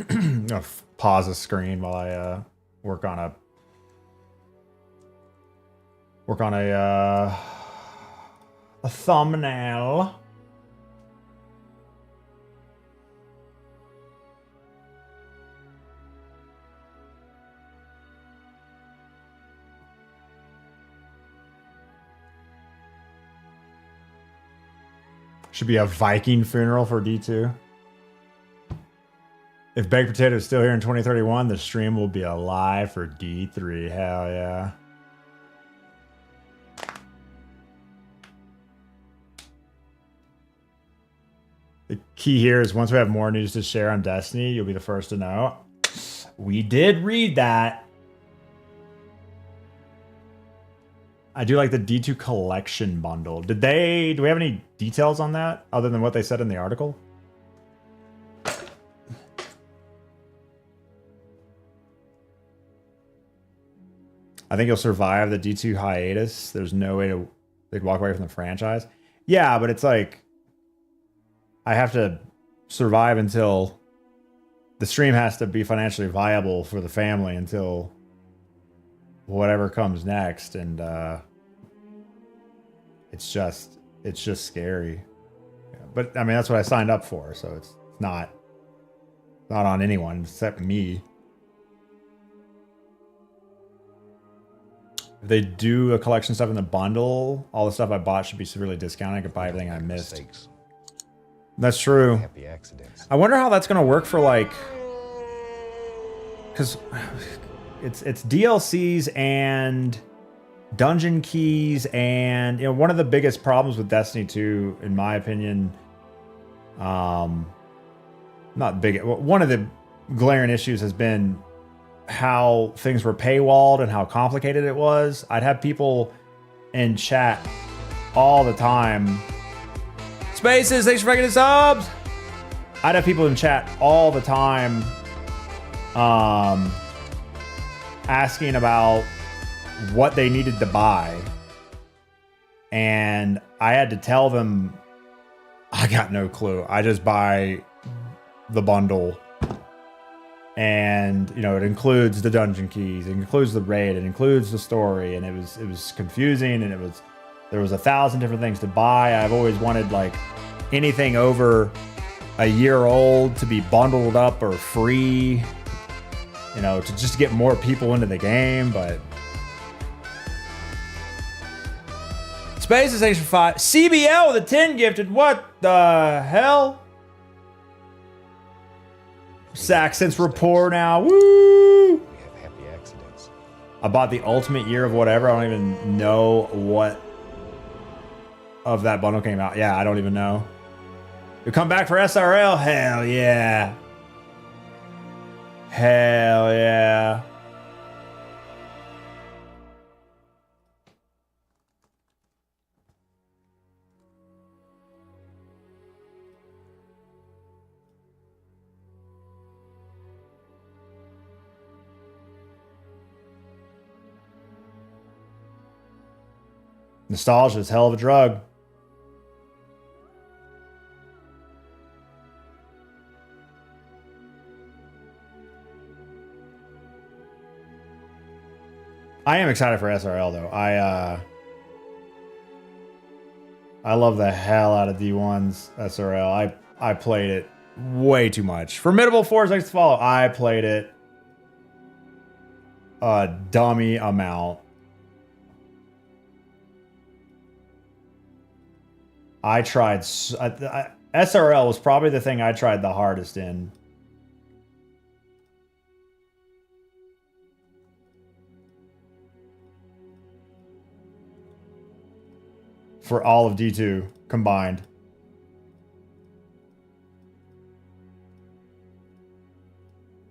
I'm gonna pause the screen while I work on a thumbnail. Should be a Viking funeral for D2. If Baked Potato is still here in 2031, the stream will be alive for D3. Hell yeah. The key here is once we have more news to share on Destiny, you'll be the first to know. We did read that. I do like the D2 collection bundle. Do we have any details on that other than what they said in the article? I think you'll survive the D2 hiatus. There's no way they'd walk away from the franchise. Yeah, but it's like I have to survive until the stream has to be financially viable for the family until whatever comes next, and it's just scary. But I mean, that's what I signed up for, so it's not on anyone except me. If they do a collection stuff in the bundle, all the stuff I bought should be severely discounted. I could buy everything I missed. Mistakes. That's true. Happy accidents. I wonder how that's going to work for, like, because it's DLCs and dungeon keys, and one of the biggest problems with Destiny 2, in my opinion, not big, one of the glaring issues has been how things were paywalled and how complicated it was. I'd have people in chat all the time. Spaces, thanks for making the subs. I'd have people in chat all the time asking about what they needed to buy. And I had to tell them, I got no clue. I just buy the bundle. And, it includes the dungeon keys, it includes the raid, it includes the story, and it was confusing, and there was 1,000 different things to buy. I've always wanted, like, anything over a year old to be bundled up or free, to just get more people into the game, but Spaces thanks for 5. CBL with a 10 gifted. What the hell? Saxon's rapport now. Woo! We have happy accidents. I bought the ultimate year of whatever. I don't even know what of that bundle came out. Yeah, I don't even know. You come back for SRL? Hell yeah. Hell yeah. Nostalgia is hell of a drug. I am excited for SRL though. I love the hell out of D1's SRL. I played it way too much. Formidable Force Next to Follow. I played it a dummy amount. I tried. SRL was probably the thing I tried the hardest in. For all of D2 combined.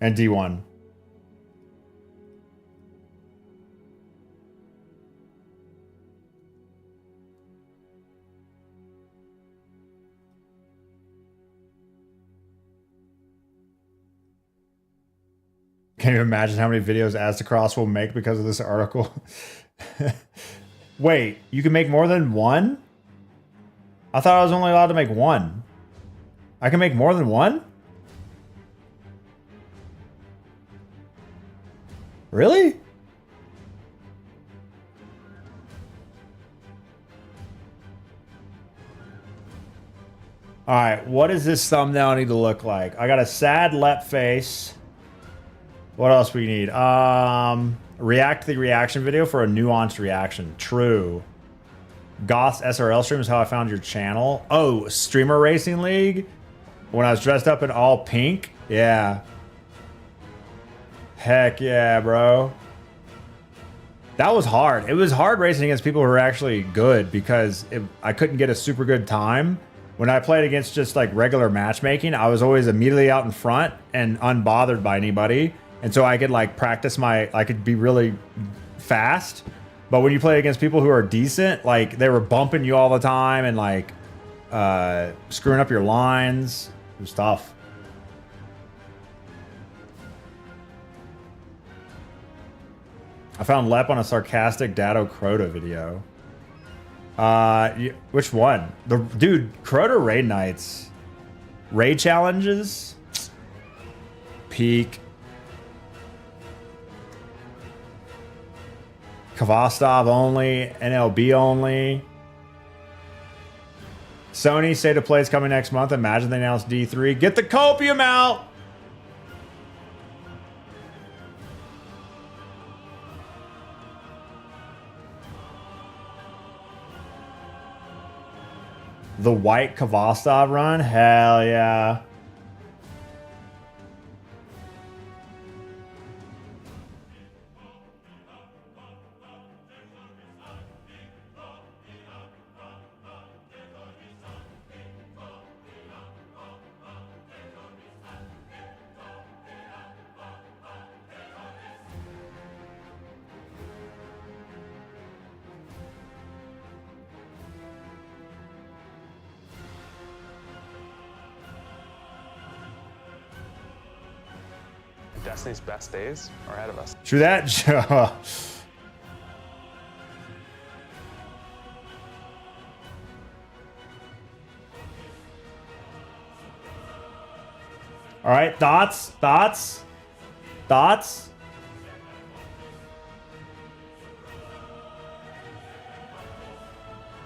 And D1. Can you imagine how many videos Aztecross will make because of this article? Wait, you can make more than one? I thought I was only allowed to make one. I can make more than one? Really? All right, what does this thumbnail need to look like? I got a sad lep face. What else we need? React to the reaction video for a nuanced reaction. True. Goth's SRL stream is how I found your channel. Oh, Streamer Racing League? When I was dressed up in all pink? Yeah. Heck yeah, bro. That was hard. It was hard racing against people who were actually good because I couldn't get a super good time. When I played against just like regular matchmaking, I was always immediately out in front and unbothered by anybody. And so I could like practice I could be really fast. But when you play against people who are decent, like they were bumping you all the time and like screwing up your lines. It was tough. I found Lep on a sarcastic Dado Crota video. Which one? Dude, Crota raid nights. Raid challenges? Peak. Kvostov only, NLB only. Sony State of Play is coming next month. Imagine they announced D3. Get the copium out! The white Kvostov run? Hell yeah. Destiny's best days are ahead of us. True that. All right, thoughts?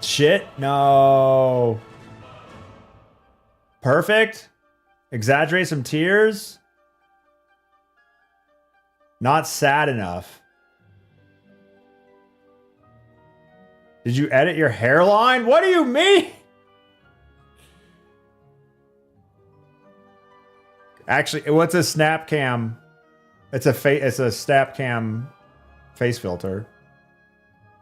Shit, no. Perfect. Exaggerate some tears. Not sad enough. Did you edit your hairline? What do you mean? Actually, what's a snap cam? It's a snap cam face filter.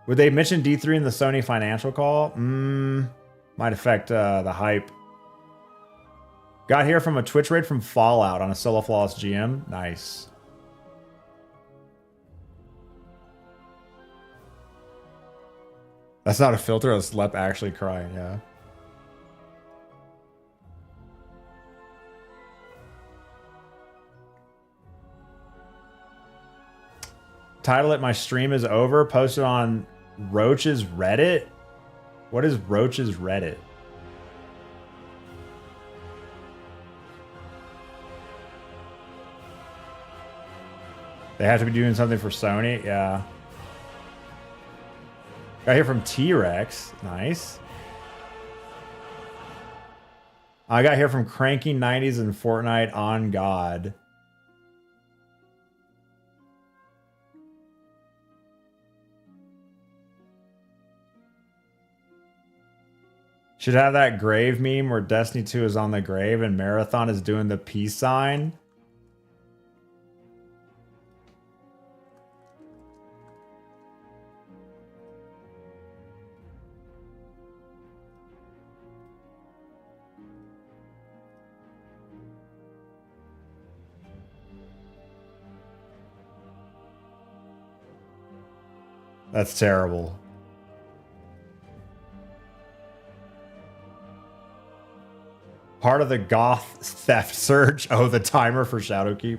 Would they mention D3 in the Sony financial call? Might affect the hype. Got here from a Twitch raid from Fallout on a solo flawless GM. Nice. That's not a filter. That's Lep actually crying. Yeah. Title it, my stream is over. Posted on Roach's Reddit. What is Roach's Reddit? They have to be doing something for Sony? Yeah. Got here from T-Rex. Nice. I got here from Cranky 90s and Fortnite on God. Should have that grave meme where Destiny 2 is on the grave and Marathon is doing the peace sign. That's terrible. Part of the goth theft surge. Oh, the timer for Shadowkeep.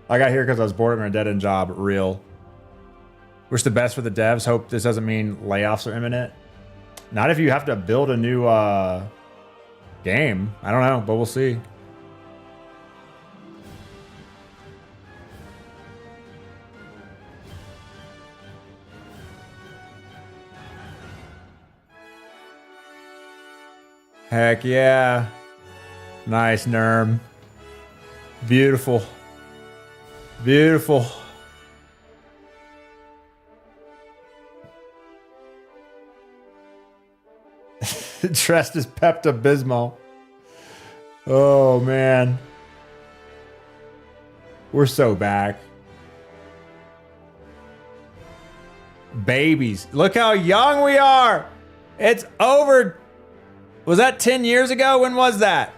I got here because I was bored of my dead-end job. Real. Wish the best for the devs. Hope this doesn't mean layoffs are imminent. Not if you have to build a new game. I don't know, but we'll see. Heck yeah. Nice, Nerm. Beautiful. Beautiful. Dressed as Pepto-Bismol. Oh, man. We're so back. Babies. Look how young we are. It's over. Was that 10 years ago? When was that?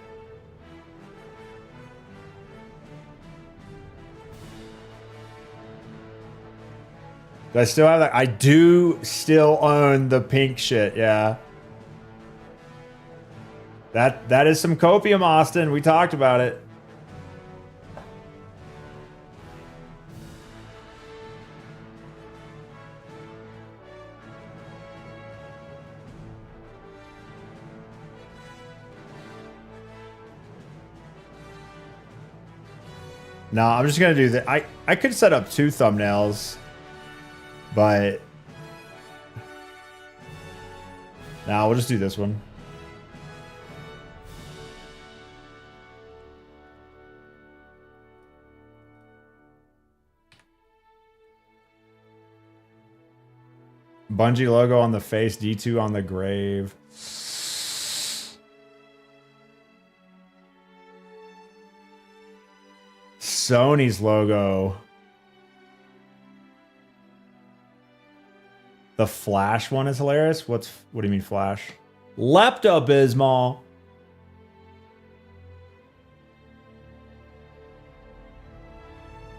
Do I still have that? I do still own the pink shit, yeah. That is some copium, Austin. We talked about it. No, I'm just gonna do that. I could set up 2 thumbnails, but no, we'll just do this one. Bungie logo on the face, D2 on the grave. Sony's logo. The Flash one is hilarious. What do you mean Flash? Lepto-Bismol.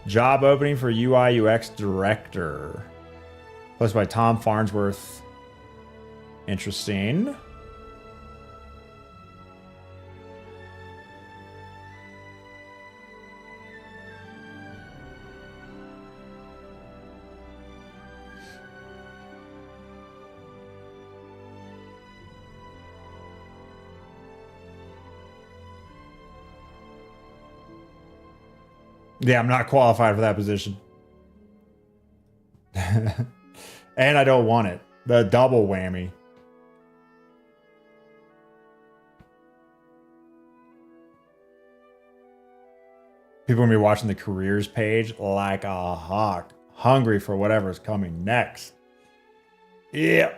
Job opening for UI UX director. Posted by Tom Farnsworth. Interesting. Yeah, I'm not qualified for that position. And I don't want it. The double whammy. People are going to be watching the careers page like a hawk. Hungry for whatever's coming next. Yeah.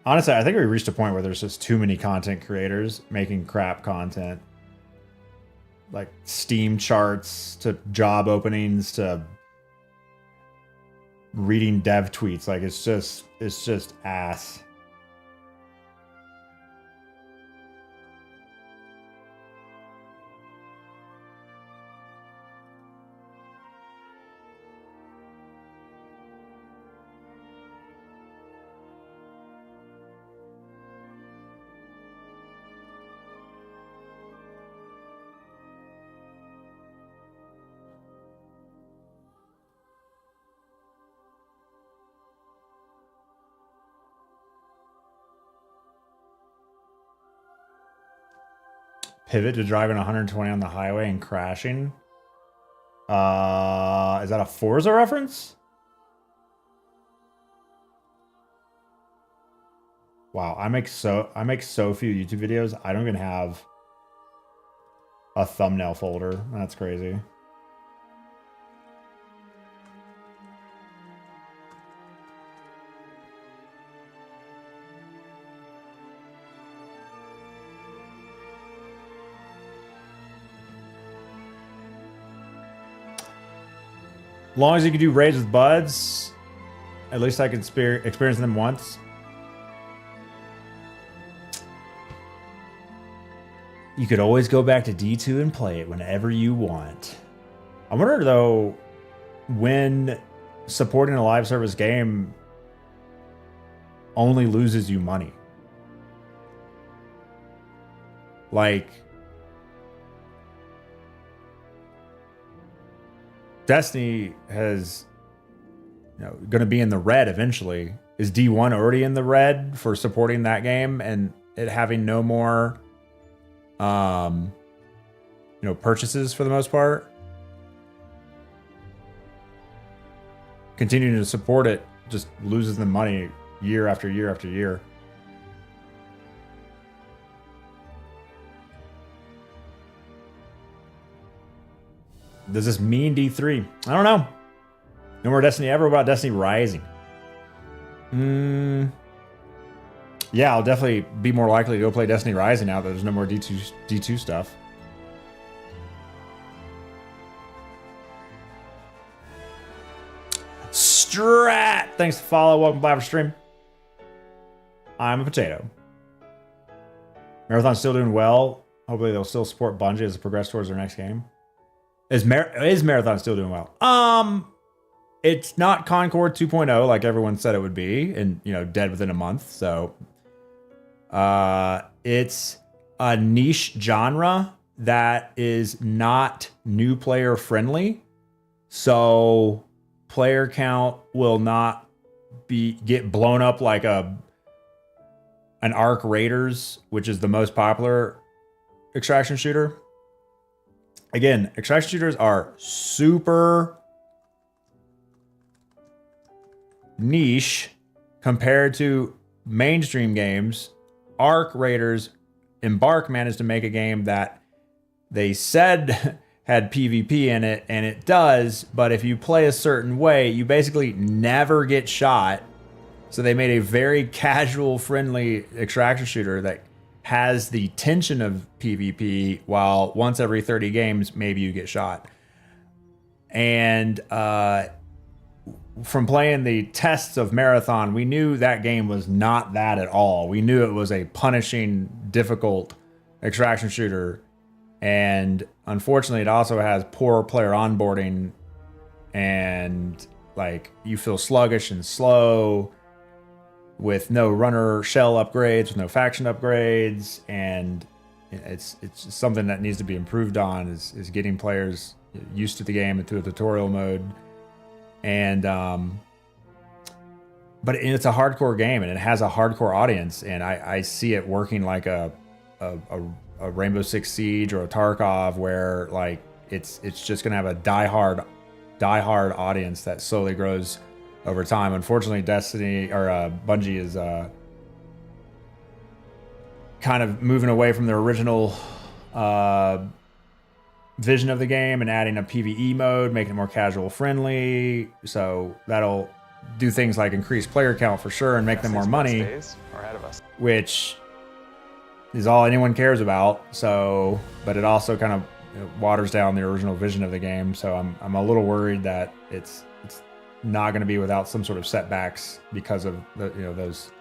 Honestly, I think we reached a point where there's just too many content creators making crap content. Like Steam charts to job openings to reading dev tweets. Like it's just ass. Pivot to driving 120 on the highway and crashing. Is that a Forza reference? Wow, I make so few YouTube videos. I don't even have a thumbnail folder. That's crazy. As long as you can do raids with buds, at least I can experience them once. You could always go back to D2 and play it whenever you want. I wonder though, when supporting a live service game only loses you money. Like, Destiny has, going to be in the red eventually. Is D1 already in the red for supporting that game and it having no more, purchases for the most part? Continuing to support it just loses them money year after year after year. Does this mean D3? I don't know. No more Destiny ever. About Destiny Rising? Yeah, I'll definitely be more likely to go play Destiny Rising now that there's no more D2 stuff. Strat! Thanks for the follow. Welcome back to stream. I'm a potato. Marathon's still doing well. Hopefully they'll still support Bungie as they progress towards their next game. Is Marathon still doing well? It's not Concord 2.0 like everyone said it would be, and dead within a month. So, it's a niche genre that is not new player friendly. So, player count will not get blown up like an Arc Raiders, which is the most popular extraction shooter. Again, extraction shooters are super niche compared to mainstream games. Arc Raiders, Embark managed to make a game that they said had PvP in it, and it does, but if you play a certain way, you basically never get shot. So they made a very casual, friendly extraction shooter that has the tension of PvP, while once every 30 games, maybe you get shot. And from playing the tests of Marathon, we knew that game was not that at all. We knew it was a punishing, difficult extraction shooter. And unfortunately, it also has poor player onboarding, and like you feel sluggish and slow, with no runner shell upgrades, with no faction upgrades, and it's just something that needs to be improved on is getting players used to the game and through a tutorial mode. And but it's a hardcore game and it has a hardcore audience, and I see it working like a Rainbow Six Siege or a Tarkov, where like it's just gonna have a diehard audience that slowly grows over time. Unfortunately, Destiny or Bungie is kind of moving away from their original vision of the game and adding a PvE mode, making it more casual friendly. So that'll do things like increase player count for sure and make them more money, which is all anyone cares about. So, but it also kind of waters down the original vision of the game. So I'm a little worried that it's not going to be without some sort of setbacks because of those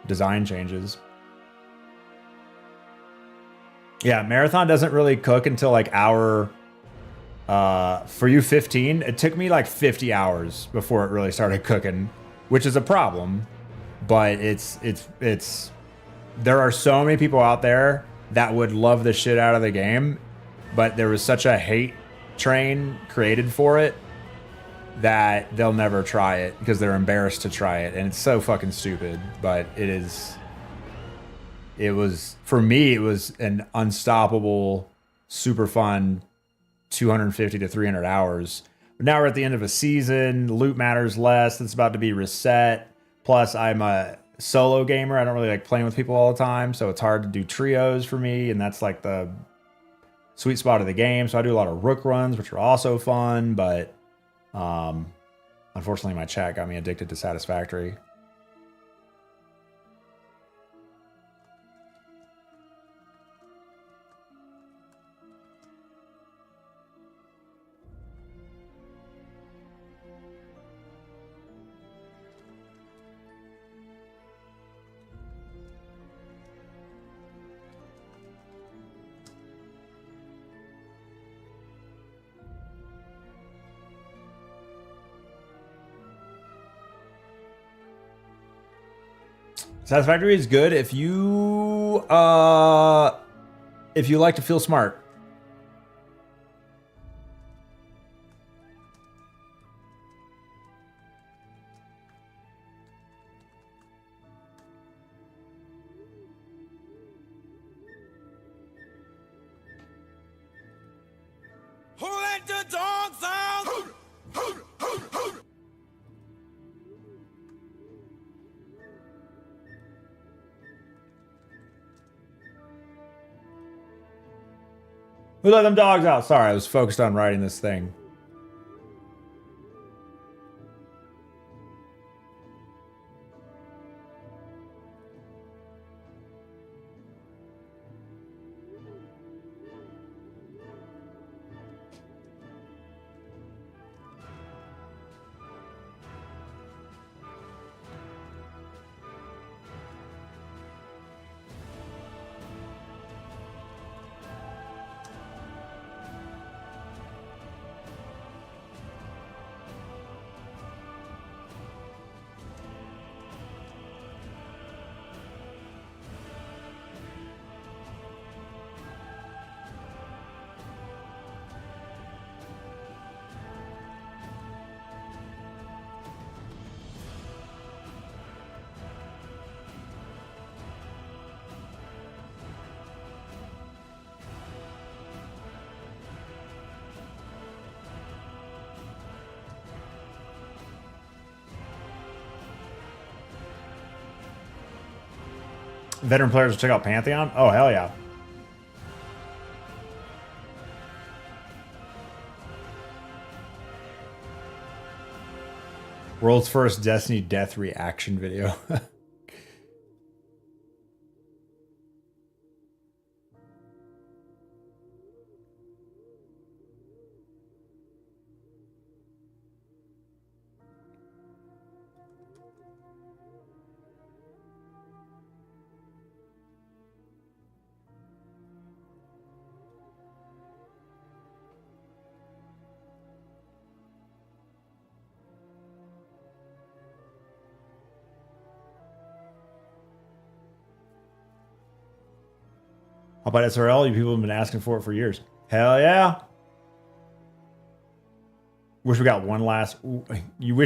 design changes. Yeah, Marathon doesn't really cook until like hour for you 15. It took me like 50 hours before it really started cooking, which is a problem. But it's there are so many people out there that would love the shit out of the game, but there was such a hate train created for it that they'll never try it because they're embarrassed to try it, and it's so fucking stupid. But it was, for me, it was an unstoppable, super fun 250 to 300 hours. But now we're at the end of a season. Loot matters less. It's about to be reset. Plus, I'm a solo gamer. I don't really like playing with people all the time, so it's hard to do trios for me, and that's like the sweet spot of the game. So I do a lot of rook runs, which are also fun, but unfortunately my chat got me addicted to Satisfactory. Satisfactory is good if you like to feel smart. Who let the dogs out? Who let them dogs out? Sorry, I was focused on writing this thing. Veteran players will check out Pantheon? Oh, hell yeah. World's first Destiny death reaction video. How about SRL? You people have been asking for it for years. Hell yeah. Wish we got one last. You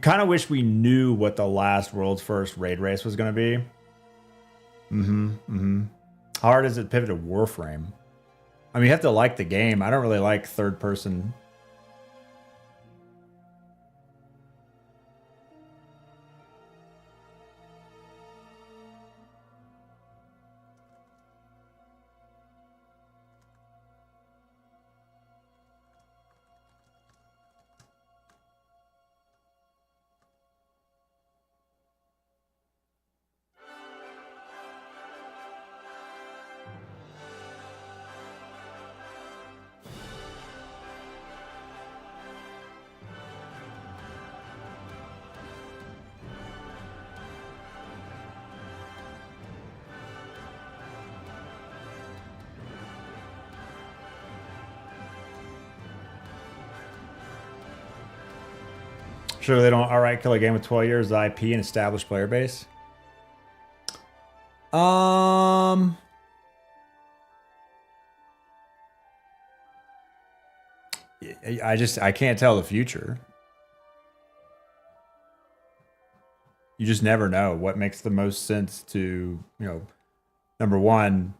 kind of wish we knew what the last world's first raid race was going to be. How hard is it to pivot to Warframe? I mean, you have to like the game. I don't really like third person. Sure, they don't outright kill a game with 12 years of IP and established player base. I can't tell the future. You just never know what makes the most sense to, number one,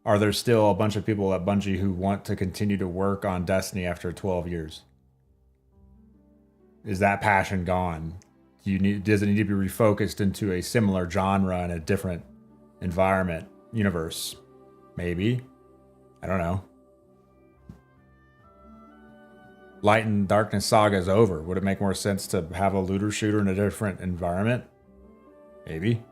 are there still a bunch of people at Bungie who want to continue to work on Destiny after 12 years? Is that passion gone? Does it need to be refocused into a similar genre and a different environment, universe? Maybe. I don't know. Light and Darkness Saga is over. Would it make more sense to have a looter shooter in a different environment? Maybe.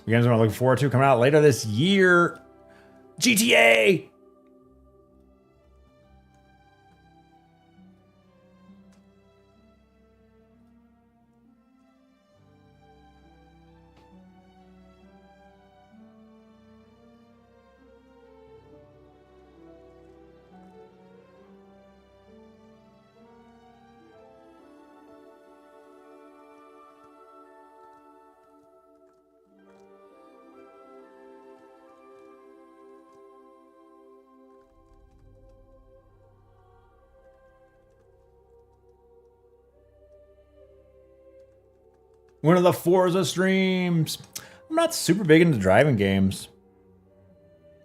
Games I'm looking forward to coming out later this year. GTA! One of the Forza streams. I'm not super big into driving games.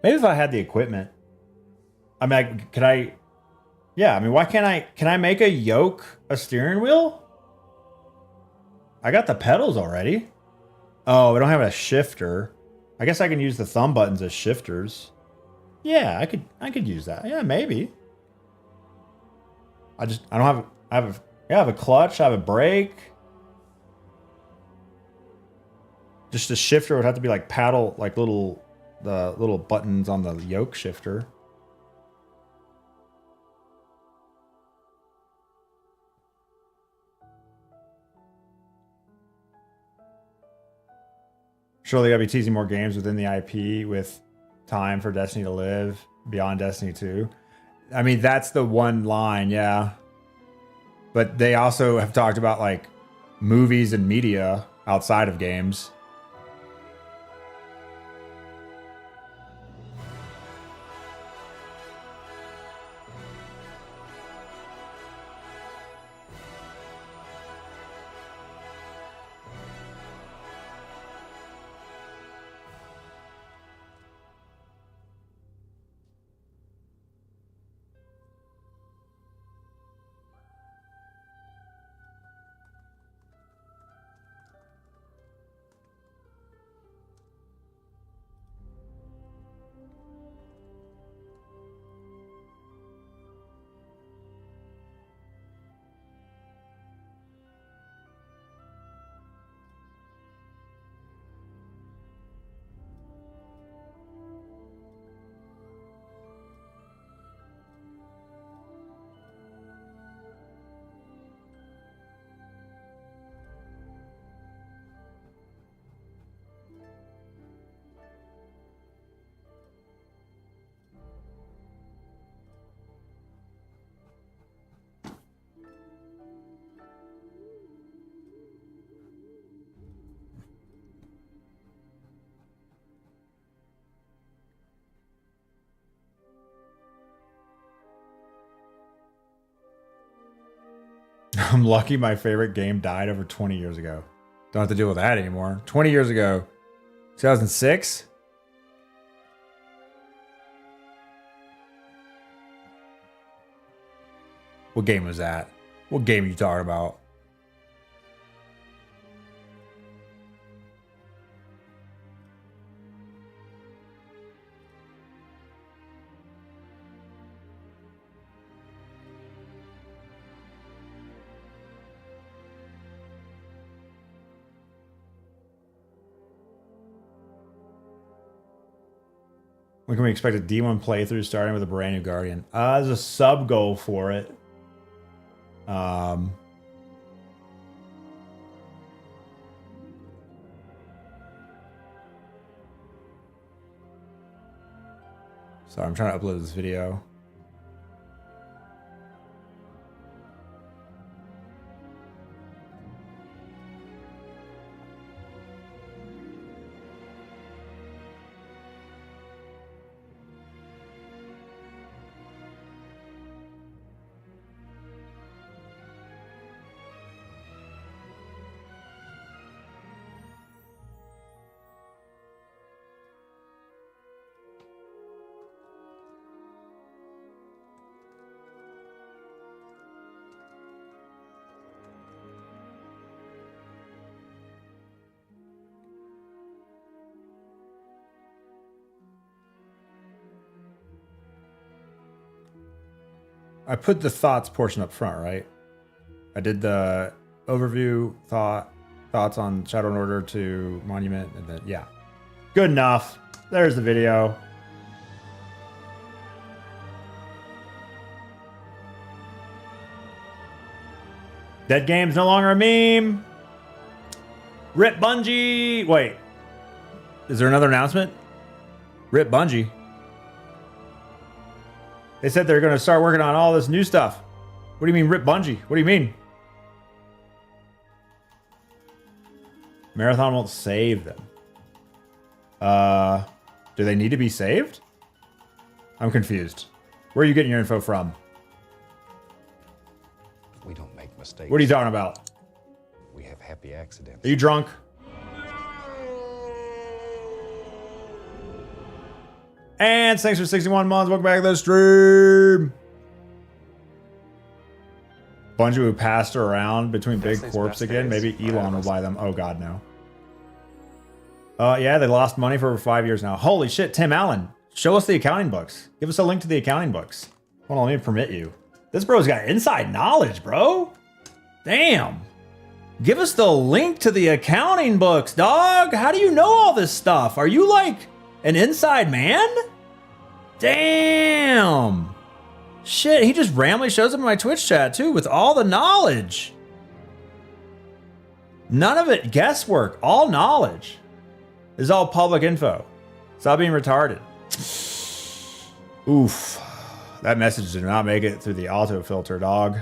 Maybe if I had the equipment. I mean, could I? Yeah, I mean, why can't I? Can I make a yoke a steering wheel? I got the pedals already. Oh, I don't have a shifter. I guess I can use the thumb buttons as shifters. Yeah, I could use that. Yeah, maybe. I don't have I have a clutch, I have a brake. Just a shifter would have to be like paddle, like the little buttons on the yoke shifter. Surely gotta be teasing more games within the IP with time for Destiny to live beyond Destiny 2. I mean, that's the one line, yeah. But they also have talked about like movies and media outside of games. I'm lucky my favorite game died over 20 years ago. Don't have to deal with that anymore. 20 years ago. 2006? What game was that? What game are you talking about? When can we expect a D1 playthrough starting with a brand new Guardian? There's a sub goal for it. Sorry, I'm trying to upload this video. I put the thoughts portion up front, right? I did the overview, thoughts on Shadow and Order to Monument, and then, yeah. Good enough. There's the video. Dead Game's no longer a meme. Rip Bungie. Wait. Is there another announcement? Rip Bungie. They said they're going to start working on all this new stuff. What do you mean, Rip Bungie? What do you mean? Marathon won't save them. Do they need to be saved? I'm confused. Where are you getting your info from? We don't make mistakes. What are you talking about? We have happy accidents. Are you drunk? And thanks for 61 months. Welcome back to the stream. Bungie who passed her around between big corps again. Maybe Elon will buy them. Oh god, no. Yeah, they lost money for over 5 years now. Holy shit, Tim Allen. Show us the accounting books. Give us a link to the accounting books. Hold on, let me permit you. This bro's got inside knowledge, bro. Damn. Give us the link to the accounting books, dog. How do you know all this stuff? Are you like an inside man? Damn. Shit, he just randomly shows up in my Twitch chat too with all the knowledge. None of it guesswork, all knowledge. This is all public info. Stop being retarded. Oof. That message did not make it through the auto filter, dog.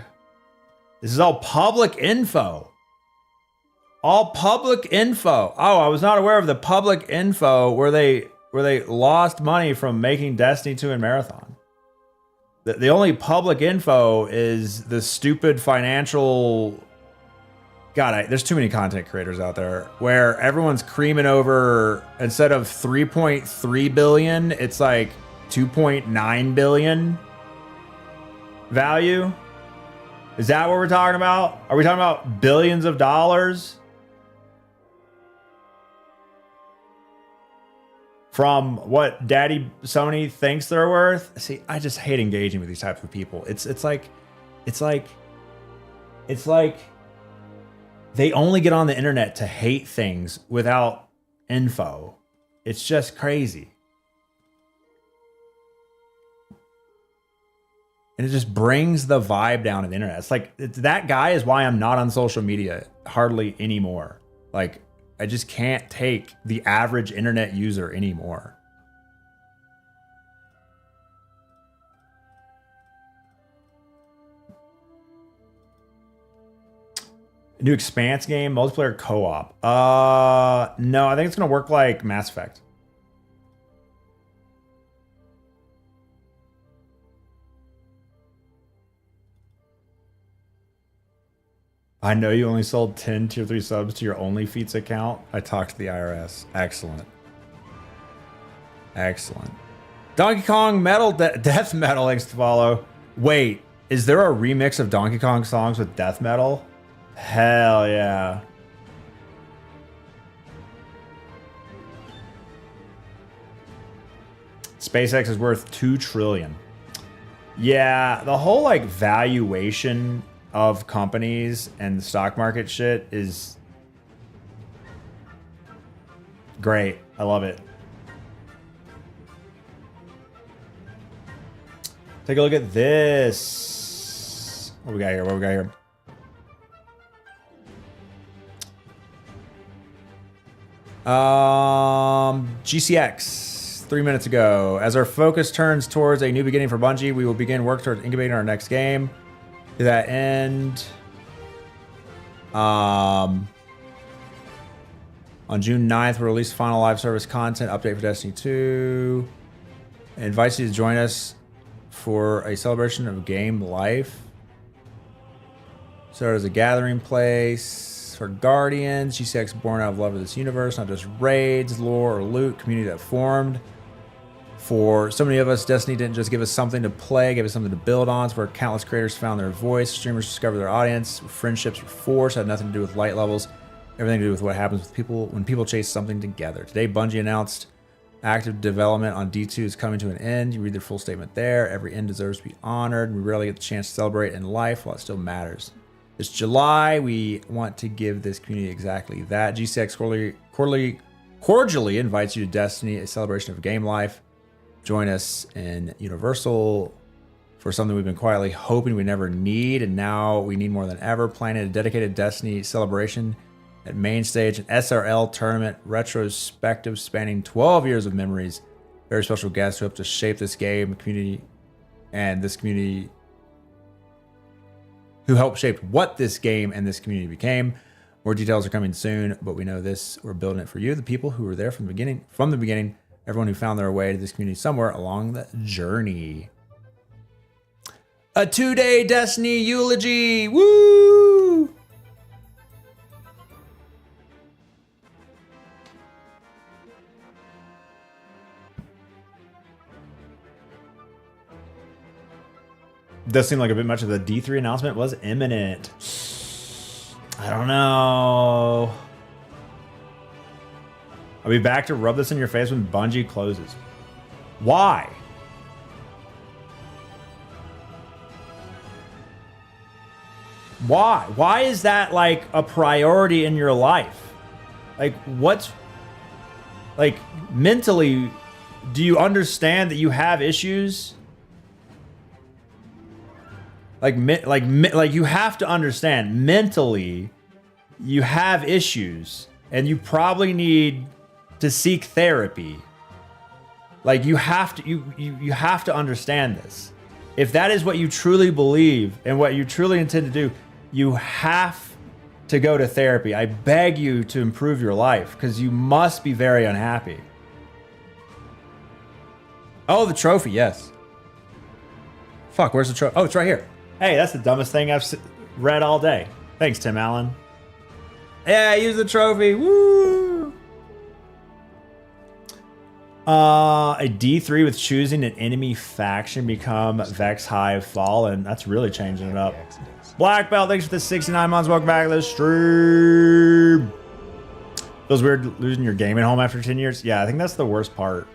This is all public info. All public info. Oh, I was not aware of the public info where they lost money from making Destiny 2 and Marathon. The only public info is the stupid financial... God, there's too many content creators out there where everyone's creaming over, instead of 3.3 billion, it's like 2.9 billion value. Is that what we're talking about? Are we talking about billions of dollars? From what Daddy Sony thinks they're worth? See, I just hate engaging with these types of people. It's like they only get on the internet to hate things without info. It's just crazy. And it just brings the vibe down of the internet. It's like, that guy is why I'm not on social media hardly anymore. Like, I just can't take the average internet user anymore. New Expanse game, multiplayer co-op. No, I think it's gonna work like Mass Effect. I know you only sold 10 tier 3 subs to your OnlyFeats account. I talked to the IRS. Excellent. Excellent. Donkey Kong Metal Death Metal, thanks to follow. Wait, is there a remix of Donkey Kong songs with death metal? Hell yeah. SpaceX is worth $2 trillion. Yeah, the whole like valuation of companies and the stock market shit is great. I love it. Take a look at this. What we got here? What we got here? GCX 3 minutes ago. As our focus turns towards a new beginning for Bungie, we will begin work towards incubating our next game. To that end, on June 9th, we'll release final live service content update for Destiny 2. I invite you to join us for a celebration of game life. So as a gathering place for Guardians, GCX born out of love of this universe, not just raids, lore, or loot, community that formed. For so many of us, Destiny didn't just give us something to play, gave us something to build on. It's where countless creators found their voice, streamers discovered their audience, friendships were forged, had nothing to do with light levels, everything to do with what happens with people when people chase something together. Today, Bungie announced Active development on D2 is coming to an end. You read the full statement there. Every end deserves to be honored. We rarely get the chance to celebrate in life while it still matters. This July, we want to give this community exactly that. GCX cordially invites you to Destiny, a celebration of game life. Join us in Universal for something we've been quietly hoping we never need, and now we need more than ever. Planning a dedicated Destiny celebration at main stage, an SRL tournament retrospective spanning 12 years of memories. Very special guests who helped to shape this game, community, and this community, who helped shape what this game and this community became. More details are coming soon, but we know this, we're building it for you, the people who were there from the beginning, everyone who found their way to this community somewhere along the journey. A 2-day Destiny eulogy. Woo! Does seem like a bit much of the D3 announcement was imminent. I don't know. I'll be back to rub this in your face when Bungie closes. Why? Why? Why is that like a priority in your life? Like what's like mentally, do you understand that you have issues? Like you have to understand mentally you have issues and you probably need to seek therapy. Like you have to you have to understand this. If that is what you truly believe and what you truly intend to do, you have to go to therapy. I beg you to improve your life because you must be very unhappy. Oh, the trophy, yes. Fuck, where's the trophy? Oh, it's right here. Hey, that's the dumbest thing I've read all day. Thanks, Tim Allen. Yeah, use the trophy. Woo! A D3 with choosing an enemy faction become Vex Hive Fallen. That's really changing it up. Black Belt, thanks for the 69 months. Welcome back to the stream. Feels weird losing your gaming home after 10 years. Yeah, I think that's the worst part.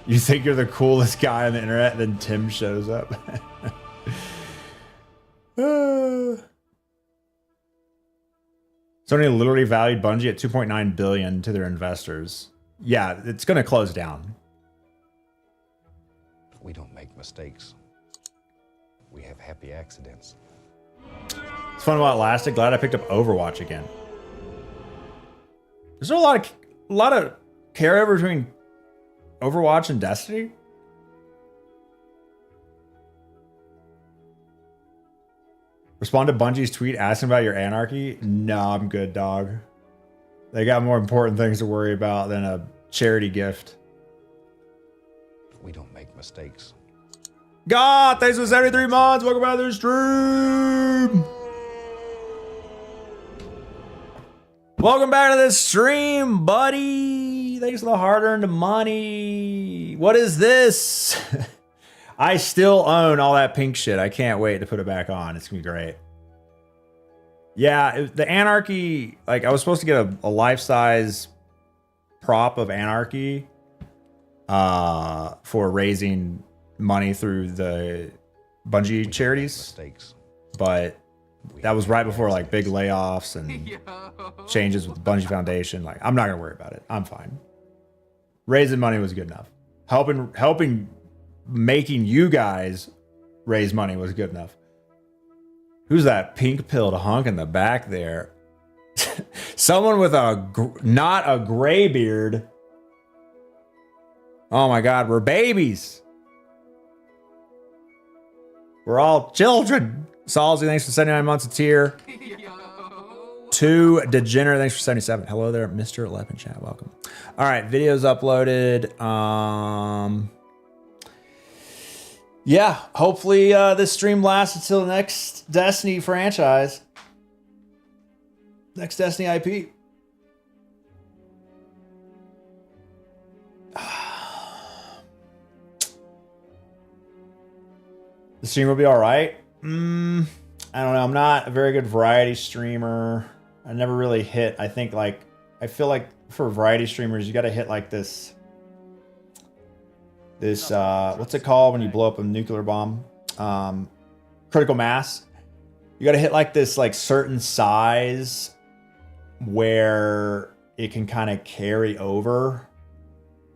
You think you're the coolest guy on the internet, then Tim shows up. Sony literally valued Bungie at $2.9 billion to their investors. Yeah, it's going to close down. We don't make mistakes. We have happy accidents. It's fun while it lasted. Glad I picked up Overwatch again. Is there a lot of carryover between Overwatch and Destiny? Respond to Bungie's tweet asking about your anarchy? No, I'm good, dog. They got more important things to worry about than a charity gift. We don't make mistakes. God, thanks for 73 months. Welcome back to the stream. Welcome back to the stream, buddy. Thanks for the hard-earned money. What is this? I still own all that pink shit. I can't wait to put it back on. It's gonna be great. Yeah, the Anarchy, like I was supposed to get a life-size prop of Anarchy for raising money through the Bungie charities, but that was right before like big layoffs and changes with the Bungie Foundation. Like, I'm not gonna worry about it. I'm fine. Raising money was good enough. Helping making you guys raise money was good enough. Who's that pink-pilled hunk in the back there? Someone with not a gray beard. Oh my God, we're babies. We're all children. Salzy, thanks for 79 months of tier. 2 Degenerate, thanks for 77. Hello there, Mr. Lepin Chat. Welcome. All right, videos uploaded. Yeah, hopefully this stream lasts until the next Destiny franchise. Next Destiny IP. The stream will be all right. I don't know. I'm not a very good variety streamer. I never really hit. I think like I feel like for variety streamers, you got to hit like this. What's it called when you blow up a nuclear bomb? Critical mass. You got to hit like this like certain size where it can kind of carry over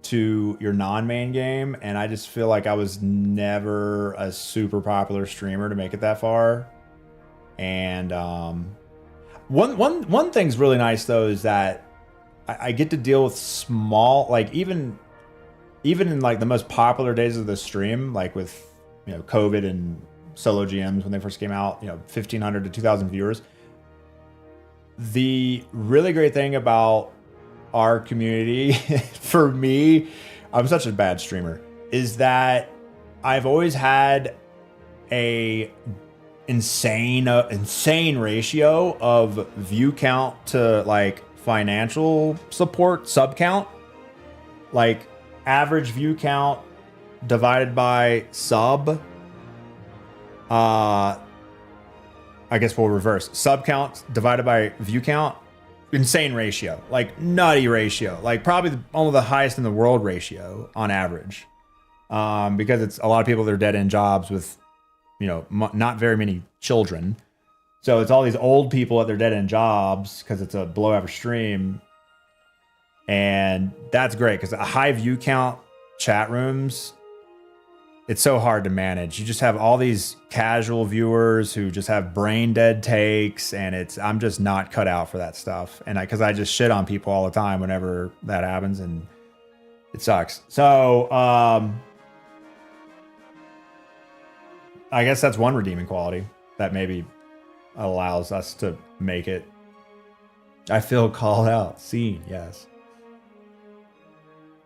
to your non-main game, and I just feel like I was never a super popular streamer to make it that far. And one thing's really nice though is that I get to deal with small, like even in like the most popular days of the stream, like with COVID and solo GMs when they first came out, 1,500 to 2,000 viewers. The really great thing about our community, for me, I'm such a bad streamer, is that I've always had a insane ratio of view count to like financial support sub count. Like average view count divided by sub. I guess we'll reverse. Sub count divided by view count. Insane ratio, like nutty ratio, like probably one of the highest in the world ratio on average, because it's a lot of people that are dead end jobs with, not very many children. So it's all these old people at their dead end jobs because it's a below average stream, and that's great because a high view count chat rooms, it's so hard to manage. You just have all these casual viewers who just have brain dead takes, and I'm just not cut out for that stuff. And because I just shit on people all the time whenever that happens, and it sucks. So I guess that's one redeeming quality that maybe allows us to make it. I feel called out. Seen, yes.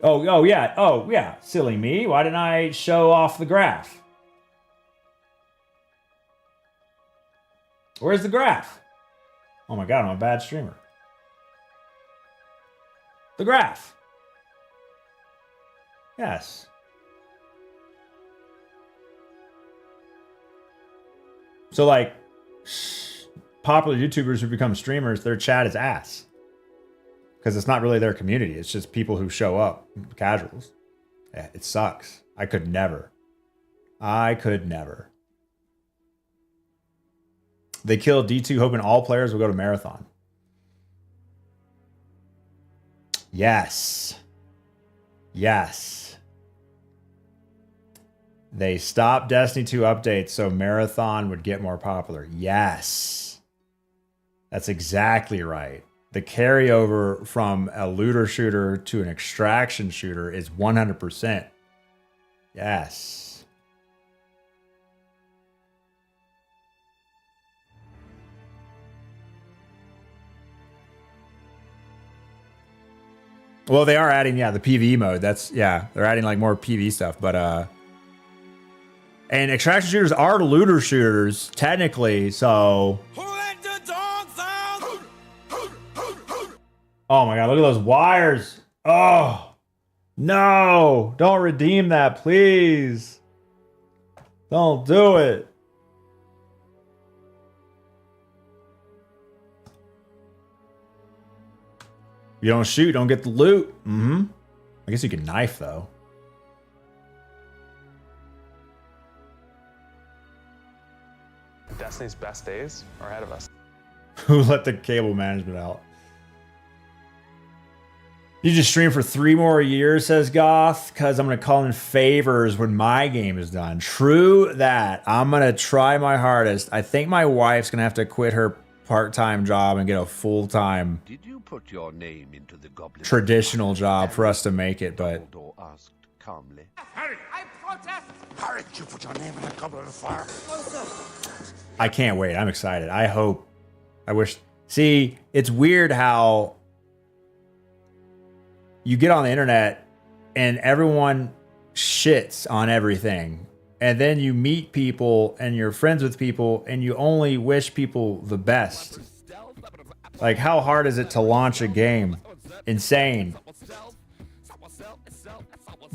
Oh yeah, silly me. Why didn't I show off the graph? Where's the graph? Oh my god, I'm a bad streamer. The graph. Yes. So like, popular YouTubers who become streamers, their chat is ass. Because it's not really their community. It's just people who show up, casuals. Yeah, it sucks. I could never. They killed D2 hoping all players will go to Marathon. Yes. They stopped Destiny 2 updates so Marathon would get more popular. Yes. That's exactly right. The carryover from a looter shooter to an extraction shooter is 100%. Yes. Well, they are adding, the PvE mode. They're adding like more PvE stuff, but and extraction shooters are looter shooters technically, so. Oh my god, look at those wires. Oh, no. Don't redeem that, please. Don't do it. You don't shoot, don't get the loot. I guess you can knife, though. Destiny's best days are ahead of us. Who let the cable management out? You just stream for 3 more years, says Goth, because I'm going to call in favors when my game is done. True that. I'm going to try my hardest. I think my wife's going to have to quit her part-time job and get a full-time Did you put your name into the goblin traditional job for us to make it, but Dumbledore asked calmly. Harry, I protest! Harry, you put your name in a goblet of fire. I can't wait. I'm excited. I hope. I wish. See, it's weird how you get on the internet and everyone shits on everything. And then you meet people and you're friends with people and you only wish people the best. Like, how hard is it to launch a game? Insane.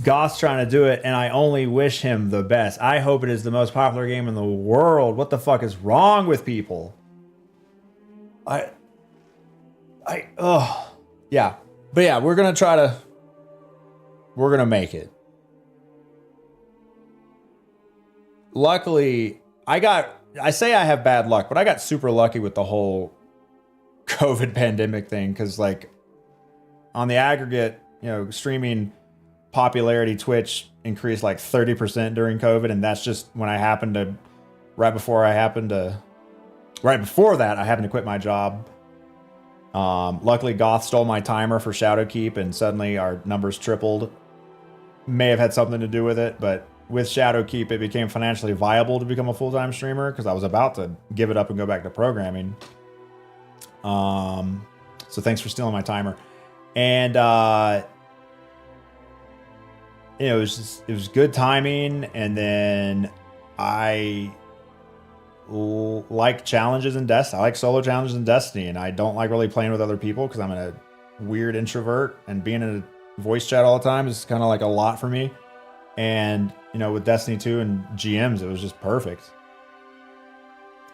Goth's trying to do it, and I only wish him the best. I hope it is the most popular game in the world. What the fuck is wrong with people? Yeah. But yeah, we're going to make it. Luckily, I say I have bad luck, but I got super lucky with the whole COVID pandemic thing. Cause like on the aggregate, you know, streaming popularity, Twitch increased like 30% during COVID. And that's just when right before that, I happened to quit my job. Luckily Goth stole my timer for Shadowkeep and suddenly our numbers tripled. May have had something to do with it, but with Shadowkeep, it became financially viable to become a full-time streamer because I was about to give it up and go back to programming. So thanks for stealing my timer. And you know, it was good timing. And then I like challenges in Destiny. I like solo challenges in Destiny, and I don't like really playing with other people because I'm a weird introvert, and being in a voice chat all the time is kind of like a lot for me. And you know, with Destiny 2 and GMs, it was just perfect.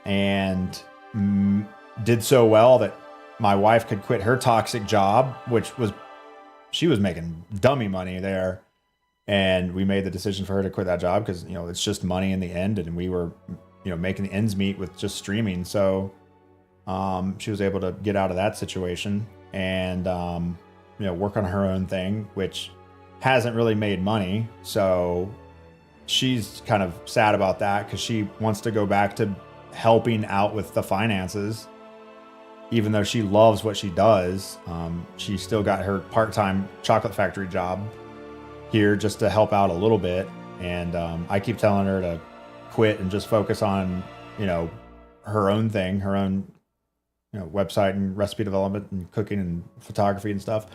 And did so well that my wife could quit her toxic job, she was making dummy money there. And we made the decision for her to quit that job because, you know, it's just money in the end. And we were, you know, making the ends meet with just streaming. So she was able to get out of that situation and, you know, work on her own thing, which hasn't really made money. So she's kind of sad about that because she wants to go back to helping out with the finances. Even though she loves what she does, she still got her part-time chocolate factory job here just to help out a little bit. And I keep telling her to quit and just focus on, you know, her own thing, her own, you know, website and recipe development and cooking and photography and stuff.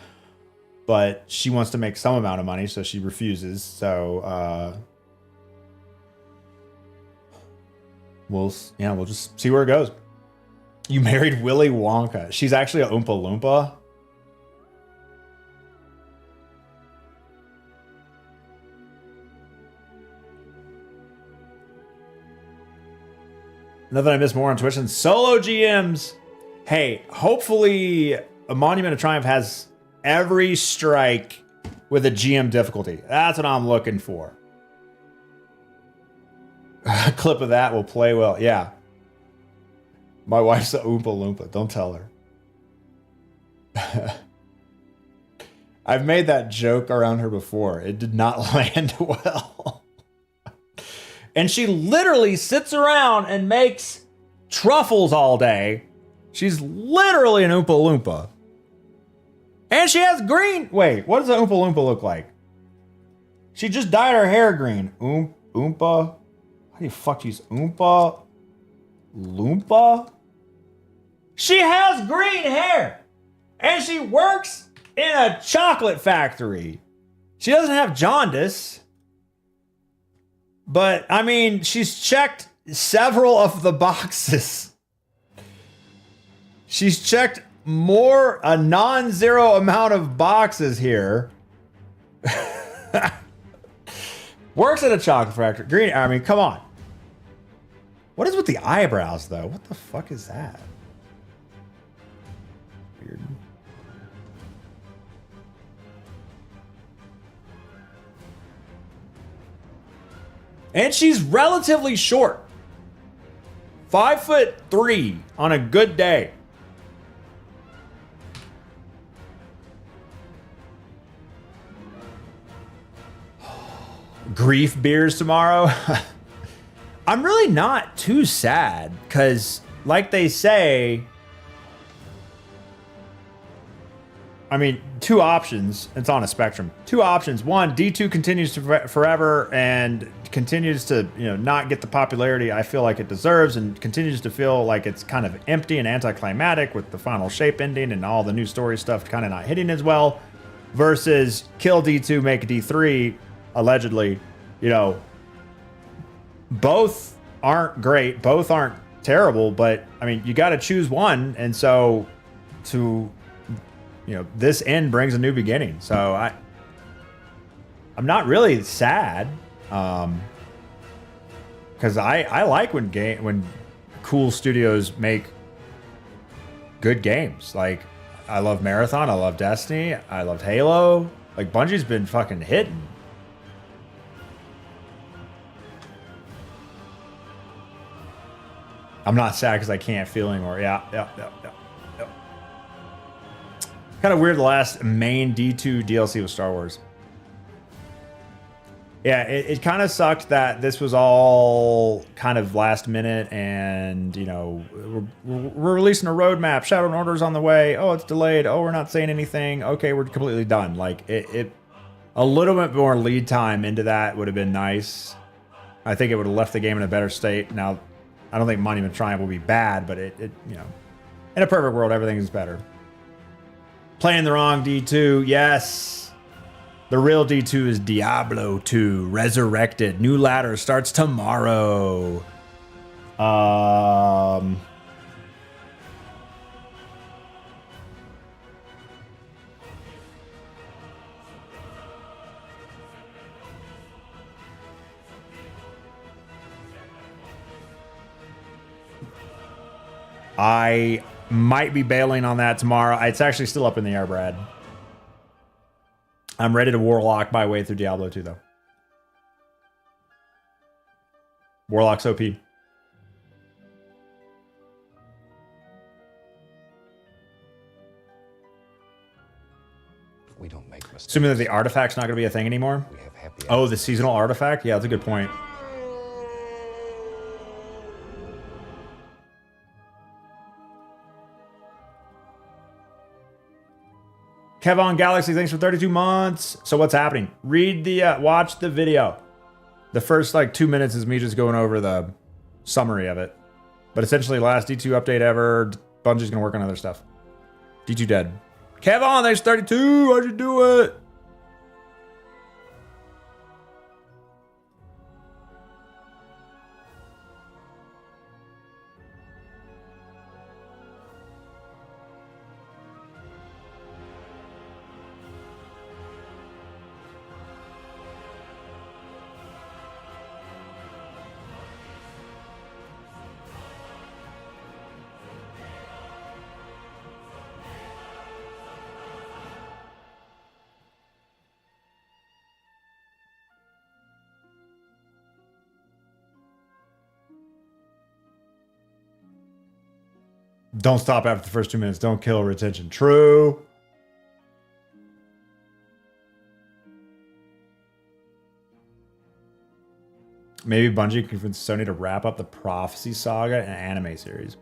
But she wants to make some amount of money, so she refuses. So we'll just see where it goes. You married Willy Wonka. She's actually a Oompa Loompa. Nothing I miss more on Twitch than solo GMs. Hey, hopefully a Monument of Triumph has every strike with a GM difficulty. That's what I'm looking for. A clip of that will play well. Yeah. My wife's a Oompa Loompa. Don't tell her. I've made that joke around her before. It did not land well. And she literally sits around and makes truffles all day. She's literally an Oompa Loompa. And she has green. Wait, what does an Oompa Loompa look like? She just dyed her hair green. Oompa. How do you fuck use Oompa Loompa? She has green hair. And she works in a chocolate factory. She doesn't have jaundice. But, I mean, she's checked several of the boxes. She's checked a non-zero amount of boxes here. Works at a chocolate factory. Green, I mean, come on. What is with the eyebrows, though? What the fuck is that? Weird. And she's relatively short. 5'3" on a good day. Grief beers tomorrow. I'm really not too sad because, like they say, I mean, two options. It's on a spectrum. Two options. One, D2 continues to forever and continues to, you know, not get the popularity I feel like it deserves, and continues to feel like it's kind of empty and anticlimactic with the final shape ending and all the new story stuff kind of not hitting as well. Versus kill D2, make D3, allegedly. You know, both aren't great, both aren't terrible, but I mean, you got to choose one, and so to, you know, this end brings a new beginning. So I'm not really sad. Because I like when cool studios make good games. Like, I love Marathon, I love Destiny, I loved Halo. Like, Bungie's been fucking hitting. I'm not sad because I can't feel anymore. Yeah. Kind of weird the last main D2 DLC was Star Wars. Yeah, it kind of sucked that this was all kind of last minute and, you know, we're releasing a roadmap. Shadow Order's on the way. Oh, it's delayed. Oh, we're not saying anything. Okay, we're completely done. Like, it a little bit more lead time into that would have been nice. I think it would have left the game in a better state. Now, I don't think Monument Triumph will be bad, but it you know, in a perfect world, everything is better. Playing the wrong D2, yes. The real D2 is Diablo 2 Resurrected. New ladder starts tomorrow. I might be bailing on that tomorrow. It's actually still up in the air, Brad. I'm ready to Warlock my way through Diablo 2, though. Warlock's OP. We don't make mistakes. Assuming that the artifact's not going to be a thing anymore. We have happy Oh, the seasonal artifact? Yeah, that's a good point. Kevon Galaxy, thanks for 32 months. So what's happening? Read the, watch the video. The first like 2 minutes is me just going over the summary of it. But essentially, last D2 update ever. Bungie's gonna work on other stuff. D2 dead. Kevon, thanks for 32. How'd you do it? Don't stop after the first 2 minutes. Don't kill retention. True. Maybe Bungie can convince Sony to wrap up the Prophecy Saga and anime series.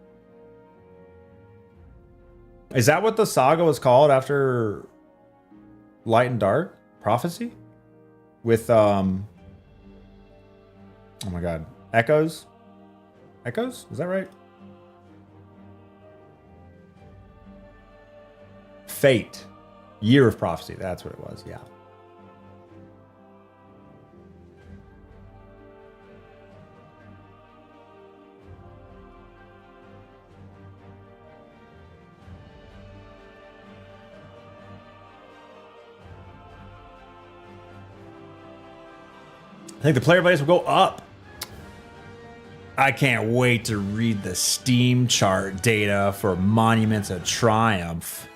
Is that what the saga was called after Light and Dark? Prophecy? With, oh my god. Echoes? Echoes? Is that right? Fate. Year of Prophecy. That's what it was, yeah. I think the player base will go up. I can't wait to read the Steam chart data for Monuments of Triumph.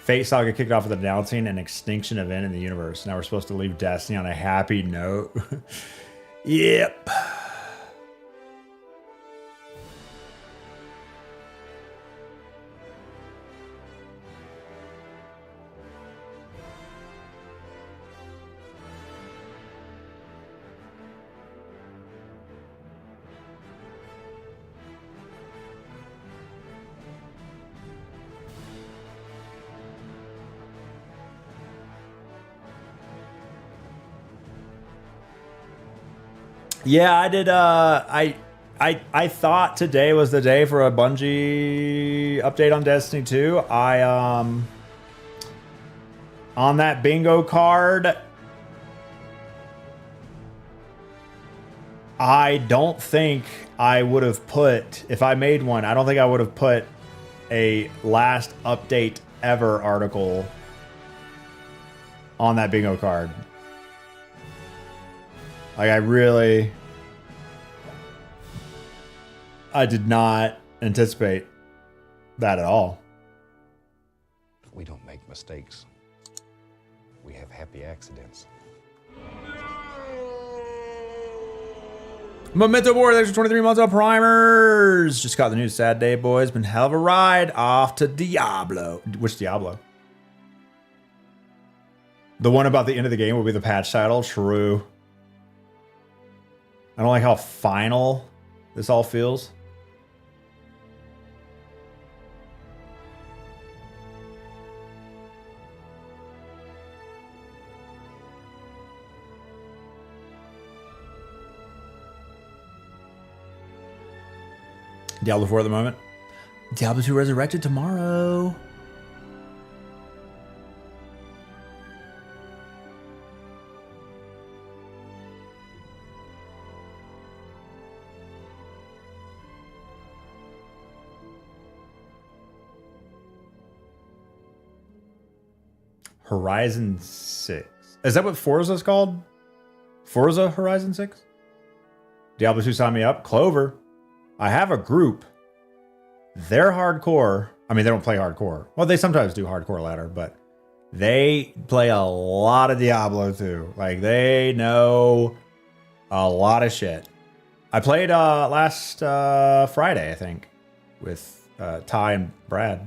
Fate Saga kicked off with announcing an extinction event in the universe. Now we're supposed to leave Destiny on a happy note. Yep. Yeah, I did. I thought today was the day for a Bungie update on Destiny 2. On that bingo card, I don't think I would have put, if I made one, I don't think I would have put a last update ever article on that bingo card. Like, I did not anticipate that at all. We don't make mistakes. We have happy accidents. Memento Board, thanks for 23 months of primers. Just got the news. Sad day, boys. Been hell of a ride off to Diablo. Which Diablo? The one about the end of the game will be the patch title. True. I don't like how final this all feels. Diablo 4 at the moment. Diablo 2 Resurrected tomorrow. Horizon 6. Is that what Forza's called? Forza Horizon 6? Diablo 2 signed me up. Clover. I have a group. They're hardcore. I mean, they don't play hardcore. Well, they sometimes do hardcore ladder, but they play a lot of Diablo 2. Like, they know a lot of shit. I played last Friday, I think, with Ty and Brad.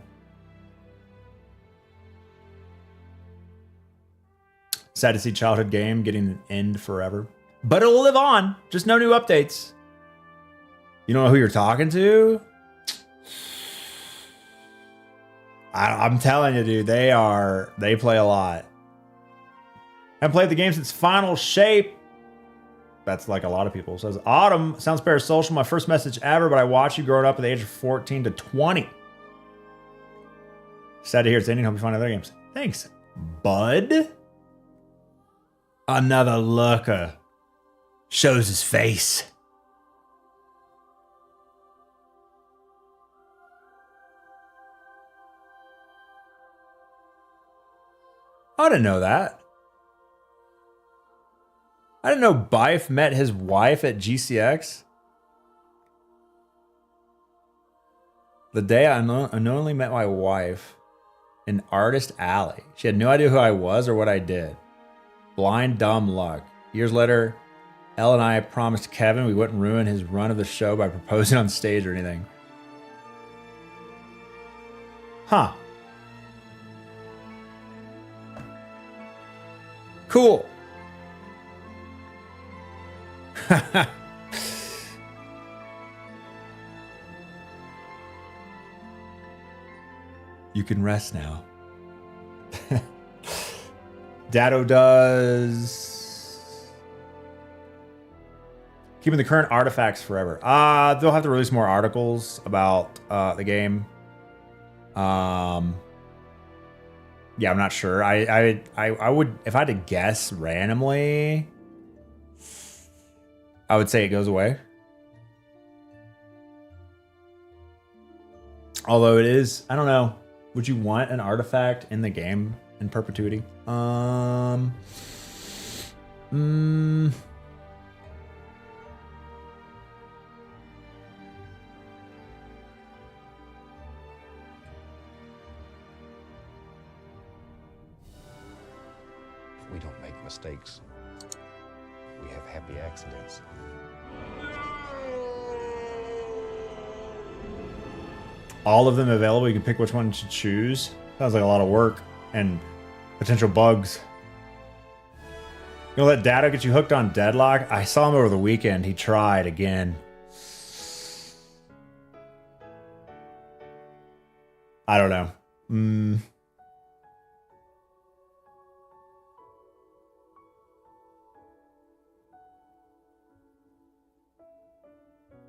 Sad to see childhood game getting an end forever. But it'll live on. Just no new updates. You don't know who you're talking to? I'm telling you, dude, they play a lot. Haven't played the game since Final Shape. That's like a lot of people. Says Autumn sounds parasocial. My first message ever, but I watched you growing up at the age of 14 to 20. Sad to hear it's ending. Hope you find other games. Thanks, bud. Another looker shows his face. I didn't know that. I didn't know Bife met his wife at GCX. The day I unknowingly met my wife in Artist Alley. She had no idea who I was or what I did. Blind dumb luck. Years later, Elle and I promised Kevin we wouldn't ruin his run of the show by proposing on stage or anything. Huh. Cool. You can rest now. Dado does. Keeping the current artifacts forever. They'll have to release more articles about the game. Yeah, I'm not sure. I would, if I had to guess randomly, I would say it goes away. Although it is, I don't know. Would you want an artifact in the game in perpetuity? We don't make mistakes. We have happy accidents. All of them available. You can pick which one to choose. Sounds like a lot of work and potential bugs. You gonna let Dado get you hooked on Deadlock? I saw him over the weekend. He tried again. I don't know.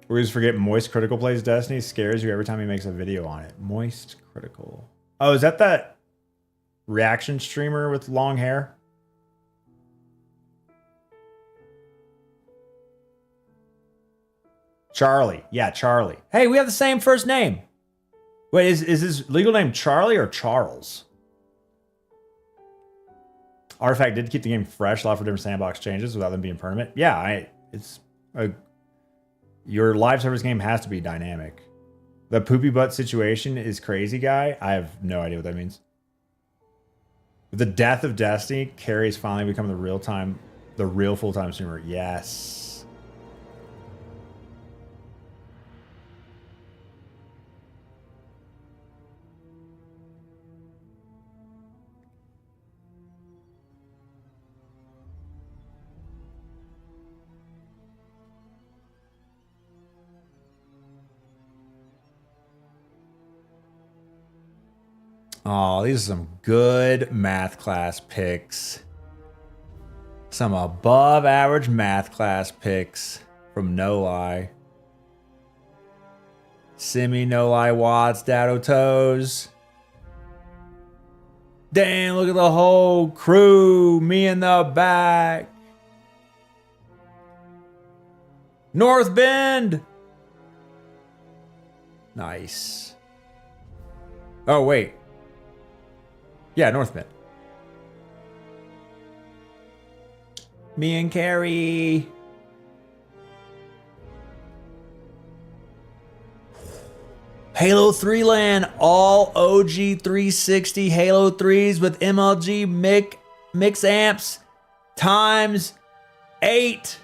We always forget Moist Critical plays Destiny. Scares you every time he makes a video on it. Moist Critical. Oh, is that reaction streamer with long hair? Charlie. Yeah, Charlie. Hey, we have the same first name. Wait, is his legal name Charlie or Charles? Artifact did keep the game fresh, allow for different sandbox changes without them being permanent. Yeah, your live service game has to be dynamic. The poopy butt situation is crazy, guy. I have no idea what that means. With the death of Destiny, Carrie's finally become the real full-time streamer. Yes. Oh, these are some good math class picks. Some above average math class picks from No Lie. Simi, No Lie, Watts, Dado Toes. Damn, look at the whole crew. Me in the back. North Bend. Nice. Oh, wait. Yeah, North Bend. Me and Carrie. Halo 3 LAN, all OG 360 Halo 3s with MLG mix amps times 8.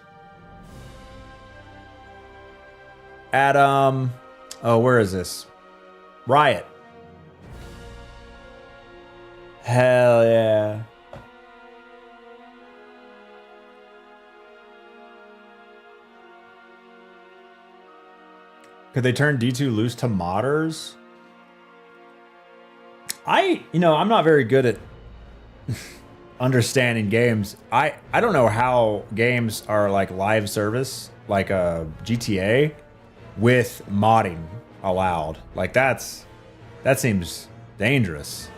At oh, where is this? Riot. Hell yeah. Could they turn D2 loose to modders? I'm not very good at understanding games. I don't know how games are like live service, like a GTA, with modding allowed. Like that seems dangerous.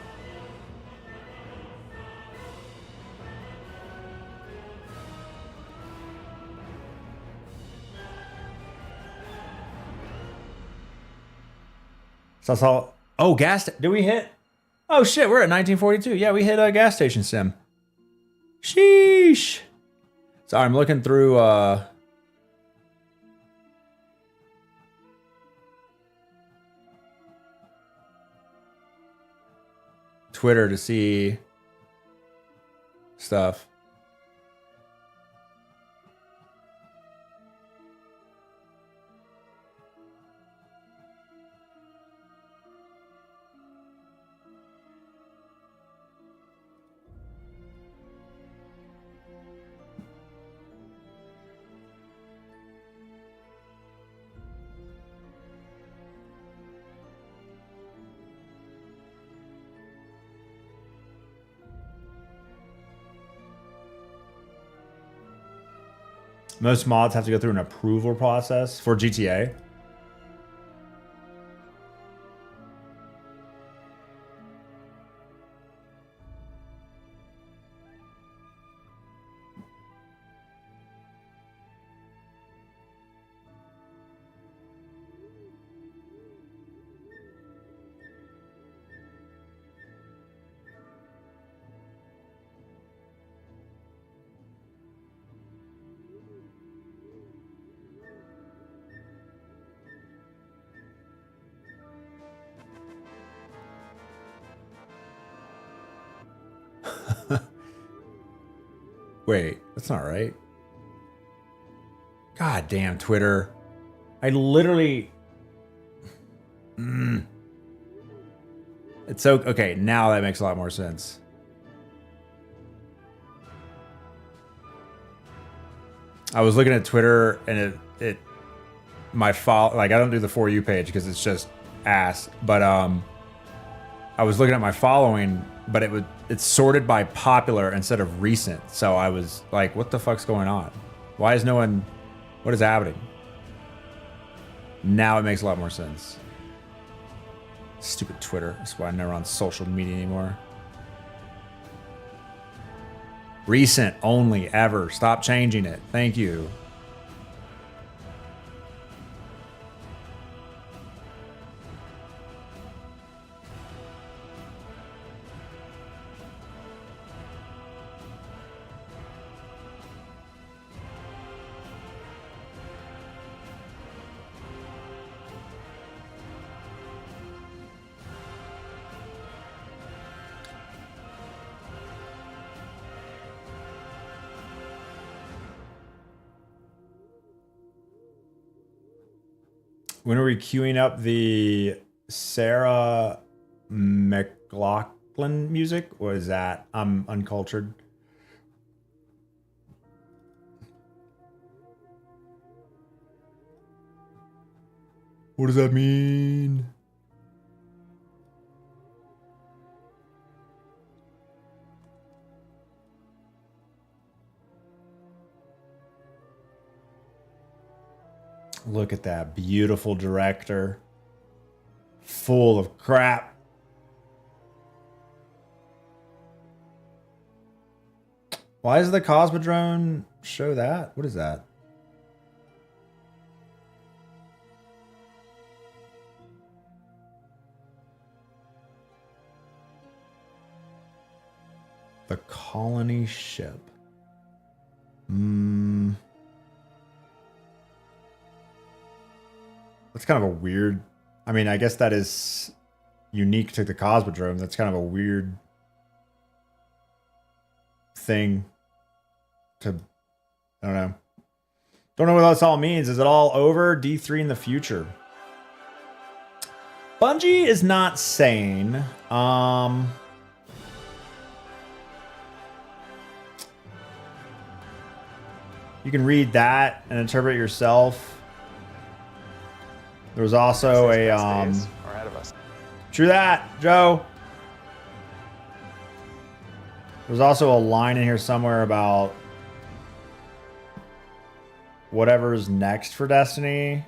So oh, did we hit? Oh shit, we're at 1942. Yeah, we hit a gas station sim. Sheesh. Sorry, I'm looking through Twitter to see stuff. Most mods have to go through an approval process for GTA. Wait, that's not right. God damn, Twitter. I literally... It's so... Okay, now that makes a lot more sense. I was looking at Twitter and my follow... Like, I don't do the For You page because it's just ass. But, I was looking at my following, but it's sorted by popular instead of recent. So I was like, what the fuck's going on? Why is no one... What is happening? Now it makes a lot more sense. Stupid Twitter. That's why I'm never on social media anymore. Recent only, ever. Stop changing it. Thank you. When are we queuing up the Sarah McLaughlin music? What is that? I'm uncultured. What does that mean? Look at that beautiful director. Full of crap. Why does the Cosmodrome show that? What is that? The colony ship. That's kind of a weird... I mean, I guess that is unique to the Cosmodrome. That's kind of a weird thing to... I don't know. Don't know what this all means. Is it all over? D3 in the future. Bungie is not sane. You can read that and interpret it yourself. There was also a Are ahead of us. True that, Joe. There's also a line in here somewhere about whatever's next for Destiny.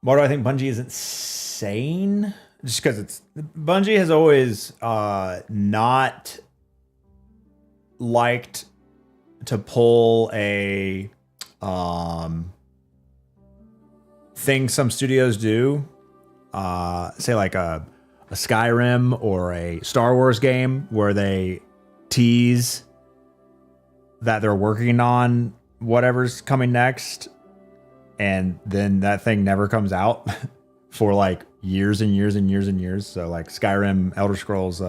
Why do I think Bungie isn't sane? Just because it's... Bungie has always not liked to pull a thing some studios do. Say like a Skyrim or a Star Wars game where they tease that they're working on whatever's coming next. And then that thing never comes out for like years and years and years and years. So like Skyrim, Elder Scrolls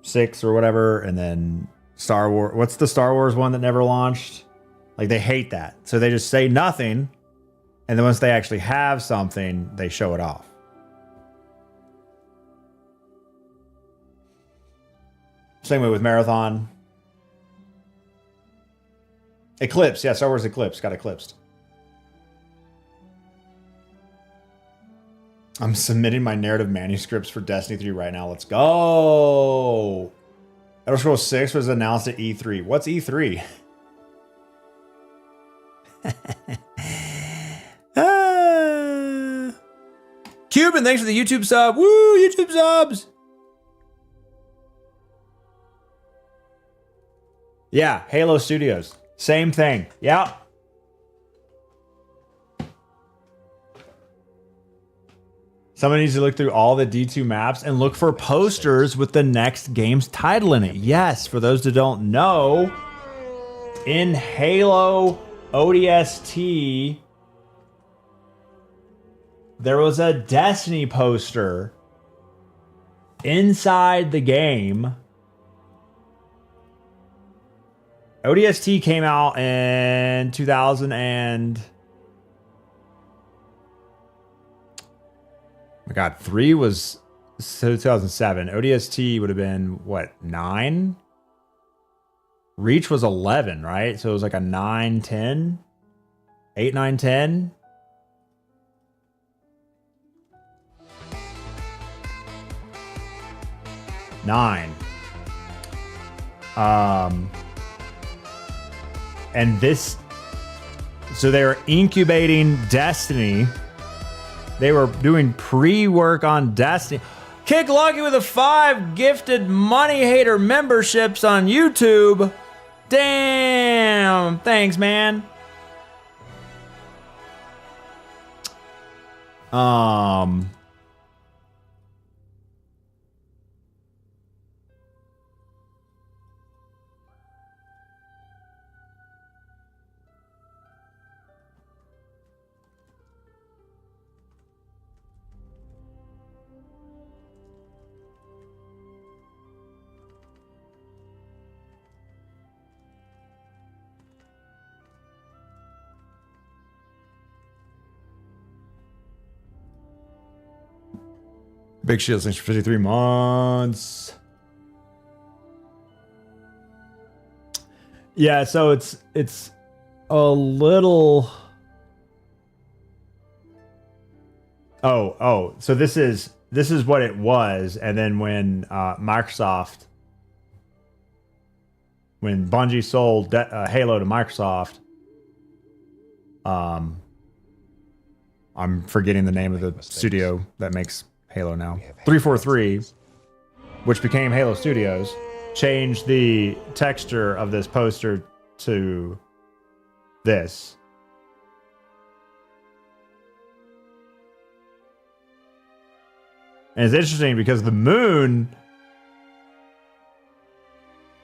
6 or whatever, and then Star Wars. What's the Star Wars one that never launched? Like they hate that. So they just say nothing. And then once they actually have something, they show it off. Same way with Marathon. Eclipse. Yeah, Star Wars Eclipse got eclipsed. I'm submitting my narrative manuscripts for Destiny 3 right now. Let's go. Elder Scrolls 6 was announced at E3. What's E3? Cuban, thanks for the YouTube sub. Woo, YouTube subs. Yeah, Halo Studios. Same thing. Yeah. Someone needs to look through all the D2 maps and look for posters with the next game's title in it. Yes, for those that don't know, in Halo ODST, there was a Destiny poster inside the game. ODST came out in 2000 and... my God, 3 was 2007. ODST would have been, what, 9? Reach was 11, right? So it was like a 9, 10? 8, 9, 10? Nine. And this... so they were incubating Destiny. They were doing pre-work on Destiny. Kick Lucky with a 5 gifted Money Hater memberships on YouTube. Damn. Thanks, man. Big Shield, thanks for 53 months. Yeah, so it's a little. Oh, so this is what it was, and then when Microsoft, when Bungie sold Halo to Microsoft, I'm forgetting the name of the studio that makes Halo now. 343, which became Halo Studios, changed the texture of this poster to this. And it's interesting because the moon,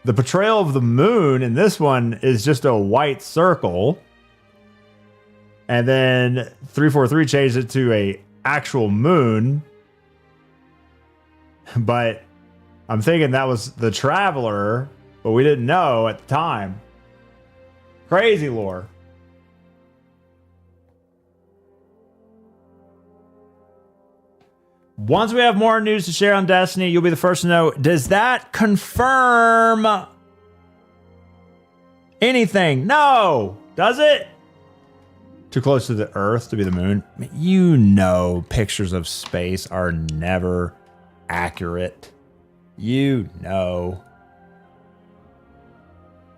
the portrayal of the moon in this one is just a white circle. And then 343 changed it to a actual moon. But I'm thinking that was the Traveler, but we didn't know at the time. Crazy lore. Once we have more news to share on Destiny, you'll be the first to know. Does that confirm anything? No. Does it? Too close to the Earth to be the moon? You know pictures of space are never accurate. You know.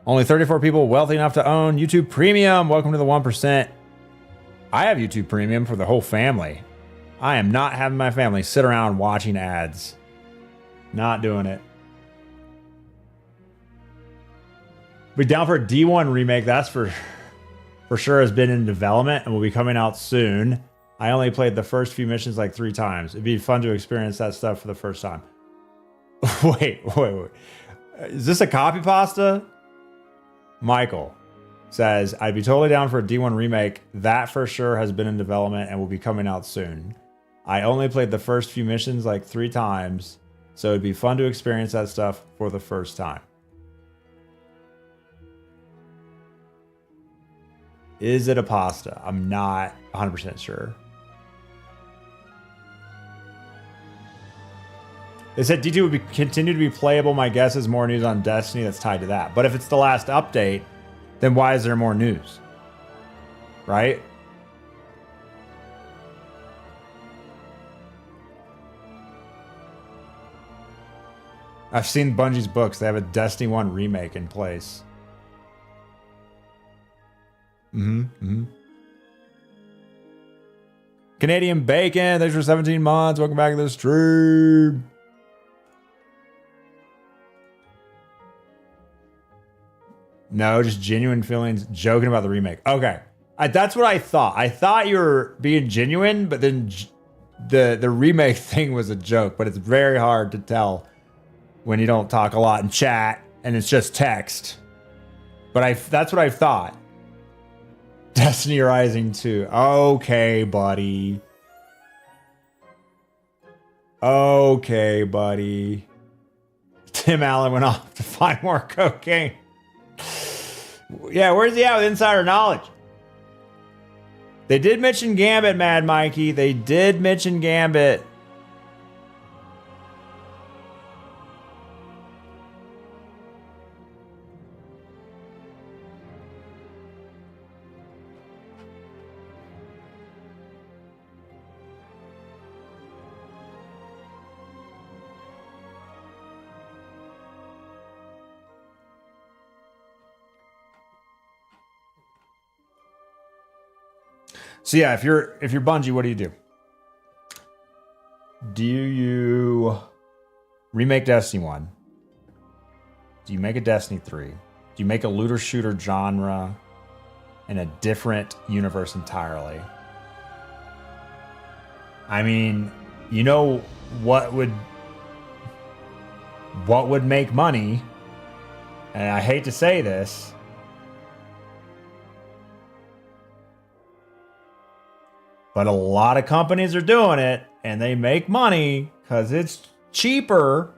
Only 34 people wealthy enough to own YouTube Premium. Welcome to the 1%. I have YouTube Premium for the whole family. I am not having my family sit around watching ads. Not doing it. Be down for a D1 remake. That's for sure has been in development and will be coming out soon. I only played the first few missions like 3 times. It'd be fun to experience that stuff for the first time. Wait. Is this a copy pasta? Michael says, I'd be totally down for a D1 remake. That for sure has been in development and will be coming out soon. I only played the first few missions like 3 times, so it'd be fun to experience that stuff for the first time. Is it a pasta? I'm not 100% sure. They said D2 would continue to be playable. My guess is more news on Destiny that's tied to that. But if it's the last update, then why is there more news? Right? I've seen Bungie's books. They have a Destiny 1 remake in place. Canadian Bacon, thanks for 17 months. Welcome back to the stream. No, just genuine feelings, joking about the remake. Okay. That's what I thought. I thought you were being genuine, but then the remake thing was a joke, but it's very hard to tell when you don't talk a lot in chat and it's just text. But that's what I thought. Destiny Rising 2. Okay, buddy. Okay, buddy. Tim Allen went off to find more cocaine. Yeah, where's he at with insider knowledge? They did mention Gambit, Mad Mikey. They did mention Gambit. So yeah, if you're Bungie, what do you do? Do you remake Destiny 1? Do you make a Destiny 3? Do you make a looter shooter genre in a different universe entirely? I mean, you know what would make money, and I hate to say this, but a lot of companies are doing it, and they make money because it's cheaper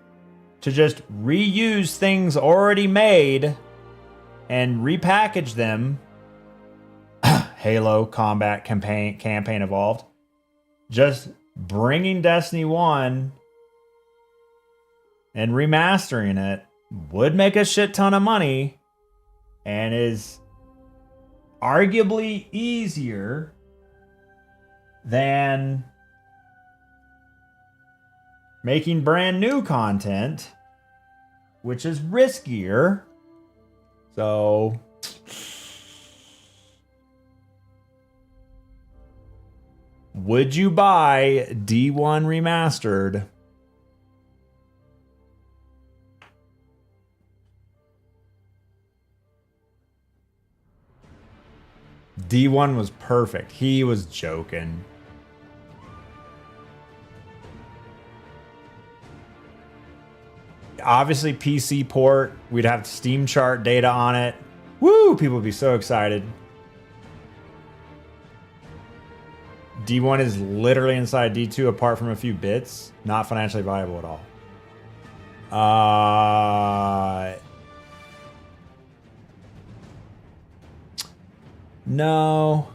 to just reuse things already made and repackage them. Halo Combat Campaign Evolved. Just bringing Destiny 1 and remastering it would make a shit ton of money and is arguably easier than making brand new content, which is riskier. So would you buy D1 Remastered? D1 was perfect. He was joking. Obviously, PC port. We'd have Steam chart data on it. Woo! People would be so excited. D1 is literally inside D2 apart from a few bits. Not financially viable at all. No.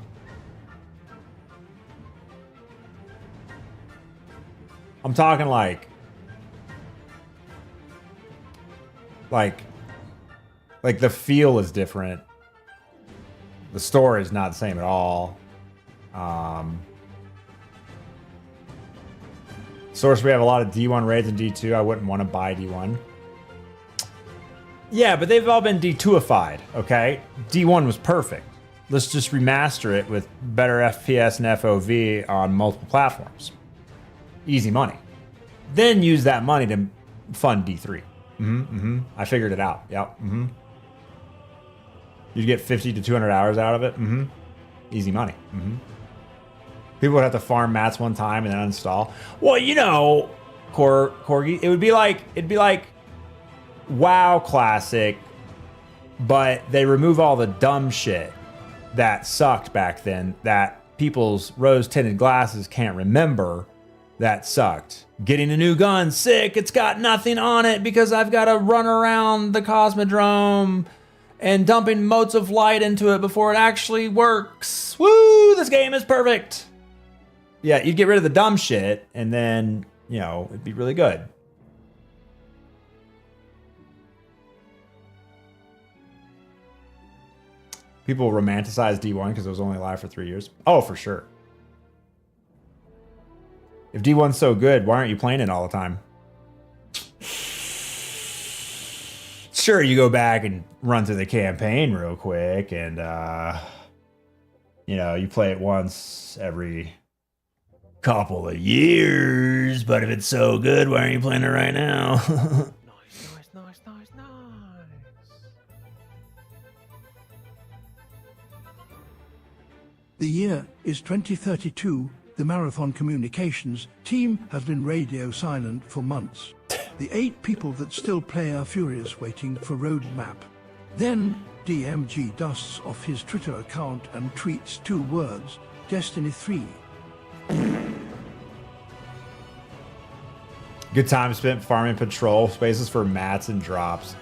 I'm talking like the feel is different. The story is not the same at all. Source, we have a lot of D1 raids and D2. I wouldn't want to buy D1. Yeah, but they've all been D2ified, okay? D1 was perfect. Let's just remaster it with better FPS and FOV on multiple platforms. Easy money. Then use that money to fund D3. I figured it out. Yep. You'd get 50 to 200 hours out of it. Easy money. People would have to farm mats one time and then uninstall. Well, you know, Corgi, it'd be like WoW Classic, but they remove all the dumb shit that sucked back then that people's rose-tinted glasses can't remember that sucked. Getting a new gun, sick, it's got nothing on it because I've got to run around the Cosmodrome and dumping motes of light into it before it actually works. Woo, this game is perfect. Yeah, you'd get rid of the dumb shit and then, you know, it'd be really good. People romanticize D1 because it was only alive for 3 years. Oh, for sure. If D1's so good, why aren't you playing it all the time? Sure, you go back and run through the campaign real quick and, you know, you play it once every couple of years, but if it's so good, why aren't you playing it right now? Nice. The year is 2032. The Marathon Communications team has been radio silent for months. The 8 people that still play are furious waiting for roadmap. Then, DMG dusts off his Twitter account and tweets 2 words, Destiny 3. Good time spent farming patrol spaces for mats and drops.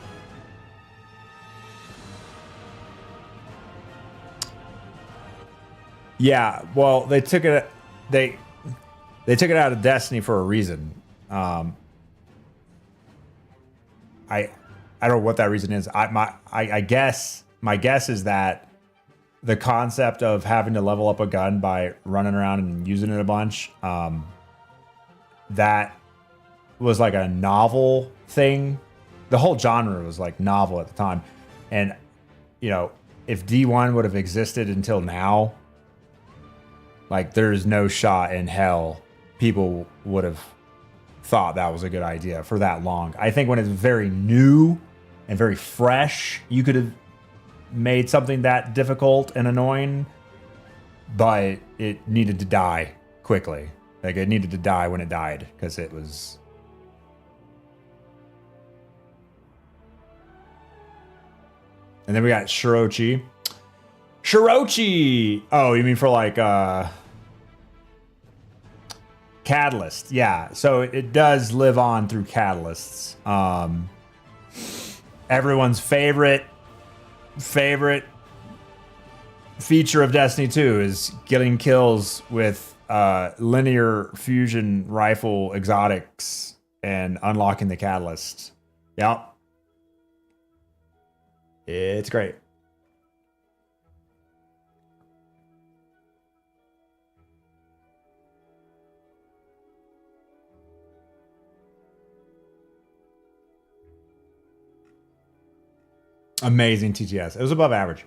Yeah, well, they took it out of Destiny for a reason. I don't know what that reason is. I guess my guess is that the concept of having to level up a gun by running around and using it a bunch, that was like a novel thing. The whole genre was like novel at the time. And, you know, if D1 would have existed until now, like there's no shot in hell people would have thought that was a good idea for that long. I think when it's very new and very fresh, you could have made something that difficult and annoying, but it needed to die quickly. Like it needed to die when it died because it was... And then we got Shirochi. Shirochi! Oh, you mean for like Catalyst. Yeah, so it does live on through catalysts. Everyone's favorite feature of Destiny 2 is getting kills with linear fusion rifle exotics and unlocking the catalyst. Yep. It's great. Amazing TTS. It was above average.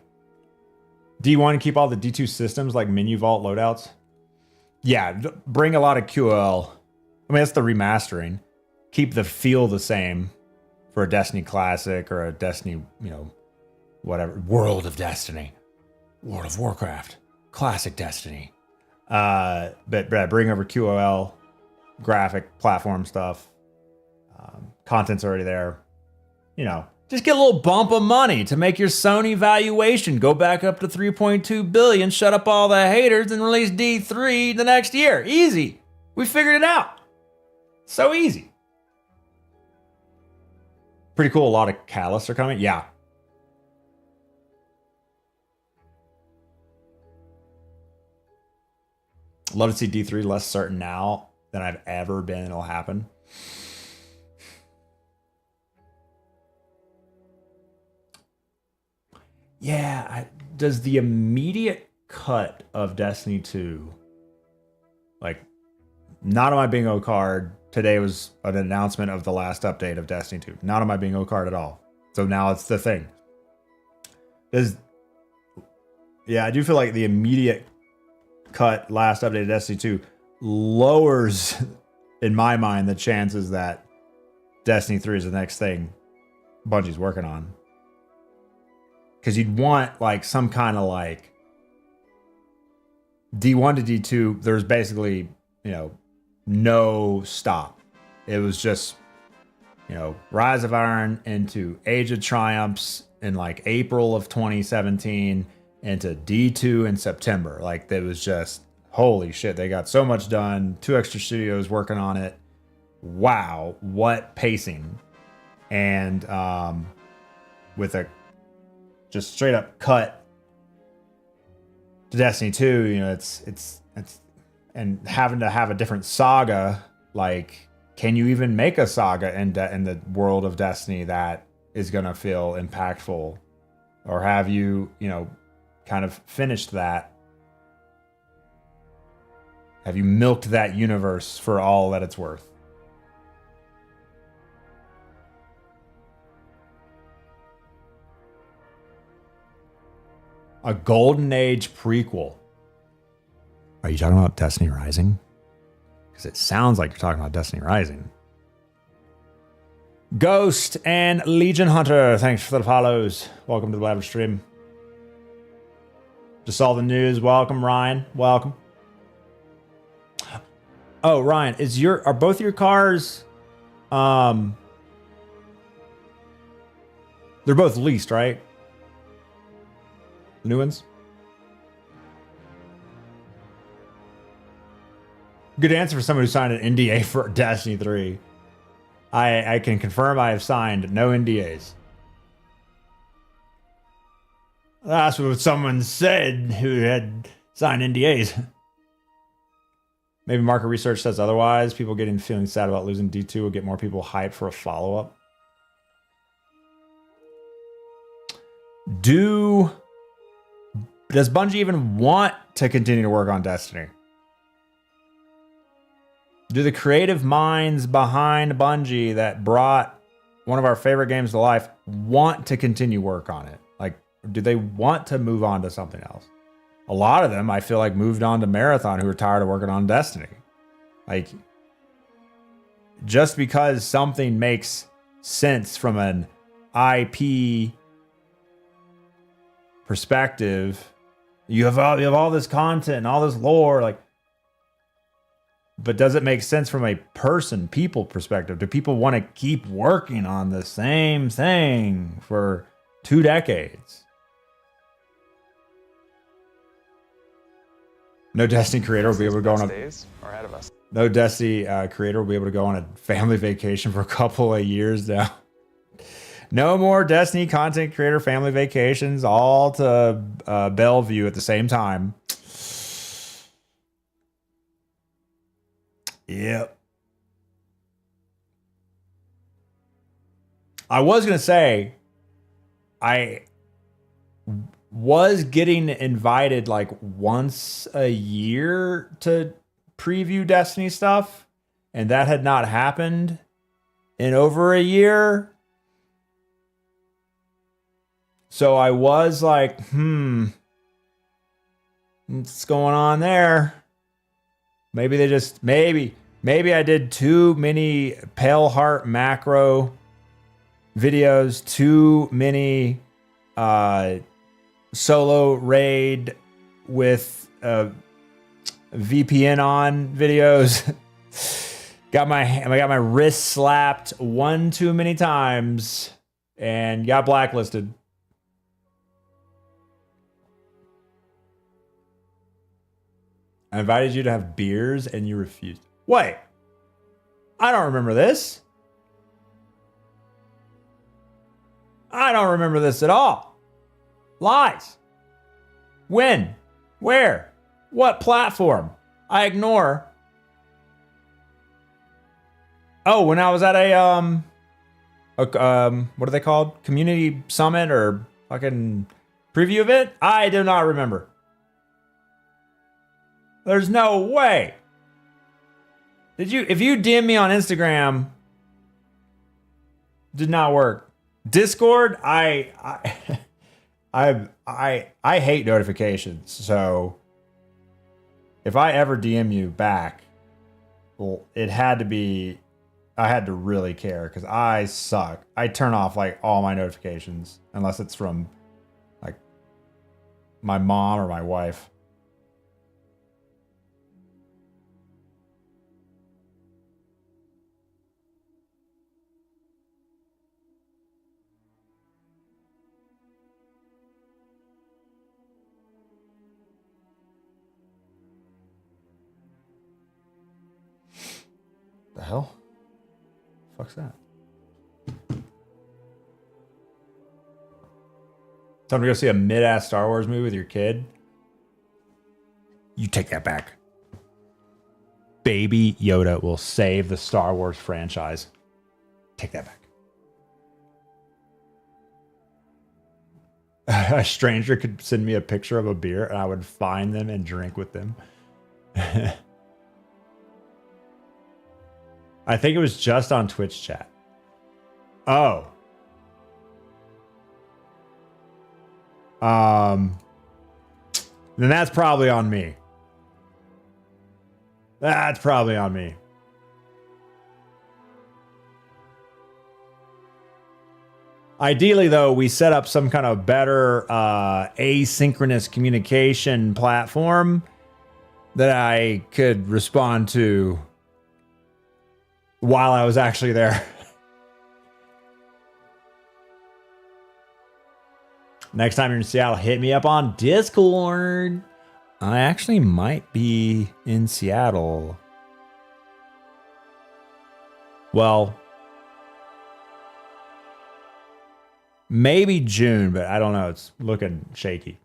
D1, keep all the D2 systems like menu vault loadouts. Yeah, bring a lot of QOL. I mean, that's the remastering. Keep the feel the same for a Destiny Classic or a Destiny, you know, whatever. World of Destiny. World of Warcraft. Classic Destiny. But bring over QOL, graphic, platform stuff. Content's already there. You know, just get a little bump of money to make your Sony valuation go back up to 3.2 billion, shut up all the haters, and release D3 the next year. Easy. We figured it out. So easy. Pretty cool. A lot of catalysts are coming. Yeah. Love to see D3 less certain now than I've ever been it'll happen. Yeah, does the immediate cut of Destiny 2, like, not on my bingo card. Today was an announcement of the last update of Destiny 2. Not on my bingo card at all. So now it's the thing. Yeah, I do feel like the immediate cut last update of Destiny 2 lowers, in my mind, the chances that Destiny 3 is the next thing Bungie's working on. Because you'd want like some kind of like D1 to D2, there's basically, you know, no stop. It was just, you know, Rise of Iron into Age of Triumphs in like April of 2017 into D2 in September. Like, it was just, holy shit, they got so much done. 2 extra studios working on it. Wow, what pacing. And with a just straight up cut to Destiny 2, you know, it's and having to have a different saga, like, can you even make a saga in the world of Destiny that is going to feel impactful? Or have you, you know, kind of finished that? Have you milked that universe for all that it's worth? A Golden Age prequel. Are you talking about Destiny Rising? Because it sounds like you're talking about Destiny Rising. Ghost and Legion Hunter, thanks for the follows. Welcome to the live stream. Just saw the news. Welcome, Ryan. Welcome. Oh, Ryan, are both your cars they're both leased, right? New ones? Good answer for someone who signed an NDA for Destiny 3. I can confirm I have signed no NDAs. That's what someone said who had signed NDAs. Maybe market research says otherwise. People feeling sad about losing D2 will get more people hyped for a follow-up. Does Bungie even want to continue to work on Destiny? Do the creative minds behind Bungie that brought one of our favorite games to life want to continue work on it? Like, do they want to move on to something else? A lot of them, I feel like, moved on to Marathon, who are tired of working on Destiny. Like, just because something makes sense from an IP perspective, you have all this content and all this lore, like, but does it make sense from a people perspective? Do people want to keep working on the same thing for 2 decades? No Destiny creator will be able to go on days are ahead of us. No Destiny creator will be able to go on a family vacation for a couple of years now. No more Destiny content creator family vacations, all to Bellevue at the same time. Yep. I was going to say, I was getting invited like once a year to preview Destiny stuff, and that had not happened in over a year. So I was like, what's going on there? Maybe they just, maybe I did too many Pale Heart macro videos, too many solo raid with VPN on videos. I got my wrist slapped one too many times and got blacklisted. I invited you to have beers and you refused. Wait, I don't remember this. I don't remember this at all. Lies. When? Where? What platform? I ignore. Oh, when I was at a what are they called? Community summit or fucking preview event? I do not remember. There's no way. If you DM me on Instagram, did not work. Discord, I hate notifications. So if I ever DM you back, well, it had to be, I had to really care because I suck. I turn off like all my notifications unless it's from like my mom or my wife. The hell? Fuck's that? Time to go see a mid-ass Star Wars movie with your kid? You take that back. Baby Yoda will save the Star Wars franchise. Take that back. A stranger could send me a picture of a beer and I would find them and drink with them. I think it was just on Twitch chat. Oh. Then that's probably on me. That's probably on me. Ideally, though, we set up some kind of better asynchronous communication platform that I could respond to while I was actually there. Next time you're in Seattle, hit me up on Discord. I actually might be in Seattle. Well, maybe June, but I don't know. It's looking shaky.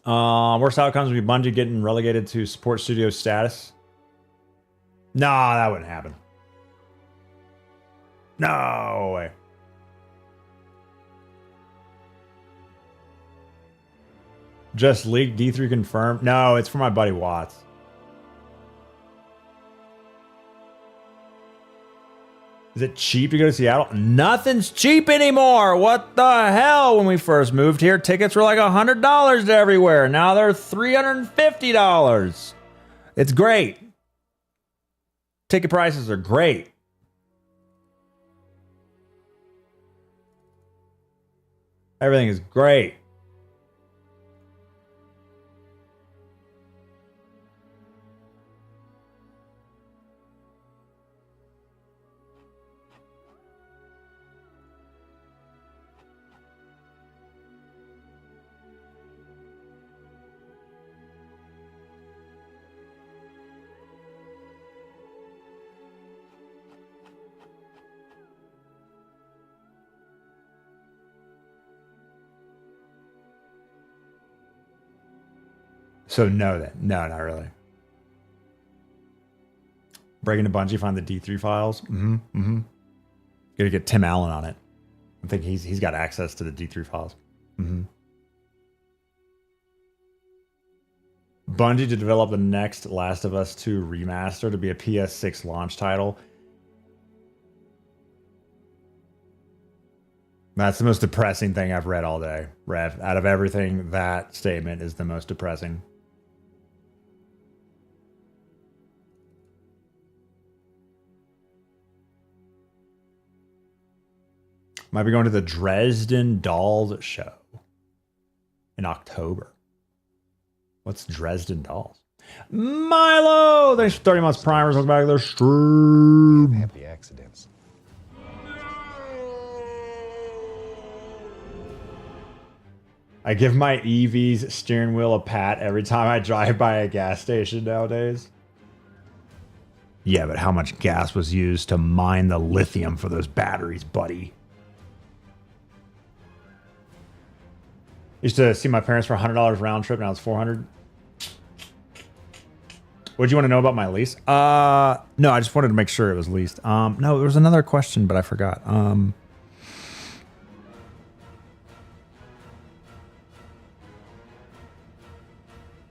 Worst outcomes would be Bungie getting relegated to support studio status. No, that wouldn't happen. No way. Just leaked D3 confirmed. No, it's for my buddy Watts. Is it cheap to go to Seattle? Nothing's cheap anymore. What the hell? When we first moved here, tickets were like $100 to everywhere. Now they're $350. It's great. Ticket prices are great. Everything is great. So no, then. No, not really. Breaking into Bungie, find the D3 files. Gotta get Tim Allen on it. I think he's got access to the D3 files. Bungie to develop the next Last of Us 2 remaster to be a PS6 launch title. That's the most depressing thing I've read all day, Rev. Out of everything, that statement is the most depressing. Might be going to the Dresden Dolls show in October. What's Dresden Dolls? Milo! Thanks for 30 months primers. Welcome back to their stream. Happy accidents. I give my EV's steering wheel a pat every time I drive by a gas station nowadays. Yeah, but how much gas was used to mine the lithium for those batteries, buddy? Used to see my parents for $100 round trip. Now it's $400. What do you want to know about my lease? No, I just wanted to make sure it was leased. No, there was another question, but I forgot.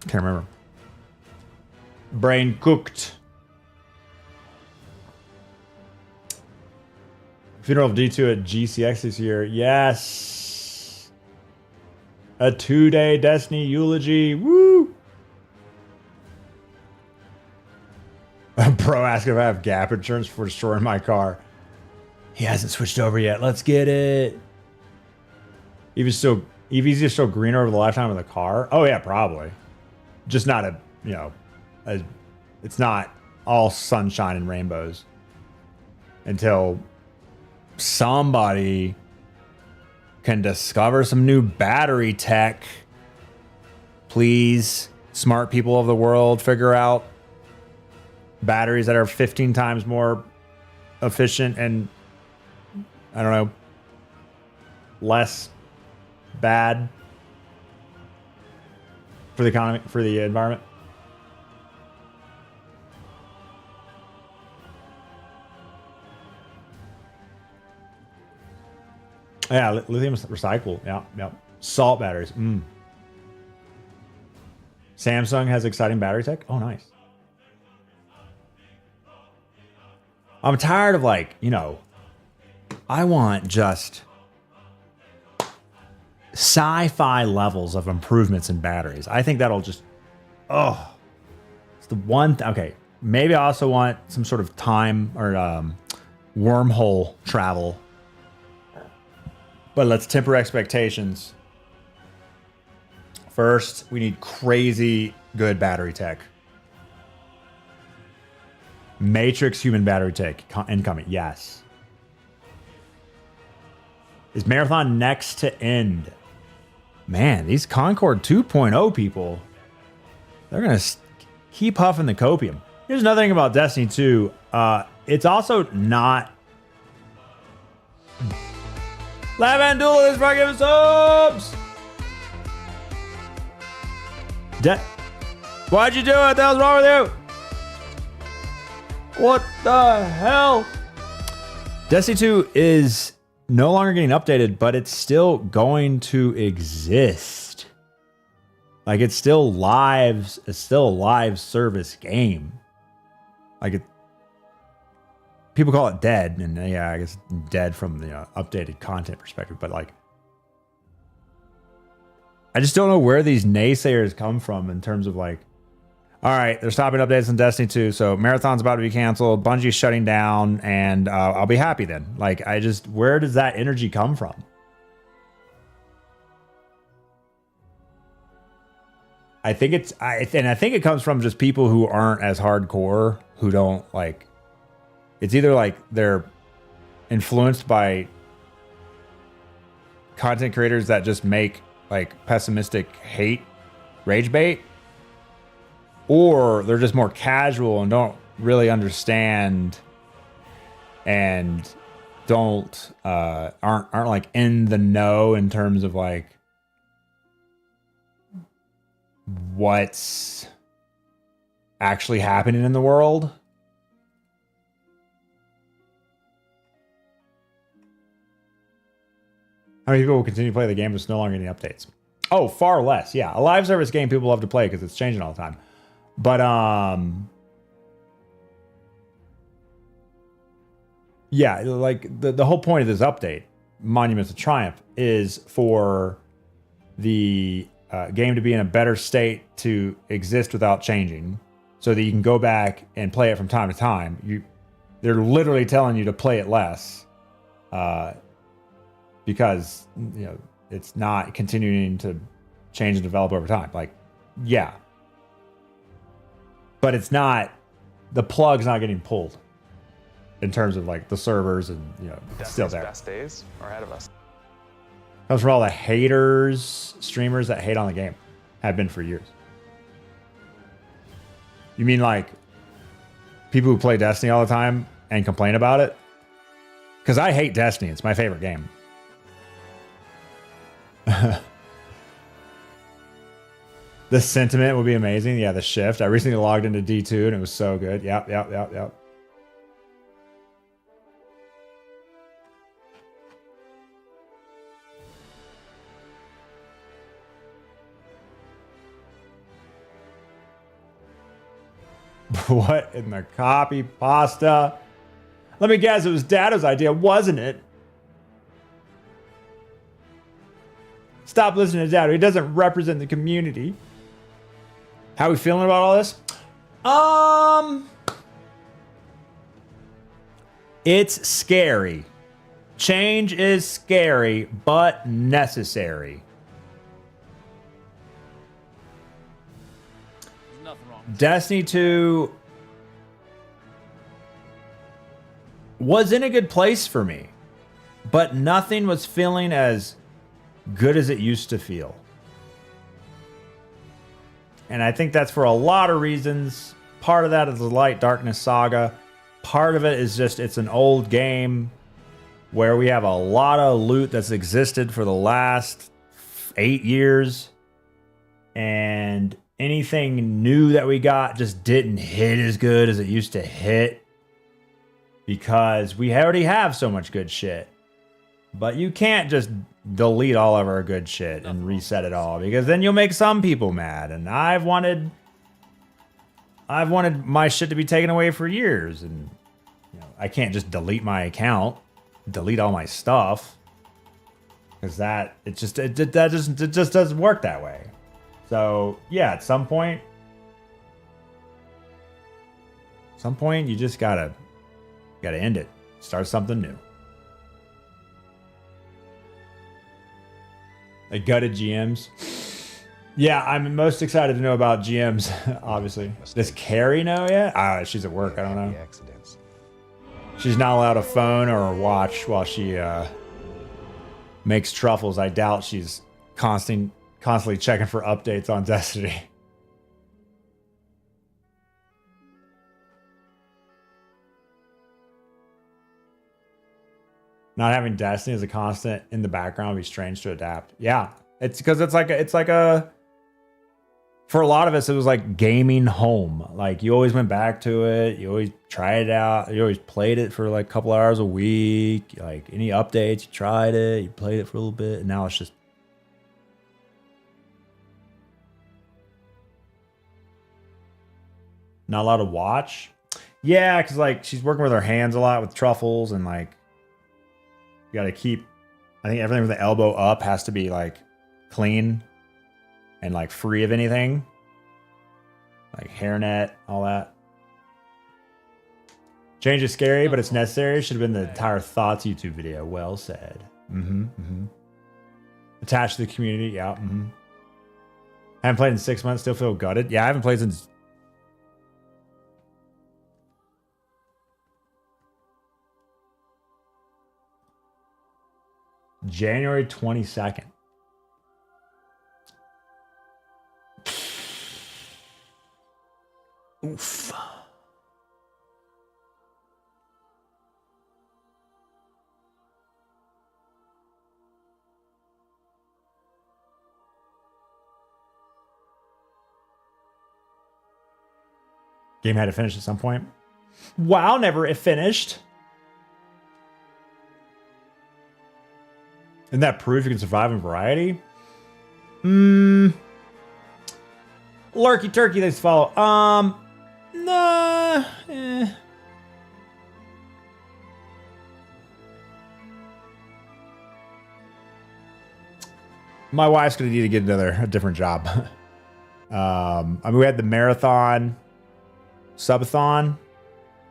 Can't remember. Brain cooked. Funeral of D2 at GCX this year. Yes. A 2-day Destiny eulogy. Woo! A pro asking if I have gap insurance for destroying my car. He hasn't switched over yet. Let's get it. EVs just still greener over the lifetime of the car. Oh yeah, probably. Just not it's not all sunshine and rainbows until somebody can discover some new battery tech. Please, smart people of the world, figure out batteries that are 15 times more efficient and, I don't know, less bad for the economy, for the environment. Yeah, lithium recycle. Yeah. Salt batteries. Samsung has exciting battery tech. Oh, nice. I'm tired of I want just sci-fi levels of improvements in batteries. I think that'll just, it's the one. Okay, maybe I also want some sort of time or wormhole travel. But let's temper expectations. First, we need crazy good battery tech. Matrix human battery tech incoming. Yes. Is Marathon next to end? Man, these Concord 2.0 people, they're going to keep huffing the copium. Here's another thing about Destiny 2. It's also not... Lavandula is fucking subs! Why'd you do it? What the hell's wrong with you? What the hell? Destiny 2 is no longer getting updated, but it's still going to exist. Like, it's still live. It's still a live service game. Like, people call it dead, and yeah, I guess dead from the updated content perspective, but like, I just don't know where these naysayers come from in terms of like, all right, they're stopping updates on Destiny 2, so Marathon's about to be canceled, Bungie's shutting down, and I'll be happy then. Like, where does that energy come from? I think it comes from just people who aren't as hardcore, who don't like. It's either like they're influenced by content creators that just make like pessimistic hate rage bait, or they're just more casual and don't really understand and aren't like in the know in terms of like what's actually happening in the world. How many people will continue to play the game if it's no longer any updates? Oh, far less. Yeah, a live service game people love to play because it's changing all the time. But yeah, like the whole point of this update, Monuments of Triumph, is for the game to be in a better state to exist without changing, so that you can go back and play it from time to time. They're literally telling you to play it less, because it's not continuing to change and develop over time. Like, yeah, but it's not, the plug's not getting pulled in terms of like the servers, and it's still there. Best days are ahead of us. Comes from all the haters, streamers that hate on the game, have been for years. You mean like people who play Destiny all the time and complain about it? Because I hate Destiny. It's my favorite game. The sentiment would be amazing. Yeah, the shift. I recently logged into D2 and it was so good. Yep. What in the copy pasta? Let me guess, it was Dado's idea, wasn't it? Stop listening to Dado. He doesn't represent the community. How are we feeling about all this? It's scary. Change is scary, but necessary. There's nothing wrong. Destiny 2 was in a good place for me, but nothing was feeling as good as it used to feel. And I think that's for a lot of reasons. Part of that is the Light Darkness saga. Part of it is just it's an old game where we have a lot of loot that's existed for the last 8 years. And anything new that we got just didn't hit as good as it used to hit, because we already have so much good shit. But you can't just delete all of our good shit and reset it all, because then you'll make some people mad. And I've wanted my shit to be taken away for years, and I can't just delete my account, delete all my stuff, because it just doesn't work that way. So yeah, at some point you just gotta end it, start something new. I gutted GMs. Yeah, I'm most excited to know about GMs, obviously. Does Carrie know yet? She's at work, I don't know. She's not allowed a phone or a watch while she makes truffles. I doubt she's constantly checking for updates on Destiny. Not having Destiny as a constant in the background would be strange to adapt. Yeah, it's because it's like a for a lot of us it was like gaming home. Like you always went back to it, you always tried it out, you always played it for like a couple hours a week. Like any updates, you tried it, you played it for a little bit, and now it's just not allowed to watch. Yeah, because like she's working with her hands a lot with truffles, and like you got to keep, I think everything with the elbow up has to be like clean and like free of anything. Like hairnet, all that. Change is scary, but it's necessary. Should have been the entire Thoughts YouTube video. Well said. Attached to the community. Yeah. Haven't played in 6 months. Still feel gutted. Yeah, I haven't played since January 22nd. Oof. Game had to finish at some point. WoW never finished. Isn't that proof you can survive in variety? Lurky turkey, thanks to follow. Nah. My wife's gonna need to get a different job. I mean, we had the marathon, subathon,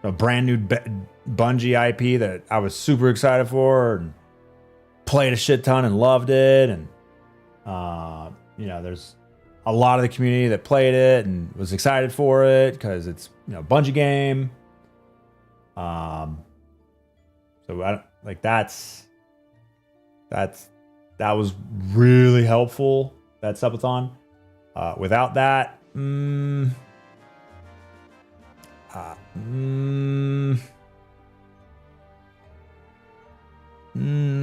a brand new Bungie IP that I was super excited for, and played a shit ton and loved it. And you know, there's a lot of the community that played it and was excited for it because it's, you know, Bungie game. So I like that was really helpful, that subathon. Without that, I don't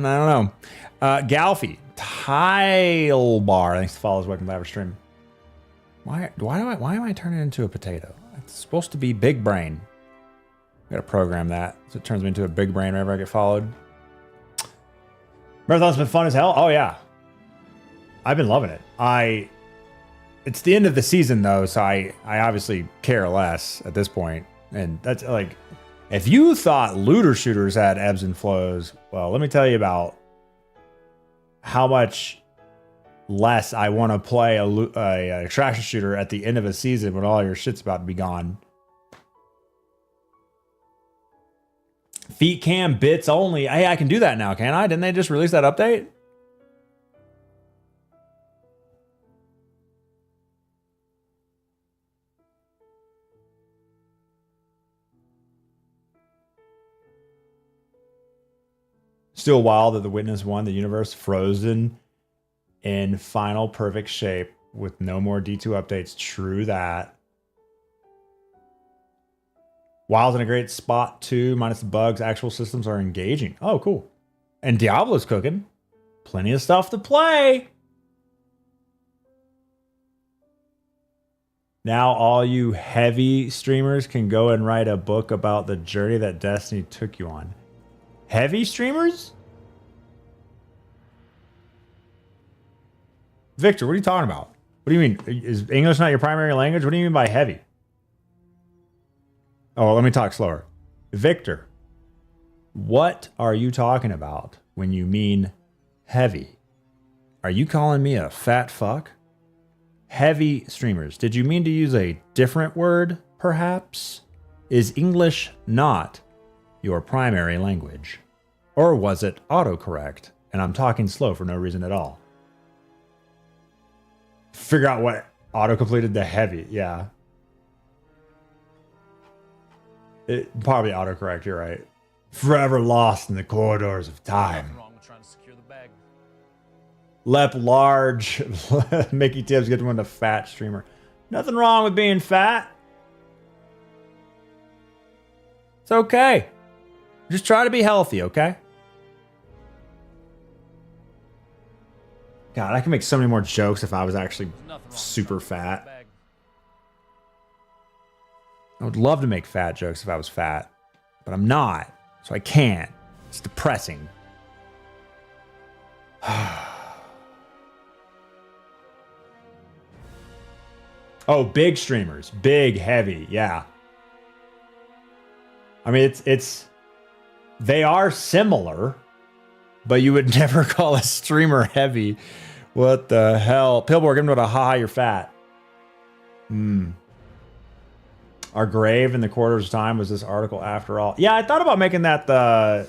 know. Galfy, Tile Bar, thanks to follows. Welcome to live stream. Why am I turning into a potato? It's supposed to be big brain. I gotta program that so it turns me into a big brain whenever I get followed. Marathon's been fun as hell. Oh yeah, I've been loving it. It's the end of the season though, so I obviously care less at this point. And that's like, if you thought looter shooters had ebbs and flows, well, let me tell you about how much less I want to play a extraction shooter at the end of a season when all your shit's about to be gone. Feet cam bits only. Hey, I can do that now, can I? Didn't they just release that update? Still wild that the Witness won the universe frozen in final perfect shape with no more D2 updates. True that. Wild's in a great spot too, minus the bugs. Actual systems are engaging. Oh, cool. And Diablo's cooking. Plenty of stuff to play. Now all you heavy streamers can go and write a book about the journey that Destiny took you on. Heavy streamers? Victor, what are you talking about? What do you mean? Is English not your primary language? What do you mean by heavy? Oh, let me talk slower. Victor, what are you talking about when you mean heavy? Are you calling me a fat fuck? Heavy streamers. Did you mean to use a different word, perhaps? Is English not your primary language? Or was it autocorrect and I'm talking slow for no reason at all? Figure out what auto-completed the heavy. Yeah. It probably autocorrect, you're right. Forever lost in the corridors of time. Wrong with trying to secure the bag. Lep large. Mickey Tibbs get one to fat streamer. Nothing wrong with being fat. It's okay. Just try to be healthy, okay? God, I can make so many more jokes if I was actually super fat. I would love to make fat jokes if I was fat, but I'm not, so I can't. It's depressing. Oh, big streamers. Big, heavy, yeah. I mean, they are similar, but you would never call a streamer heavy. What the hell? Pillborg, give him a haha, you're fat. Our grave in the quarters of time was this article after all. Yeah, I thought about making that the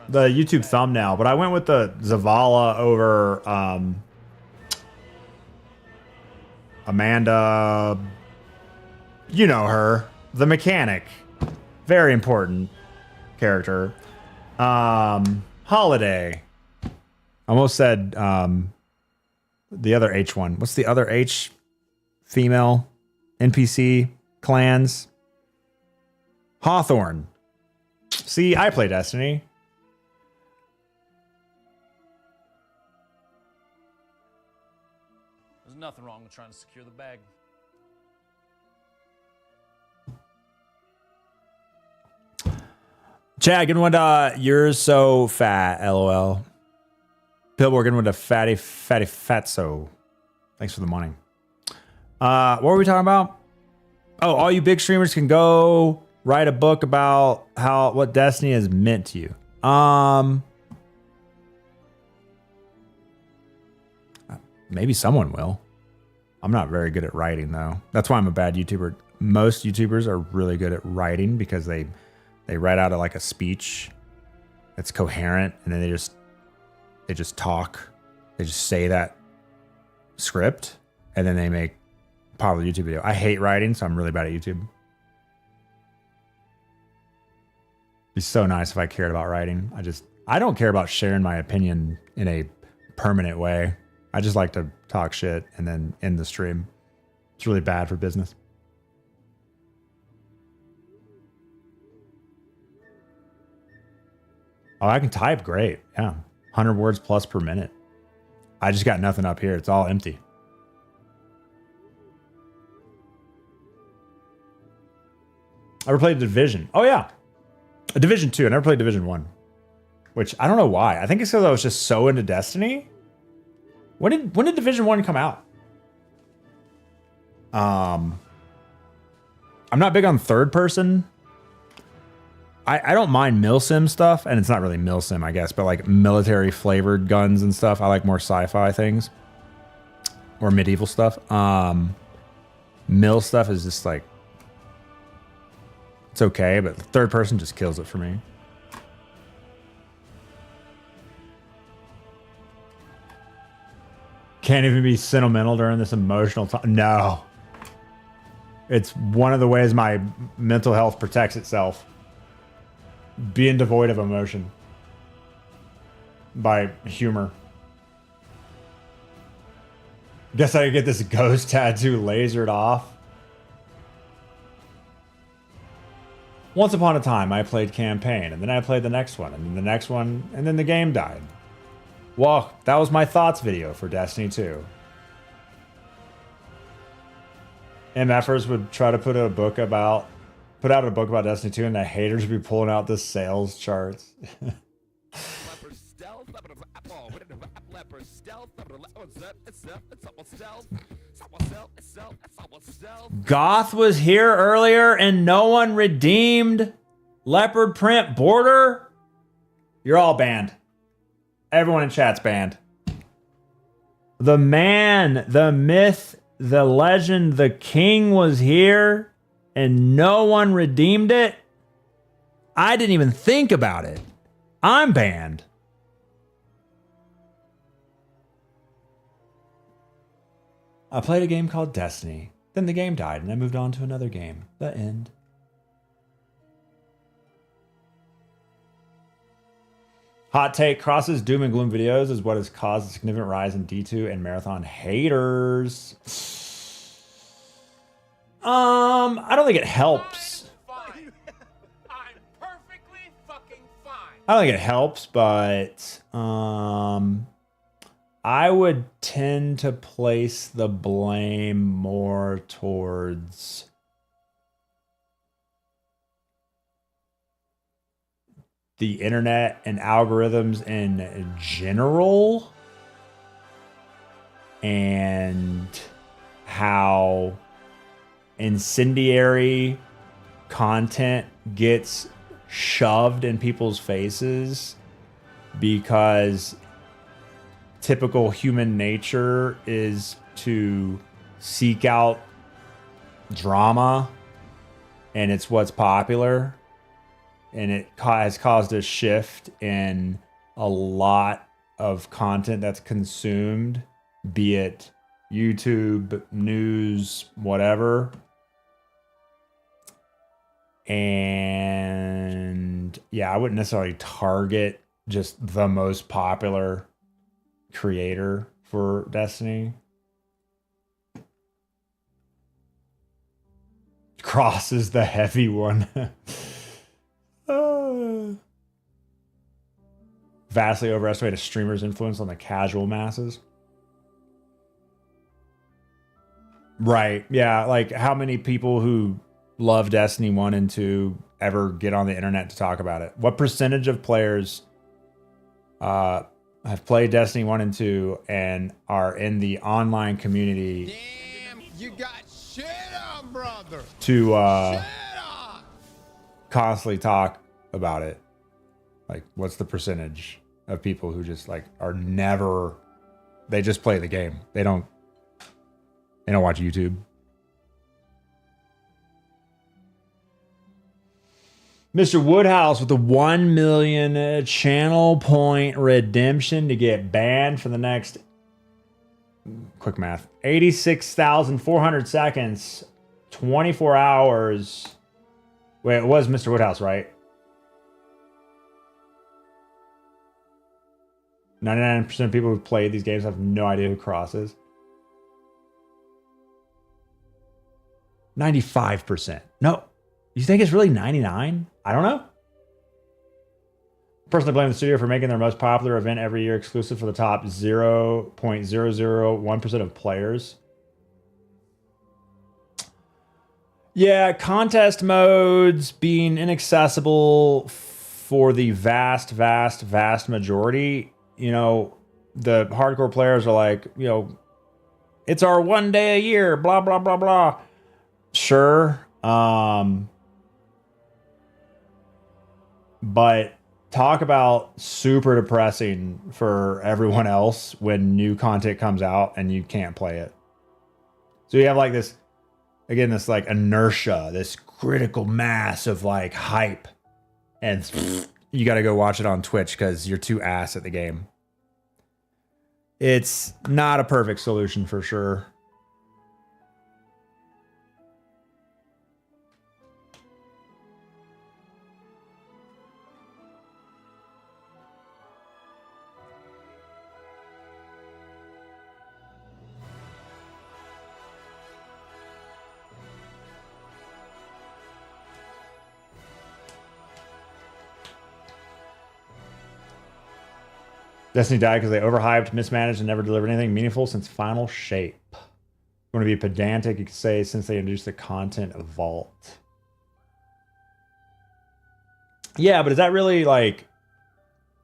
YouTube thumbnail, but I went with the Zavala over Amanda. You know her, the mechanic, very important character. Holiday. Almost said the other H one. What's the other H? Female NPC clans. Hawthorne. See, I play Destiny. There's nothing wrong with trying to secure the bag. Chad, getting one to you're so fat, lol. Pillboard getting one to fatty fatso. Thanks for the money. What were we talking about? Oh, all you big streamers can go write a book about what Destiny has meant to you. Maybe someone will. I'm not very good at writing though. That's why I'm a bad YouTuber. Most YouTubers are really good at writing because they write out like a speech that's coherent, and then they just talk. They just say that script, and then they make a popular YouTube video. I hate writing, so I'm really bad at YouTube. It'd be so nice if I cared about writing. I don't care about sharing my opinion in a permanent way. I just like to talk shit and then end the stream. It's really bad for business. Oh, I can type great. Yeah. 100 words plus per minute. I just got nothing up here. It's all empty. I ever played Division? Oh, yeah. Division 2. I never played Division 1. Which, I don't know why. I think it's because I was just so into Destiny. When did Division 1 come out? I'm not big on third person. I don't mind milsim stuff, and it's not really milsim, I guess, but like military flavored guns and stuff. I like more sci-fi things or medieval stuff. Mil stuff is just like, it's okay, but third person just kills it for me. Can't even be sentimental during this emotional time. No. It's one of the ways my mental health protects itself. Being devoid of emotion. By humor. Guess I could get this ghost tattoo lasered off. Once upon a time, I played campaign, and then I played the next one, and then the next one, and then the game died. Well, that was my thoughts video for Destiny 2. MFers would try to put out a book about Destiny 2, and the haters would be pulling out the sales charts. Goth was here earlier and no one redeemed leopard print border? You're all banned. Everyone in chat's banned. The man, the myth, the legend, the king was here and no one redeemed it? I didn't even think about it. I'm banned. I played a game called Destiny. Then the game died and I moved on to another game. The end. Hot take, Cross's doom and gloom videos is what has caused a significant rise in D2 and Marathon haters. I don't think it helps. I don't think it helps, but I would tend to place the blame more towards the internet and algorithms in general, and how incendiary content gets shoved in people's faces because typical human nature is to seek out drama, and it's what's popular. And it has caused a shift in a lot of content that's consumed, be it YouTube, news, whatever. And yeah, I wouldn't necessarily target just the most popular creator for Destiny. Cross is the heavy one. Vastly overestimate a streamer's influence on the casual masses. Right. Yeah. Like how many people who love Destiny 1 and 2 ever get on the internet to talk about it. What percentage of players have played Destiny 1 and 2 and are in the online community? Damn, you got shit on, brother. To constantly talk about it. Like, what's the percentage of people who just like are never, they just play the game. They don't watch YouTube. Mr. Woodhouse with the 1 million channel point redemption to get banned for the next, quick math, 86,400 seconds, 24 hours. Wait, it was Mr. Woodhouse, right? 99% of people who've played these games have no idea who Cross is. 95%. No. You think it's really 99? I don't know. Personally blame the studio for making their most popular event every year exclusive for the top 0.001% of players. Yeah, contest modes being inaccessible for the vast majority. You know, the hardcore players are like, you know, it's our 1 day a year, blah, blah, blah, blah. Sure. But talk about super depressing for everyone else when new content comes out and you can't play it. So you have like this, again, this like inertia, this critical mass of like hype, and you got to go watch it on Twitch because you're too ass at the game. It's not a perfect solution for sure. Destiny died because they overhyped, mismanaged, and never delivered anything meaningful since Final Shape. If you want to be pedantic, you could say since they introduced the content vault. Yeah, but is that really like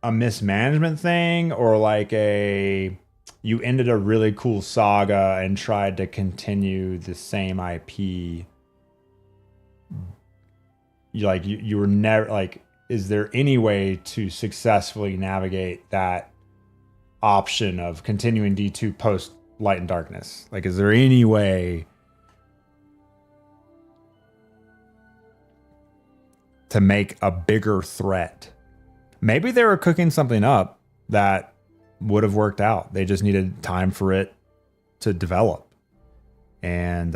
a mismanagement thing, or like you ended a really cool saga and tried to continue the same IP? You were never like, is there any way to successfully navigate that option of continuing D2 post Light and Darkness? Like, is there any way to make a bigger threat? Maybe they were cooking something up that would have worked out. They just needed time for it to develop. And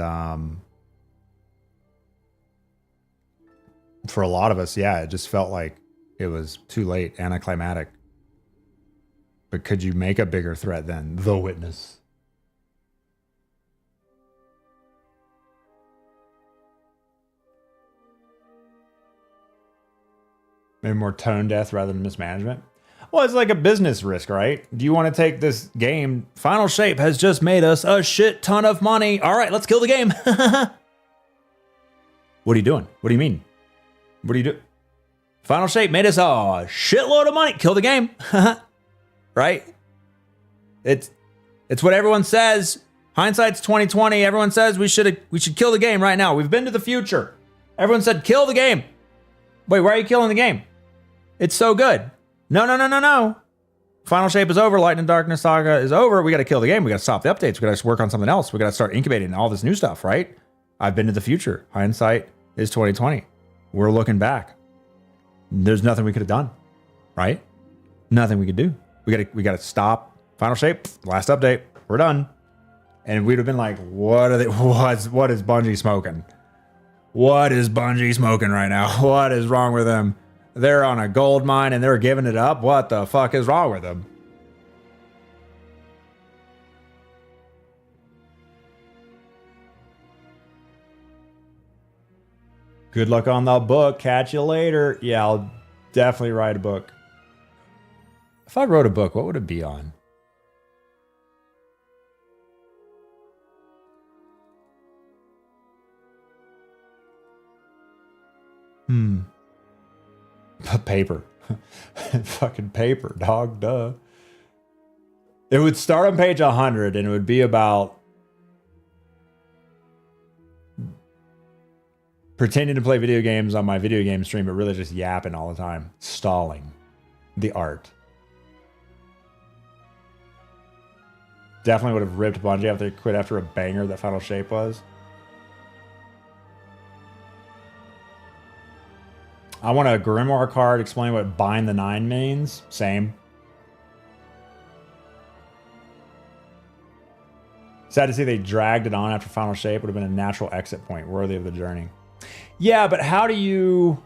for a lot of us, yeah, it just felt like it was too late, anticlimactic. But could you make a bigger threat than The Witness? Maybe more tone death rather than mismanagement? Well, it's like a business risk, right? Do you want to take this game? Final Shape has just made us a shit ton of money. All right, let's kill the game. What are you doing? What do you mean? What do you do? Final Shape made us a shitload of money. Kill the game. Right? It's what everyone says. Hindsight's 2020. Everyone says we should kill the game right now. We've been to the future. Everyone said kill the game. Wait, why are you killing the game? It's so good. No. Final Shape is over. Light and Darkness Saga is over. We got to kill the game. We got to stop the updates. We got to work on something else. We got to start incubating all this new stuff, right? I've been to the future. Hindsight is 2020. We're looking back. There's nothing we could have done, right? Nothing we could do. We got to stop Final Shape. Last update. We're done. And we'd have been like, what is Bungie smoking? What is Bungie smoking right now? What is wrong with them? They're on a gold mine and they're giving it up. What the fuck is wrong with them? Good luck on the book. Catch you later. Yeah, I'll definitely write a book. If I wrote a book, what would it be on? Paper. Fucking paper, dog. Duh. It would start on page 100 and it would be about pretending to play video games on my video game stream, but really just yapping all the time. Stalling the art. Definitely would have ripped Bungie after they quit after a banger that Final Shape was. I want a Grimoire card. Explain what Bind the Nine means. Same. Sad to see they dragged it on after Final Shape. Would have been a natural exit point worthy of the journey. Yeah, but how do you...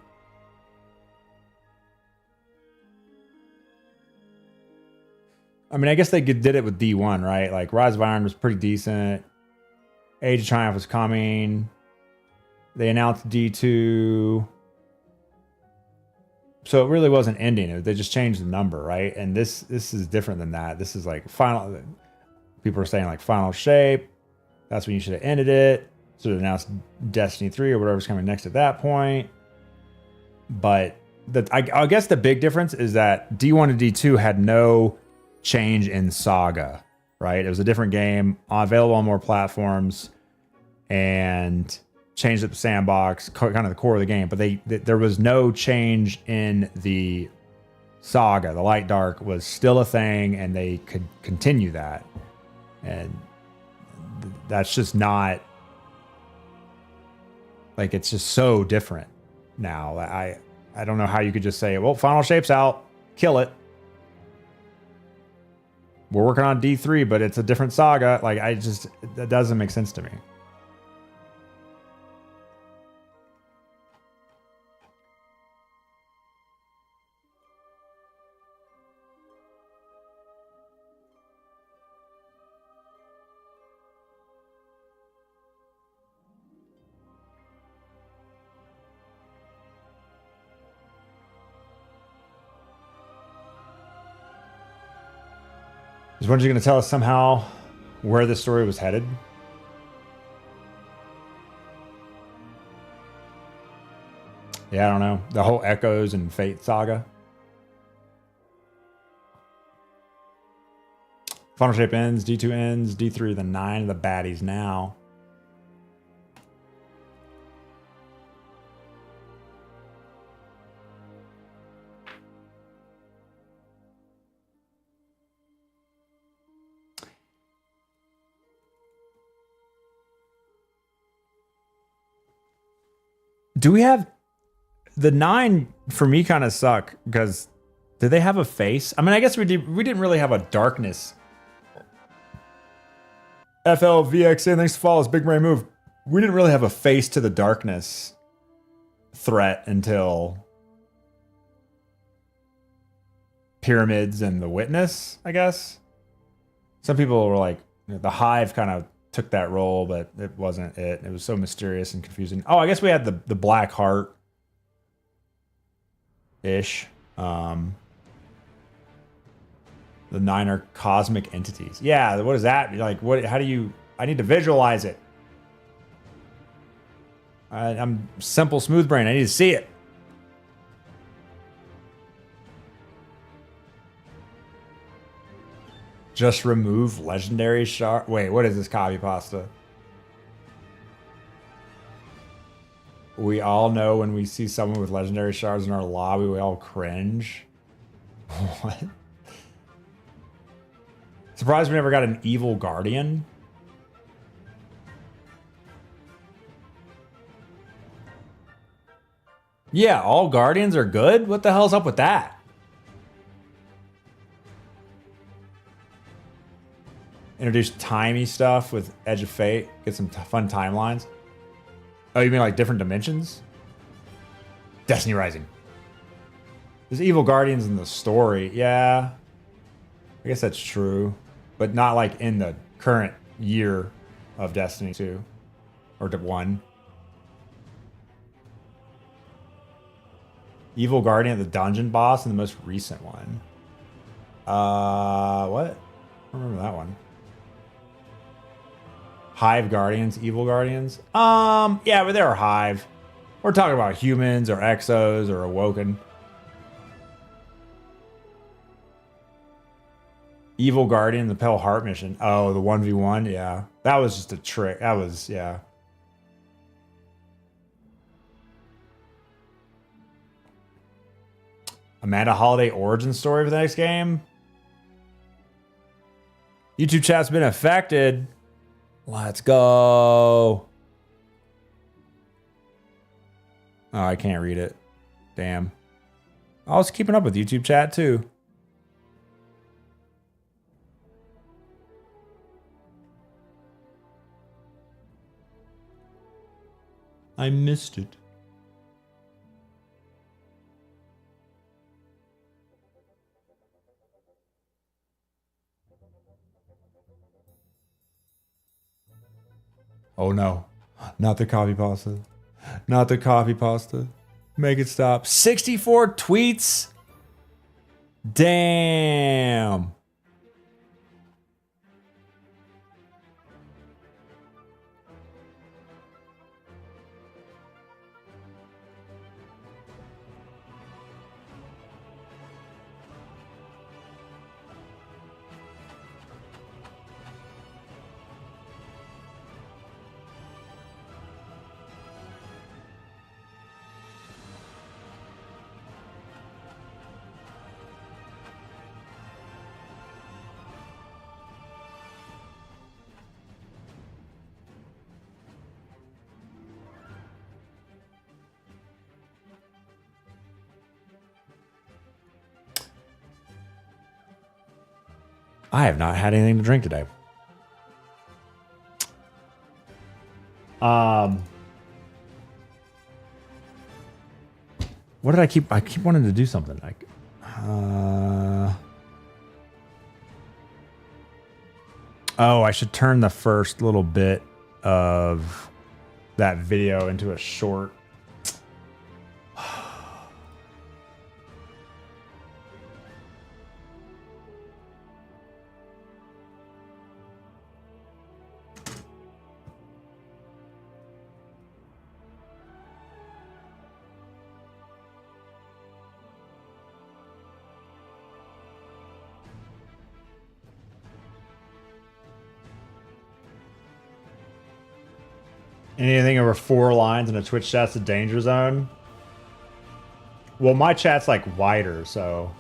I mean, I guess they did it with D1, right? Like, Rise of Iron was pretty decent. Age of Triumph was coming. They announced D2. So it really wasn't ending. They just changed the number, right? And this is different than that. This is like final... People are saying like Final Shape. That's when you should have ended it. So they announced Destiny 3 or whatever's coming next at that point. But I guess the big difference is that D1 and D2 had no change in Saga, right? It was a different game, available on more platforms, and changed up the sandbox, kind of the core of the game. But there was no change in the Saga. The Light Dark was still a thing, and they could continue that. And that's just not, like, it's just so different now. I don't know how you could just say, well, Final Shape's out, kill it. We're working on D3, but it's a different Saga. Like, that doesn't make sense to me. Is Bungie going to tell us somehow where this story was headed? Yeah, I don't know. The whole Echoes and Fate saga. Final Shape ends, D2 ends, D3 the 9 of the baddies now. Do we have the 9 for me kind of suck because did they have a face? I mean, I guess we didn't really have a darkness. FLVXN, thanks for follows, big brain move. We didn't really have a face to the darkness threat until Pyramids and the Witness, I guess. Some people were like, the Hive kind of took that role, but it wasn't it. It was so mysterious and confusing. Oh, I guess we had the Black Heart ish. The 9 are cosmic entities. Yeah, what is that? Like, what? How do you? I need to visualize it. I'm simple, smooth brain. I need to see it. Just remove legendary shard. Wait, what is this copy pasta? We all know when we see someone with legendary shards in our lobby, we all cringe. What? Surprised we never got an evil guardian. Yeah, all guardians are good? What the hell's up with that? Introduce timey stuff with Edge of Fate. Get some fun timelines. Oh, you mean like different dimensions? Destiny Rising. There's evil guardians in the story. Yeah. I guess that's true. But not like in the current year of Destiny 2. Or 1. Evil guardian, the dungeon boss, and the most recent one. What? I don't remember that one. Hive Guardians, Evil Guardians. Yeah, but they were Hive. We're talking about humans or exos or awoken. Evil Guardian, the Pale Heart mission. Oh, the 1v1? Yeah. That was just a trick. That was, yeah. Amanda Holiday origin story for the next game? YouTube chat's been affected. Let's go. Oh, I can't read it. Damn. I was keeping up with YouTube chat too. I missed it. Oh no. Not the copy pasta. Not the copy pasta. Make it stop. 64 tweets? Damn. I have not had anything to drink today. What did I keep? I keep wanting to do something. Like, oh, I should turn the first little bit of that video into a short. Anything over 4 lines in a Twitch chat's a danger zone? Well, my chat's like wider, so.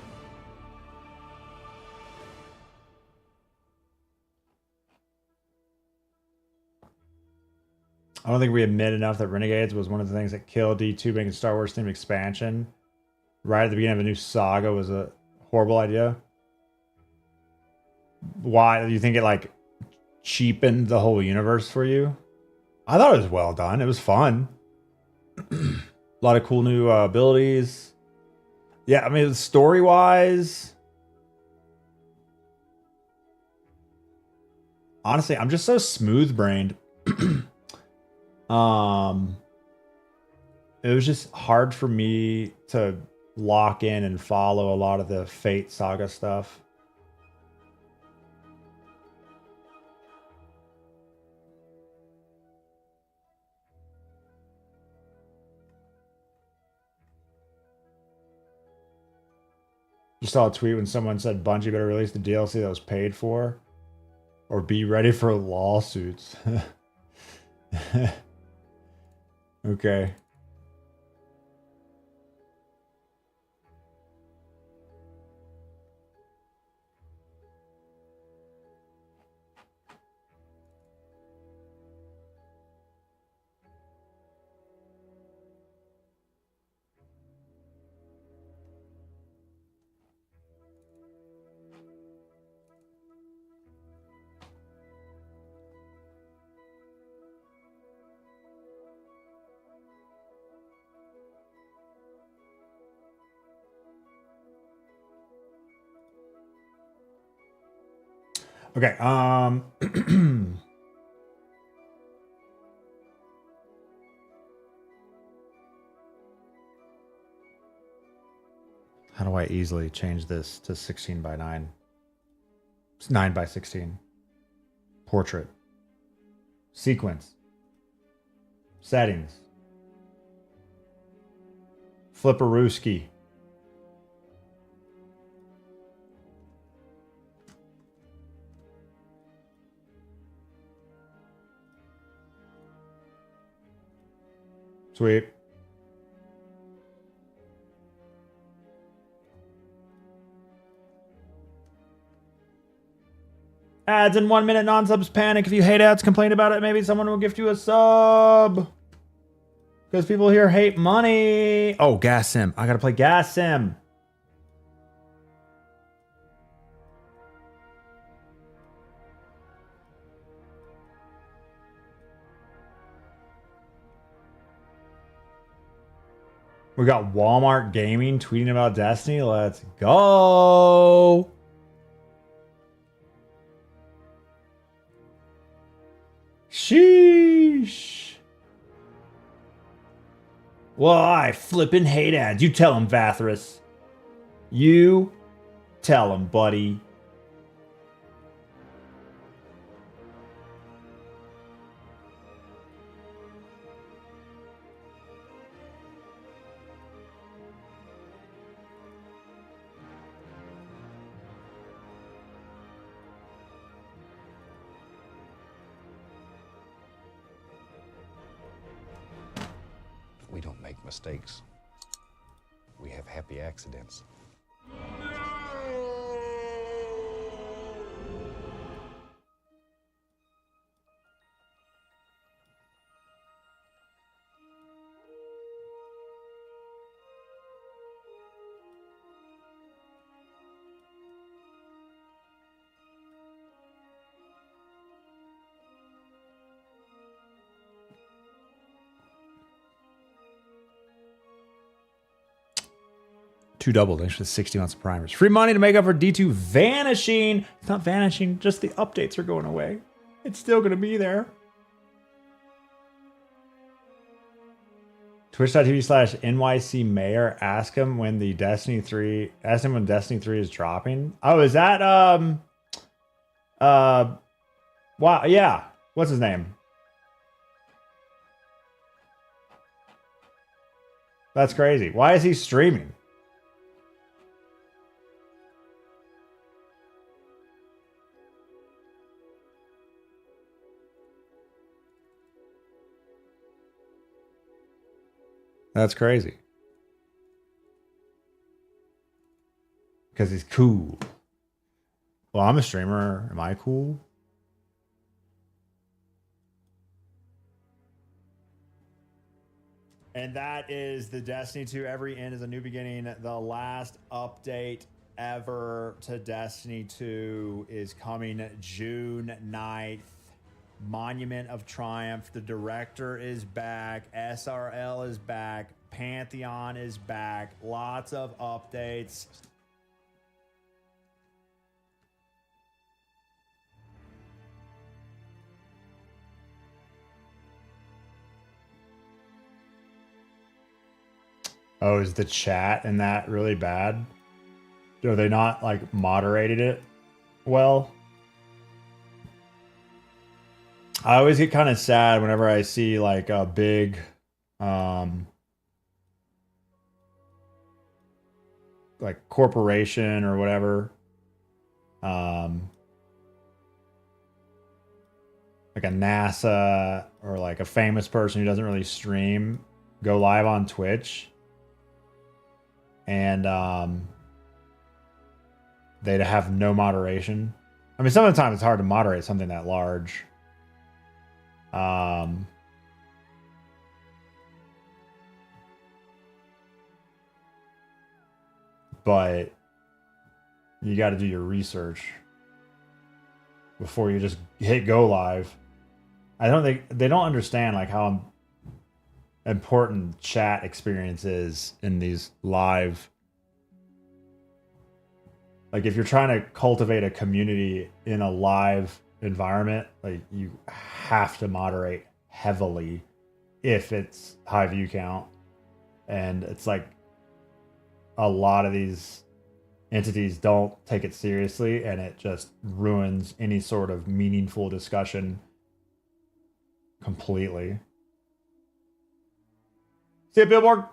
I don't think we admit enough that Renegades was one of the things that killed D2 making Star Wars themed expansion. Right at the beginning of a new saga was a horrible idea. Why? Do you think it like cheapened the whole universe for you? I thought it was well done. It was fun. A lot of cool new abilities. Yeah, I mean, story-wise, honestly, I'm just so smooth-brained. It was just hard for me to lock in and follow a lot of the Fate Saga stuff. Just saw a tweet when someone said Bungie better release the DLC that was paid for, or be ready for lawsuits. Okay. Okay, how do I easily change this to 16 by 9? It's 9 by 16. Portrait. Sequence. Settings. Flipperooski. Sweet. Ads in 1 minute, non-subs panic. If you hate ads, complain about it. Maybe someone will gift you a sub. Because people here hate money. Oh, Gas Sim. I gotta play Gas Sim. We got Walmart Gaming tweeting about Destiny. Let's go. Sheesh. Well, I flippin' hate ads. You tell him, Vathras. You tell him, buddy. We don't make mistakes. We have happy accidents. Two double. Thanks for the 60 months of primers. Free money to make up for D2 vanishing. It's not vanishing, just the updates are going away. It's still going to be there. Twitch.tv/NYC Mayor. Ask him when the Destiny 3. Ask him when Destiny 3 is dropping. Oh, is that wow, yeah. What's his name? That's crazy. Why is he streaming? That's crazy. Because he's cool. Well, I'm a streamer. Am I cool? And that is the Destiny 2 Every End is a New Beginning. The last update ever to Destiny 2 is coming June 9th. Monument of Triumph. The director is back. SRL is back. Pantheon is back. Lots of updates. Oh, is the chat in that really bad? Are they not like moderated it well? I always get kind of sad whenever I see like a big like corporation or whatever, like a NASA or like a famous person who doesn't really stream go live on Twitch, and they'd have no moderation. I mean, some of the time it's hard to moderate something that large. But you got to do your research before you just hit go live. I don't think they don't understand like how important chat experience is in these live. Like if you're trying to cultivate a community in a live environment, like you have to moderate heavily if it's high view count. And it's like a lot of these entities don't take it seriously, and it just ruins any sort of meaningful discussion completely. See ya, Billboard.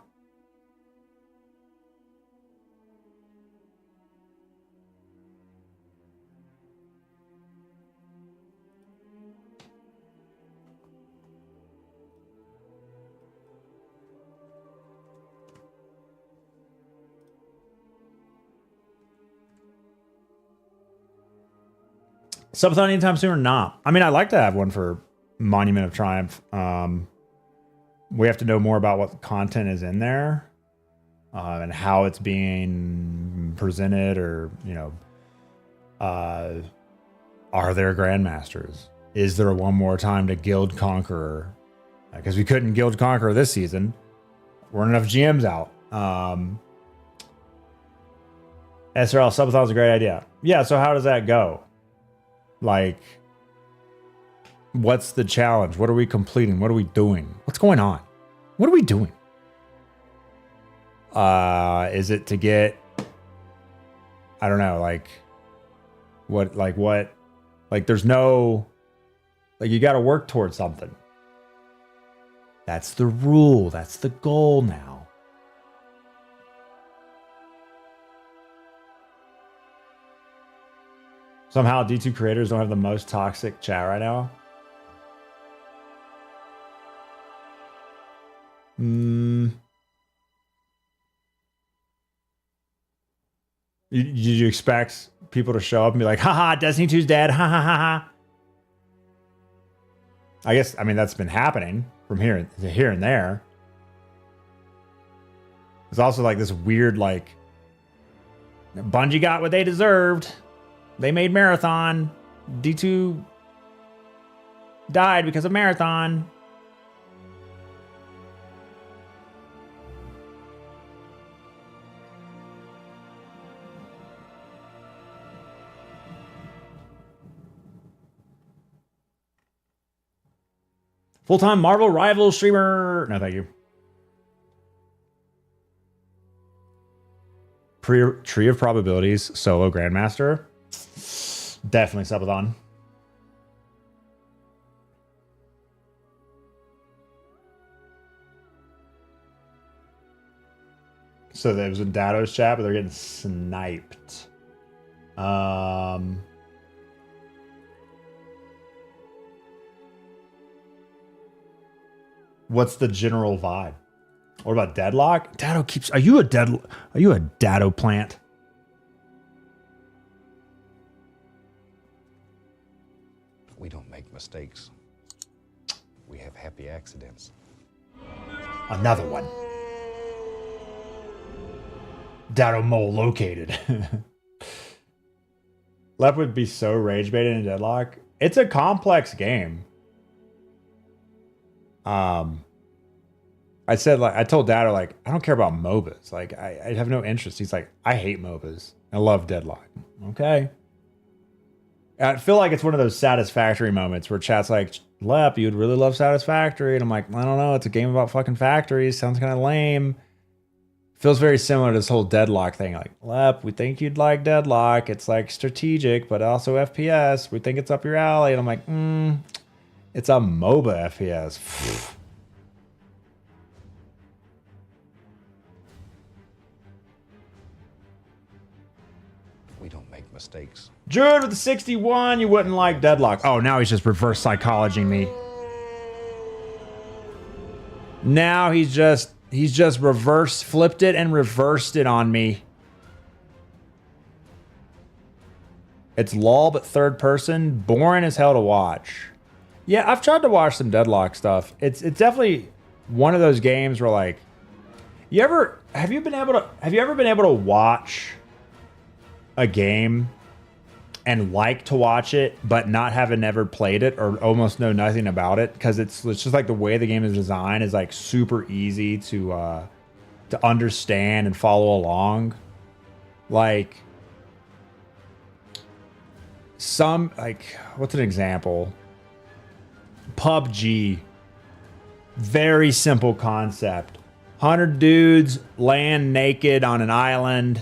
Subathon anytime soon or not? I mean, I'd like to have one for Monument of Triumph. We have to know more about what content is in there and how it's being presented, or, you know, are there Grandmasters? Is there one more time to Guild Conqueror? Because we couldn't Guild Conqueror this season. Weren't enough GMs out. SRL Subathon's a great idea. Yeah, so how does that go? Like, what's the challenge? What are we completing? What are we doing? What's going on? What are we doing? Is it to get, I don't know, like, what, there's no, like, you got to work towards something. That's the rule. That's the goal now. Somehow D2 creators don't have the most toxic chat right now. Did you expect people to show up and be like, haha, Destiny 2's dead, ha ha ha ha? I guess, I mean, that's been happening from here and there. There's also like this weird, like, Bungie got what they deserved. They made Marathon. D2 died because of Marathon. Full-time Marvel Rival streamer. No, thank you. Tree of Probabilities, solo Grandmaster. Definitely Subathon. So that was in Dado's chat, but they're getting sniped. What's the general vibe? What about Deadlock? Dado keeps. Are you a Dado plant? We don't make mistakes. We have happy accidents. Another one. Dado mole located. Lep would be so rage baited in Deadlock. It's a complex game. I said, like, I told Dado, like, I don't care about MOBAs. Like, I have no interest. He's like, I hate MOBAs. I love Deadlock. Okay. I feel like it's one of those Satisfactory moments where chat's like, Lep, you'd really love Satisfactory. And I'm like, I don't know. It's a game about fucking factories. Sounds kind of lame. Feels very similar to this whole Deadlock thing. Like, Lep, we think you'd like Deadlock. It's like strategic, but also FPS. We think it's up your alley. And I'm like, it's a MOBA FPS. We don't make mistakes. Jude with the 61, you wouldn't like Deadlock. Oh, now he's just reverse psychologying me. Now he's just reverse flipped it and reversed it on me. It's LOL, but third person. Boring as hell to watch. Yeah, I've tried to watch some Deadlock stuff. It's definitely one of those games where, like, have you ever been able to watch a game and like to watch it, but not having never played it or almost know nothing about it? Because it's just like the way the game is designed is like super easy to understand and follow along. Like what's an example? PUBG. Very simple concept. 100 dudes land naked on an island.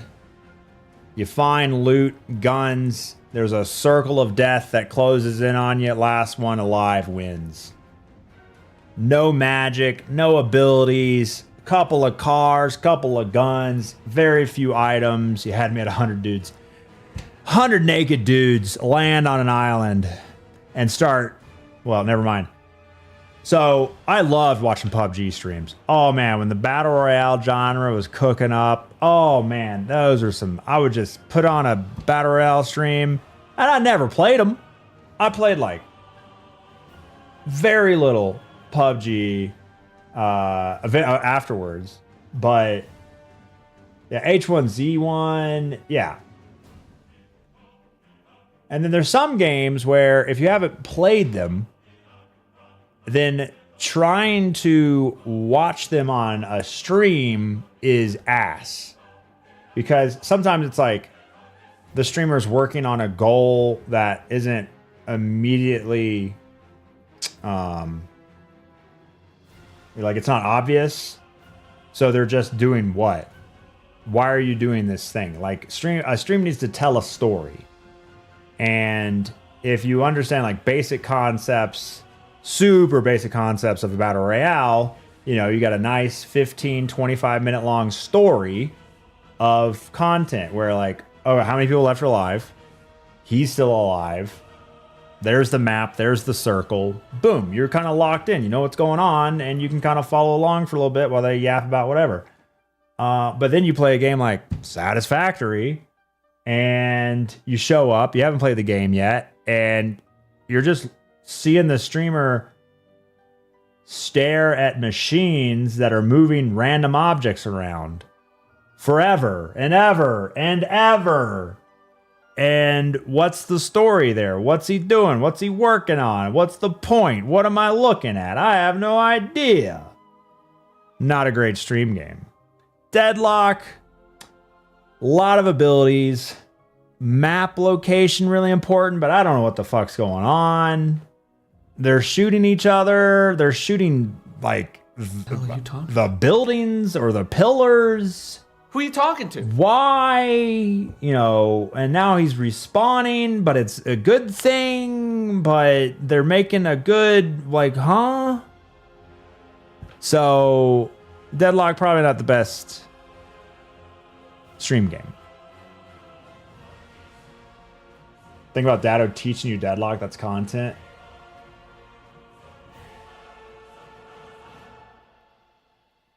You find loot, guns. There's a circle of death that closes in on you. Last one alive wins. No magic, no abilities. Couple of cars, couple of guns, very few items. You had me at 100 dudes. 100 naked dudes land on an island and start... Well, never mind. So I loved watching PUBG streams. Oh man, when the battle royale genre was cooking up, oh man, those are some. I would just put on a battle royale stream, and I never played them. I played like very little PUBG afterwards, but yeah, H1Z1, yeah. And then there's some games where if you haven't played them, then trying to watch them on a stream is ass. Because sometimes it's like the streamer's working on a goal that isn't immediately like it's not obvious. So they're just doing what? Why are you doing this thing? Like a stream needs to tell a story. And if you understand like basic concepts, super basic concepts of a battle royale, you know, you got a nice 15, 25 minute long story of content where like, oh, how many people left alive? He's still alive. There's the map. There's the circle. Boom. You're kind of locked in. You know what's going on and you can kind of follow along for a little bit while they yap about whatever. But then you play a game like Satisfactory and you show up. You haven't played the game yet. And you're just seeing the streamer stare at machines that are moving random objects around forever and ever and ever. And what's the story there? What's he doing? What's he working on? What's the point? What am I looking at? I have no idea. Not a great stream game. Deadlock. A lot of abilities. Map location really important, but I don't know what the fuck's going on. They're shooting each other. They're shooting like the buildings or the pillars. Who are you talking to? Why? You know, and now he's respawning, but it's a good thing, but they're making a good, like, huh? So, Deadlock probably not the best stream game. Think about Dado teaching you Deadlock, that's content.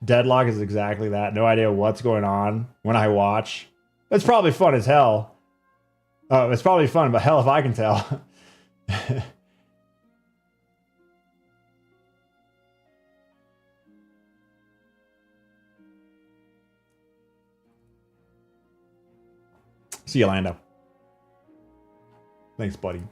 Deadlock is exactly that. No idea what's going on when I watch. It's probably fun as hell. Oh, it's probably fun, but hell if I can tell. See you, Lando. Thanks, buddy.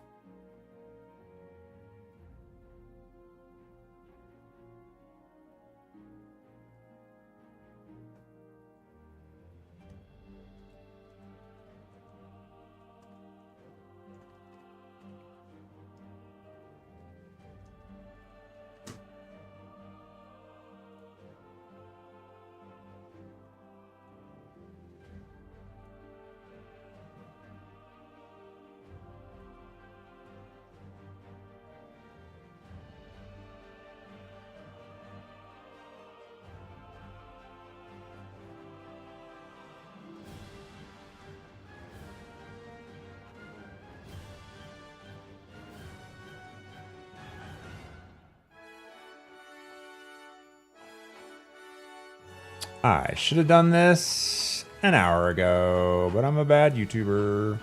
I should have done this an hour ago, but I'm a bad YouTuber.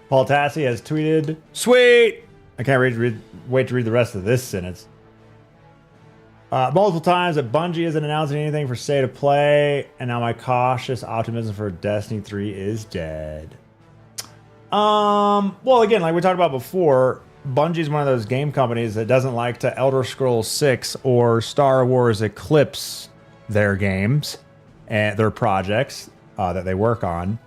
Paul Tassi has tweeted, sweet! I can't wait to read the rest of this sentence. Multiple times that Bungie isn't announcing anything for State of Play, and now my cautious optimism for Destiny 3 is dead. Well, again, like we talked about before, Bungie's one of those game companies that doesn't like to Elder Scrolls 6 or Star Wars Eclipse their games and their projects that they work on.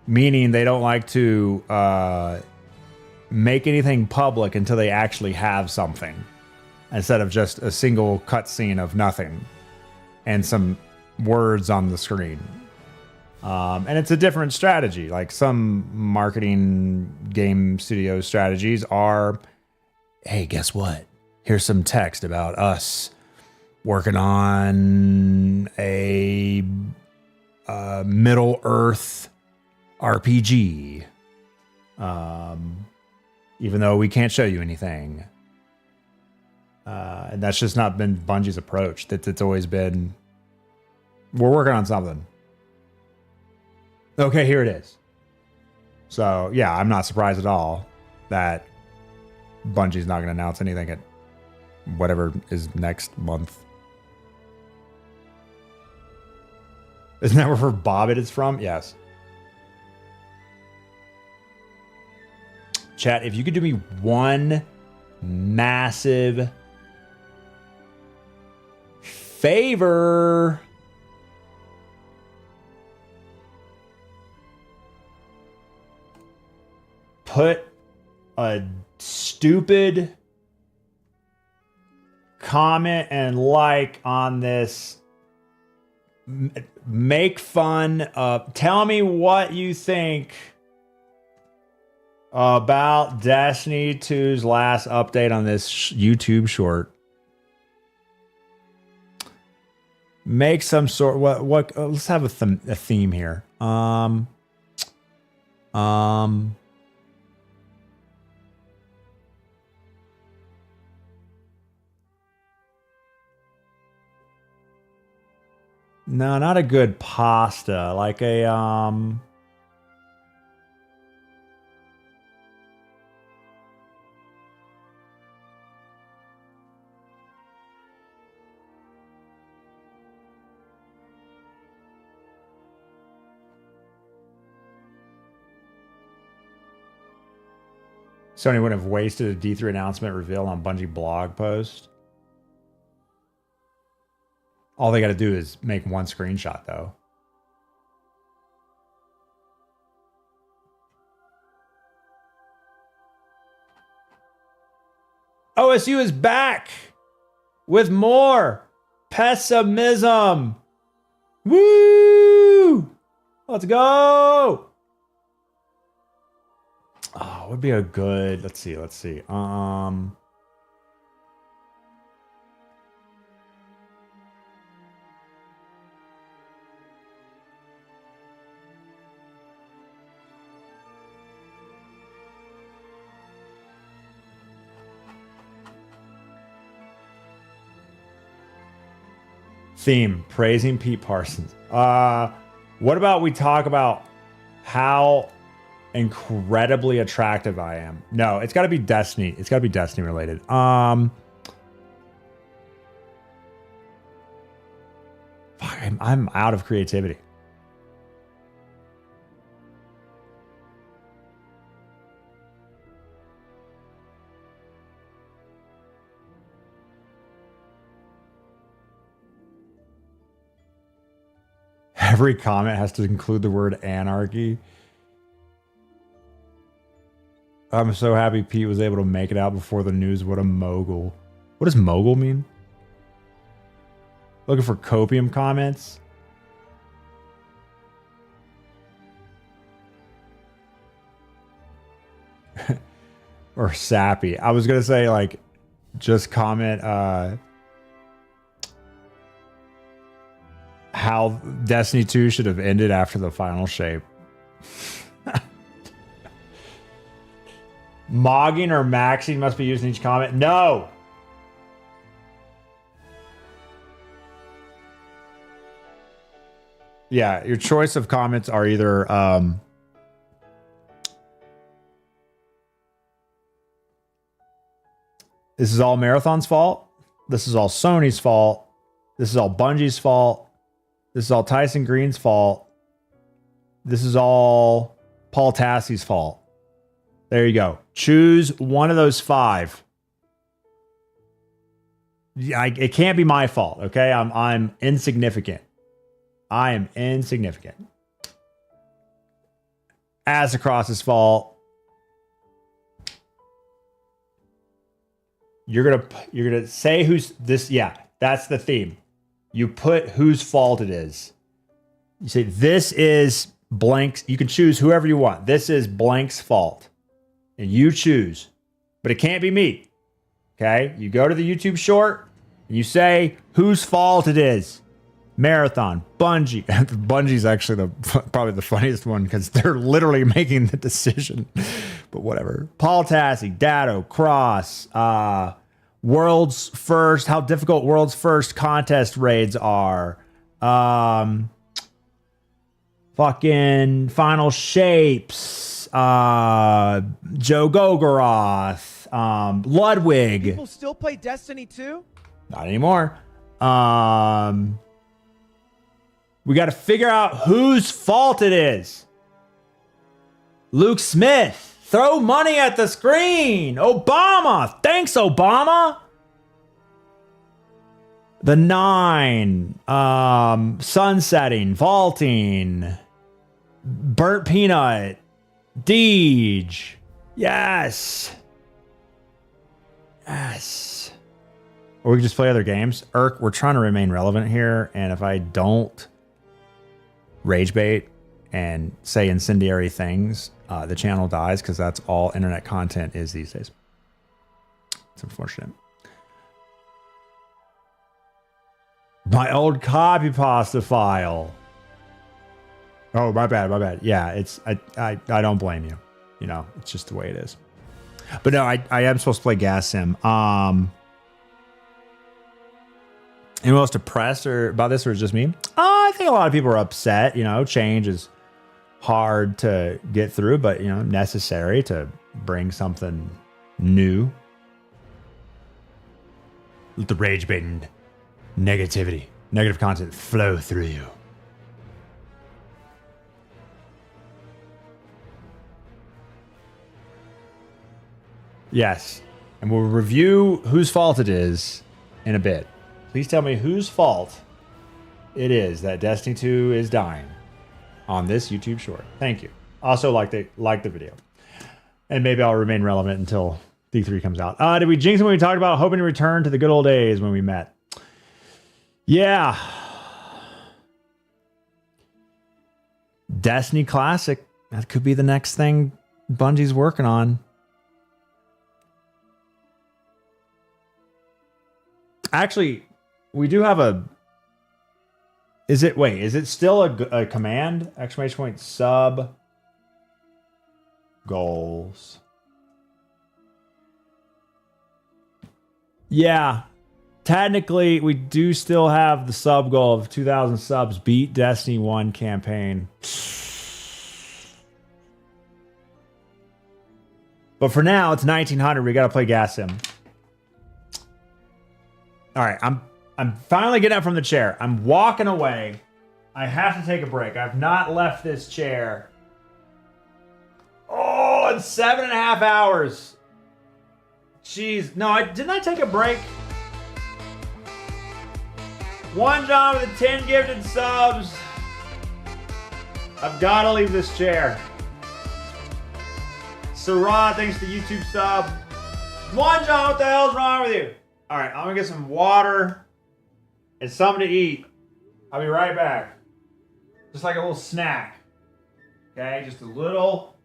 Meaning they don't like to make anything public until they actually have something, instead of just a single cutscene of nothing and some words on the screen. And it's a different strategy. Like some marketing game studio strategies are, hey, guess what? here's some text about us working on a Middle Earth RPG. Even though we can't show you anything. And that's just not been Bungie's approach. It's always been, we're working on something. Okay, here it is. So, yeah, I'm not surprised at all that Bungie's not going to announce anything at whatever is next month. Isn't that where Bobbit is from? Yes. Chat, if you could do me one massive favor. Put a stupid comment and like on this. Make fun of. Tell me what you think about Destiny 2's last update on this YouTube short. Make some sort. What? Let's have a theme here. No, not a good pasta. Like a Sony wouldn't have wasted a D3 announcement reveal on Bungie blog post. All they got to do is make one screenshot, though. OSU is back with more pessimism. Woo! Let's go! Oh, it would be a good. Let's see. Theme, praising Pete Parsons. What about we talk about how incredibly attractive I am? No, it's got to be Destiny. It's got to be Destiny related. Fuck, I'm out of creativity. Every comment has to include the word anarchy. I'm so happy Pete was able to make it out before the news. What a mogul. What does mogul mean? Looking for copium comments? Or sappy. I was going to say, like, just comment how Destiny 2 should have ended after the final shape. Mogging or maxing must be used in each comment. No! Yeah, your choice of comments are either this is all Marathon's fault. This is all Sony's fault. This is all Bungie's fault. This is all Tyson Green's fault. This is all Paul Tassie's fault. There you go. Choose one of those five. It can't be my fault, okay? I'm insignificant. I am insignificant. Azzacross's fault. You're gonna say who's this. Yeah, that's the theme. You put whose fault it is. You say this is blank's. You can choose whoever you want. This is blank's fault, and you choose. But it can't be me. Okay, you go to the YouTube short and you say whose fault it is. Marathon, Bungie. Bungie's actually probably the funniest one because they're literally making the decision. But whatever. Paul Tassi, Datto, Cross, World's First, how difficult World's First contest raids are. Fucking Final Shapes, Joe Gogoroth, Ludwig. People still play Destiny 2? Not anymore. We got to figure out whose fault it is. Luke Smith, throw money at the screen. Obama, thanks, Obama. The 9, sunsetting, vaulting, burnt peanut, Deej. Yes. Yes. Or we can just play other games. Irk, we're trying to remain relevant here, and if I don't rage bait and say incendiary things, the channel dies because that's all internet content is these days. It's unfortunate. My old copy pasta file. Oh, my bad. Yeah, it's I don't blame you. You know, it's just the way it is. But no, I am supposed to play Gas Sim. Anyone else depressed about this, or is it just me? I think a lot of people are upset. You know, change is hard to get through, but you know, necessary to bring something new. Let the rage bait and negative content flow through you. Yes, and we'll review whose fault it is in a bit. Please tell me whose fault it is that Destiny 2 is dying on this YouTube short. Thank you. Also, like the video. And maybe I'll remain relevant until D3 comes out. Did we jinx when we talked about hoping to return to the good old days when we met? Yeah. Destiny Classic. That could be the next thing Bungie's working on. Actually, we do have a... Is it still a command? Exclamation point sub goals. Yeah. Technically, we do still have the sub goal of 2,000 subs. Beat Destiny 1 campaign. But for now, it's 1,900. We got to play Gas Sim. All right, I'm finally getting up from the chair. I'm walking away. I have to take a break. I've not left this chair. Oh, in 7.5 hours. Jeez. No, didn't I take a break? One John with 10 gifted subs. I've got to leave this chair. Sarah, thanks to YouTube sub. One John, what the hell's wrong with you? All right, I'm going to get some water and something to eat. I'll be right back. Just like a little snack. Okay, just a little.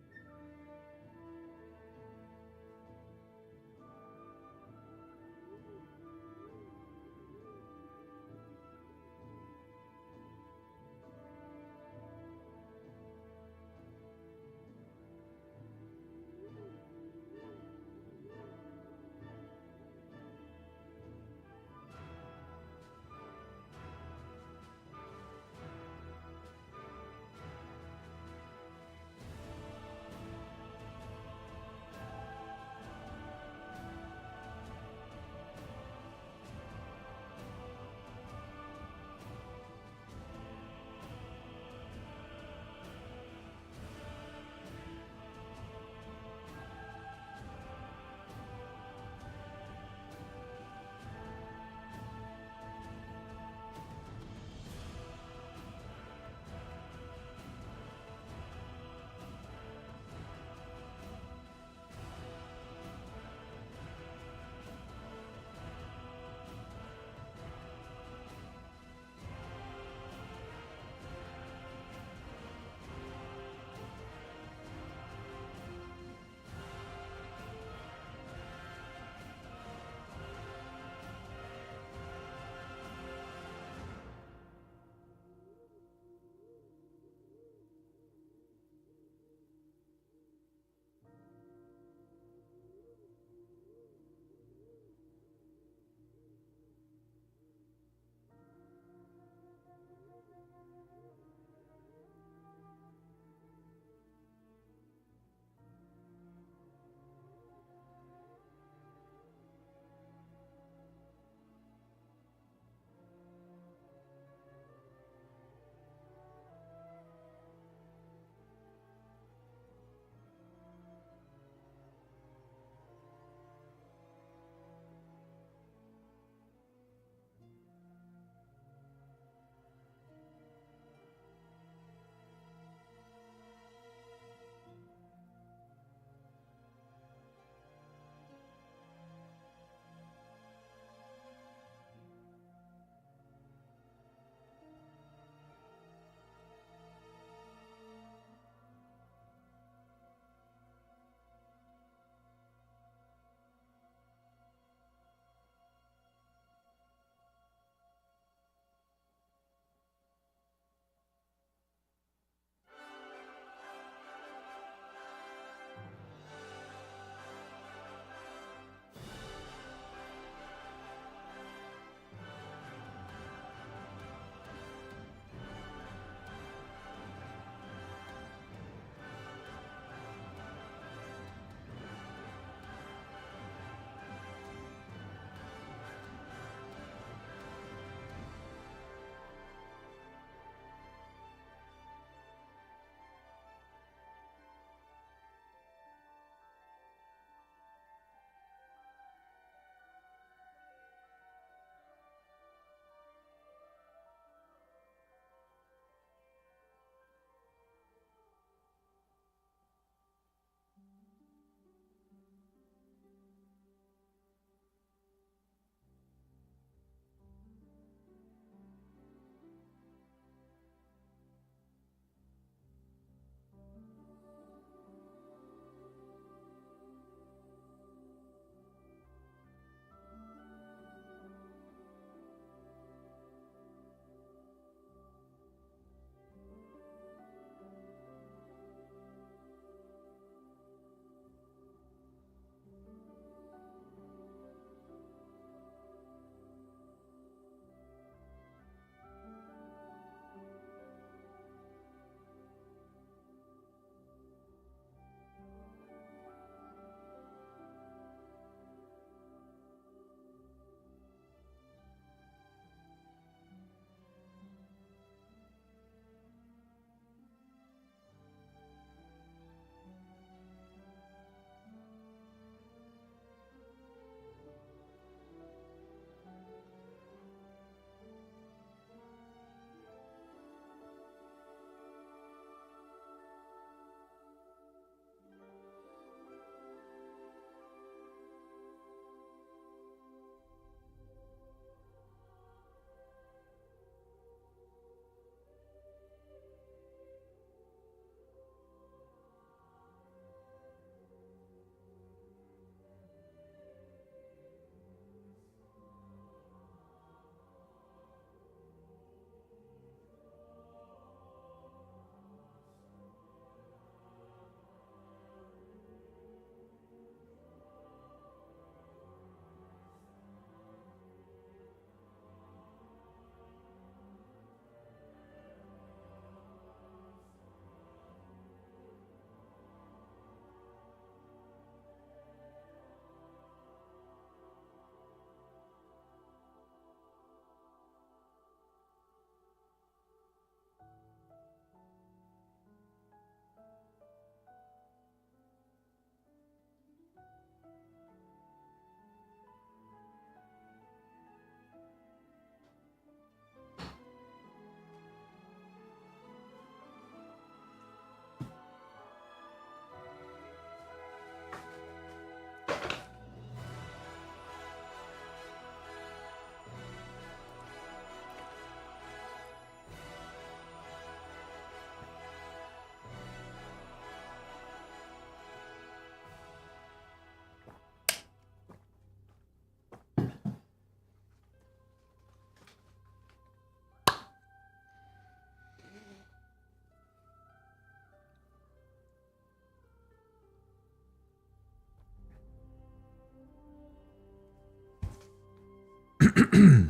Look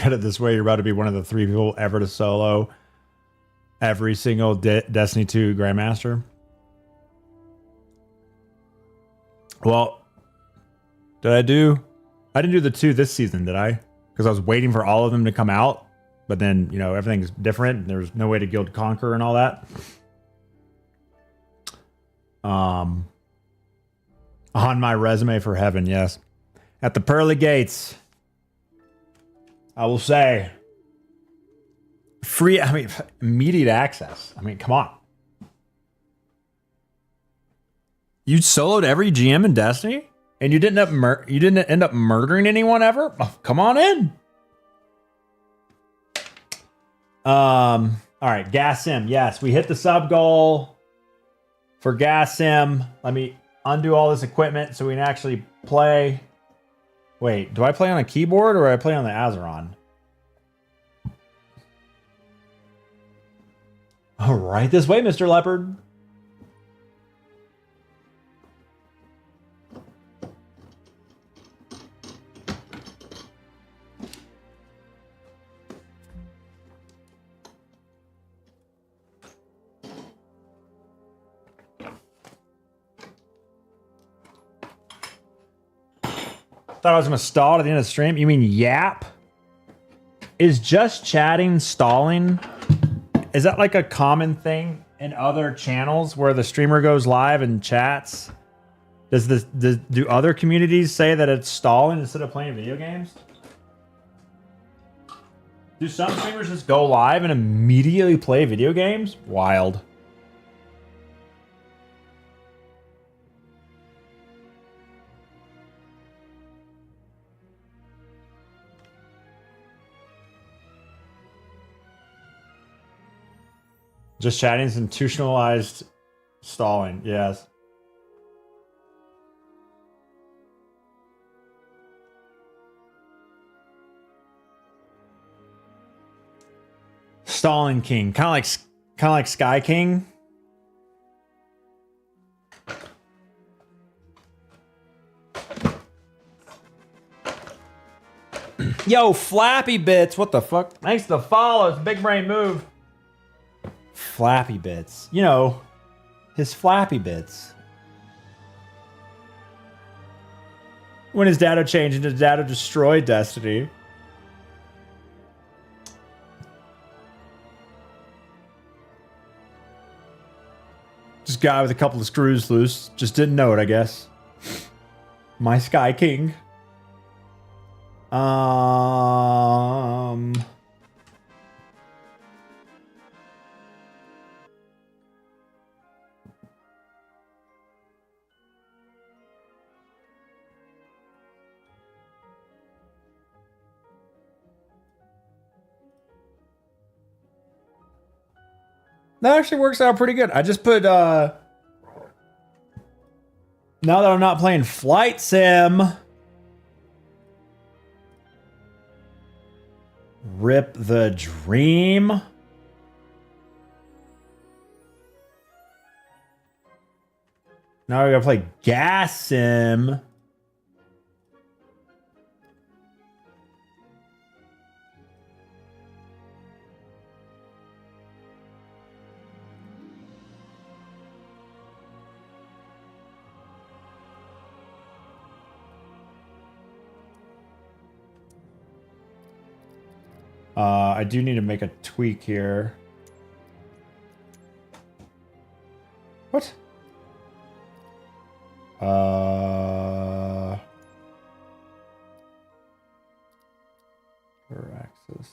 at it this way. You're about to be one of the 3 people ever to solo every single Destiny 2 Grandmaster. Well, I didn't do the 2 this season, did I? Because I was waiting for all of them to come out. But then, you know, everything's different. There's no way to Guild Conquer and all that. On my resume for heaven, yes. At the pearly gates, I will say, free, immediate access. I mean, come on. You soloed every GM in Destiny? And you didn't end up murdering anyone ever? Oh, come on in. All right, Gas Sim. Yes, we hit the sub goal for Gas Sim. Let me undo all this equipment so we can actually play. Wait, do I play on a keyboard or do I play on the Azeron? All right, this way, Mr. Leopard. Thought I was going to stall at the end of the stream. You mean yap? Is just chatting stalling? Is that like a common thing in other channels where the streamer goes live and chats? Do other communities say that it's stalling instead of playing video games? Do some streamers just go live and immediately play video games? Wild. Just chatting is institutionalized stalling. Yes. Stalling King, kind of like Sky King. Yo, Flappy Bits, what the fuck? Thanks to the follow. It's a big brain move. Flappy Bits. You know, his Flappy Bits. When his data changed into data destroyed Destiny. Just guy with a couple of screws loose. Just didn't know it, I guess. My Sky King. That actually works out pretty good. I just put, now that I'm not playing Flight Sim, Rip the Dream. Now we gotta play Gas Sim. I do need to make a tweak here. What? For access.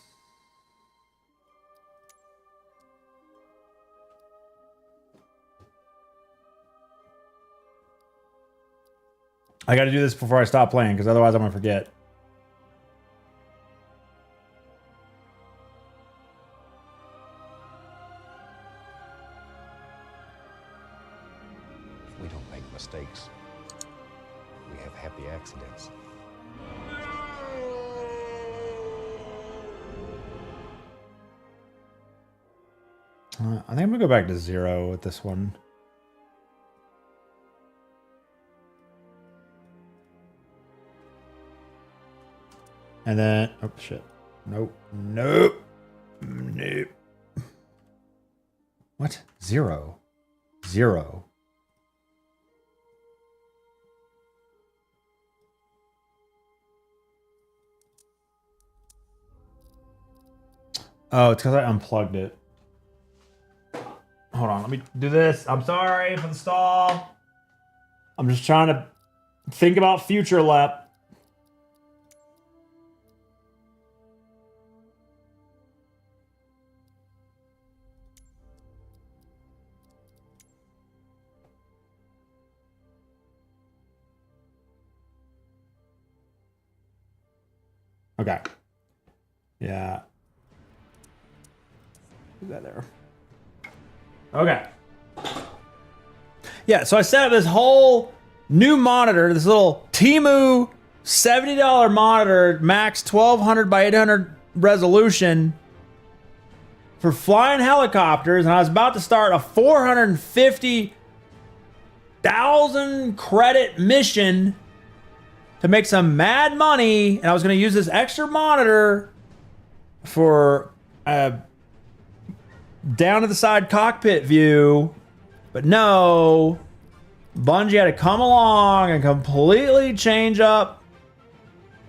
I got to do this before I stop playing because otherwise I'm going to forget. Mistakes. We have happy accidents. I think I'm gonna go back to 0 with this one. And then, oh shit. Nope. Nope. Nope. What? 0. 0. Oh, it's because I unplugged it. Hold on, let me do this. I'm sorry for the stall. I'm just trying to think about future lap. Okay. Yeah. Is that there? Okay. Yeah, so I set up this whole new monitor, this little Temu $70 monitor, max 1200 by 800 resolution for flying helicopters, and I was about to start a 450,000 credit mission to make some mad money, and I was going to use this extra monitor for down to the side cockpit view, but no, Bungie had to come along and completely change up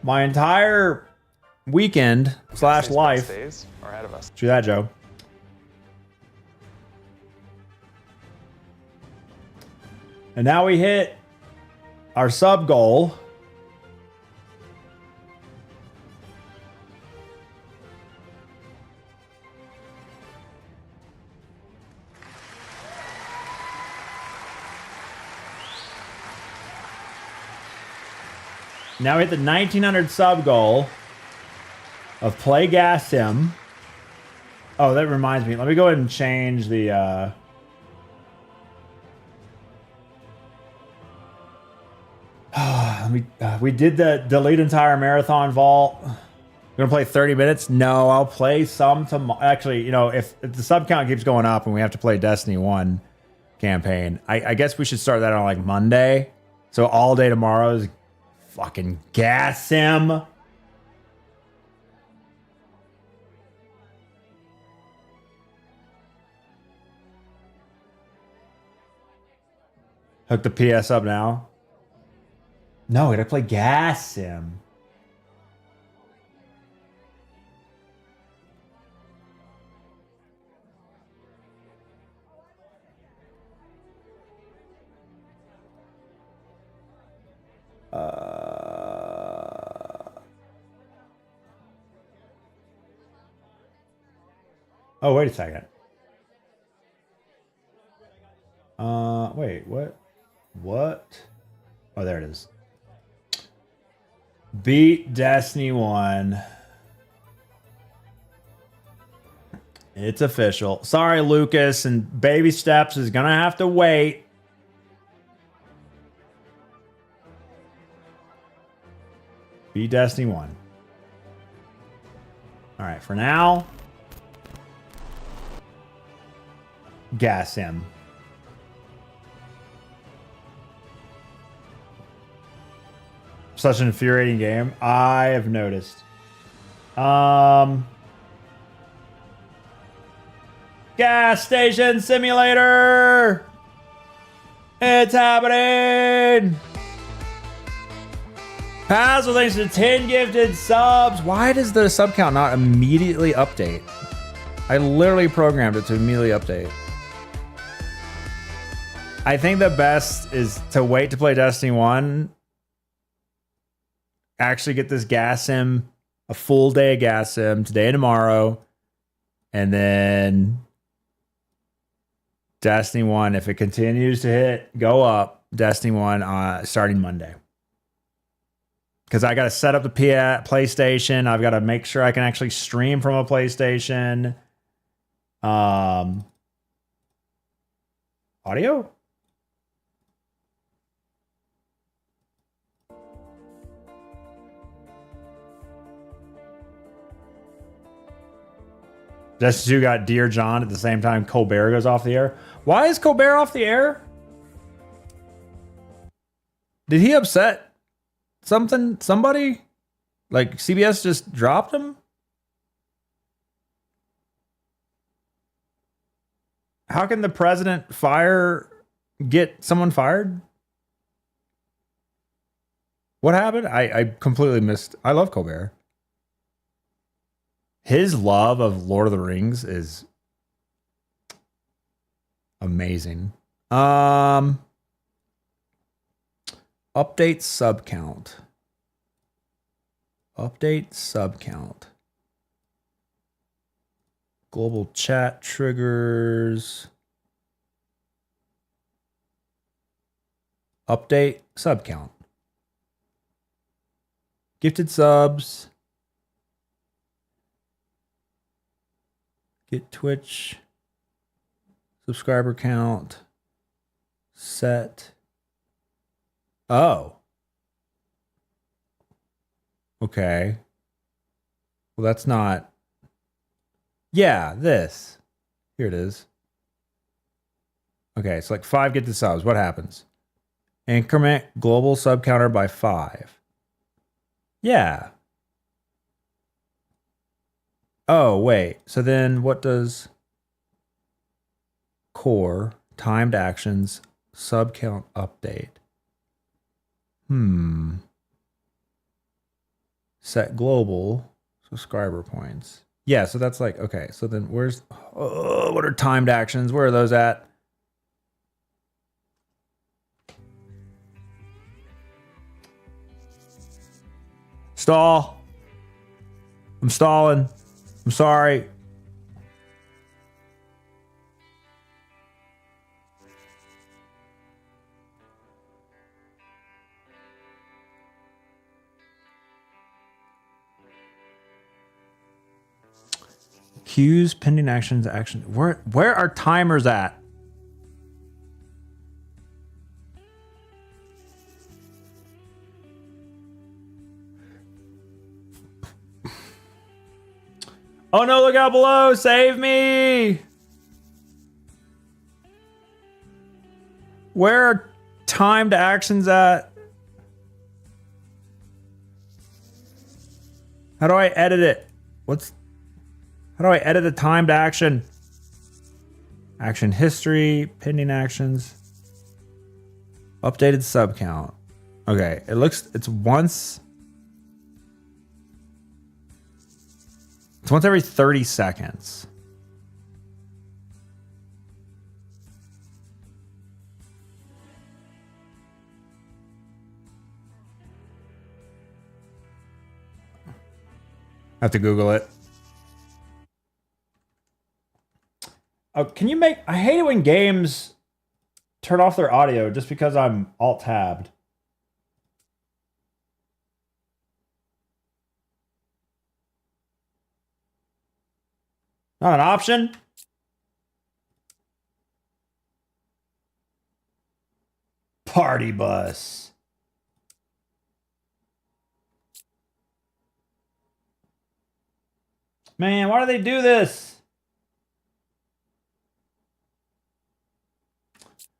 my entire weekend / life. Days are ahead of us. Do that, Joe. And now we hit our sub goal. Now we hit the 1900 sub goal of Play Gas Sim. Oh, that reminds me. Let me go ahead and change the... we did the delete entire marathon vault. We're gonna play 30 minutes. No, I'll play some tomorrow. Actually, you know, if the sub count keeps going up and we have to play Destiny 1 campaign, I guess we should start that on like Monday. So all day tomorrow is fucking Gas Sim. Hook the PS up now. No, I gotta play Gas Sim. Oh, wait a second. Wait, what? What? Oh, there it is. Beat Destiny 1. It's official. Sorry, Lucas, and Baby Steps is gonna have to wait. Beat Destiny 1. Alright, for now, Gas Sim. Such an infuriating game. I have noticed. Gas Station Simulator! It's happening! Hazel, thanks to 10 gifted subs. Why does the sub count not immediately update? I literally programmed it to immediately update. I think the best is to wait to play Destiny 1. Actually get this Gas Sim, a full day of Gas Sim today and tomorrow. And then Destiny 1, if it continues to go up, Destiny 1 starting Monday. Because I got to set up the PlayStation. I've got to make sure I can actually stream from a PlayStation. Audio? Destiny 2 got Dear John at the same time Colbert goes off the air. Why is Colbert off the air? Did he upset somebody? Like CBS just dropped him? How can the president get someone fired? What happened? I completely missed. I love Colbert. His love of Lord of the Rings is amazing. Update sub count. Update sub count. Global chat triggers. Update sub count. Gifted subs. Get Twitch. Subscriber count. Set. Oh. Okay. Well, that's not. Yeah, this. Here it is. Okay, so like 5 get the subs. What happens? Increment global sub counter by 5. Yeah. Oh, wait. So then what does core timed actions sub count update? Set global subscriber points. Yeah, so that's like, okay, so then where's, what are timed actions? Where are those at? Stall. I'm stalling. I'm sorry. Queues, pending actions, action. Where are timers at? Oh no, look out below! Save me! Where are timed actions at? How do I edit it? How do I edit a timed action? Action history, pending actions, updated sub count. Okay, it's once every 30 seconds. I have to Google it. Oh, can you make... I hate it when games turn off their audio just because I'm alt-tabbed. Not an option? Party bus. Man, why do they do this?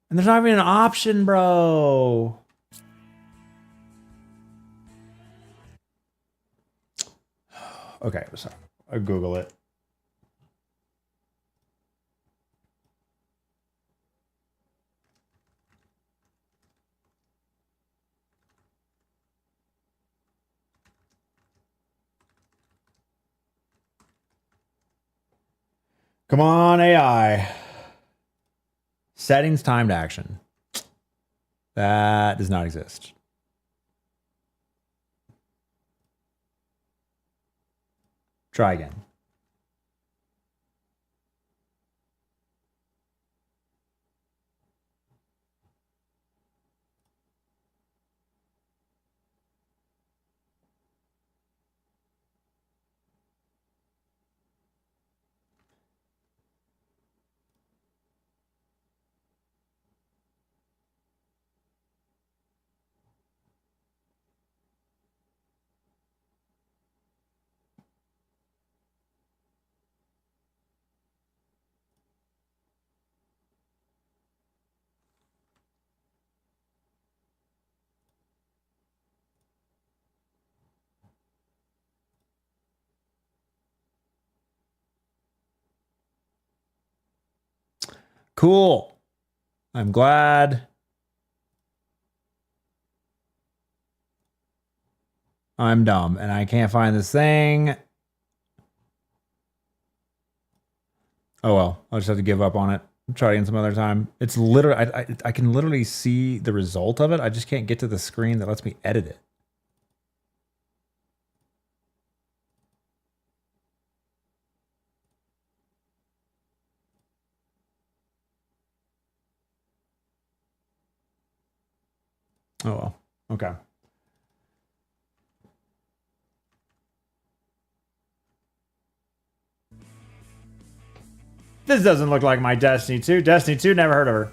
And there's not even an option, bro. Okay, sorry. I'll Google it. Come on, AI. Settings timed action. That does not exist. Try again. Cool. I'm glad. I'm dumb and I can't find this thing. Oh well, I'll just have to give up on it. Try again some other time. It's literally, I can literally see the result of it. I just can't get to the screen that lets me edit it. Oh well, okay. This doesn't look like my Destiny 2. Destiny 2, never heard of her.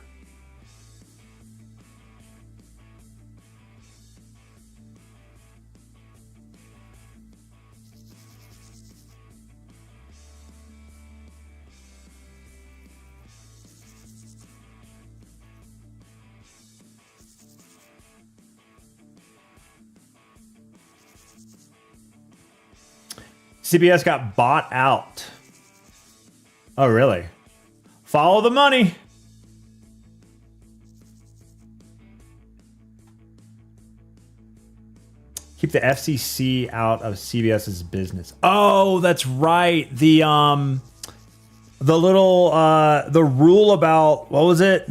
CBS got bought out. Oh, really? Follow the money. Keep the FCC out of CBS's business. Oh, that's right. The little the rule about, what was it?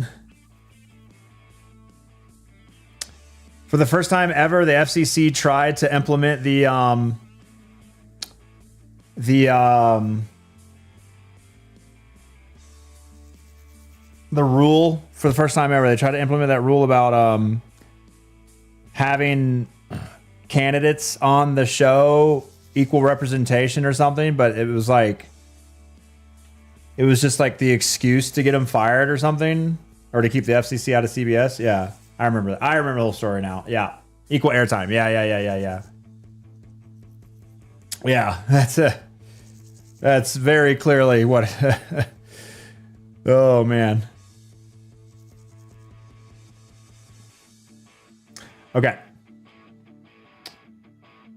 For the first time ever, the FCC tried to implement the rule for the first time ever. They tried to implement that rule about having candidates on the show, equal representation or something, but it was just like the excuse to get them fired or something, or to keep the FCC out of CBS. Yeah, I remember that. I remember the whole story now. Yeah, equal airtime. Yeah. Yeah, that's very clearly what. Oh man. Okay.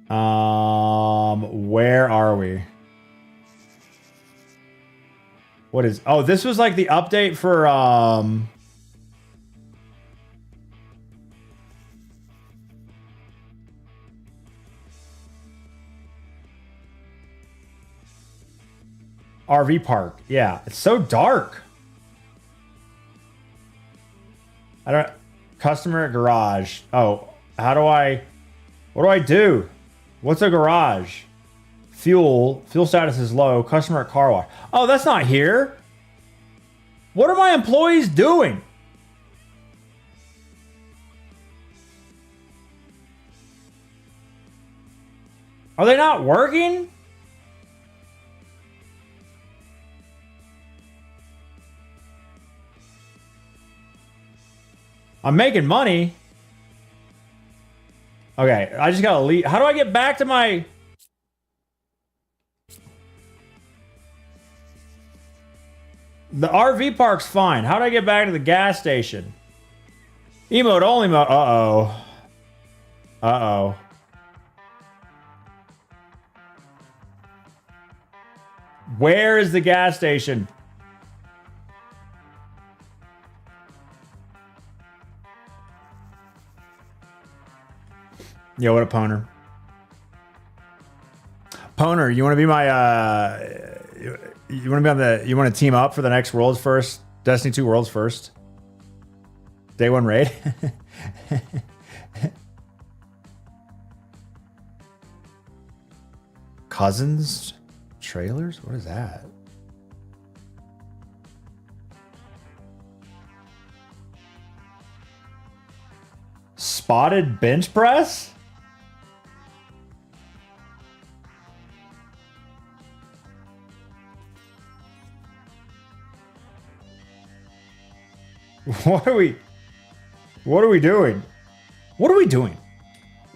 Where are we? What is... Oh, this was like the update for RV park. Yeah, it's so dark. I don't... Customer garage. Oh, how do I... What do I do? What's a garage? Fuel status is low. Customer at car wash. Oh, that's not here. What are my employees doing? Are they not working? I'm making money. Okay, I just gotta leave. How do I get back to my... The RV park's fine. How do I get back to the gas station? Emote only mode. Uh-oh. Uh-oh. Where is the gas station? Yo, what a Poner. Poner, you want to be my you want to be on the, you want to team up for the next World's First, Destiny 2 World's First Day 1 raid? Cousins trailers? What is that? Spotted bench press? What are we doing? What are we doing?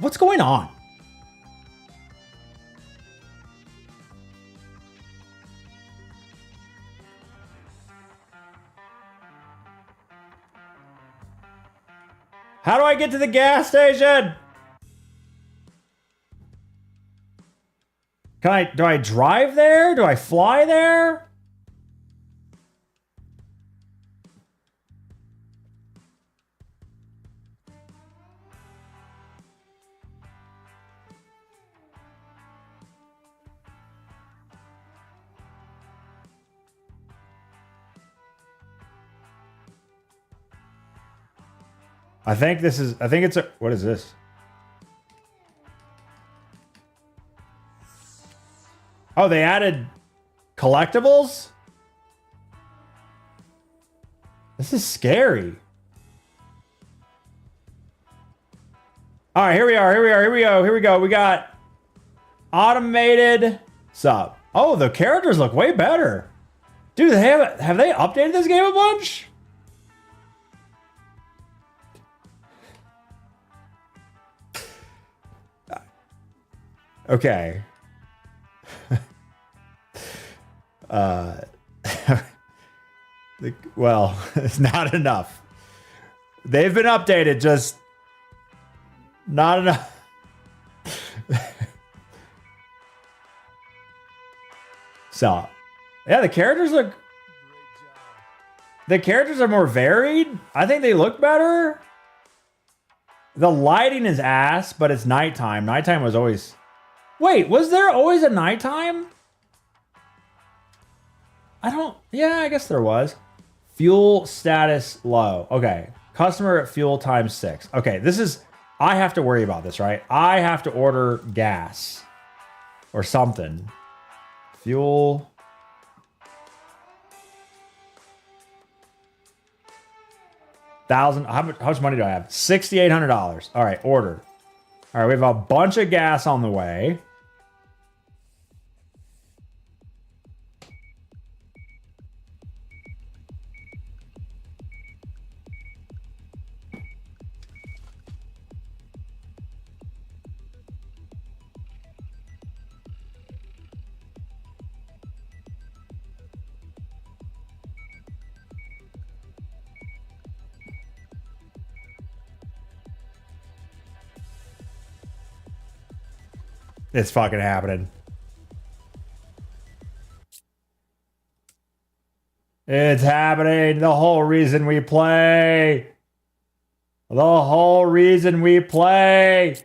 What's going on? How do I get to the gas station? Do I drive there? Do I fly there? I think it's a, what is this? Oh, they added collectibles? This is scary. All right, here we go. We got automated sub. Oh, the characters look way better. Dude, have they updated this game a bunch? Okay. Well, it's not enough. They've been updated, just not enough. So, yeah, the characters are more varied. I think they look better. The lighting is ass, but it's nighttime. Nighttime was always... Wait, was there always a nighttime? Yeah, I guess there was. Fuel status low. Okay. Customer at fuel times 6. Okay, I have to worry about this, right? I have to order gas or something. Fuel. How much money do I have? $6,800. All right, order. All right, we have a bunch of gas on the way. It's fucking happening. It's happening. The whole reason we play. The whole reason we play.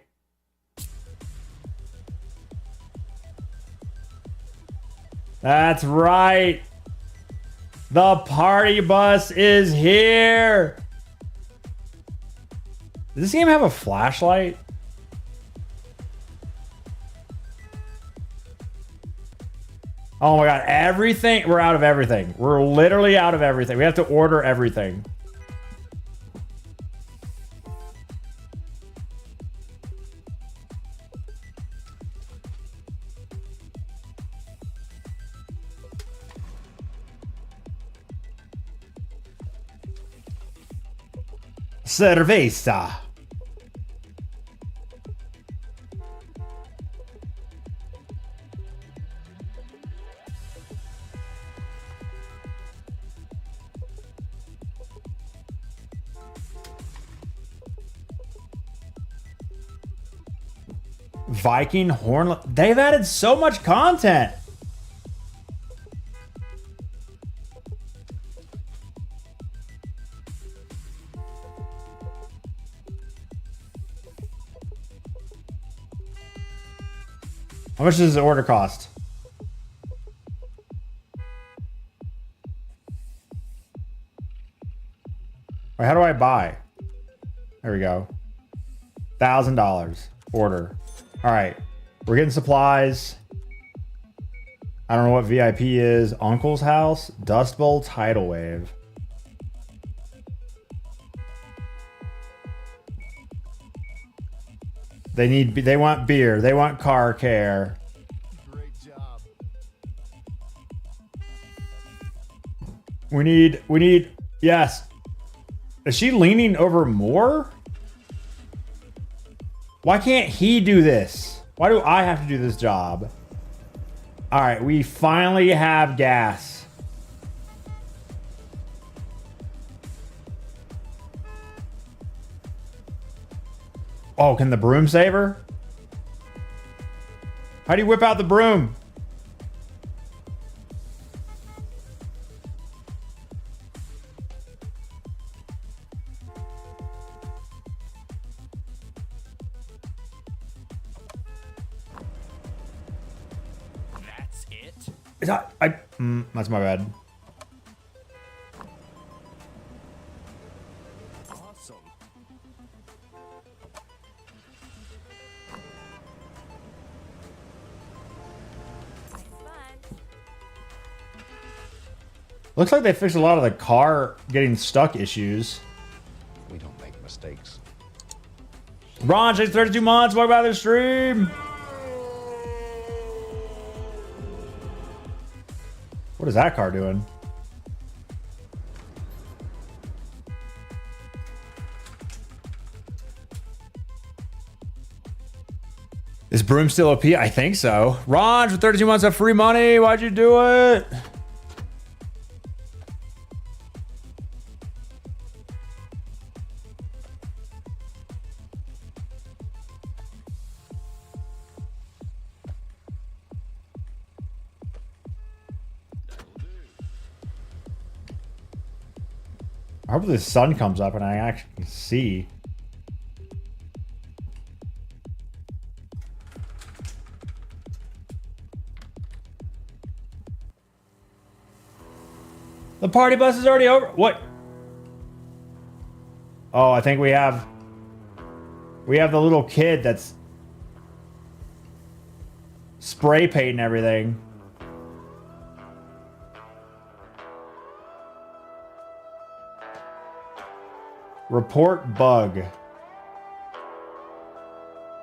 That's right. The party bus is here. Does this game have a flashlight? Oh my god, everything. We're out of everything. We're literally out of everything. We have to order everything. Cerveza. Viking Horn. They've added so much content. How much does the order cost? Or how do I buy? There we go. $1,000 order. All right, we're getting supplies. I don't know what VIP is. Uncle's house, Dust Bowl, Tidal Wave. They want beer. They want car care. Great job. We need, yes. Is she leaning over more? Why can't he do this? Why do I have to do this job? All right, we finally have gas. Oh, can the broom save her? How do you whip out the broom? That's it? Is that, that's my bad. Awesome. Looks like they fixed a lot of the car getting stuck issues. We don't make mistakes. Ron, chase 32 months. Welcome back to the stream. What is that car doing? Is Broom still OP? I think so. Ron, for 32 months of free money. Why'd you do it? I hope the sun comes up and I actually can see. The party bus is already over. What? Oh, I think we have the little kid that's spray painting everything. Report bug.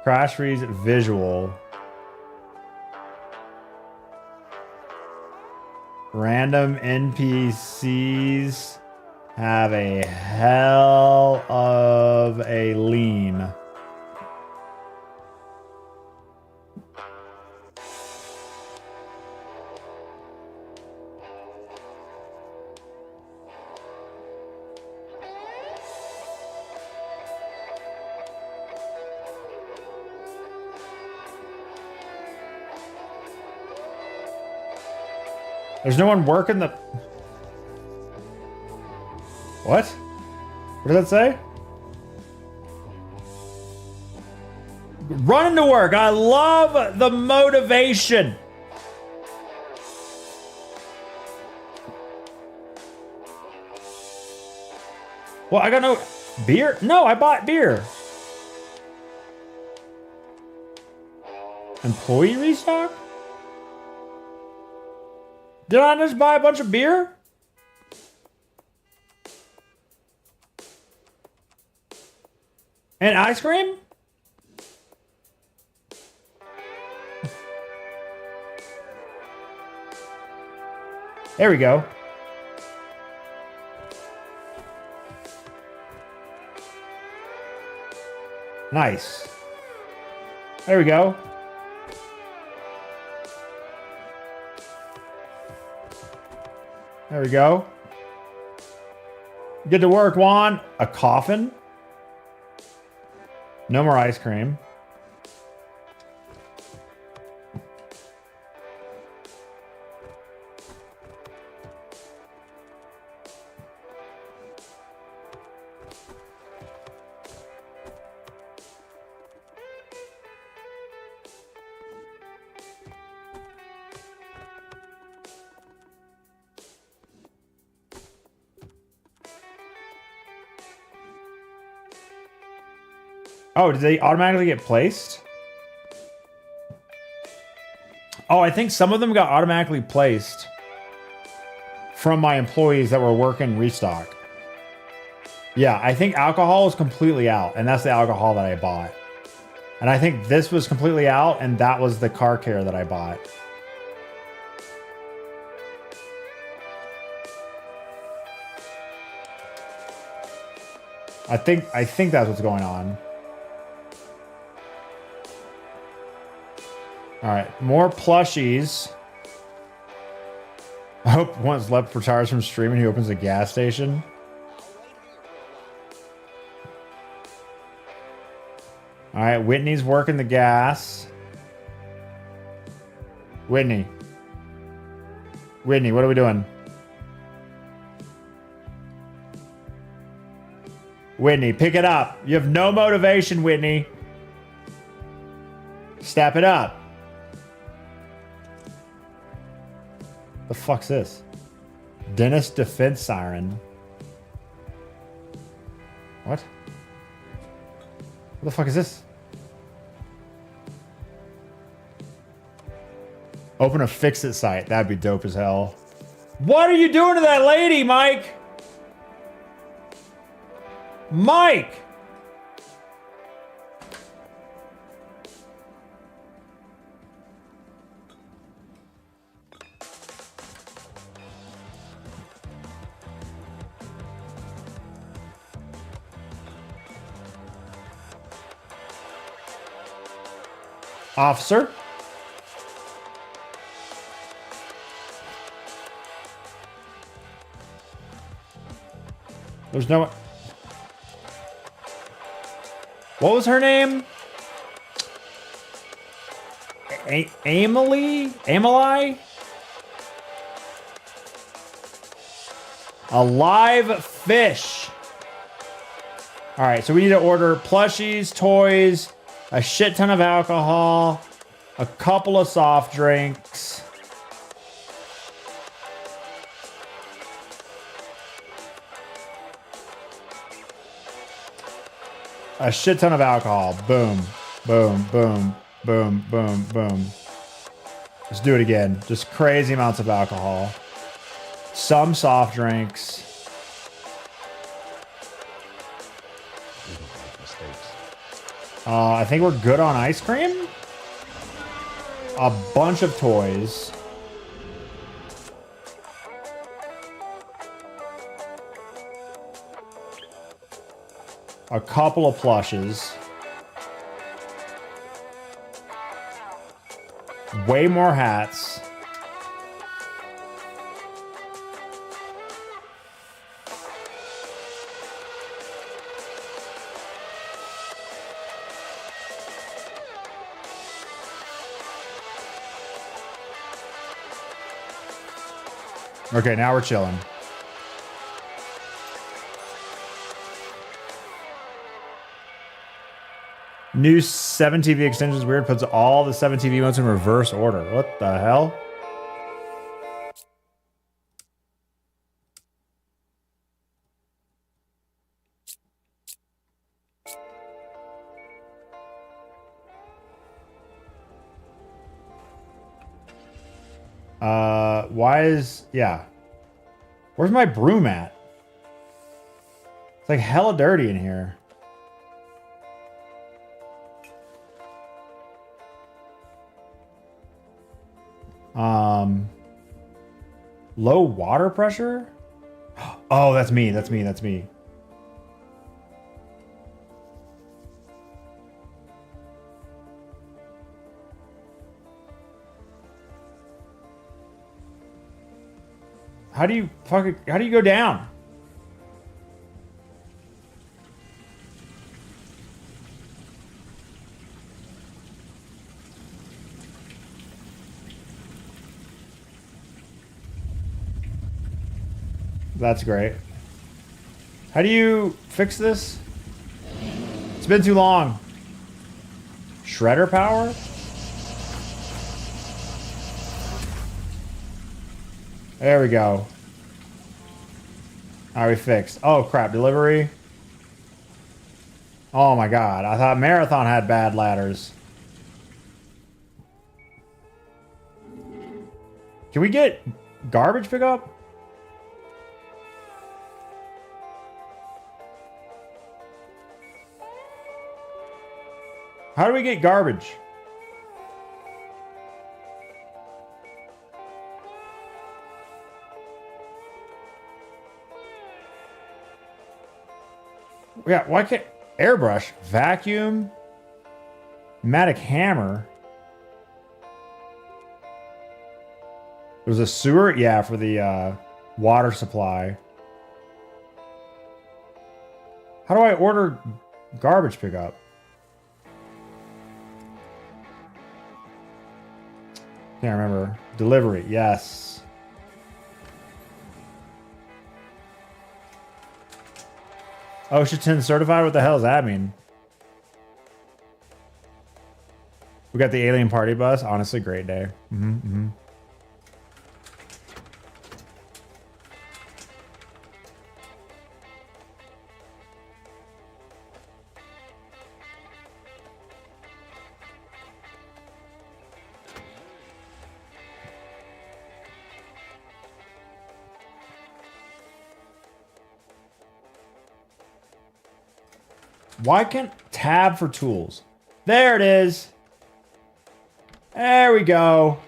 Crash freeze visual. Random NPCs have a hell of a lean. There's no one working the... What? What did that say? Running to work. I love the motivation. Well, I got no beer. No, I bought beer. Employee restock? Did I just buy a bunch of beer? And ice cream? There we go. Nice. There we go. There we go. Get to work, Juan. A coffin? No more ice cream. Oh, did they automatically get placed? Oh, I think some of them got automatically placed from my employees that were working restock. Yeah, I think alcohol is completely out, and that's the alcohol that I bought. And I think this was completely out, and that was the car care that I bought. I think that's what's going on. All right, more plushies. I hope once Lep retires from streaming, he opens a gas station. All right, Whitney's working the gas. Whitney, what are we doing? Whitney, pick it up. You have no motivation, Whitney. Step it up. The fuck's this? Dentist defense siren. What? What the fuck is this? Open a Fix-It site. That'd be dope as hell. What are you doing to that lady, Mike? Mike! Officer? There's no... What was her name? Amelie? A live fish. All right, so we need to order plushies, toys, a shit ton of alcohol, a couple of soft drinks. A shit ton of alcohol. Boom, boom, boom, boom, boom, boom. Let's do it again. Just crazy amounts of alcohol. Some soft drinks. I think we're good on ice cream. A bunch of toys. A couple of plushes. Way more hats. Okay, now we're chilling. New 7TV extension is weird. Puts all the 7TV modes in reverse order. What the hell? Why is... Yeah. Where's my broom at? It's like hella dirty in here. Low water pressure? Oh, that's me. That's me. That's me. How do you go down? That's great. How do you fix this? It's been too long. Shredder power? There we go. All right, we fixed. Oh, crap. Delivery. Oh, my God. I thought Marathon had bad ladders. Can we get garbage pickup? How do we get garbage? Yeah, why can't... Airbrush, vacuum, pneumatic hammer. There's a sewer? Yeah, for the water supply. How do I order garbage pickup? Can't remember. Delivery, yes. OSHA 10 certified? What the hell does that mean? We got the alien party bus. Honestly, great day. Why can't tab for tools? There it is. There we go.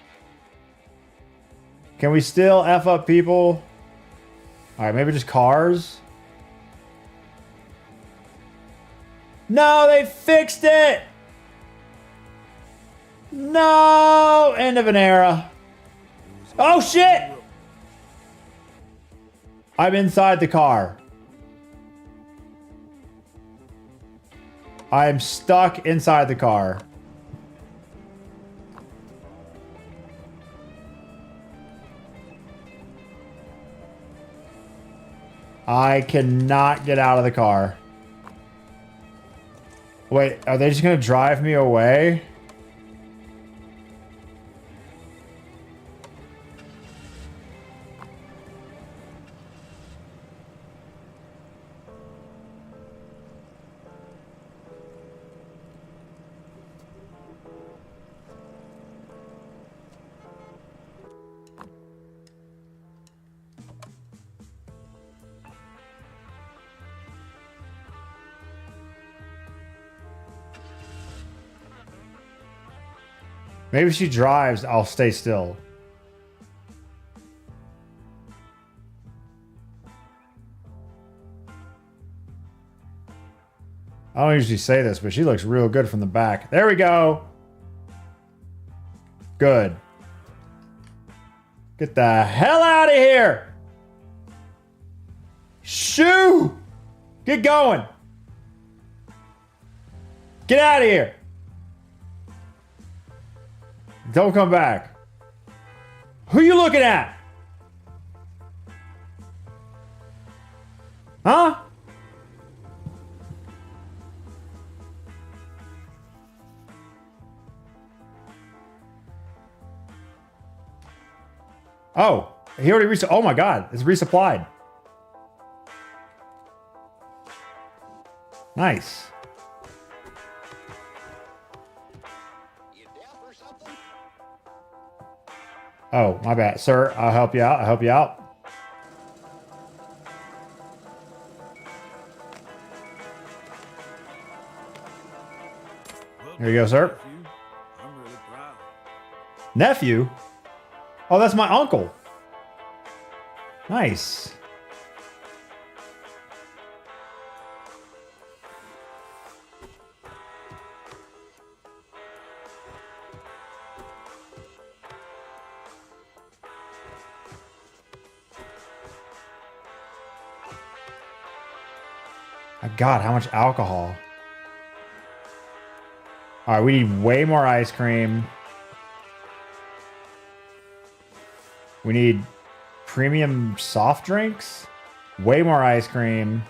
Can we still F up people? All right, maybe just cars. No, they fixed it. No, end of an era. Oh shit! I'm inside the car. I am stuck inside the car. I cannot get out of the car. Wait, are they just gonna drive me away? Maybe if she drives, I'll stay still. I don't usually say this, but she looks real good from the back. There we go. Good. Get the hell out of here. Shoo! Get going. Get out of here. Don't come back. Who you looking at? Huh? Oh, he already oh my god, it's resupplied. Nice. Oh, my bad. Sir, I'll help you out. I'll help you out. Here you go, sir. I'm really proud. Nephew? Oh, that's my uncle. Nice. God, how much alcohol? All right, we need way more ice cream. We need premium soft drinks. Way more ice cream.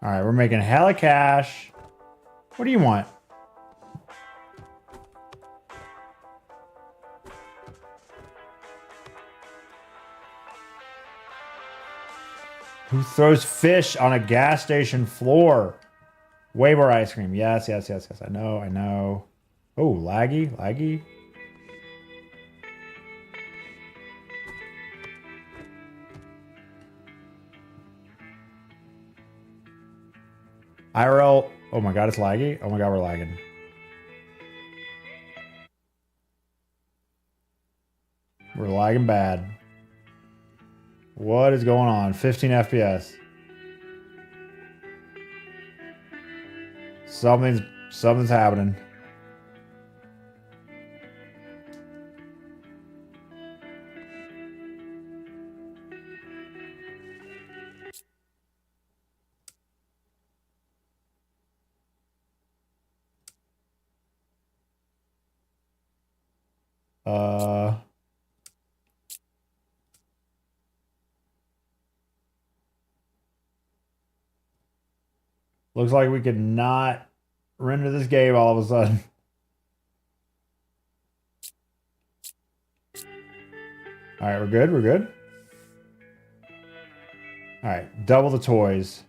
All right, we're making hella cash. What do you want? Who throws fish on a gas station floor? Way more ice cream. Yes, yes, yes, yes. I know, I know. Oh, laggy, laggy. IRL. Oh my god, it's laggy. Oh my god, we're lagging. We're lagging bad. What is going on? 15 FPS. Something's happening. Looks like we could not render this game all of a sudden. All right, we're good. We're good. All right, double the toys.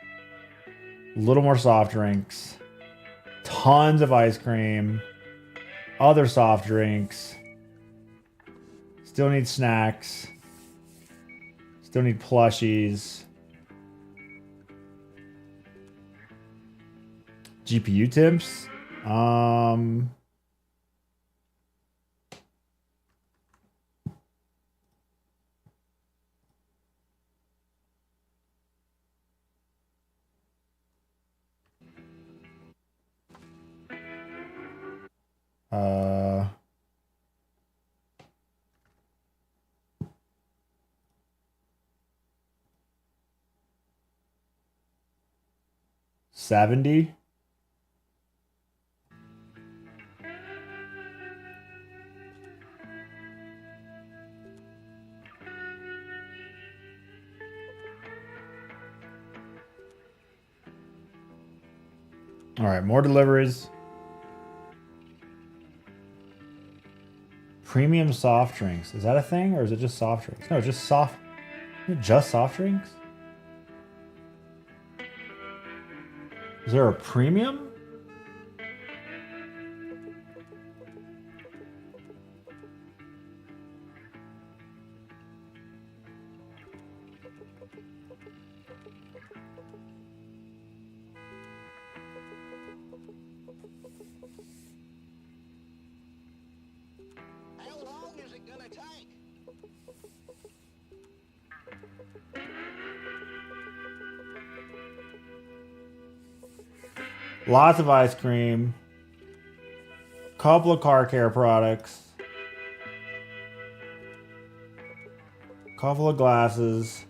A little more soft drinks. Tons of ice cream. Other soft drinks. Still need snacks. Still need plushies. GPU tips. Uh 70. All right, more deliveries. Premium soft drinks. Is that a thing or is it just soft drinks? No, just soft. Just soft drinks? Is there a premium? Lots of ice cream. Couple of car care products. Couple of glasses.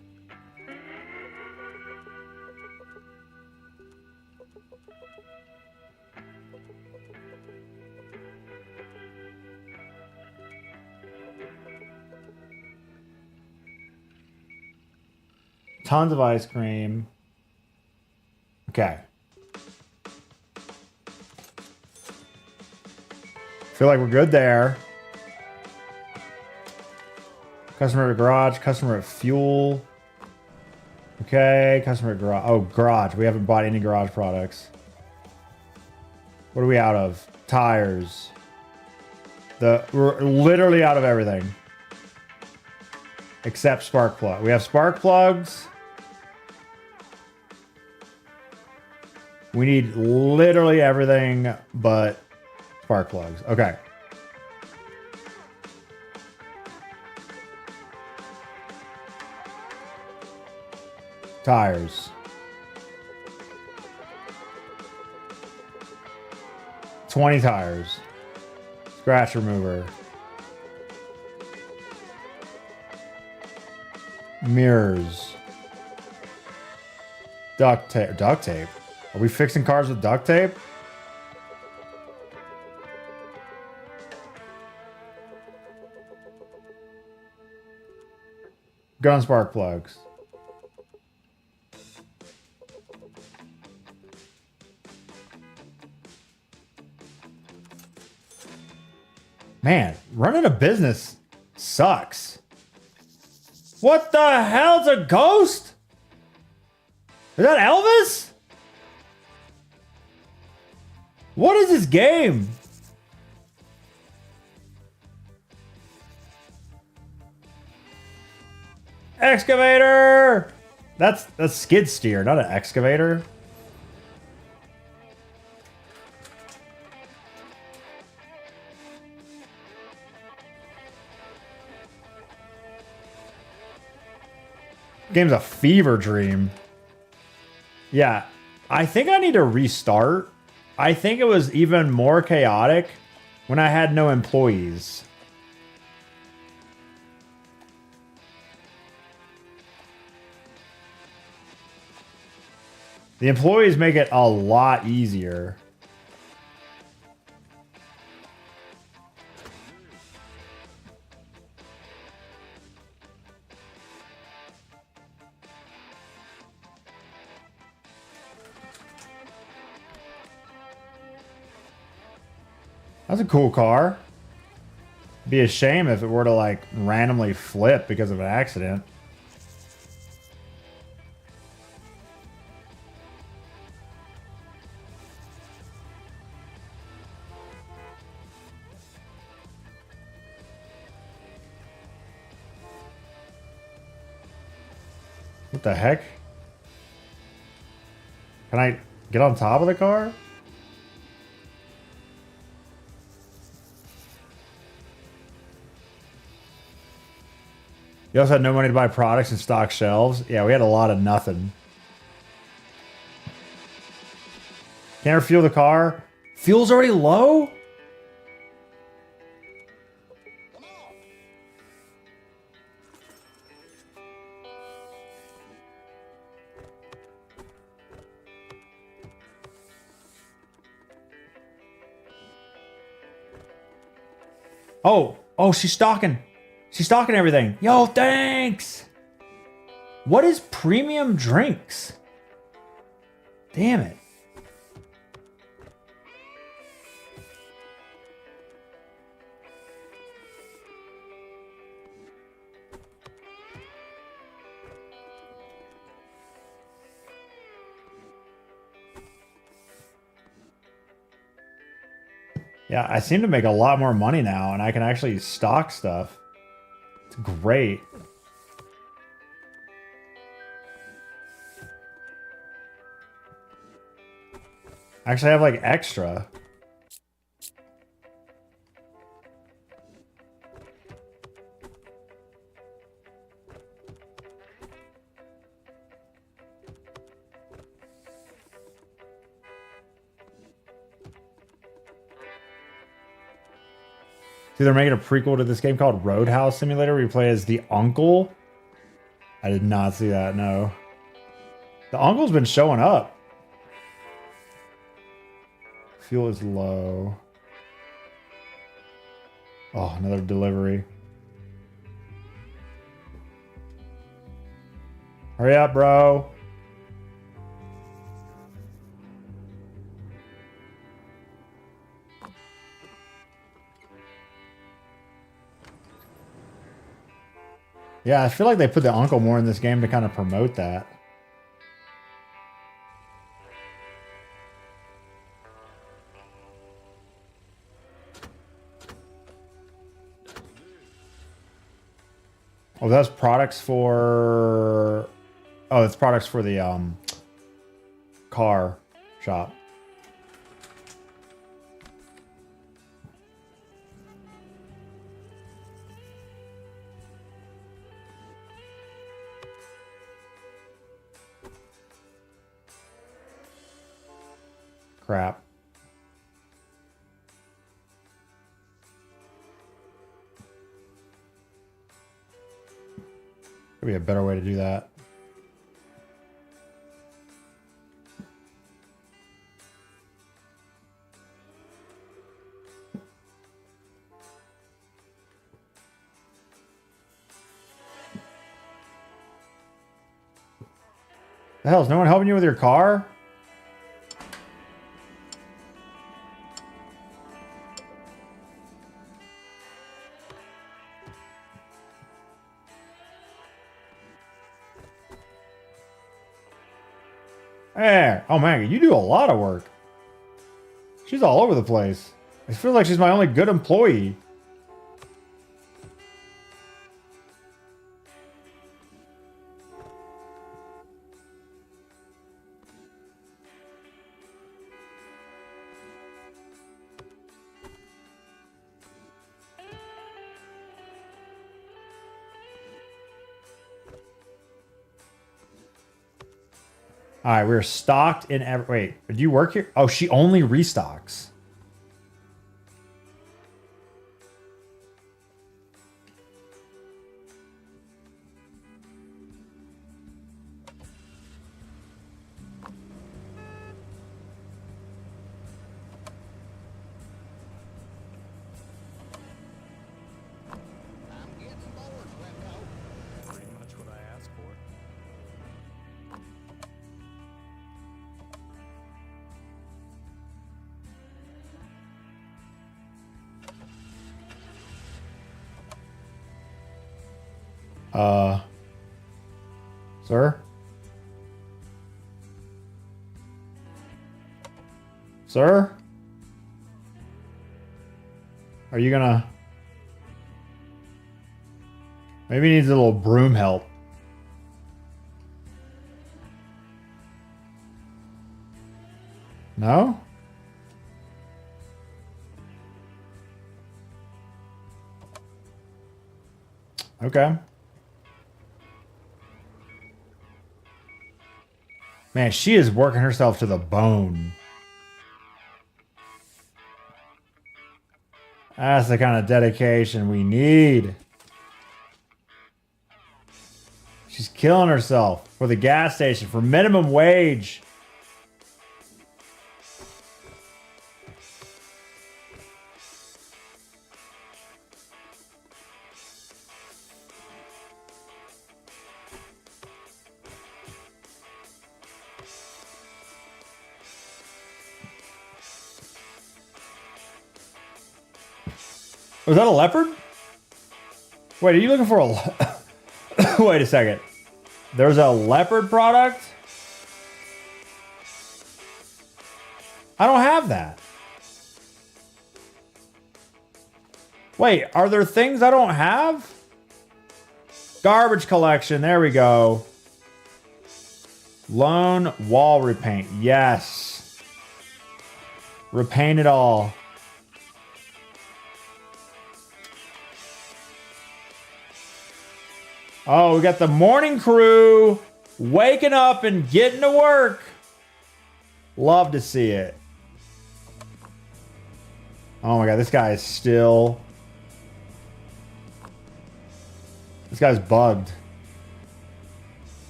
Tons of ice cream. Okay. Feel like we're good there. Customer at garage, customer at fuel. Okay, customer at garage. Oh, garage. We haven't bought any garage products. What are we out of? Tires. We're literally out of everything. Except spark plug. We have spark plugs. We need literally everything but spark plugs. Okay. Tires. 20 tires. Scratch remover. Mirrors. Duct tape. Duct tape? Are we fixing cars with duct tape? Gun spark plugs. Man, running a business sucks. What the hell's a ghost? Is that Elvis? What is this game? Excavator! That's skid steer, not an excavator. Game's a fever dream. Yeah, I think I need to restart. I think it was even more chaotic when I had no employees. The employees make it a lot easier. That's a cool car. Be a shame if it were to like randomly flip because of an accident. What the heck? Can I get on top of the car? You also had no money to buy products and stock shelves. Yeah, we had a lot of nothing. Can't refuel the car. Fuel's already low? Oh, she's stalking. She's stalking everything. Yo, thanks. What is premium drinks? Damn it. Yeah, I seem to make a lot more money now, and I can actually stock stuff. It's great. Actually, I have like extra. See, they're making a prequel to this game called Roadhouse Simulator where you play as the uncle. I did not see that, no. The uncle's been showing up. Fuel is low. Oh, another delivery. Hurry up, bro. Yeah, I feel like they put the uncle more in this game to kind of promote that. Oh, that's products for... Oh, it's products for the car shop. Crap. Could be a better way to do that. The hell, is no one helping you with your car? Hey, oh man, you do a lot of work. She's all over the place. I feel like she's my only good employee. All right, we're stocked in every... Wait, do you work here? Oh, she only restocks. Pretty much what I asked for. Sir? Sir? Are you gonna... Maybe he needs a little broom help. No? Okay. Man, she is working herself to the bone. That's the kind of dedication we need. She's killing herself for the gas station, for minimum wage. Was that a leopard? Wait, are you looking for a... Wait a second. There's a leopard product? I don't have that. Wait, are there things I don't have? Garbage collection. There we go. Lone wall repaint. Yes. Repaint it all. Oh, we got the morning crew waking up and getting to work. Love to see it. Oh my God, this guy is still... This guy's bugged.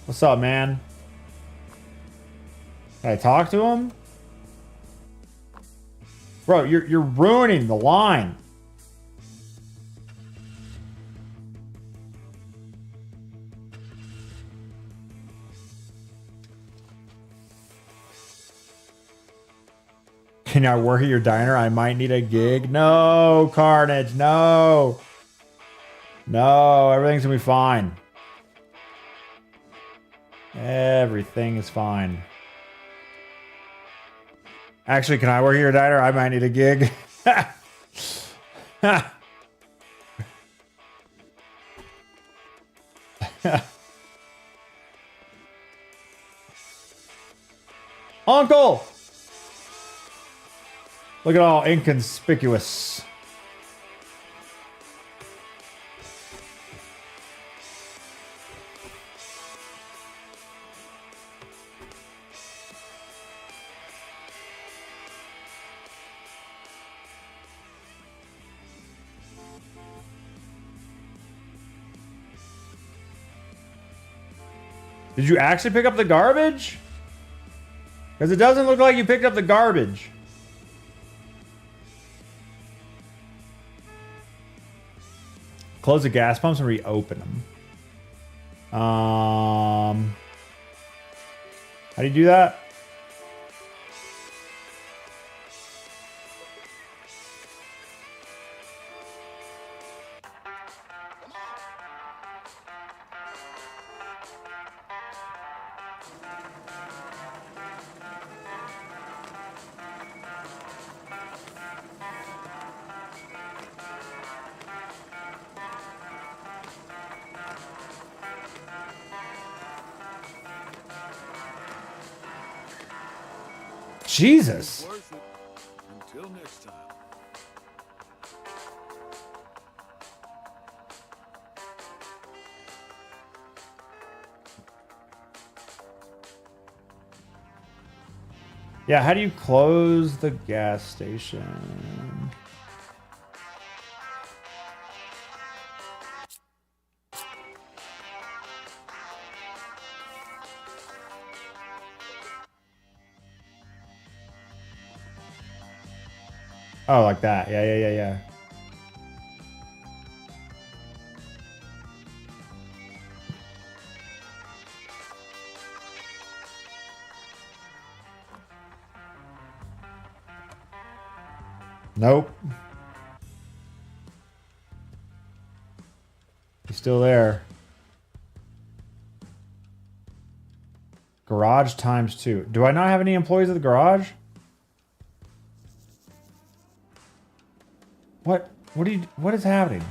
What's up, man? Can I talk to him? Bro, you're ruining the line. Can I work at your diner? I might need a gig. No, Carnage. No. No, everything's gonna be fine. Everything is fine. Actually, can I work at your diner? I might need a gig. Uncle! Look at all inconspicuous. Did you actually pick up the garbage? Because it doesn't look like you picked up the garbage. Close the gas pumps and reopen them. How do you do that? Jesus. Until next time. Yeah, how do you close the gas station? Oh, like that. Yeah. Nope. He's still there. Garage ×2. Do I not have any employees at the garage? What? What is happening?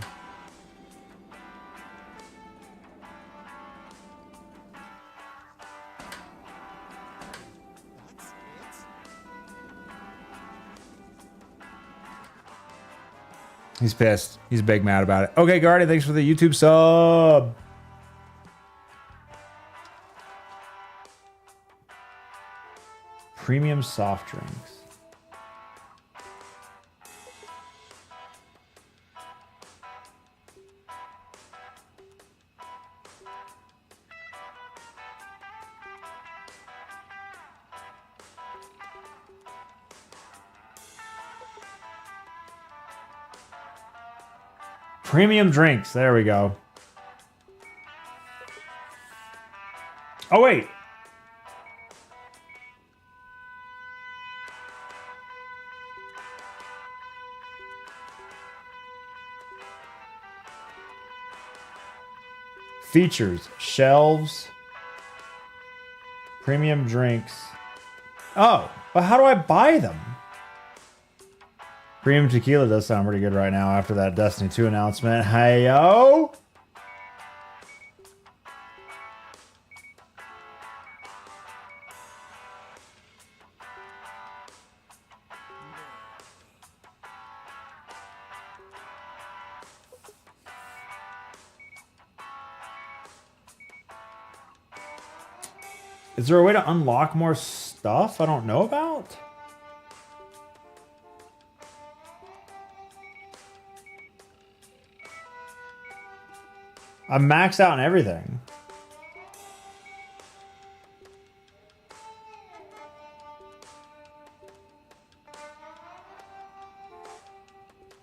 He's pissed. He's big mad about it. Okay, Guardian, thanks for the YouTube sub. Premium soft drinks. Premium drinks. There we go. Oh, wait. Features. Shelves. Premium drinks. Oh, but how do I buy them? Premium tequila does sound pretty good right now after that Destiny 2 announcement. Hey, yo! Is there a way to unlock more stuff I don't know about? I'm maxed out on everything.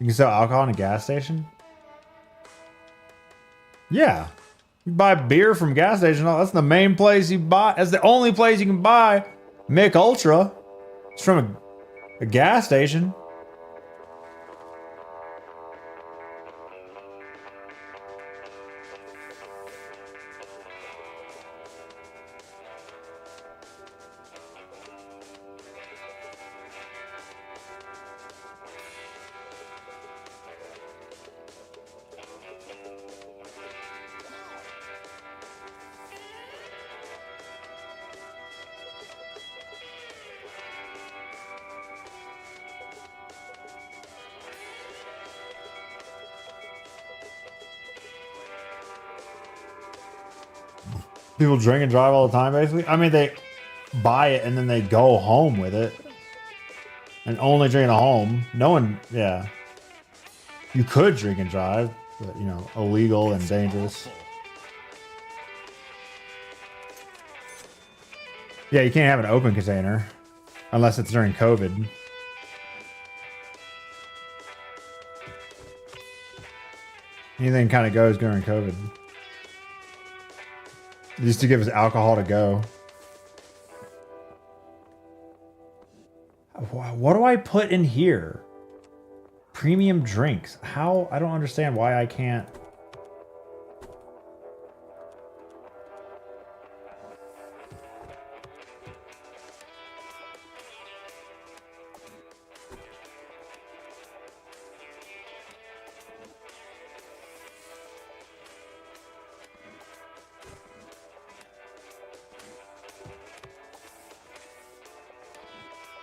You can sell alcohol in a gas station? Yeah. You buy beer from gas station. That's the main place you buy. That's the only place you can buy Mick Ultra. It's from a gas station. People drink and drive all the time, basically. I mean, they buy it and then they go home with it. And only drink at home. No one, yeah. You could drink and drive, but, you know, illegal and dangerous. Yeah, you can't have an open container. Unless it's during COVID. Anything kind of goes during COVID. They used to give us alcohol to go. What do I put in here? Premium drinks. How? I don't understand why I can't.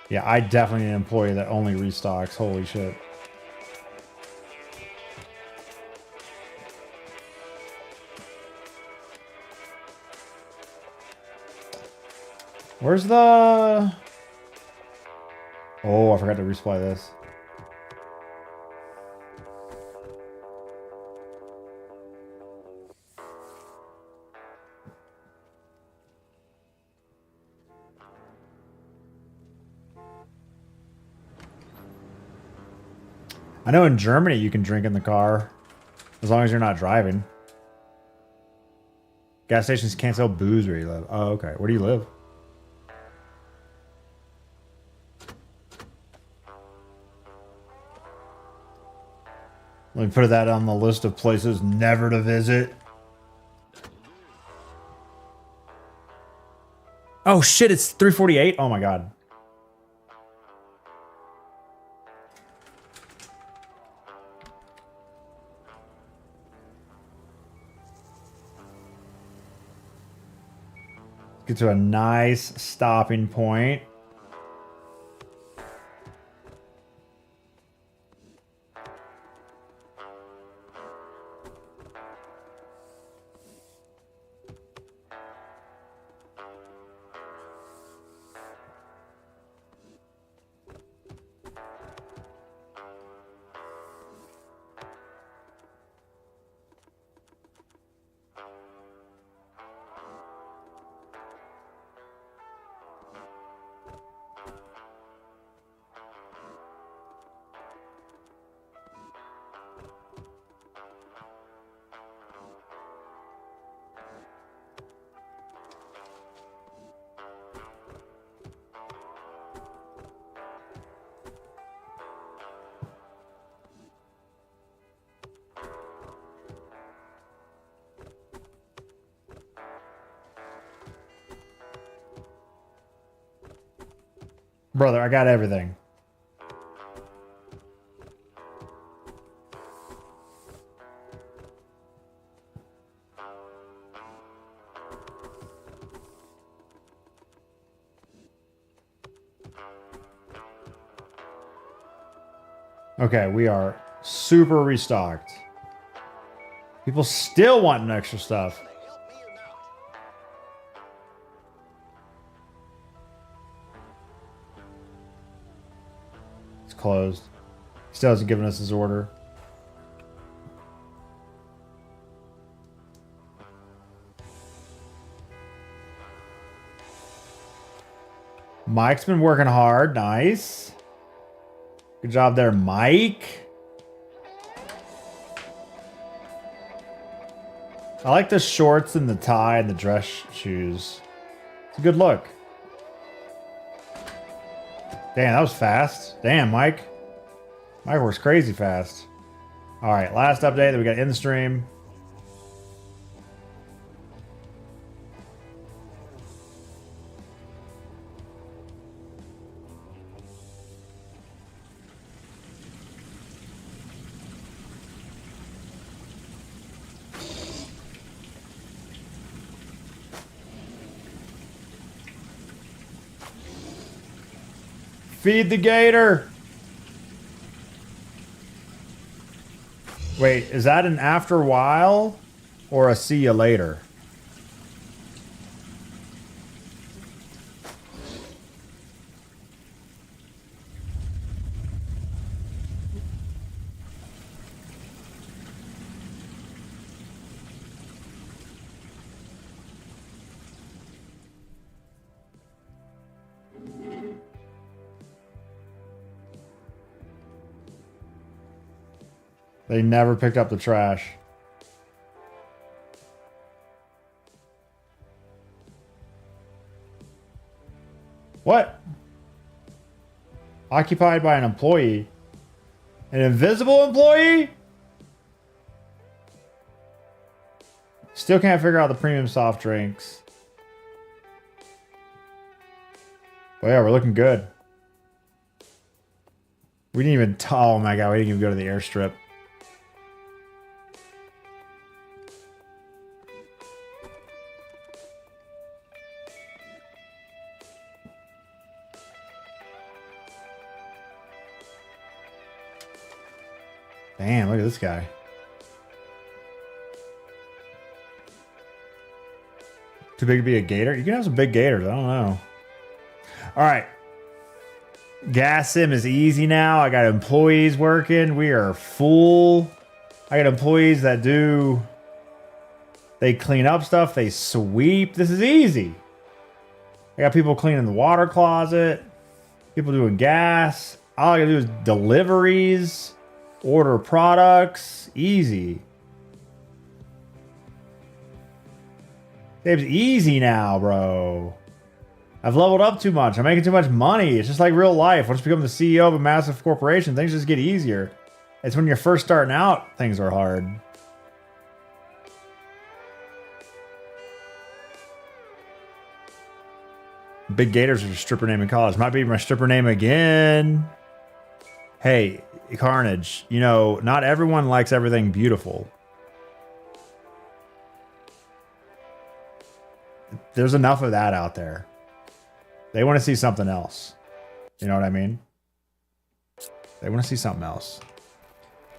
Yeah, I definitely need an employee that only restocks. Holy shit. Where's the... Oh, I forgot to resupply this. I know in Germany you can drink in the car as long as you're not driving. Gas stations can't sell booze where you live. Oh, okay. Where do you live? Let me put that on the list of places never to visit. Oh shit, it's 3:48. Oh my god. Get to a nice stopping point. Brother, I got everything. Okay, we are super restocked. People still wanting extra stuff. It's closed. Still hasn't given us his order. Mike's been working hard. Nice. Good job there, Mike. I like the shorts and the tie and the dress shoes. It's a good look. Damn, that was fast. Damn, Mike. Mike works crazy fast. All right, last update that we got in the stream. Feed the gator. Wait, is that an after a while or a see you later? They never picked up the trash. What? Occupied by an employee. An invisible employee? Still can't figure out the premium soft drinks. But yeah, we're looking good. We didn't even... Oh my god, we didn't even go to the airstrip. Damn, look at this guy. Too big to be a gator? You can have some big gators. I don't know. All right. Gas sim is easy now. I got employees working. We are full. I got employees that do... They clean up stuff. They sweep. This is easy. I got people cleaning the water closet. People doing gas. All I gotta do is deliveries. Order products. Easy. Game's easy now, bro. I've leveled up too much. I'm making too much money. It's just like real life. Once you become the CEO of a massive corporation, things just get easier. It's when you're first starting out, things are hard. Big Gators are your stripper name in college. Might be my stripper name again. Hey, Carnage, you know, not everyone likes everything beautiful. There's enough of that out there. They want to see something else. You know what I mean? They want to see something else.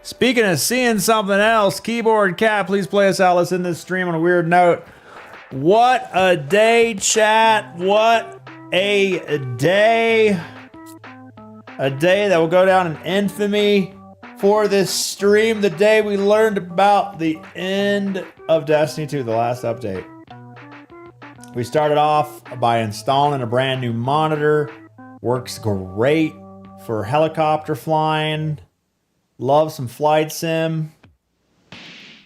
Speaking of seeing something else, Keyboard Cat, please play us out. Let's end this stream on a weird note. What a day, chat. What a day. A day that will go down in infamy for this stream. The day we learned about the end of Destiny 2, the last update. We started off by installing a brand new monitor. Works great for helicopter flying. Love some flight sim.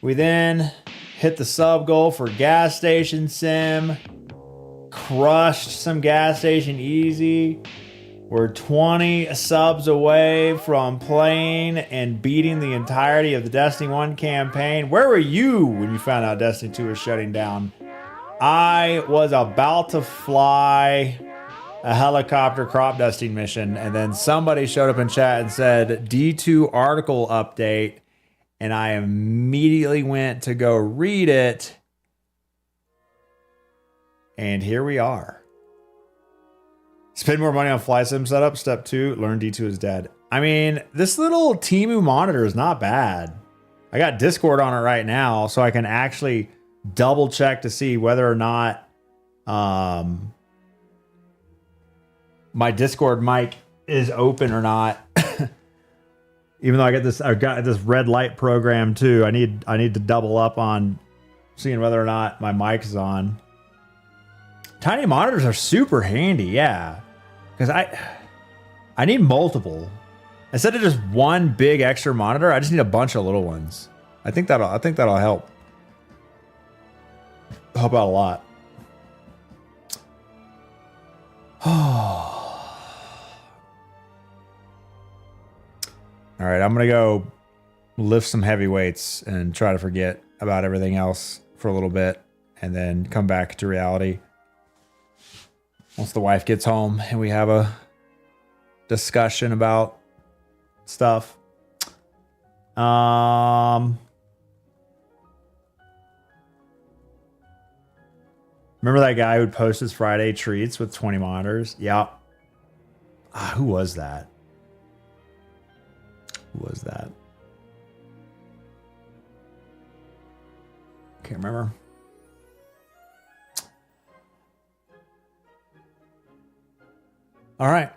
We then hit the sub goal for gas station sim. Crushed some gas station easy. We're 20 subs away from playing and beating the entirety of the Destiny 1 campaign. Where were you when you found out Destiny 2 was shutting down? I was about to fly a helicopter crop dusting mission, and then somebody showed up in chat and said D2 article update, and I immediately went to go read it, and here we are. Spend more money on fly sim setup. Step 2, learn D2 is dead. I mean, this little Temu monitor is not bad. I got Discord on it right now, so I can actually double check to see whether or not my Discord mic is open or not. Even though I've got this red light program too. I need to double up on seeing whether or not my mic is on. Tiny monitors are super handy, yeah. Because I need multiple. Instead of just one big extra monitor, I just need a bunch of little ones. I think that'll help. Help out a lot. All right, I'm gonna go lift some heavy weights and try to forget about everything else for a little bit, and then come back to reality once the wife gets home and we have a discussion about stuff. Remember that guy who'd post his Friday treats with 20 monitors? Yeah. Who was that? Who was that? Can't remember. All right.